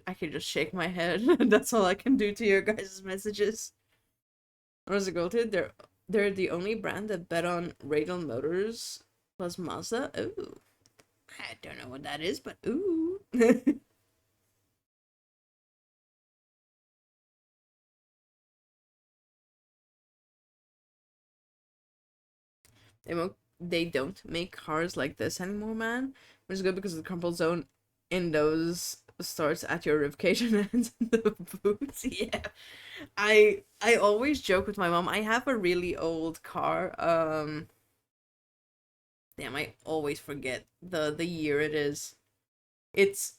I can just shake my head. That's all I can do to your guys' messages. What does it go to? They're the only brand that bet on Radial Motors plus Mazda. Ooh, I don't know what that is, but ooh. They don't make cars like this anymore, man. Which is good because the crumple zone in those starts at your ribcage and ends in the boots. Yeah. I always joke with my mom. I have a really old car. Damn, I always forget the year it is. It's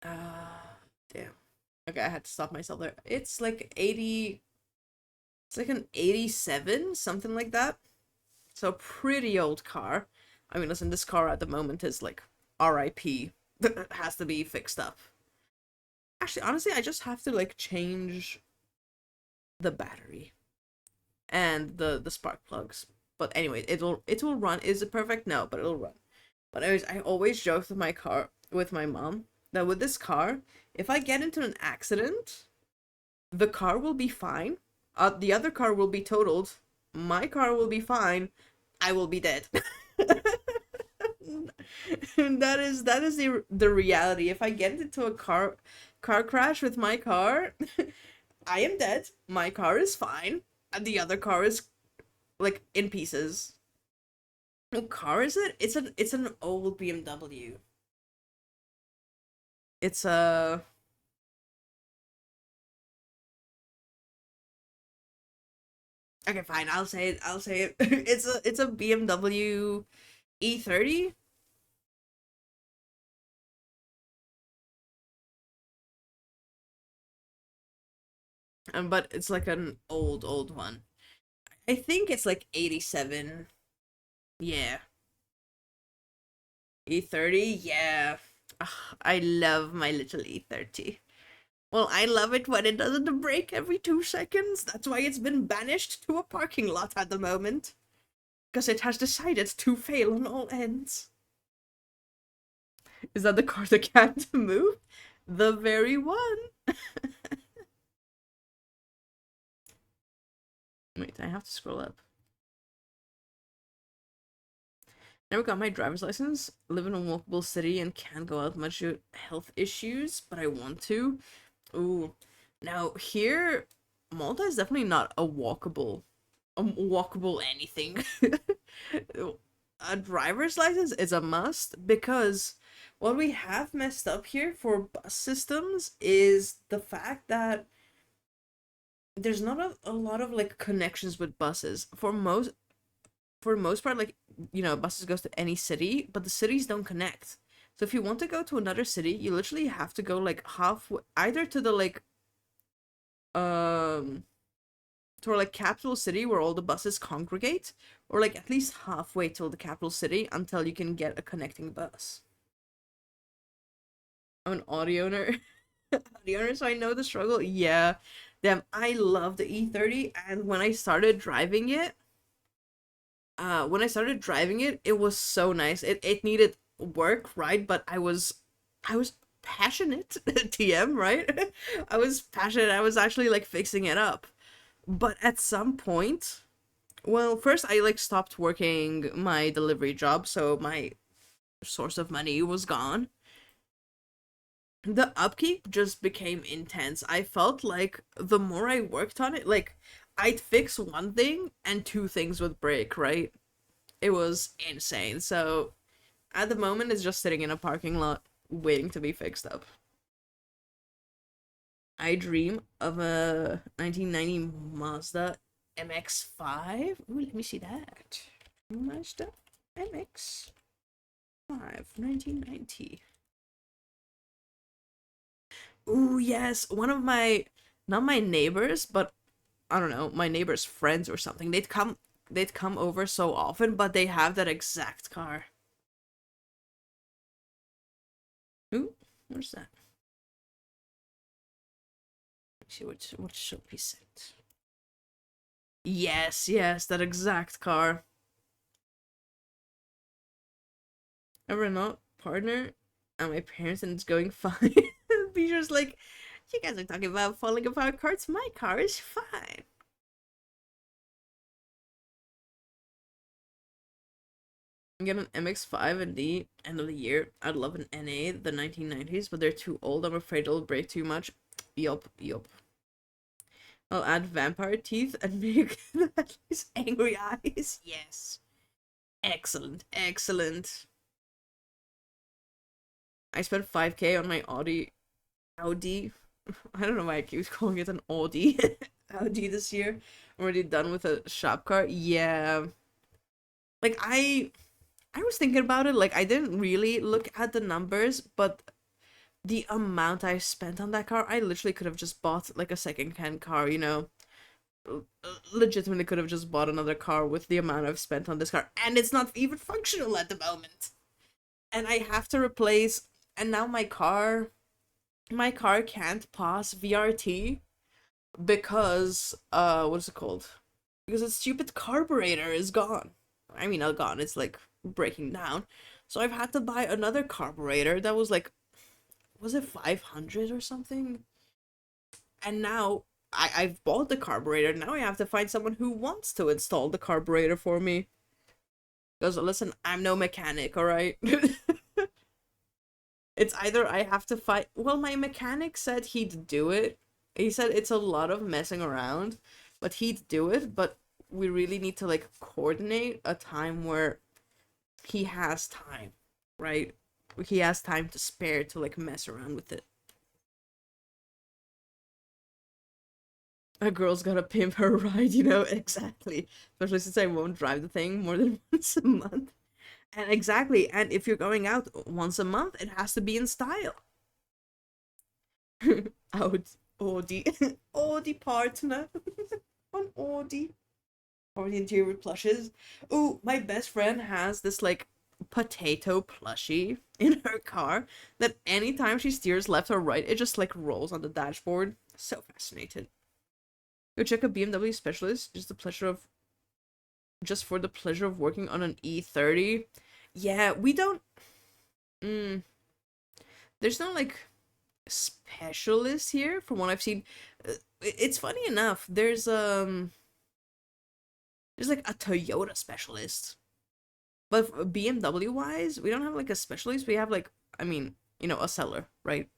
damn. Okay, I had to stop myself there. It's like 80, it's like an 87, something like that. So pretty old car. I mean, listen, this car at the moment is like RIP. It has to be fixed up. Actually, honestly, I just have to like change the battery and the spark plugs. But anyway, it will run. Is it perfect? No, but it'll run. But anyways, I always joke with my car with my mom that with this car, if I get into an accident, the car will be fine. The other car will be totaled. My car will be fine. I will be dead. that is the reality. If I get into a car crash with my car, I am dead. My car is fine, and the other car is like in pieces. What car is it? It's an old BMW. It's a okay, fine. I'll say it. I'll say it. It's a BMW E30. But it's like an old one. I think it's like 87. Yeah. E30, yeah. Ugh, I love my little E30. Well, I love it when it doesn't break every 2 seconds. That's why it's been banished to a parking lot at the moment. Because it has decided to fail on all ends. Is that the car that can't move? The very one. Wait, I have to scroll up. Never got my driver's license. Live in a walkable city and can't go out much due to health issues, but I want to. Ooh. Now here, Malta is definitely not a walkable anything. A driver's license is a must because what we have messed up here for bus systems is the fact that there's not a lot of like connections with buses. For most part, like, buses goes to any city, but the cities don't connect. So if you want to go to another city, you literally have to go like halfway, either to the like um to our like capital city where all the buses congregate, or like at least halfway to the capital city until you can get a connecting bus. I'm an audio owner. Audio owner, so I know the struggle. Yeah. Damn, I love the E30, and when I started driving it, it was so nice. It needed work, right? But I was passionate, TM, right? I was passionate. I was actually like fixing it up. But at some point, well, first I like stopped working my delivery job, so my source of money was gone. The upkeep just became intense. I felt like the more I worked on it, like I'd fix one thing and two things would break, right? It was insane. So at the moment, it's just sitting in a parking lot waiting to be fixed up. I dream of a 1990 Mazda MX-5. Ooh, let me see that. Mazda MX-5, 1990. Ooh, yes. One of my, not my neighbors, but I don't know, my neighbor's friends or something. They'd come over so often, but they have that exact car. Ooh, what's that? Let's see what should be sent. Yes, yes, that exact car. Ever not partner and my parents and it's going fine. Be just like, you guys are talking about falling apart cars. My car is fine. Get an MX-5 and D end of the year. I'd love an NA, the 1990s, but they're too old. I'm afraid it'll break too much. Yup, yup. I'll add vampire teeth and make the headlights angry eyes. Yes. Excellent, excellent. I spent 5K on my Audi. I don't know why I keep calling it an Audi. Audi this year. I'm already done with a shop car. Yeah. Like I was thinking about it, like I didn't really look at the numbers, but the amount I spent on that car, I literally could have just bought like a second-hand car, you know. Legitimately could have just bought another car with the amount I've spent on this car, and it's not even functional at the moment. And I have to replace, and now my car can't pass VRT because what's it called? Because its stupid carburetor is gone. I mean, not gone, it's like breaking down. So I've had to buy another carburetor that was like, was it 500 or something? And now I've bought the carburetor. Now I have to find someone who wants to install the carburetor for me. Because listen, I'm no mechanic, alright? It's either I have to fight. Well, my mechanic said he'd do it. He said it's a lot of messing around, but he'd do it. But we really need to like coordinate a time where he has time, right? He has time to spare to like mess around with it. A girl's gotta pimp her ride, you know, exactly. Especially since I won't drive the thing more than once a month. And exactly, and if you're going out once a month, it has to be in style. Audi. Audi partner. On Audi. Or the interior with plushes. Oh, my best friend has this like potato plushie in her car that anytime she steers left or right, it just like rolls on the dashboard. So fascinated. Go check a BMW specialist. Just for the pleasure of working on an E30. Yeah, we don't. Mm, there's no like specialist here from what I've seen. It's funny enough. There's like a Toyota specialist, but BMW wise, we don't have like a specialist. We have like, I mean, you know, a seller, right?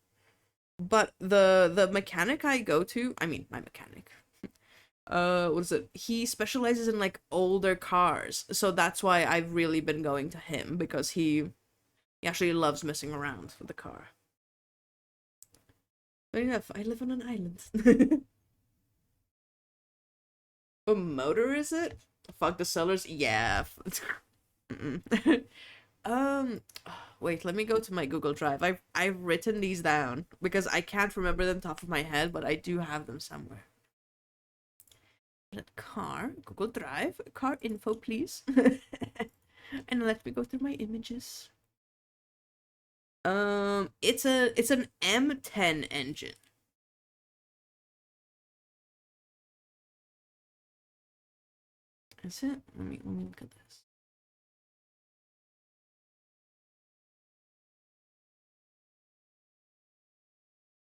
But the mechanic I go to, I mean, my mechanic. What is it? He specializes in like older cars, so that's why I've really been going to him because he actually loves messing around with the car. But enough, I live on an island. What motor is it? Fuck the sellers. Yeah. um, wait. Let me go to my Google Drive. I've written these down because I can't remember them top of my head, but I do have them somewhere. Car, Google Drive, car info, please. And let me go through my images. It's an M10 engine. Is it? Let me look at this.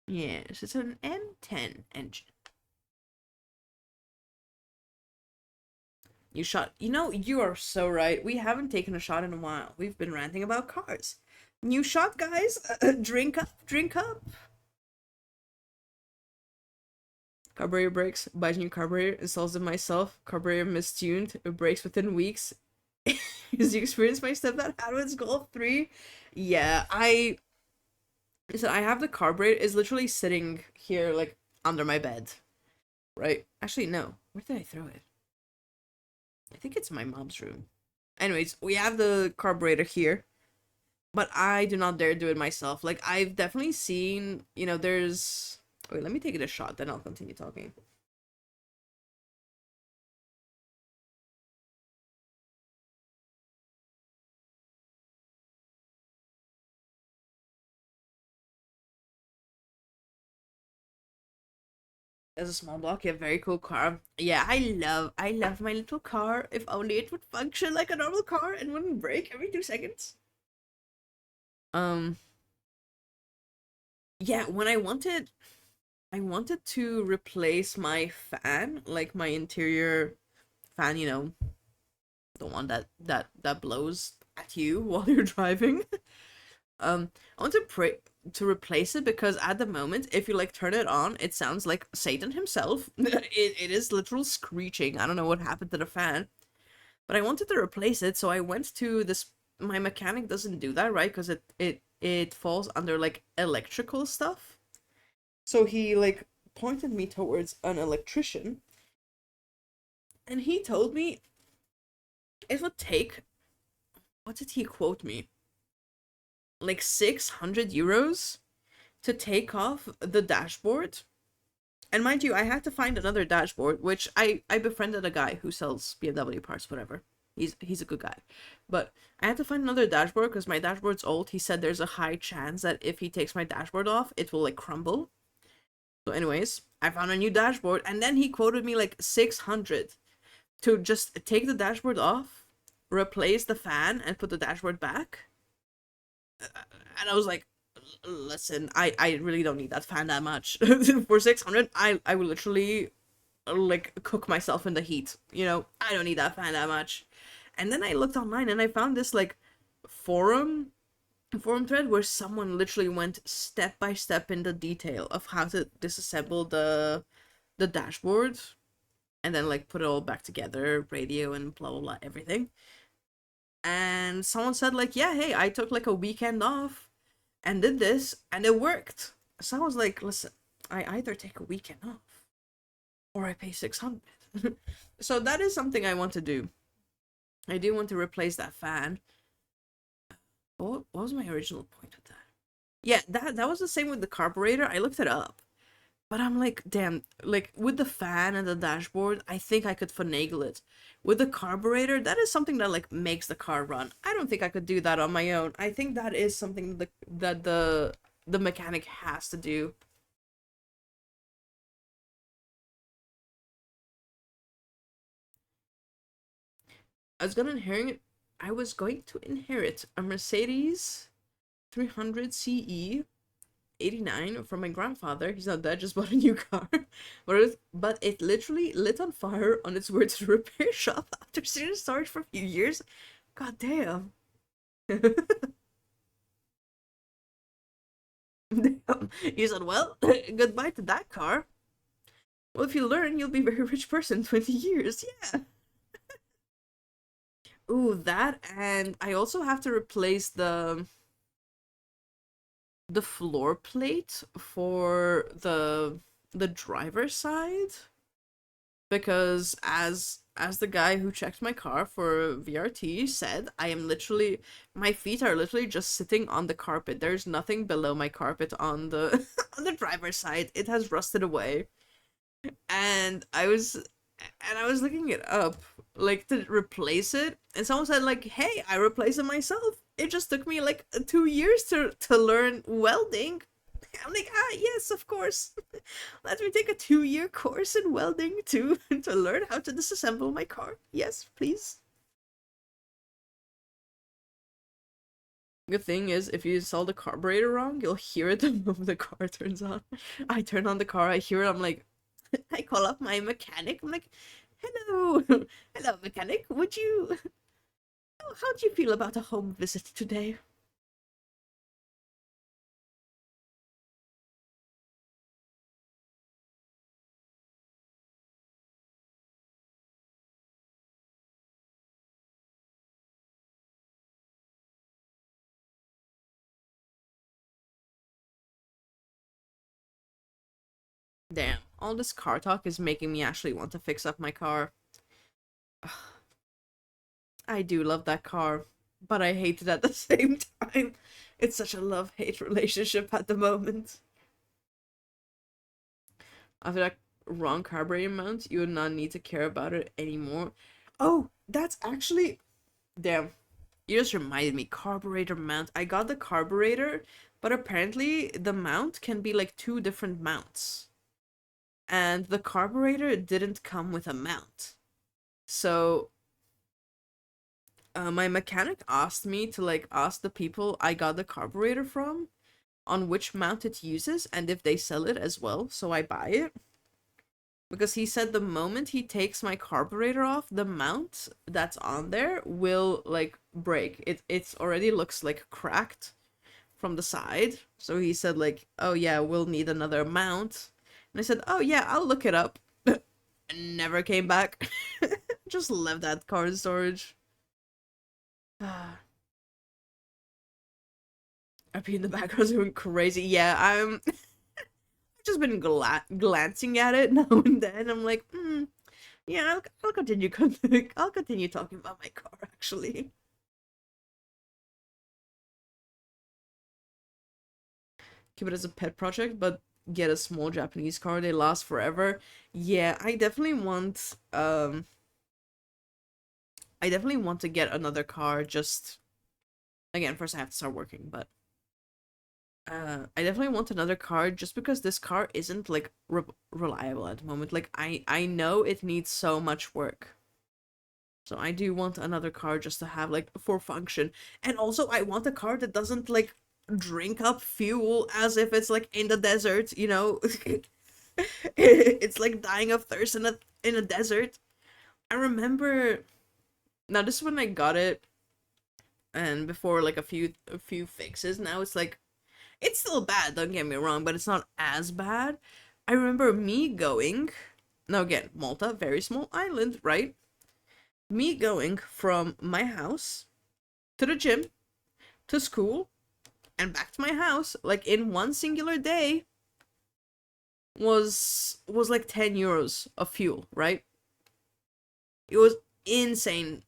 Yes, it's an M10 engine. You know, you are so right. We haven't taken a shot in a while. We've been ranting about cars. New shot, guys. Drink up, drink up. Carburetor breaks, buys new carburetor, installs it myself. Carburetor mistuned, it breaks within weeks. Is the experience my stepdad had with his Golf 3? Yeah, listen, I have the carburetor is literally sitting here like under my bed. Right? Actually, no. Where did I throw it? I think it's in my mom's room. Anyways, we have the carburetor here, but I do not dare do it myself. Like, I've definitely seen, you know, there's... Wait, let me take it a shot, then I'll continue talking. There's a small block, yeah, very cool car. Yeah, I love my little car. If only it would function like a normal car and wouldn't break every 2 seconds. Um, yeah, when I wanted to replace my fan, like my interior fan, you know, the one that blows at you while you're driving. I want to pray to replace it because at the moment, if you like turn it on, it sounds like Satan himself. It is literal screeching. I don't know what happened to the fan, but I wanted to replace it, so I went to this. My mechanic doesn't do that, right? Because it falls under like electrical stuff. So he like pointed me towards an electrician, and he told me it would take. What did he quote me? Like 600 euros to take off the dashboard. And mind you, I had to find another dashboard, which I befriended a guy who sells BMW parts, whatever. He's a good guy. But I had to find another dashboard because my dashboard's old. He said there's a high chance that if he takes my dashboard off, it will like crumble. So anyways, I found a new dashboard, and then he quoted me like 600 to just take the dashboard off, replace the fan, and put the dashboard back. And I was like, listen, I really don't need that fan that much. For 600, I would literally like cook myself in the heat. You know, I don't need that fan that much. And then I looked online and I found this like forum thread where someone literally went step by step in the detail of how to disassemble the dashboard and then like put it all back together, radio and blah blah blah, everything. And someone said like, yeah, hey, I took like a weekend off and did this and it worked. So I was like, listen, I either take a weekend off or I pay 600. So that is something I want to do. I do want to replace that fan. What was my original point with that? Yeah, that was the same with the carburetor. I looked it up. But I'm like, damn, like with the fan and the dashboard, I think I could finagle it. With the carburetor, that is something that like makes the car run. I don't think I could do that on my own. I think that is something that the mechanic has to do. I was going to inherit a Mercedes 300 CE 89 from my grandfather. He's not dead, just bought a new car. But it literally lit on fire on its way to the repair shop after sitting in storage for a few years. God damn. Damn. He said, well, goodbye to that car. Well, if you learn, you'll be a very rich person in 20 years. Yeah. Ooh, that, and I also have to replace the floor plate for the driver's side, because as the guy who checked my car for VRT said, my feet are literally just sitting on the carpet. There's nothing below my carpet on the on the driver's side. It has rusted away. And I was looking it up, like to replace it, and someone said like, "Hey, I replaced it myself. It just took me like 2 years to learn welding." I'm like, yes, of course. Let me take a 2-year course in welding to learn how to disassemble my car. Yes, please. Good thing is, if you install the carburetor wrong, you'll hear it the moment the car turns on. I turn on the car, I hear it, I'm like, I call up my mechanic. I'm like, hello, hello, mechanic. How do you feel about a home visit today? Damn, all this car talk is making me actually want to fix up my car. I do love that car, but I hate it at the same time. It's such a love-hate relationship at the moment. After that wrong carburetor mount, you would not need to care about it anymore. Oh, that's actually... Damn. You just reminded me. Carburetor mount. I got the carburetor, but apparently the mount can be like 2 different mounts. And the carburetor didn't come with a mount. So my mechanic asked me to like ask the people I got the carburetor from on which mount it uses and if they sell it as well, so I buy it. because he said the moment he takes my carburetor off, the mount that's on there will like break. It's already looks like cracked from the side. So he said like, "Oh yeah, we'll need another mount." And I said, "Oh yeah, I'll look it up." And never came back. Just left that car in storage. I've been in the background doing crazy. Yeah, I'm just been glancing at it now and then. I'm like, yeah, I'll continue. I'll continue talking about my car. Actually, keep it as a pet project, but get a small Japanese car. They last forever. Yeah, I definitely want. I definitely want to get another car. Just again, first I have to start working, but I definitely want another car just because this car isn't like reliable at the moment. Like I know it needs so much work. So I do want another car just to have like for function. And also I want a car that doesn't like drink up fuel as if it's like in the desert, you know? It's like dying of thirst in a desert. I remember now this is when I got it and before like a few fixes. Now it's like it's still bad, don't get me wrong, but it's not as bad. I remember me going, now again, Malta, very small island, right? Me going from my house to the gym to school and back to my house like in one singular day was like 10 euros of fuel, right? It was insane,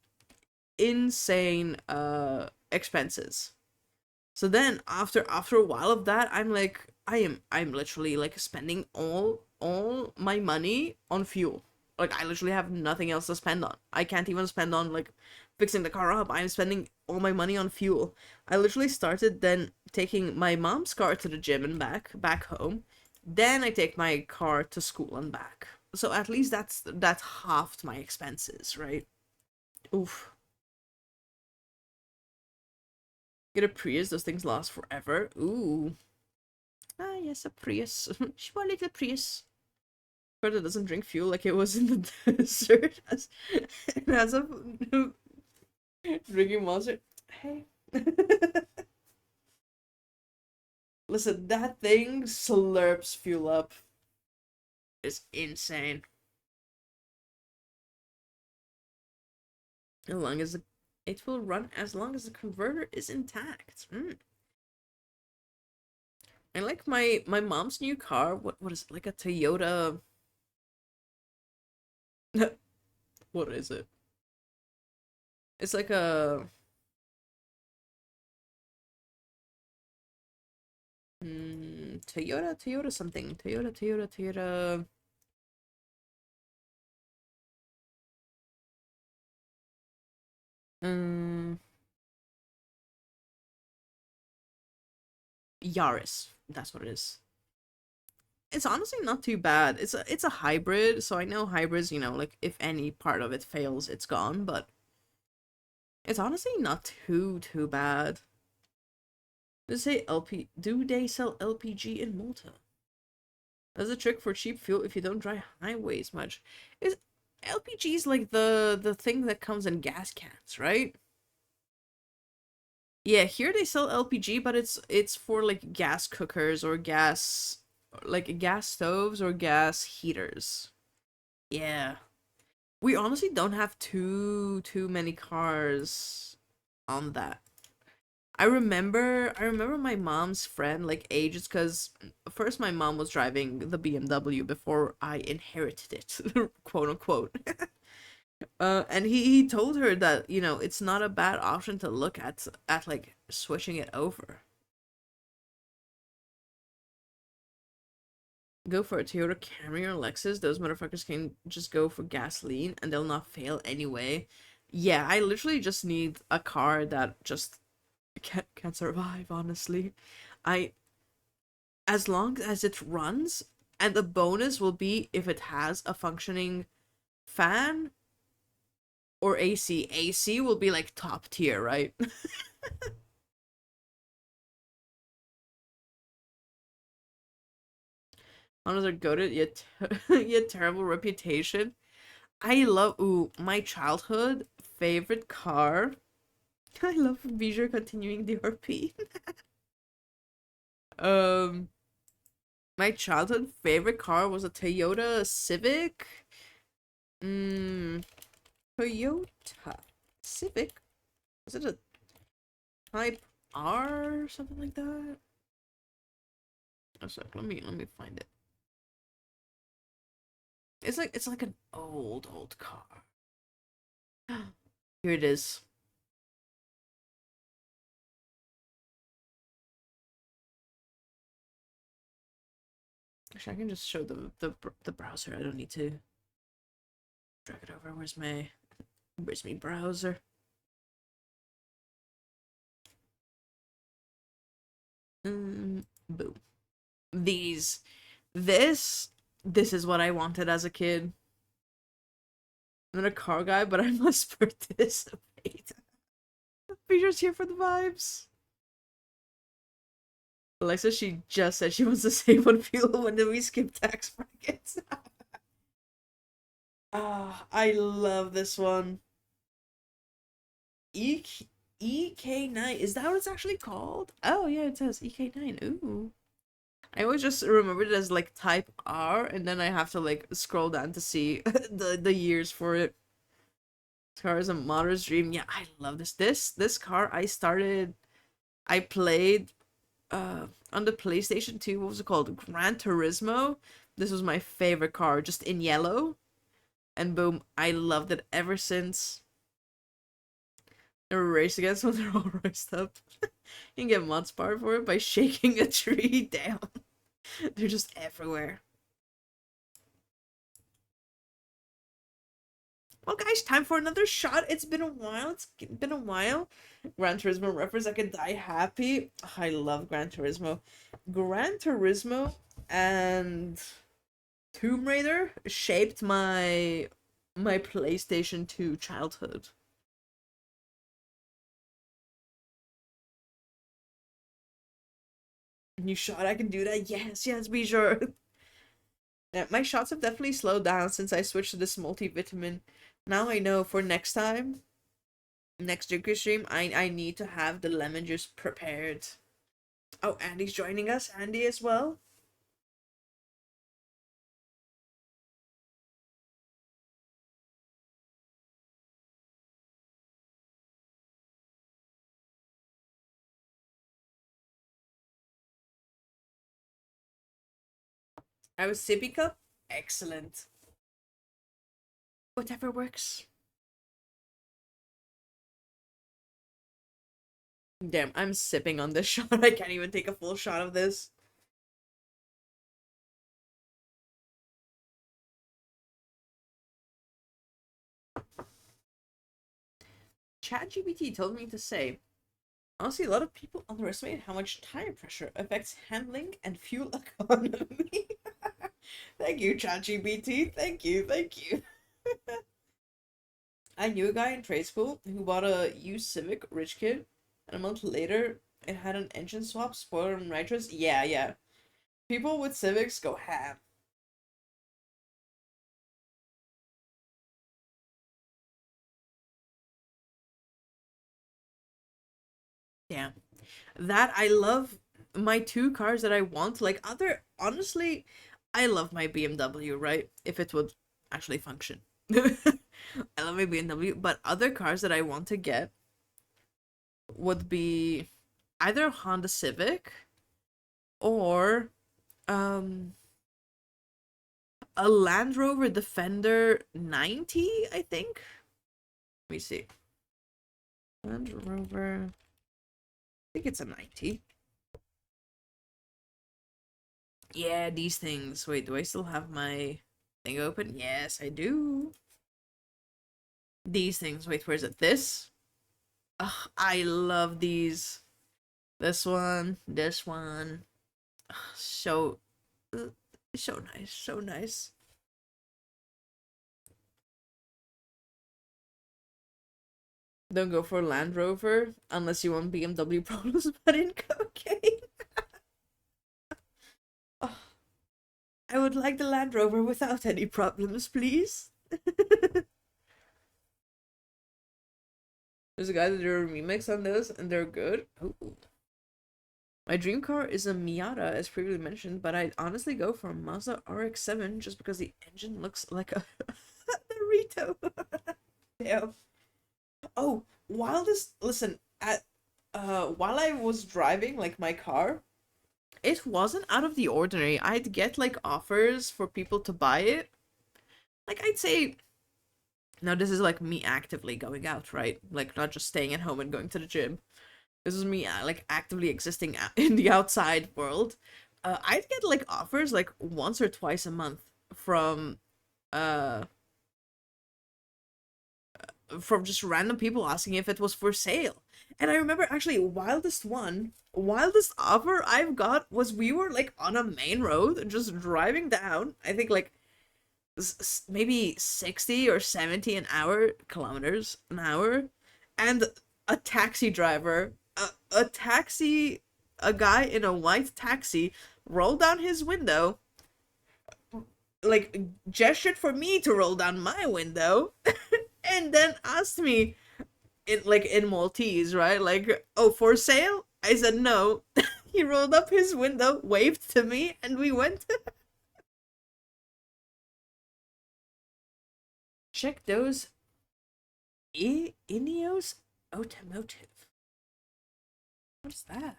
insane expenses. So then after a while of that, I'm like I'm literally like spending all my money on fuel. Like I literally have nothing else to spend on. I can't even spend on like fixing the car up. I'm spending all my money on fuel. I literally started then taking my mom's car to the gym and back home. Then I take my car to school and back. So at least that's halved my expenses, right? Oof. Get a Prius, those things last forever. Ooh. Ah, yes, a Prius. Small little Prius. But it doesn't drink fuel like it was in the desert. It has a drinking monster. Hey. Listen, that thing slurps fuel up. It's insane. As long as it will run as long as the converter is intact. I like my mom's new car. What is it? Like a Toyota. What is it? It's like a Toyota something. Toyota. Um, Yaris. That's what it is. It's honestly not too bad. It's a hybrid, so I know hybrids, like if any part of it fails, it's gone, but it's honestly not too bad. Does it say LP do they sell LPG in Malta? That's a trick for cheap fuel if you don't drive highways much. Is LPG is like the thing that comes in gas cans, right? Yeah, here they sell LPG, but it's for like gas cookers or gas stoves or gas heaters. Yeah. We honestly don't have too many cars on that. I remember my mom's friend like ages because first my mom was driving the BMW before I inherited it, quote unquote. And he told her that, it's not a bad option to look at like switching it over. Go for a Toyota Camry or Lexus. Those motherfuckers can just go for gasoline and they'll not fail anyway. Yeah, I literally just need a car that just can survive, honestly. I As long as it runs, and the bonus will be if it has a functioning fan or AC. AC will be like top tier, right? Hondas are goated, yet yet terrible reputation. I love my childhood favorite car. I love Bijou continuing the RP. Um, my childhood favorite car was a Toyota Civic. Mm, Toyota Civic. Was it a Type R or something like that? A sec, let me find it. It's like an old car. Here it is. Actually, I can just show the browser. I don't need to drag it over. Where's my browser? Boom. These, this, this is what I wanted as a kid. I'm not a car guy, but I must participate. Peter's here for the vibes. Alexa, she just said she wants to save on fuel when we skip tax brackets. Ah, I love this one. EK9. Is that what it's actually called? Oh yeah, it says EK9. Ooh. I always just remembered it as like Type R, and then I have to like scroll down to see the years for it. This car is a modder's dream. Yeah, I love this. This car I played on the PlayStation 2, what was it called? Gran Turismo. This was my favorite car, just in yellow. And boom, I loved it ever since. Never race against when they're all raced up. You can get mod power for it by shaking a tree down. They're just everywhere. Well, guys, time for another shot. It's been a while. It's been a while. Gran Turismo reference. I could die happy. I love Gran Turismo. Gran Turismo and Tomb Raider shaped my PlayStation 2 childhood. New shot, I can do that. Yes, be sure. Yeah, my shots have definitely slowed down since I switched to this multivitamin. Now I know for next time, next drinker stream, I need to have the lemon juice prepared. Oh, Andy's joining us. Andy as well. I was sippy cup. Excellent. Whatever works. Damn, I'm sipping on this shot. I can't even take a full shot of this. ChatGPT told me to say, honestly, a lot of people underestimate how much tire pressure affects handling and fuel economy. Thank you, ChatGPT. Thank you. I knew a guy in trade school who bought a used Civic, rich kid, and a month later, it had an engine swap, spoiler, and nitrous. Yeah. People with Civics go ham. Yeah. That I love my two cars that I want. Like honestly, I love my BMW, right? If it would actually function. I love my BMW, but other cars that I want to get would be either Honda Civic or um a Land Rover Defender 90, I think. Let me see. Land Rover. I think it's a 90. Yeah, these things. Wait, do I still have my thing open? Yes, I do. These things. Wait, where is it? This? Ugh, I love these. This one. This one. Ugh, so nice. So nice. Don't go for Land Rover unless you want BMW problems but in cocaine. Oh, would like the Land Rover without any problems, please. There's a guy that did a remix on those, and they're good. Ooh. My dream car is a Miata, as previously mentioned, but I'd honestly go for a Mazda RX-7 just because the engine looks like a Dorito. Damn. Oh, listen, while I was driving like my car, it wasn't out of the ordinary. I'd get like offers for people to buy it. Like I'd say, now this is like me actively going out, right? Like not just staying at home and going to the gym. This is me like actively existing in the outside world. I'd get like offers like once or twice a month from uh just random people asking if it was for sale. And I remember actually wildest offer I've got was we were like on a main road just driving down. I think like maybe 60 or 70 kilometers an hour, and a taxi driver, a guy in a white taxi rolled down his window, like gestured for me to roll down my window, and then asked me in Maltese, right? Like, oh, for sale? I said no. He rolled up his window, waved to me, and we went. Check those Ineos Automotive. What's that?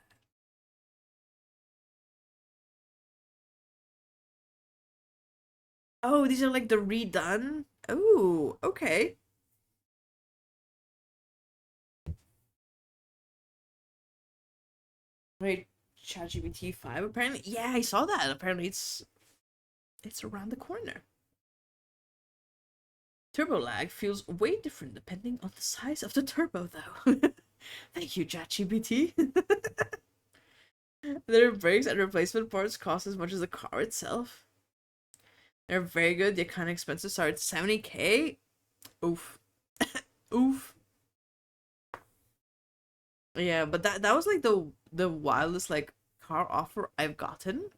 Oh, these are like the redone. Oh, okay. Wait, ChatGPT 5 apparently. Yeah, I saw that. Apparently it's around the corner. Turbo lag feels way different depending on the size of the turbo though. Thank you, ChatGPT. Their brakes and replacement parts cost as much as the car itself. They're very good. They're kind of expensive. Sorry, it's 70K. Oof. Oof. Yeah, but that was like the wildest like car offer I've gotten.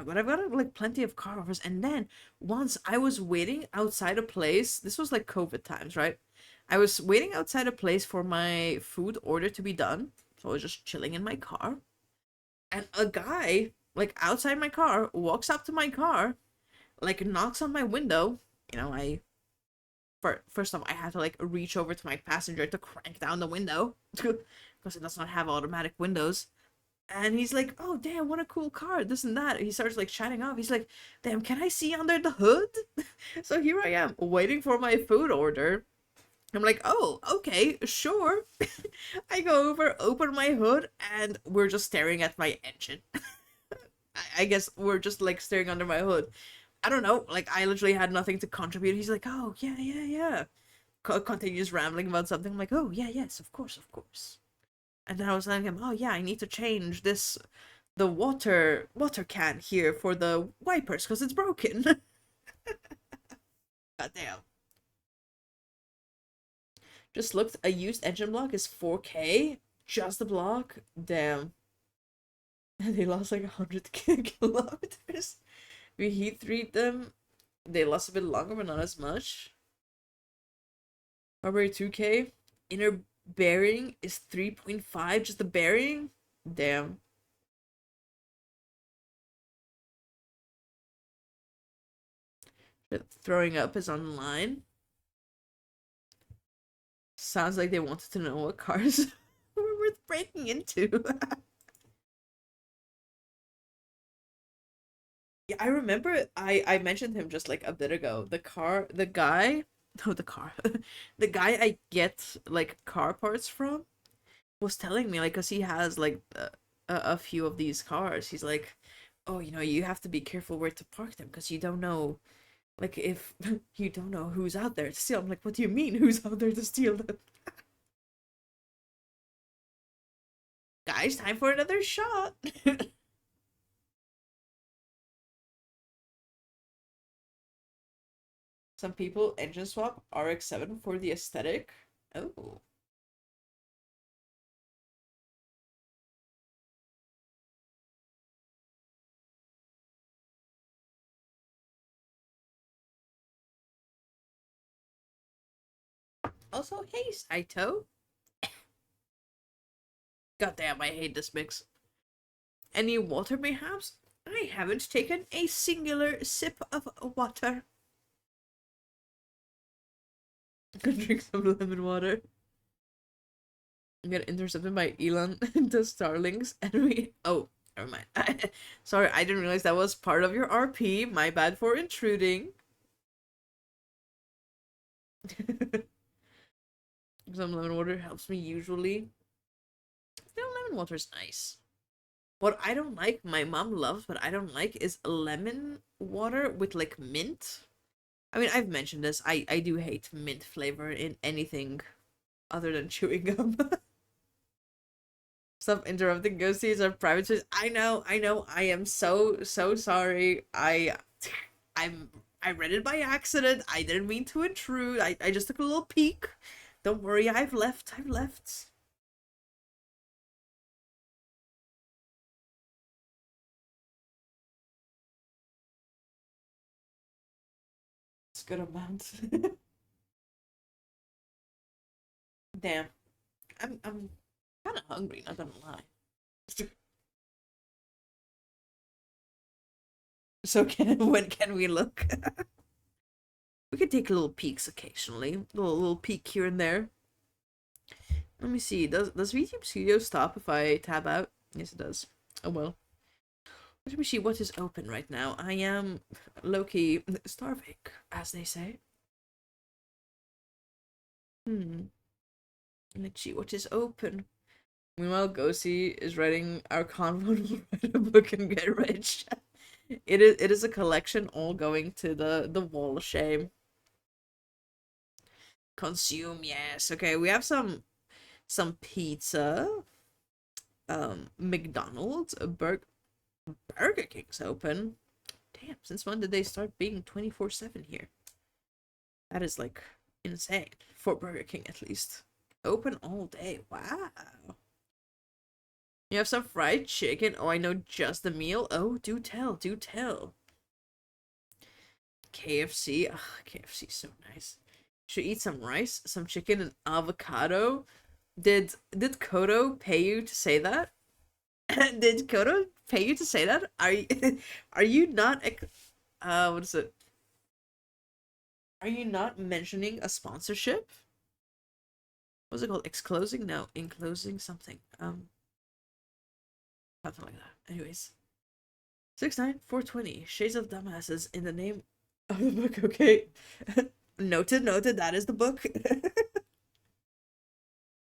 But I've got like plenty of car offers. And then once I was waiting outside a place. This was like COVID times, right? I was waiting outside a place for my food order to be done. So I was just chilling in my car. And a guy, like outside my car, walks up to my car, like knocks on my window. You know, first off, I had to like reach over to my passenger to crank down the window because it does not have automatic windows. And he's like, "Oh damn, what a cool car! This and that." He starts like chatting off. He's like, "Damn, can I see under the hood?" So here I am waiting for my food order. I'm like, "Oh, okay, sure." I go over, open my hood, and we're just staring at my engine. I guess we're just like staring under my hood. I don't know. Like I literally had nothing to contribute. He's like, "Oh yeah, yeah, yeah." Continues rambling about something. I'm like, "Oh yeah, yes, of course, of course." And then I was telling him, "Oh yeah, I need to change the water can here for the wipers because it's broken." God damn. Just looked. A used engine block is 4K. Just the block. Damn. And they lost like 100 kilometers. We heat treat them. They last a bit longer, but not as much. Barbary 2K. Inner bearing is 3.5. Just the bearing? Damn. Throwing up is online. Sounds like they wanted to know what cars were worth breaking into. Yeah, I remember I mentioned him just like a bit ago. The guy, no, the car, the guy I get like car parts from was telling me like, cause he has like a few of these cars. He's like, oh, you have to be careful where to park them because you don't know, like if you don't know who's out there to steal. I'm like, what do you mean who's out there to steal them? Guys, time for another shot. Some people engine swap RX-7 for the aesthetic. Oh. Also, hey, Saito. Goddamn, I hate this mix. Any water, mayhaps? I haven't taken a singular sip of water. Could drink some lemon water. Get intercepted by Elon the Starlings, and we. Oh, never mind. Sorry, I didn't realize that was part of your RP. My bad for intruding. Some lemon water helps me usually. No, lemon water is nice. What I don't like, my mom loves, but I don't like is lemon water with like mint. I mean, I've mentioned this. I do hate mint flavor in anything other than chewing gum. Stop interrupting ghosties or private space. I know, I am so sorry. I read it by accident. I didn't mean to intrude. I just took a little peek. Don't worry, I've left. It's a good amount. Damn. I'm kinda hungry, not gonna lie. So when can we look? We could take little peeks occasionally. Little peek here and there. Let me see. Does VTuber Studio stop if I tab out? Yes, it does. Oh well. Let me see what is open right now. I am low-key starving, as they say. Let's see what is open. Meanwhile, Gosi is writing our convo will write a book and get rich. It is a collection all going to the wall of shame. Consume, yes. Okay, we have some pizza. McDonald's, Burger King's open. Damn, since when did they start being 24/7 here? That is like insane for Burger King at least. Open all day. Wow. You have some fried chicken. Oh, I know just the meal. Oh, do tell, do tell. KFC. Ugh, KFC is so nice. Should eat some rice, some chicken, and avocado. Did Kodo pay you to say that? Did Kodo pay you to say that? Are you not what is it? Are you not mentioning a sponsorship? What's it called? Exclosing? No, enclosing something. Something like that. Anyways. 69420. Shades of Dumbasses in the name of the book, okay. Noted, that is the book.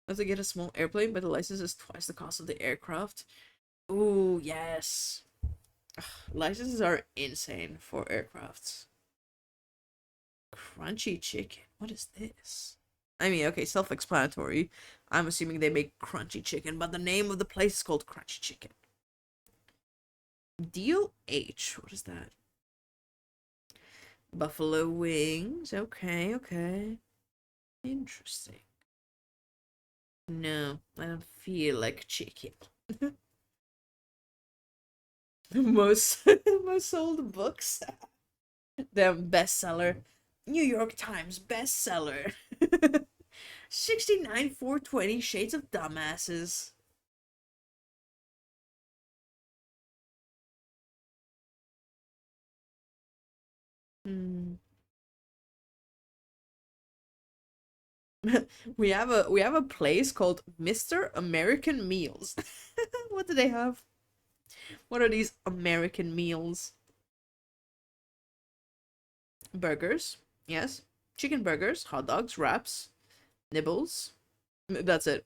Let's get a small airplane, but the license is twice the cost of the aircraft. Ooh, yes. Ugh, licenses are insane for aircrafts. Crunchy chicken. What is this? I mean, okay, self-explanatory. I'm assuming they make crunchy chicken, but the name of the place is called Crunchy Chicken. Deal H. What is that? Buffalo wings. Okay. Interesting. No, I don't feel like chicken. most sold books. The bestseller. New York Times bestseller. 69,420 Shades of Dumbasses. We have a place called Mr. American Meals. What do they have? What are these American meals? Burgers, yes. Chicken burgers, hot dogs, wraps, nibbles. That's it.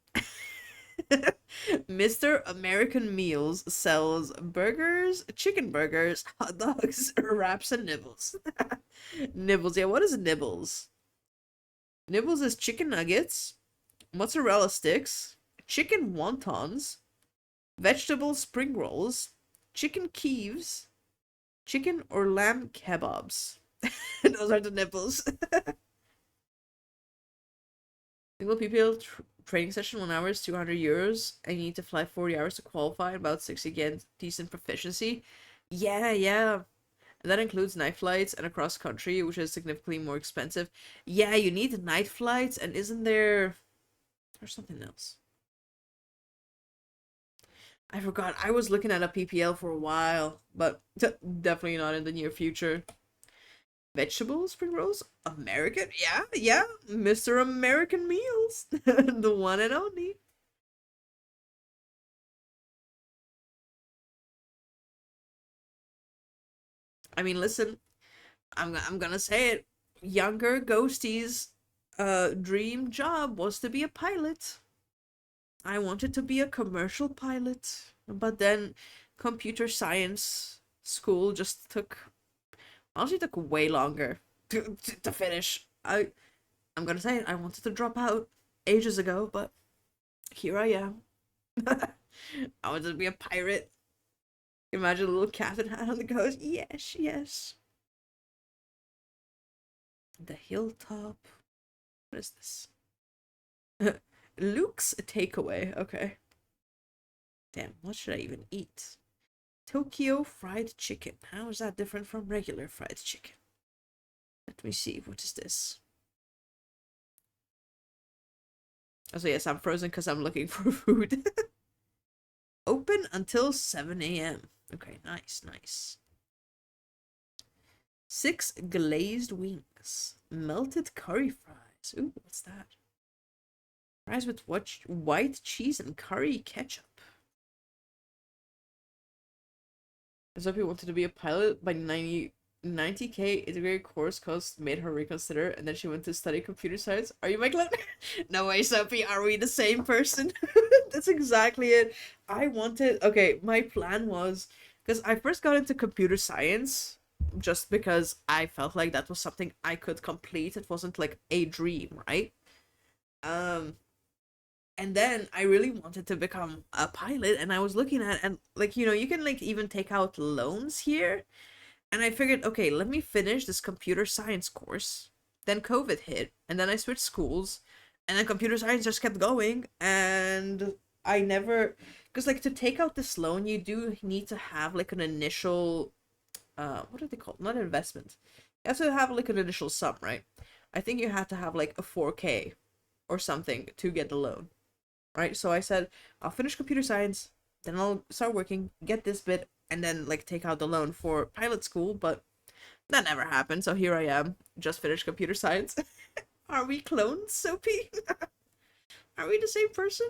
Mr. American Meals sells burgers, chicken burgers, hot dogs, wraps, and nibbles. Nibbles, yeah, what is nibbles? Nibbles is chicken nuggets, mozzarella sticks, chicken wontons, vegetable spring rolls, chicken keeves, chicken or lamb kebabs. Those are the nibbles. Single PPL training session 1 hour is 200 euros. I need to fly 40 hours to qualify, about 60 again, decent proficiency. Yeah. And that includes night flights and across country, which is significantly more expensive. Yeah, you need night flights, and isn't there... There's something else. I forgot. I was looking at a PPL for a while, but definitely not in the near future. Vegetable spring rolls? American? Yeah, yeah. Mr. American Meals. The one and only. I mean, listen, I'm gonna say it. Younger Ghostie's dream job was to be a pilot. I wanted to be a commercial pilot, but then computer science school just took way longer to finish. I'm gonna say it, I wanted to drop out ages ago, but here I am. I wanted to be a pirate. Imagine a little captain hat on the coast. Yes, yes. The hilltop. What is this? Luke's takeaway. Okay. Damn, what should I even eat? Tokyo fried chicken. How is that different from regular fried chicken? Let me see. What is this? Oh, so yes, I'm frozen because I'm looking for food. Open until 7 a.m. Okay, nice, nice. 6 glazed wings. Melted curry fries. Ooh, what's that? Fries with white cheese and curry ketchup. Sophie wanted to be a pilot by 90K integrated course cost made her reconsider, and then she went to study computer science. Are you my clone? No way, Sophie. Are we the same person? That's exactly it. Okay, my plan was, because I first got into computer science just because I felt like that was something I could complete. It wasn't like a dream, right? Um, and then I really wanted to become a pilot, and I was looking at, and like, you can like even take out loans here. And I figured, okay, let me finish this computer science course. Then COVID hit, and then I switched schools, and then computer science just kept going, and I never, because like to take out this loan, you do need to have like an initial, what are they called? Not investment. You have to have like an initial sum, right? I think you have to have like a 4K or something to get the loan, right? So I said, I'll finish computer science, then I'll start working, get this bit, and then like take out the loan for pilot school, but that never happened. So here I am, just finished computer science. Are we clones, Sophie? Are we the same person?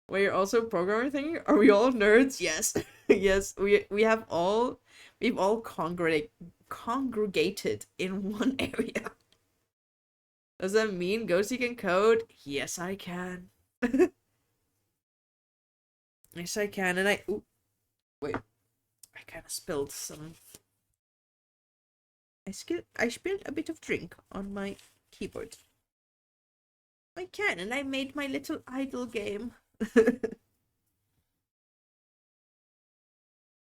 Well, you're also a programmer thing? Are we all nerds? Yes. Yes, we've all congregated in one area. Does that mean Ghosty can code? Yes, I can. Yes, I can. And ooh, wait. I kind of spilled some. I spilled a bit of drink on my keyboard. I can, and I made my little idle game.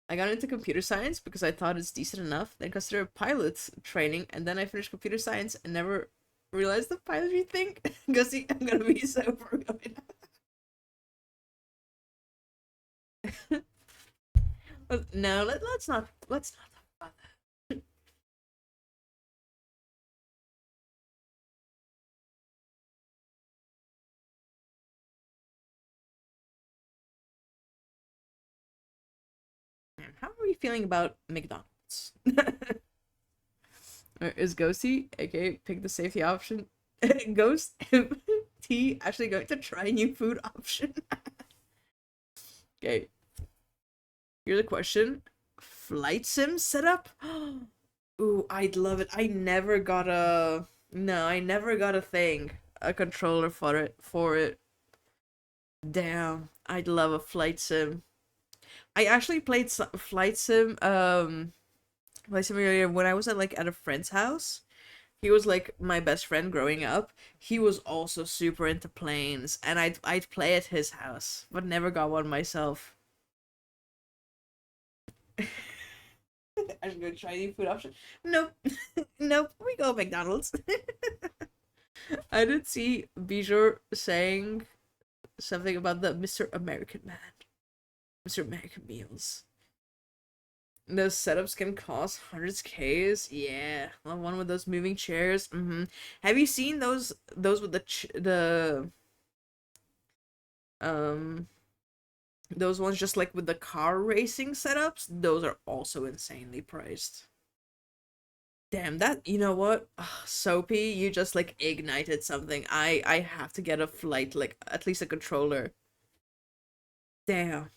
I got into computer science because I thought it's decent enough, then considered pilot training, and then I finished computer science and never realized the pilotry thing. Because I'm gonna be sober going. No, let's not talk about that. How are we feeling about McDonald's? Is Ghosty, aka pick the safety option, Ghost T actually going to try new food option? Okay, here's the question: flight sim setup? Ooh, I'd love it. I never got a thing, a controller for it. Damn, I'd love a flight sim. I actually played flight simulator when I was at a friend's house. He was like my best friend growing up. He was also super into planes, and I'd play at his house, but never got one myself. I should go try the food option. Nope. Nope. We go McDonald's. I did see Bijou saying something about the Mr. American man. Mr. American meals. Those setups can cost hundreds Ks. Yeah, the one with those moving chairs. Have you seen those with the um those ones just like with the car racing setups? Those are also insanely priced. Damn, that, you know what? Ugh, Soapy, you just like ignited something. I have to get a flight, like at least a controller. Damn.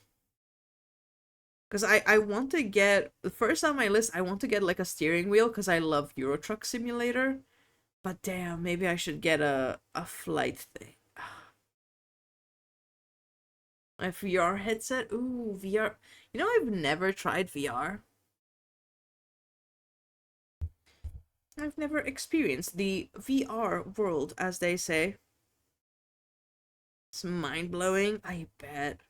Because I want to get, the first on my list, I want to get like a steering wheel because I love Euro Truck Simulator. But damn, maybe I should get a flight thing. A VR headset? Ooh, VR. You know, I've never tried VR. I've never experienced the VR world, as they say. It's mind-blowing, I bet.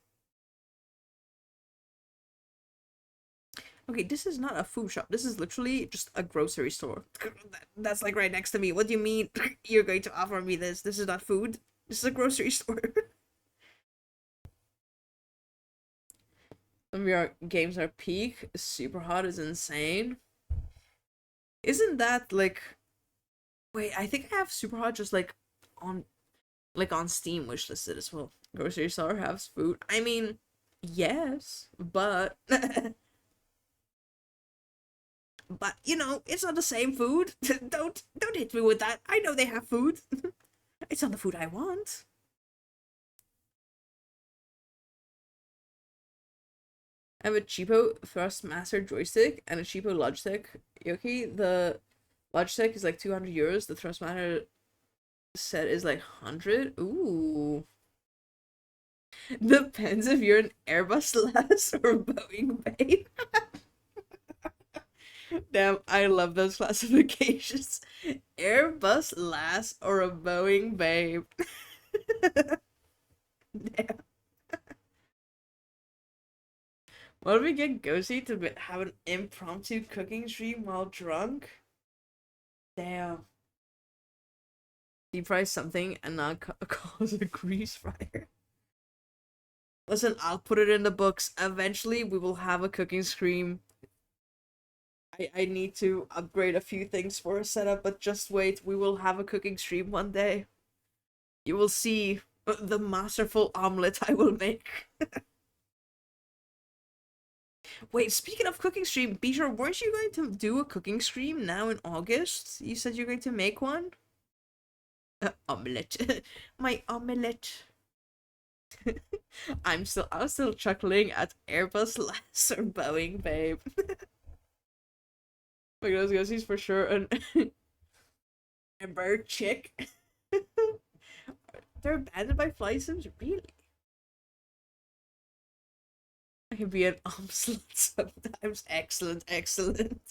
Okay, this is not a food shop. This is literally just a grocery store. That's like right next to me. What do you mean you're going to offer me this? This is not food. This is a grocery store. Some VR games are peak. Super hot is insane. Isn't that like... Wait, I think I have super hot just on on Steam wishlisted as well. Grocery store has food. I mean, yes, but but you know, it's not the same food. Don't hit me with that. I know they have food. It's not the food I want. I have a cheapo Thrustmaster joystick and a cheapo Logitech. Yoki, the Logitech is like 200 euros. The Thrustmaster set is like 100. Ooh. Depends if you're an Airbus lass or Boeing babe. Damn, I love those classifications. Airbus lass or a Boeing babe. Damn. What if we get Ghosty to have an impromptu cooking stream while drunk? Damn. Deep fry something and not cause a grease fire. Listen, I'll put it in the books. Eventually, we will have a cooking stream. I need to upgrade a few things for a setup, but just wait. We will have a cooking stream one day. You will see the masterful omelet I will make. Wait, speaking of cooking stream, Bijou, weren't you going to do a cooking stream now in August? You said you're going to make one? Omelette. My omelette. I'm still chuckling at Airbus lass or Boeing babe. Like those guys for sure a bird chick. They're abandoned by flight sims? Really? I can be an slut sometimes. Excellent, excellent.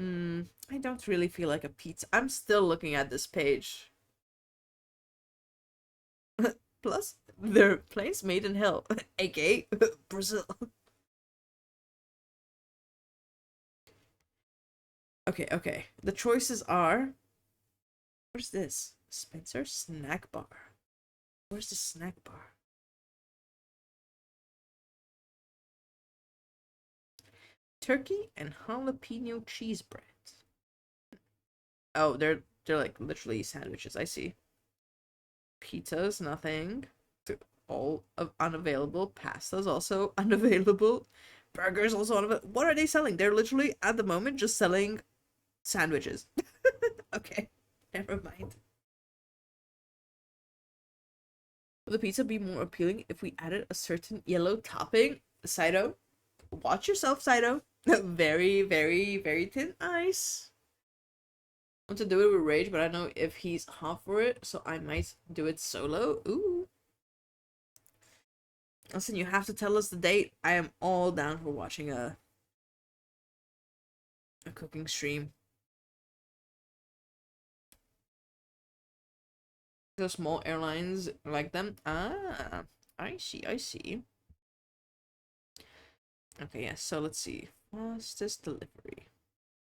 I don't really feel like a pizza. I'm still looking at this page. Plus, they're planes made in hell, aka Brazil. Okay. The choices are... Where's this? Spencer Snack Bar. Where's the snack bar? Turkey and jalapeno cheese bread. Oh, they're like literally sandwiches. I see. Pizzas, nothing. All unavailable. Pasta's also unavailable. Burgers also unavailable. What are they selling? They're literally at the moment just selling sandwiches. Okay, never mind. Would the pizza be more appealing if we added a certain yellow topping? Saito, watch yourself, Saito. Very, very, very thin ice. I want to do it with Rage, but I don't know if he's hot for it, so I might do it solo. Ooh. Listen, you have to tell us the date. I am all down for watching a cooking stream. The small airlines like them. Ah, I see. Okay, yeah, so let's see. Fastest delivery.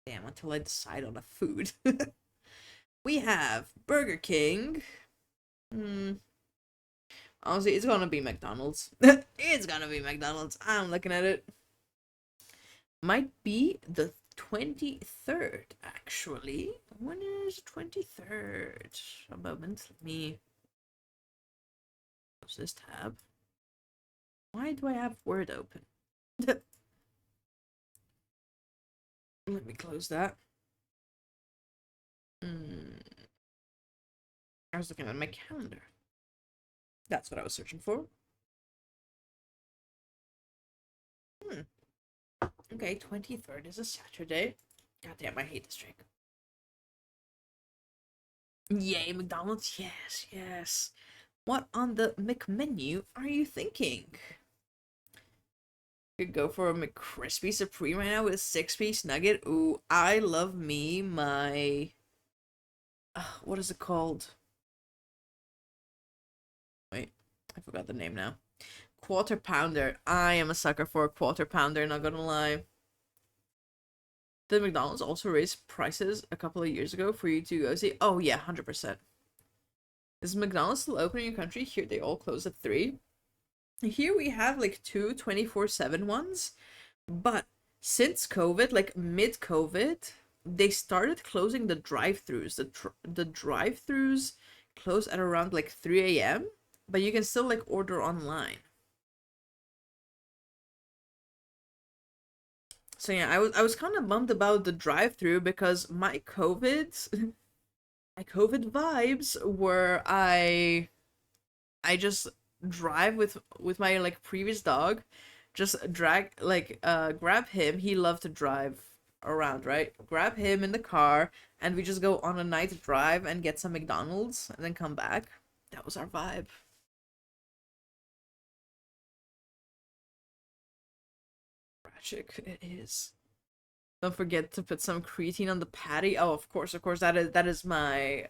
Damn, until I decide on a food. We have Burger King. Honestly, it's gonna be McDonald's. It's gonna be McDonald's. I'm looking at it. Might be the 23rd, actually. When is 23rd? A moment, let me close this tab. Why do I have Word open? Let me close that. I was looking at my calendar. That's what I was searching for. Okay, 23rd is a Saturday. God damn, I hate this drink. Yay, McDonald's. Yes, yes. What on the McMenu are you thinking? Could go for a McCrispy Supreme right now with a 6-piece nugget. Ooh, I love me my... what is it called? Wait, I forgot the name now. Quarter Pounder. I am a sucker for a Quarter Pounder, not gonna lie. Did McDonald's also raise prices a couple of years ago for you to go see? Oh yeah, 100%. Is McDonald's still open in your country? Here they all close at 3. Here we have like two 24/7 ones, but since COVID, like mid-COVID, they started closing the drive-throughs. The drive-throughs close at around like 3 a.m., but you can still like order online. So yeah, I was kind of bummed about the drive-through because my COVID my COVID vibes were I just drive with my like previous dog, just grab him. He loved to drive around, right? Grab him in the car and we just go on a night drive and get some McDonald's and then come back. That was our vibe. Tragic it is. Don't forget to put some creatine on the patty. Oh, of course, that is my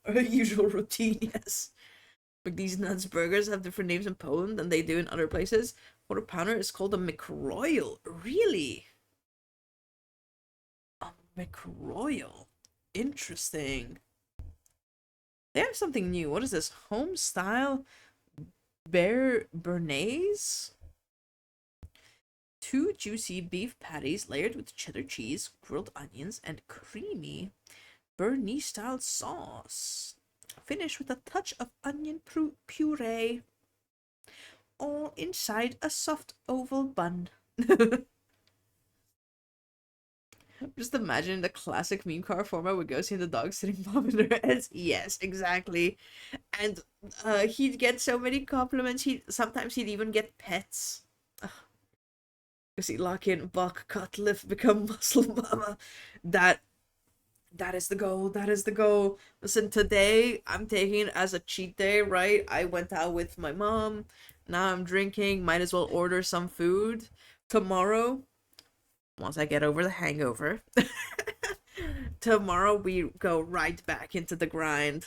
usual routine, yes. But these nuts burgers have different names in Poland than they do in other places. Quarter pounder is called a McRoyal. Really? A McRoyal. Interesting. They have something new. What is this? Home style bear béarnaise? 2 juicy beef patties layered with cheddar cheese, grilled onions, and creamy béarnaise style sauce. Finish with a touch of onion puree, all inside a soft oval bun. Just imagine the classic meme car format with Ghosty and the dog sitting mom in their heads. Yes, exactly. And he'd get so many compliments. Sometimes he'd even get pets. Ghosty lock in, buck, cut, lift, become muscle mama. That that is the goal. That is the goal. Listen, today I'm taking it as a cheat day, right? I went out with my mom. Now I'm drinking. Might as well order some food. Tomorrow, once I get over the hangover, tomorrow we go right back into the grind.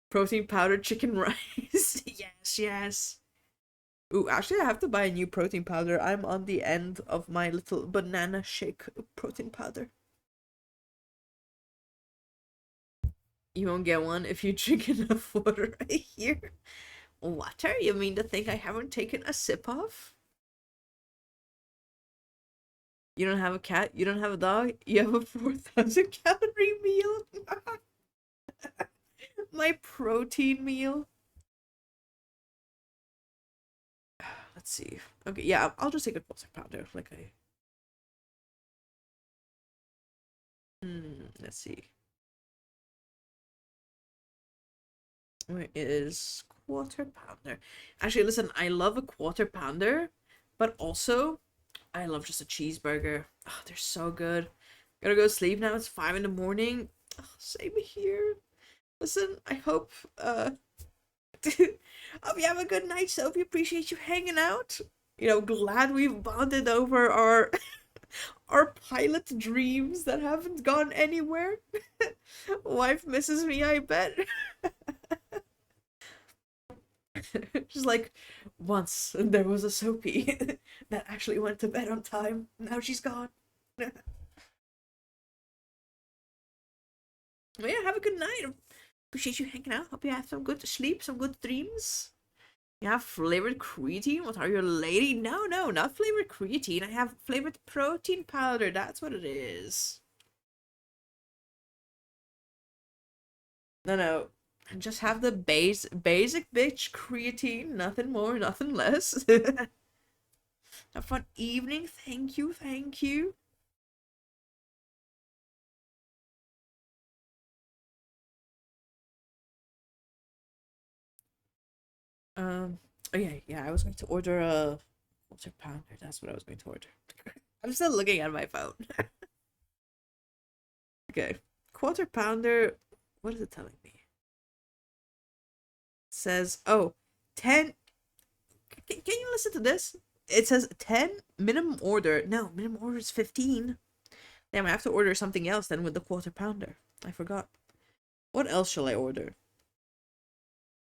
Protein powder chicken rice. Yes, yes. Ooh, actually, I have to buy a new protein powder. I'm on the end of my little banana shake protein powder. You won't get one if you drink enough water right here. Water? You mean the thing I haven't taken a sip of? You don't have a cat? You don't have a dog? You have a 4,000 calorie meal? My protein meal? Let's see. Okay, yeah, I'll just take a pulsar powder. Like I. Let's see. Where is quarter pounder? Actually, listen, I love a quarter pounder, but also I love just a cheeseburger. Oh, they're so good. Gotta go sleep now. It's 5 in the morning. Oh, same here. Listen, I hope hope you have a good night, Sophie. Appreciate you hanging out. Glad we've bonded over our our pilot dreams that haven't gone anywhere. Wife misses me, I bet. Just like once there was a Sophie that actually went to bed on time. Now she's gone. Well, yeah, have a good night. Appreciate you hanging out. Hope you have some good sleep, some good dreams. You have flavored creatine? What are you, a lady? No, no, not flavored creatine. I have flavored protein powder. That's what it is. No, no. I just have the basic bitch creatine. Nothing more, nothing less. Have fun evening. Thank you, thank you. Oh yeah, I was going to order a quarter pounder. That's what I was going to order. I'm still looking at my phone. Okay, quarter pounder. What is it telling me? It says, oh, 10. Can you listen to this? It says 10 minimum order. No, minimum order is 15. Damn, I have to order something else then with the quarter pounder. I forgot. What else shall I order?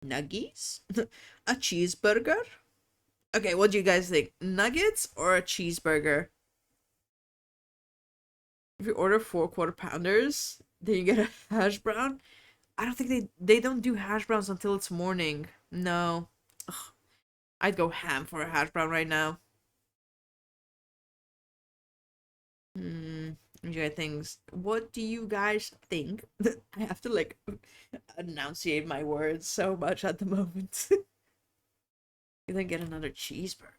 Nuggies? A cheeseburger? Okay, what do you guys think? Nuggets or a cheeseburger? If you order 4 quarter pounders, then you get a hash brown. I don't think they don't do hash browns until it's morning. No. Ugh, I'd go ham for a hash brown right now. Enjoy things. What do you guys think? I have to like enunciate my words so much at the moment. You then get another cheeseburger.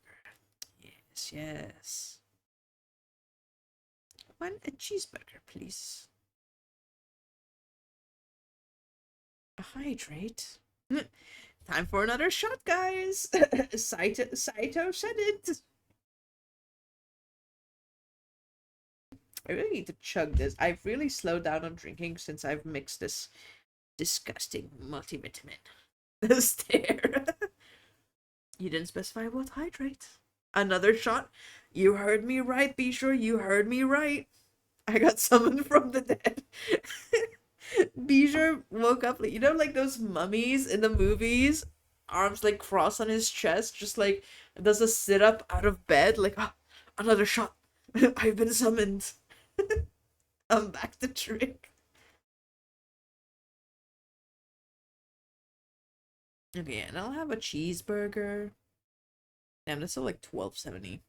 Yes, yes. One a cheeseburger, please. A hydrate. Time for another shot, guys. Saito said it. I really need to chug this. I've really slowed down on drinking since I've mixed this disgusting multivitamin. The stare. You didn't specify what hydrate. Another shot. You heard me right, be sure you heard me right. I got summoned from the dead. Bijou woke up, like, you know, like those mummies in the movies, arms like crossed on his chest, just like does a sit up out of bed, like, oh, another shot. I've been summoned. I'm back to drink. Okay, and I'll have a cheeseburger. Damn, that's still like $12.70.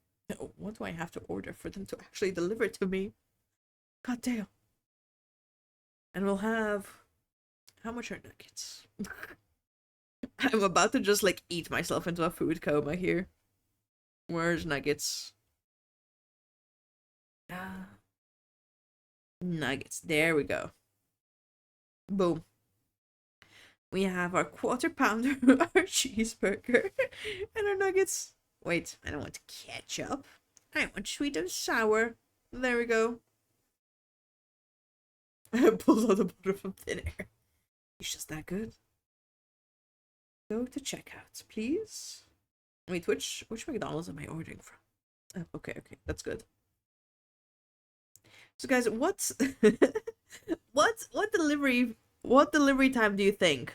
What do I have to order for them to actually deliver to me? God damn. And we'll have. How much are nuggets? I'm about to just like eat myself into a food coma here. Where's nuggets? Nuggets. There we go. Boom. We have our quarter pounder, our cheeseburger, and our nuggets. Wait, I don't want ketchup. I want sweet and sour. There we go. Pulls out the butter from thin air. It's just that good. Go to checkout, please. Wait, which McDonald's am I ordering from? Oh, okay, that's good. So guys, what delivery time do you think?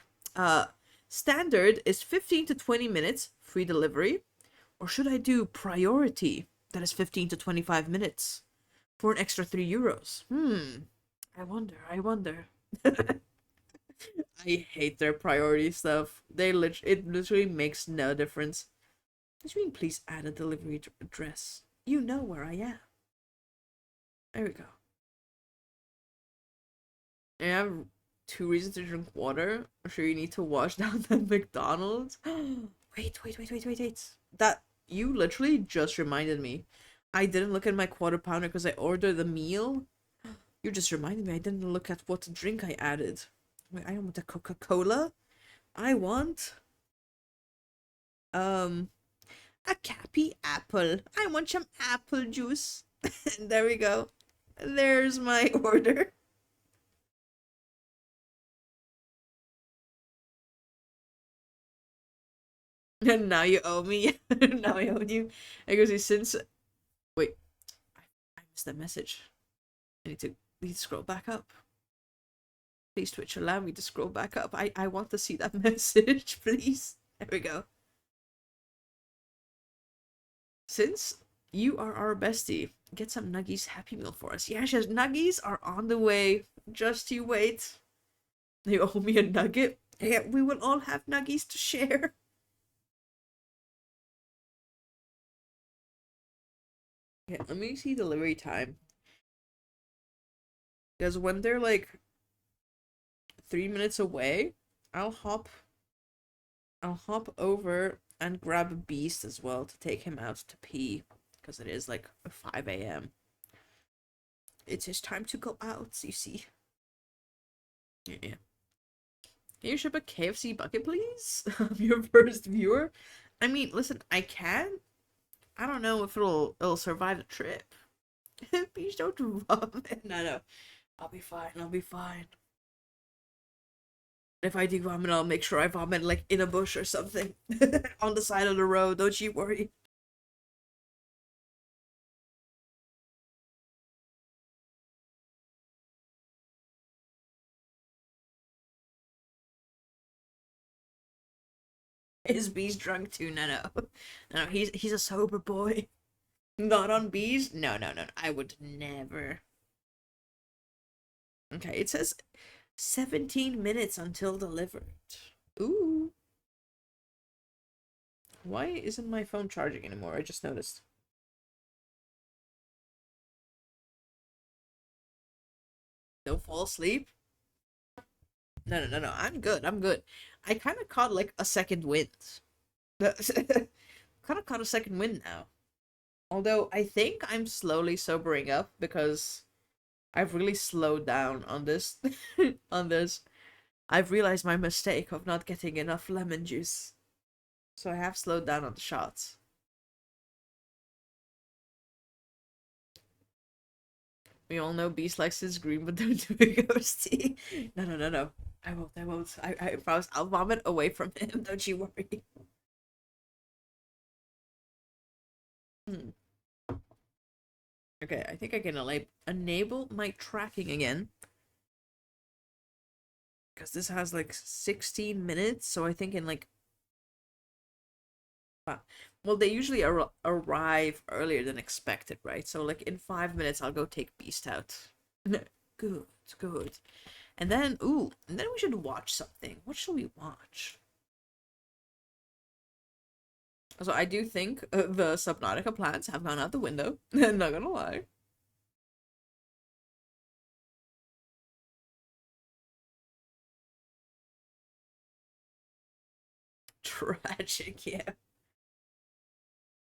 Standard is 15 to 20 minutes, free delivery, or should I do priority? That is 15 to 25 minutes for an extra €3. I wonder. I hate their priority stuff. It literally makes no difference. What do you mean, please add a delivery address? You know where I am. There we go. I have 2 reasons to drink water. I'm sure you need to wash down that McDonald's. Wait. That, you literally just reminded me. I didn't look at my quarter pounder because I ordered the meal. You just reminded me I didn't look at what drink I added. Wait, I want a Coca-Cola. I want a Cappy apple. I want some apple juice. There we go. There's my order. And now you owe me. Now I owe you. I go see since. Wait, I missed that message. I need to scroll back up. Please, Twitch, allow me to scroll back up. I want to see that message, please. There we go. Since you are our bestie, get some Nuggies Happy Meal for us. Yes, Nuggies are on the way. Just you wait. You owe me a nugget. Yeah, we will all have Nuggies to share. Okay, let me see delivery time. Because when they're like 3 minutes away, I'll hop over and grab a beast as well to take him out to pee. Because it is like 5 a.m. It's his time to go out, you see. Yeah. Can you ship a KFC bucket, please? I'm your first viewer. I mean, listen, I can. I don't know if it'll survive the trip. Please don't vomit. No. I'll be fine. I'll be fine. If I do vomit, I'll make sure I vomit like in a bush or something on the side of the road. Don't you worry. Is Bees drunk too? No. He's a sober boy. Not on bees? No. I would never. Okay, it says 17 minutes until delivered. Ooh. Why isn't my phone charging anymore? I just noticed. Don't fall asleep? No. I'm good. I'm good. I kind of caught like a second wind. Kind of caught a second wind now. Although I think I'm slowly sobering up because I've really slowed down on this. On this. I've realized my mistake of not getting enough lemon juice. So I have slowed down on the shots. We all know Beast likes his green, but don't do a ghosty. No. I won't. I promise I'll vomit away from him, don't you worry. Hmm. Okay, I think I can enable my tracking again. Because this has like 16 minutes, so I think in like... Well, they usually arrive earlier than expected, right? So like in 5 minutes, I'll go take Beast out. Good. And then we should watch something. What shall we watch? So I do think the Subnautica plans have gone out the window. Not gonna lie. Tragic, yeah.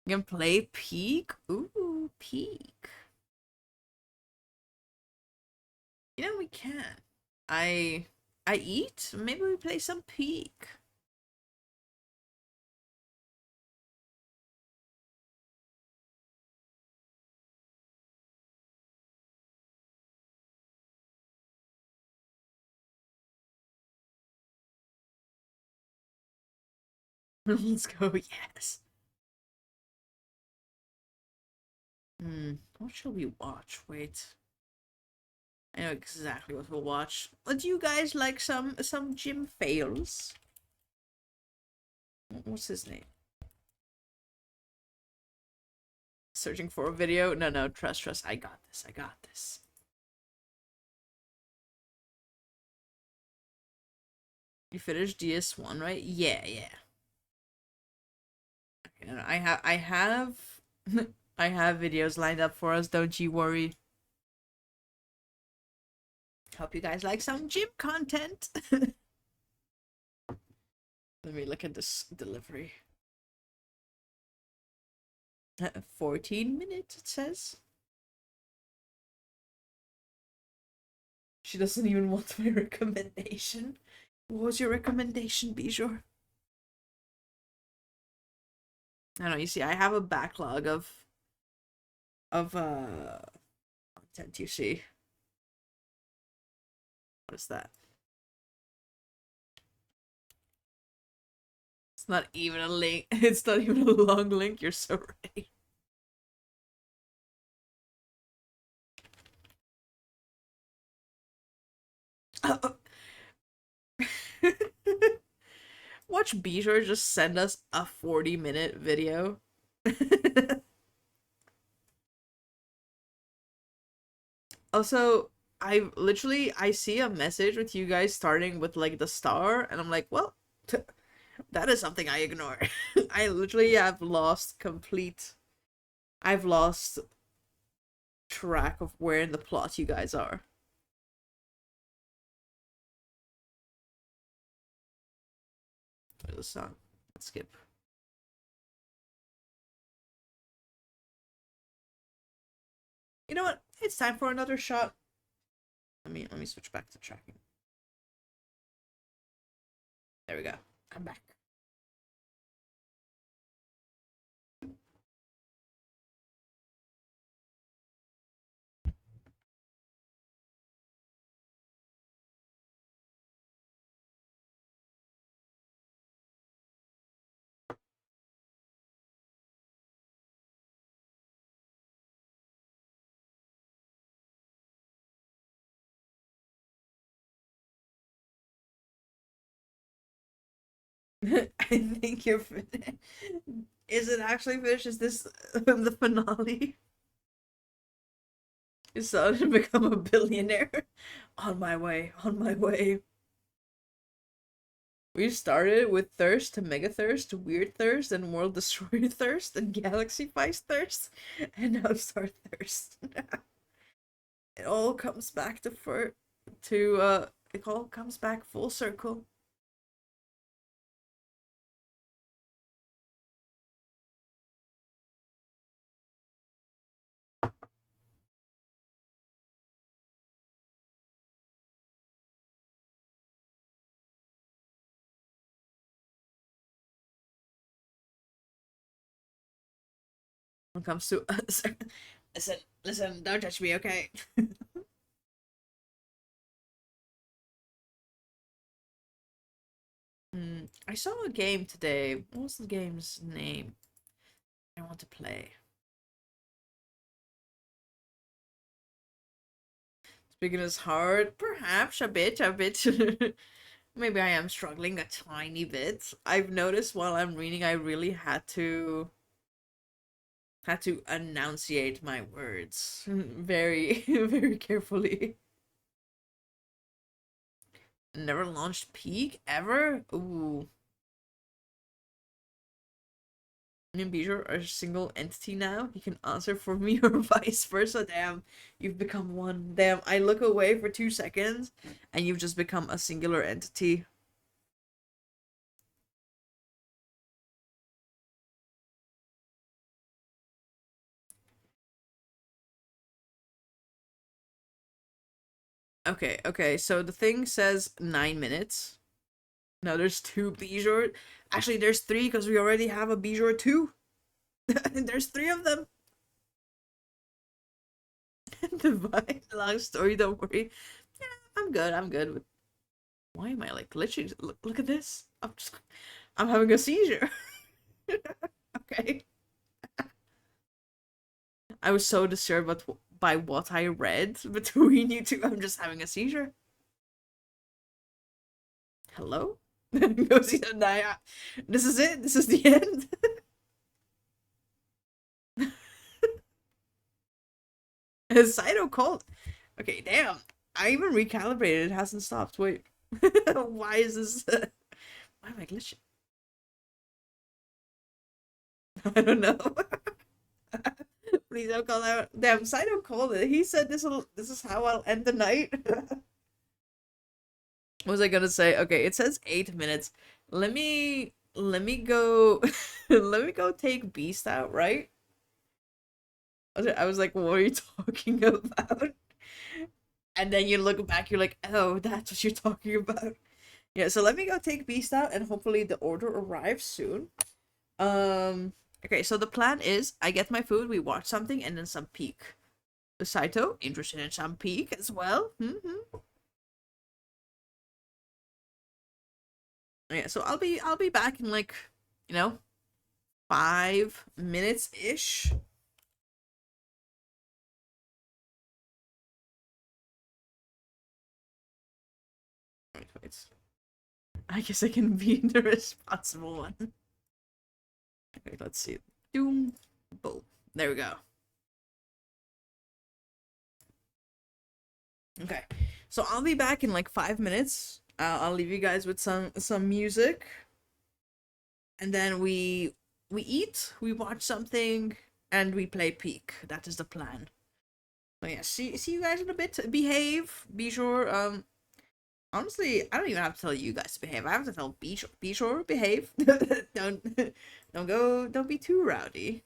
You can play Peak? Ooh, Peak. You know, we can. I eat? Maybe we play some Peak. Let's go, yes. What shall we watch? Wait. I know exactly what we'll watch. Would you guys like some gym fails? What's his name? Searching for a video? No, trust. I got this. You finished DS1, right? Yeah. Okay, no, I have I have videos lined up for us, don't you worry. Hope you guys like some gym content. Let me look at this delivery. 14 minutes, it says. She doesn't even want my recommendation. What was your recommendation, Bijou? I don't know, you see, I have a backlog of content, you see. What is that? It's not even a link. It's not even a long link. You're so right. Watch Bijou just send us a 40-minute video. Also, I see a message with you guys starting with like the star, and I'm like, well, that is something I ignore. I literally have lost complete. I've lost track of where in the plot you guys are. There's a song. Let's skip. You know what? It's time for another shot. Let me switch back to tracking. There we go. I'm back. I think you're finished. Is it actually finished? Is this the finale? Your son to become a billionaire? On my way, on my way. We started with Thirst to Mega Thirst to Weird Thirst and World Destroyer Thirst and Galaxy Feist Thirst and now Star Thirst. It all comes back it all comes back full circle. When it comes to listen, don't touch me, okay? I saw a game today. What was the game's name? I want to play. Speaking is hard, perhaps a bit. Maybe I am struggling a tiny bit. I've noticed while I'm reading, I really had to enunciate my words very, very carefully. Never launched Peak ever? Ooh. Me and Bijou are a single entity now. You can answer for me or vice versa. Damn, you've become one. Damn, I look away for 2 seconds and you've just become a singular entity. Okay, so the thing says 9 minutes. No, there's 2 Bijou. Actually, there's 3 because we already have a Bijou 2. There's 3 of them. Divine, long story, don't worry. Yeah, I'm good with. Why am I like glitching? Look at this. I'm having a seizure. Okay. I was so disturbed by what I read between you two. I'm just having a seizure. Hello? This is it? This is the end? Saito called. Okay, damn. I even recalibrated. It hasn't stopped. Wait. Why is this? Why am I glitching? I don't know. Please don't call out. Damn, Saito called it. He said this is how I'll end the night. What was I gonna say? Okay, it says 8 minutes. Let me go let me go take Beast out, right? I was like, what are you talking about? And then you look back, you're like, oh, that's what you're talking about. Yeah, so let me go take Beast out and hopefully the order arrives soon. Okay, so the plan is I get my food, we watch something, and then some Peak. Saito, interested in some Peak as well? Yeah, so I'll be back in like, 5 minutes ish. Wait. I guess I can be the responsible one. Okay, let's see. Doom, boom. There we go. Okay, so I'll be back in like 5 minutes. I'll leave you guys with some music, and then we eat, we watch something, and we play Peak. That is the plan. So yeah, see you guys in a bit. Behave. Be sure. Honestly, I don't even have to tell you guys to behave. I have to tell be sure, behave. Don't be too rowdy.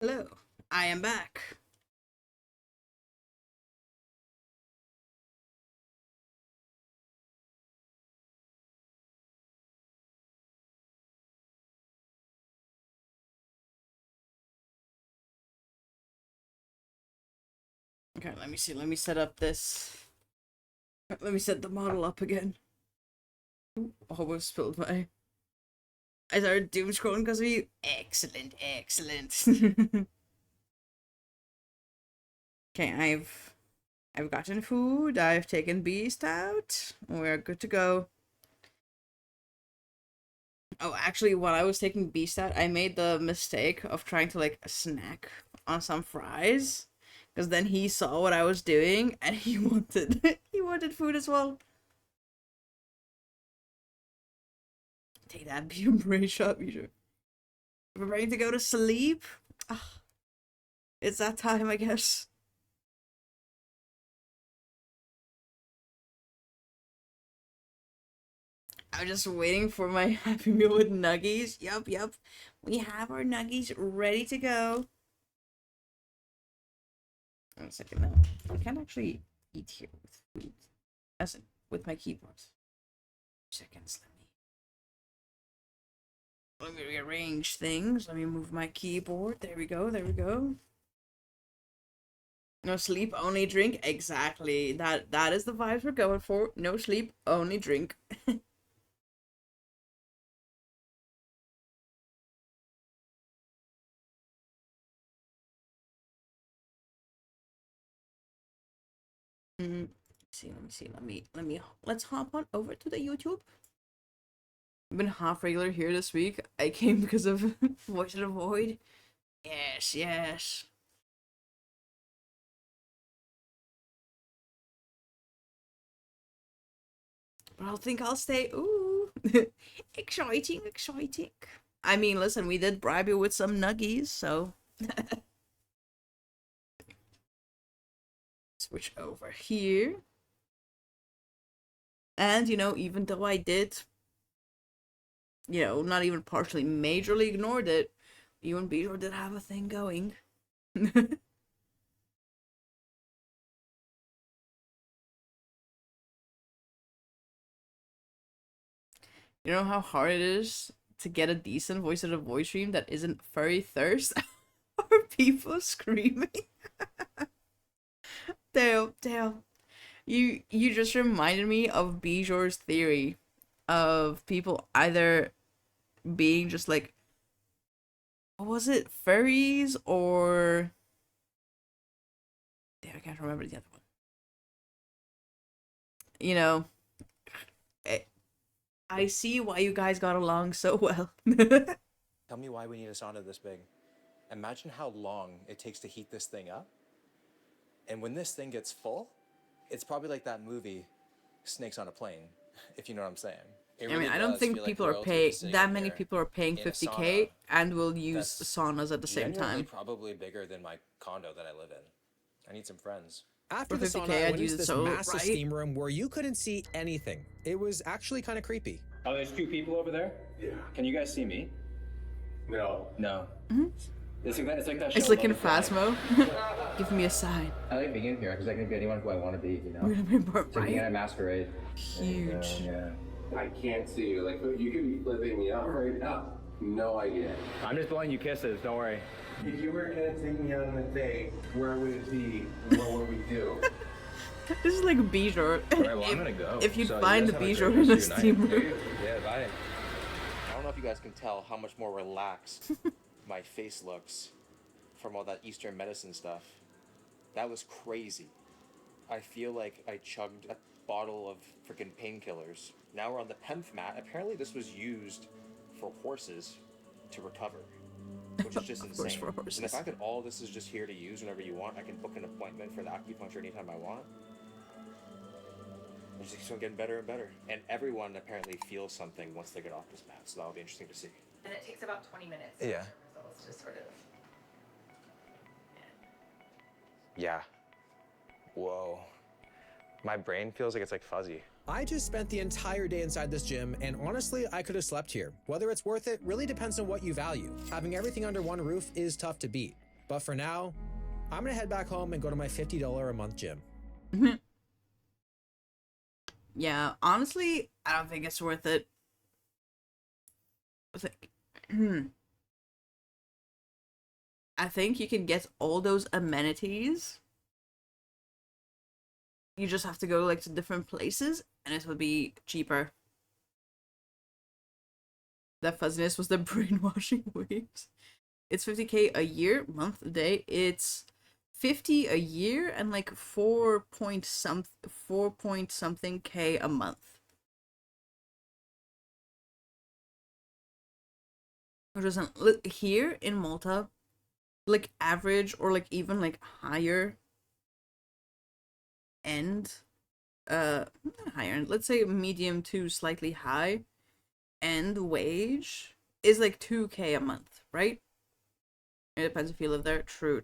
Hello, I am back. Okay, let me see. Let me set up this. Let me set the model up again. Ooh, almost spilled my. I started doom scrolling because of you. Excellent, excellent. Okay, I've gotten food. I've taken Beast out. We're good to go. Oh, actually, while I was taking Beast out, I made the mistake of trying to like snack on some fries, because then he saw what I was doing and he wanted he wanted food as well. Take that, be a brain shot, Misha. Preparing to go to sleep. Ah, it's that time, I guess. I'm just waiting for my Happy Meal with nuggies. Yup, yup. We have our nuggies ready to go. One second now. I can't actually eat here with food. As in, with my keyboard. 2 seconds, let me rearrange things. Let me move my keyboard. There we go, there we go. No sleep, only drink. Exactly. That is the vibes we're going for. No sleep, only drink. Let's hop on over to the YouTube. I've been half regular here this week. I came because of Voice of the Void. Yes, yes. But I think I'll stay. Ooh. Exciting, exciting. I mean, listen, we did bribe you with some nuggies, so. Switch over here. And, you know, even though I did, you know, not even partially, majorly ignored it, you and Beaver did have a thing going. You know how hard it is to get a decent voice of the voice stream that isn't furry thirst? Or people screaming? Damn, damn. You just reminded me of Bijor's theory of people either being just like, what was it, furries, or damn, I can't remember the other one. You know, I see why you guys got along so well. Tell me why we need a sauna this big. Imagine how long it takes to heat this thing up. And when this thing gets full, it's probably like that movie, Snakes on a Plane, if you know what I'm saying. I mean, I don't think people are paying that many people are paying 50K and will use saunas at the same time. Probably bigger than my condo that I live in. I need some friends. After For the 50K, sauna, I I'd went use into it this so, massive right? steam room where you couldn't see anything. It was actually kind of creepy. Oh, there's 2 people over there? Yeah. Can you guys see me? No. No. It's like that show. It's like in Phasmo. Give me a sign. I like being in here because I can be anyone who I want to be, you know? We're gonna be more It's like being at a masquerade. huge. And, yeah. I can't see you. Like, you could be flipping me out right now. No idea. I'm just blowing you kisses, don't worry. If you were gonna take me on a date, where would it be? What would we do? This is like Bijor. Alright, well, I'm gonna go. If you'd So you find guys the have a Bijor great in a rest of steam your night. room. Yeah, bye. I don't know if you guys can tell how much more relaxed my face looks from all that Eastern medicine stuff. That was crazy. I feel like I chugged a bottle of freaking painkillers. Now we're on the 10th mat. Apparently this was used for horses to recover, which is just Of course, insane. for And the horses. fact that all this is just here to use whenever you want, I can book an appointment for the acupuncture anytime I want. It just keeps on getting better and better. And everyone apparently feels something once they get off this mat, so that'll be interesting to see. And it takes about 20 minutes. Yeah. For results to sort of. Yeah. Whoa. My brain feels like it's like fuzzy. I just spent the entire day inside this gym, and honestly, I could have slept here. Whether it's worth it really depends on what you value. Having everything under one roof is tough to beat. But for now, I'm gonna head back home and go to my $50 a month gym. Yeah, honestly, I don't think it's worth it. I think you can get all those amenities. You just have to go like to different places and it would be cheaper. That fuzziness was the brainwashing waves. It's 50K a year, month, a day. It's 50 a year and like 4 point something K a month. Which doesn't here in Malta, like average or like even like higher end, not higher end, let's say medium to slightly high end wage is like 2K a month, right? It depends if you live there. True.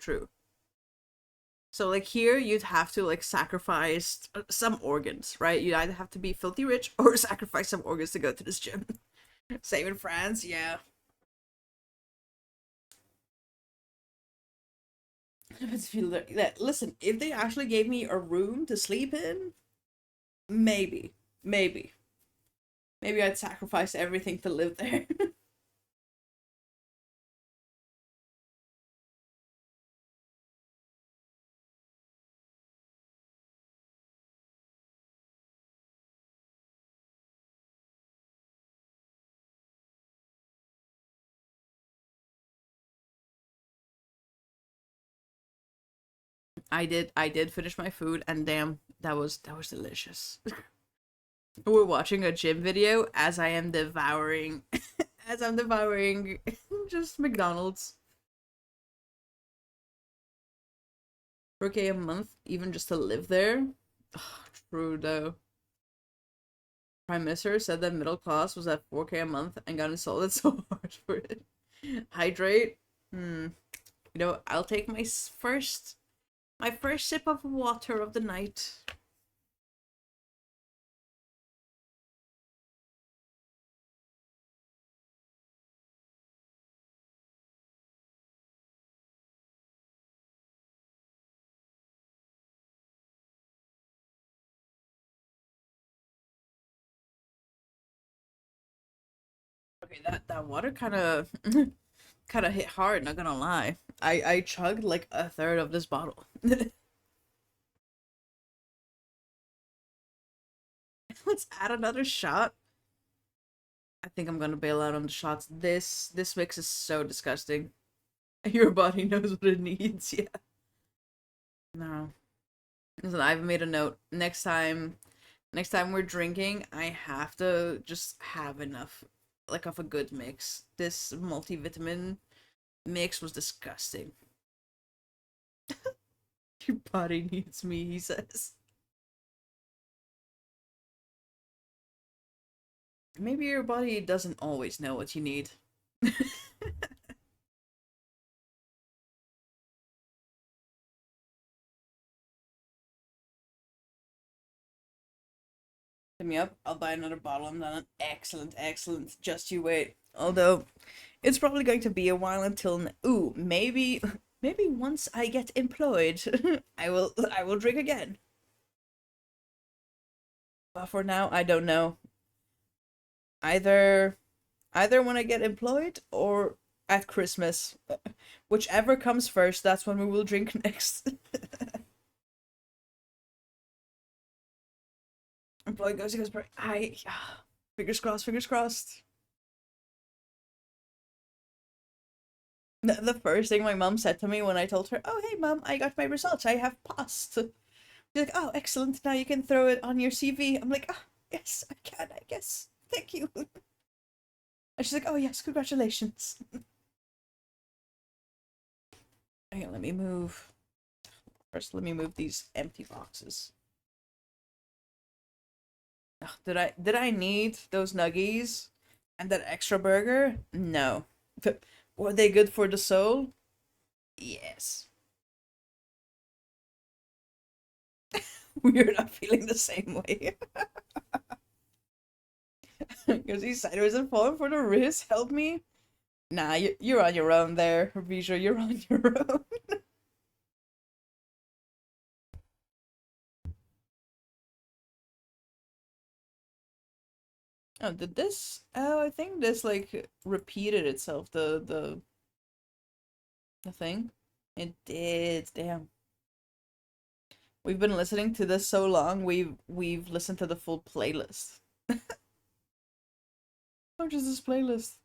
So like here you'd have to like sacrifice some organs, right? You'd either have to be filthy rich or sacrifice some organs to go to this gym. Same in France, yeah. Listen, if they actually gave me a room to sleep in, maybe I'd sacrifice everything to live there. I did finish my food and damn, that was delicious. We're watching a gym video as I am devouring as I'm devouring just McDonald's. 4K a month, even just to live there. Ugh, true though. Prime Minister said that middle class was at 4K a month and got insulted so hard for it. Hydrate. You know, I'll take my first sip of water of the night. Okay, that water kind of hit hard, not gonna lie. I chugged like a third of this bottle. Let's add another shot. I think I'm gonna bail out on the shots. This mix is so disgusting. Your body knows what it needs, yeah. No. Listen, I've made a note. Next time we're drinking, I have to just have enough, like, of a good mix. This multivitamin mix was disgusting. Your body needs me, he says. Maybe your body doesn't always know what you need. Hit me up, I'll buy another bottle. I'm done. Excellent. Just you wait. Although, it's probably going to be a while until. Ooh, maybe once I get employed, I will drink again. But for now, I don't know. Either when I get employed or at Christmas. Whichever comes first, that's when we will drink next. Employed goes, fingers crossed. The first thing my mom said to me when I told her, "Oh, hey, mom, I got my results. I have passed." She's like, "Oh, excellent. Now you can throw it on your CV." I'm like, "Ah, yes, I can, I guess. Thank you." And she's like, "Oh, yes, congratulations." Hang on, let me move. First, let me move these empty boxes. Ugh, did I need those nuggies and that extra burger? No. Were they good for the soul? Yes. We're not feeling the same way. Because these sideways and falling for the wrist. Help me. Nah, you're on your own there, Bijou. You're on your own. Oh, did this? Oh, I think this like repeated itself. The thing. It did. Damn. We've been listening to this so long. We've listened to the full playlist. How much is this playlist?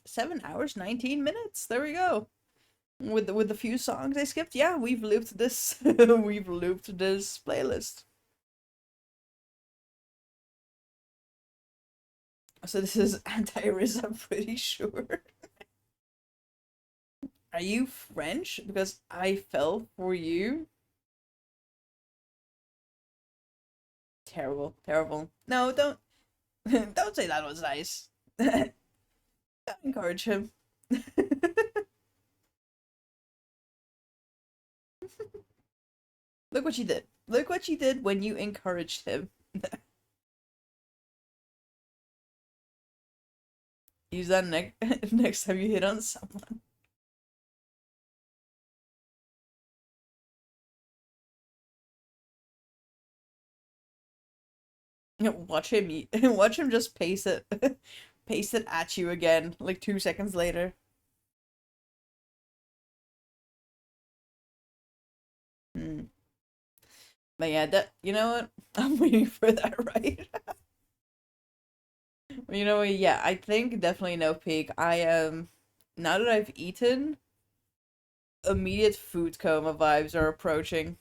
7 hours, 19 minutes. There we go. With the few songs I skipped, yeah, we've looped this. We've looped this playlist. So this is anti-Riz, I'm pretty sure. Are you French? Because I fell for you. Terrible, terrible. No, don't don't say that was nice. Don't encourage him. Look what you did. Look what you did when you encouraged him. Use that next time you hit on someone. Watch him watch him just paste it paste it at you again like 2 seconds later. But yeah, that, you know what? I'm waiting for that, right? You know what? Yeah, I think definitely no peak. I am now that I've eaten, immediate food coma vibes are approaching.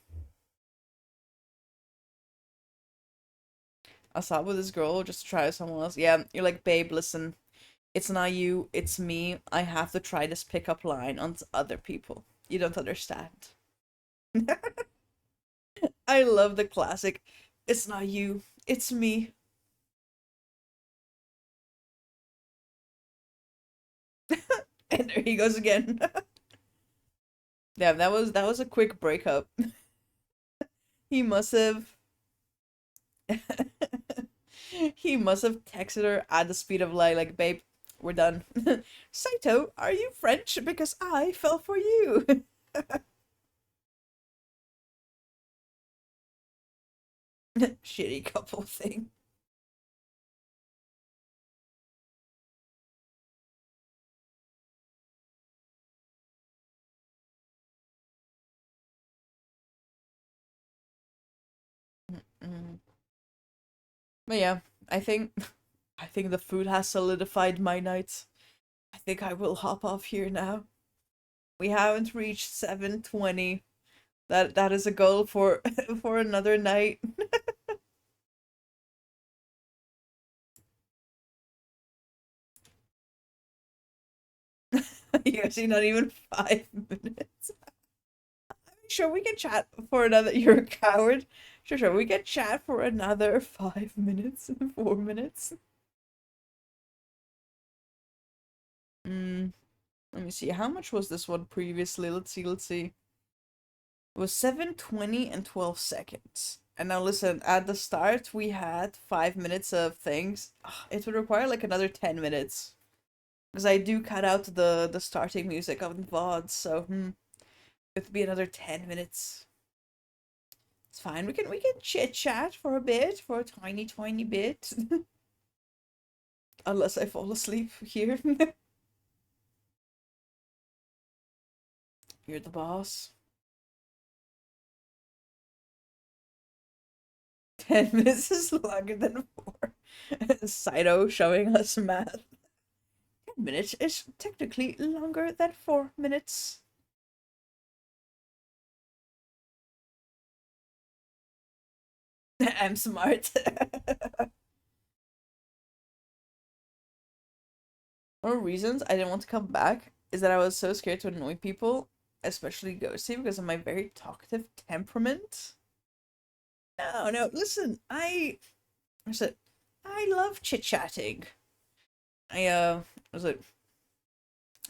I saw it with this girl just to try someone else. Yeah, you're like, babe, listen, it's not you, it's me. I have to try this pickup line on other people. You don't understand. I love the classic. It's not you, it's me. And there he goes again. Yeah, that was a quick breakup. He must have he must have texted her at the speed of light, like, babe, we're done. Saito, are you French? Because I fell for you. Shitty couple thing. Mm. But yeah, I think I think the food has solidified my night. I think I will hop off here now. We haven't reached 7:20. That is a goal for for another night. You see, not even 5 minutes. Sure, we can chat for another. You're a coward. Sure, we can chat for another 5 minutes, 4 minutes. Let me see. How much was this one previously? Let's see. It was 7:20 and 12 seconds. And now listen, at the start we had 5 minutes of things. It would require like another 10 minutes. Because I do cut out the starting music of the VODs, so it would be another 10 minutes. It's fine. We can chit chat for a bit, for a tiny bit. Unless I fall asleep here. You're the boss. 10 minutes is longer than 4. Saito showing us math. 10 minutes is technically longer than 4 minutes. I'm smart. One of the reasons I didn't want to come back is that I was so scared to annoy people, especially Ghosty, because of my very talkative temperament. No, listen, I said, I love chit-chatting. Was it,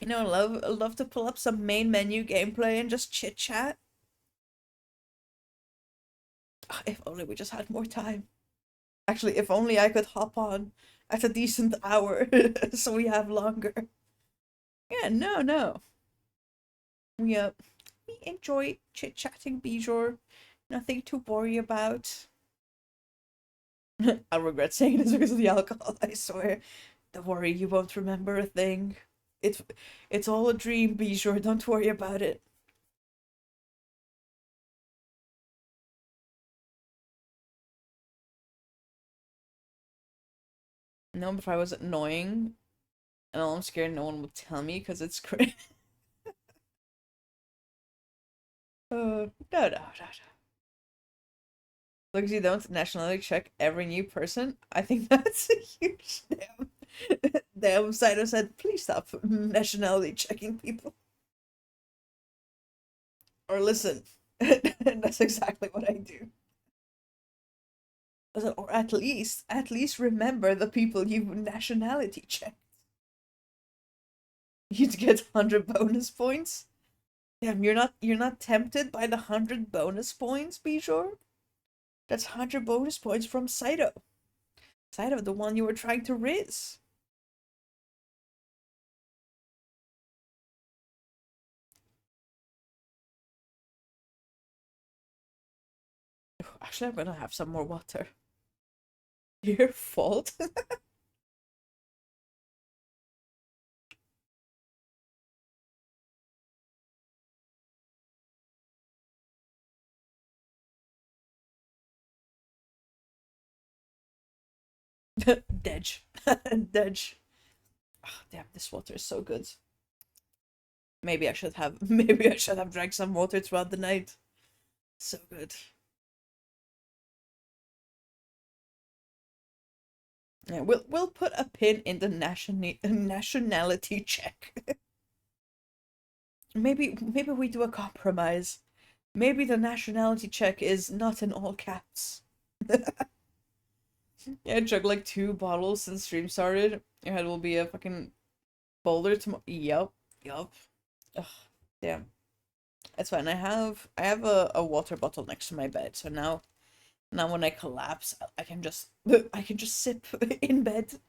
love to pull up some main menu gameplay and just chit-chat. If only we just had more time. Actually, if only I could hop on at a decent hour so we have longer. Yeah, no. We enjoy chit-chatting, Bijor. Nothing to worry about. I'll regret saying this because of the alcohol, I swear. Don't worry, you won't remember a thing. It's all a dream, Bijor, don't worry about it. No, if I was annoying and I'm scared no one would tell me because it's great. No. Look, if you don't nationality check every new person, I think that's a huge damn Saito said, please stop nationality checking people. Or listen. That's exactly what I do. Or at least remember the people you nationality checked. You'd get 100 bonus points. Damn, you're not tempted by the 100 bonus points, Bijor? That's 100 bonus points from Saito. Saito, the one you were trying to riz. Actually, I'm gonna have some more water. Your fault. Dej. Dej. Oh, damn, this water is so good. Maybe I should have drank some water throughout the night. So good. Yeah, we'll put a pin in the nationality check. maybe we do a compromise. Maybe the nationality check is not in all caps. Yeah, I chugged like 2 bottles since stream started. Your head will be a fucking boulder tomorrow. Yup. Ugh, damn. It's fine. I have a water bottle next to my bed, so now when I collapse, I can just sip in bed.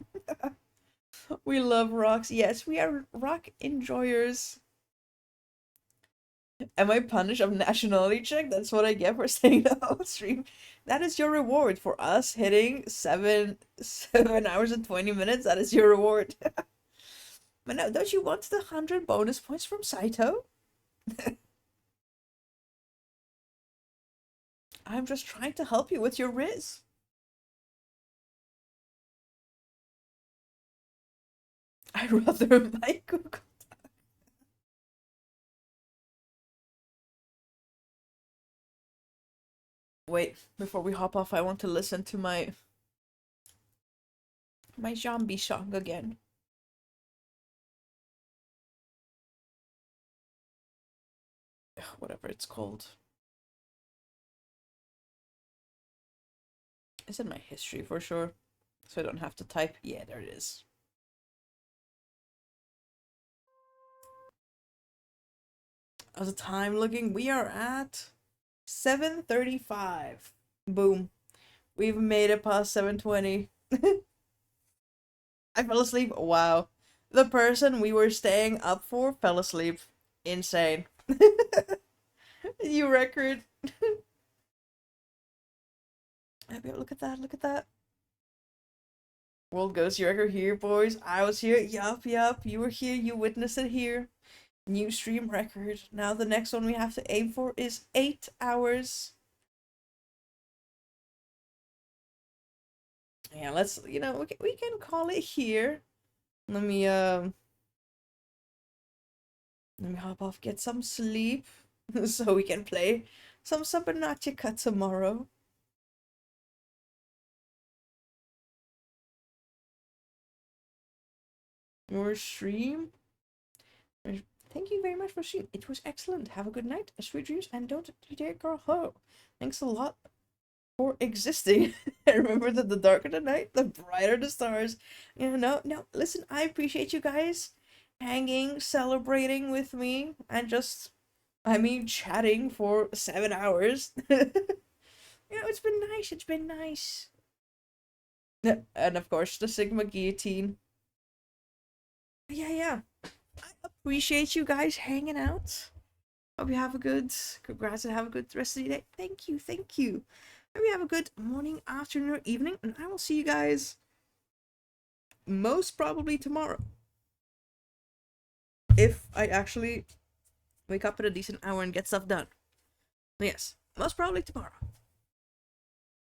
We love rocks. Yes, we are rock enjoyers. Am I punished of nationality check? That's what I get for staying the whole stream. That is your reward for us hitting 7 hours and 20 minutes. That is your reward. But now, don't you want the 100 bonus points from Saito? I'm just trying to help you with your riz. I'd rather my Google. Wait, before we hop off, I want to listen to my zombie song again. Whatever it's called. It's in my history for sure, so I don't have to type. Yeah, there it is. How's the time looking? We are at 7:35. Boom. We've made it past 7:20. I fell asleep. Wow. The person we were staying up for fell asleep. Insane. New record. Look at that. World Ghost record here, boys. I was here. Yup. You were here. You witnessed it here. New stream record. Now the next one we have to aim for is 8 hours. Yeah, let's, we can call it here. Let me hop off, get some sleep, so we can play some Subnautica tomorrow. Your stream? Thank you very much for stream. It was excellent. Have a good night, sweet dreams, and don't dare girl ho. Thanks a lot for existing. And remember that the darker the night, the brighter the stars. No, listen, I appreciate you guys hanging, celebrating with me, and just, chatting for 7 hours. It's been nice. And of course, the Sigma guillotine. Yeah. I appreciate you guys hanging out. Hope you have a good, congrats and have a good rest of the day. Thank you, thank you. Hope you have a good morning, afternoon, or evening, and I will see you guys most probably tomorrow. If I actually wake up at a decent hour and get stuff done. Yes, most probably tomorrow.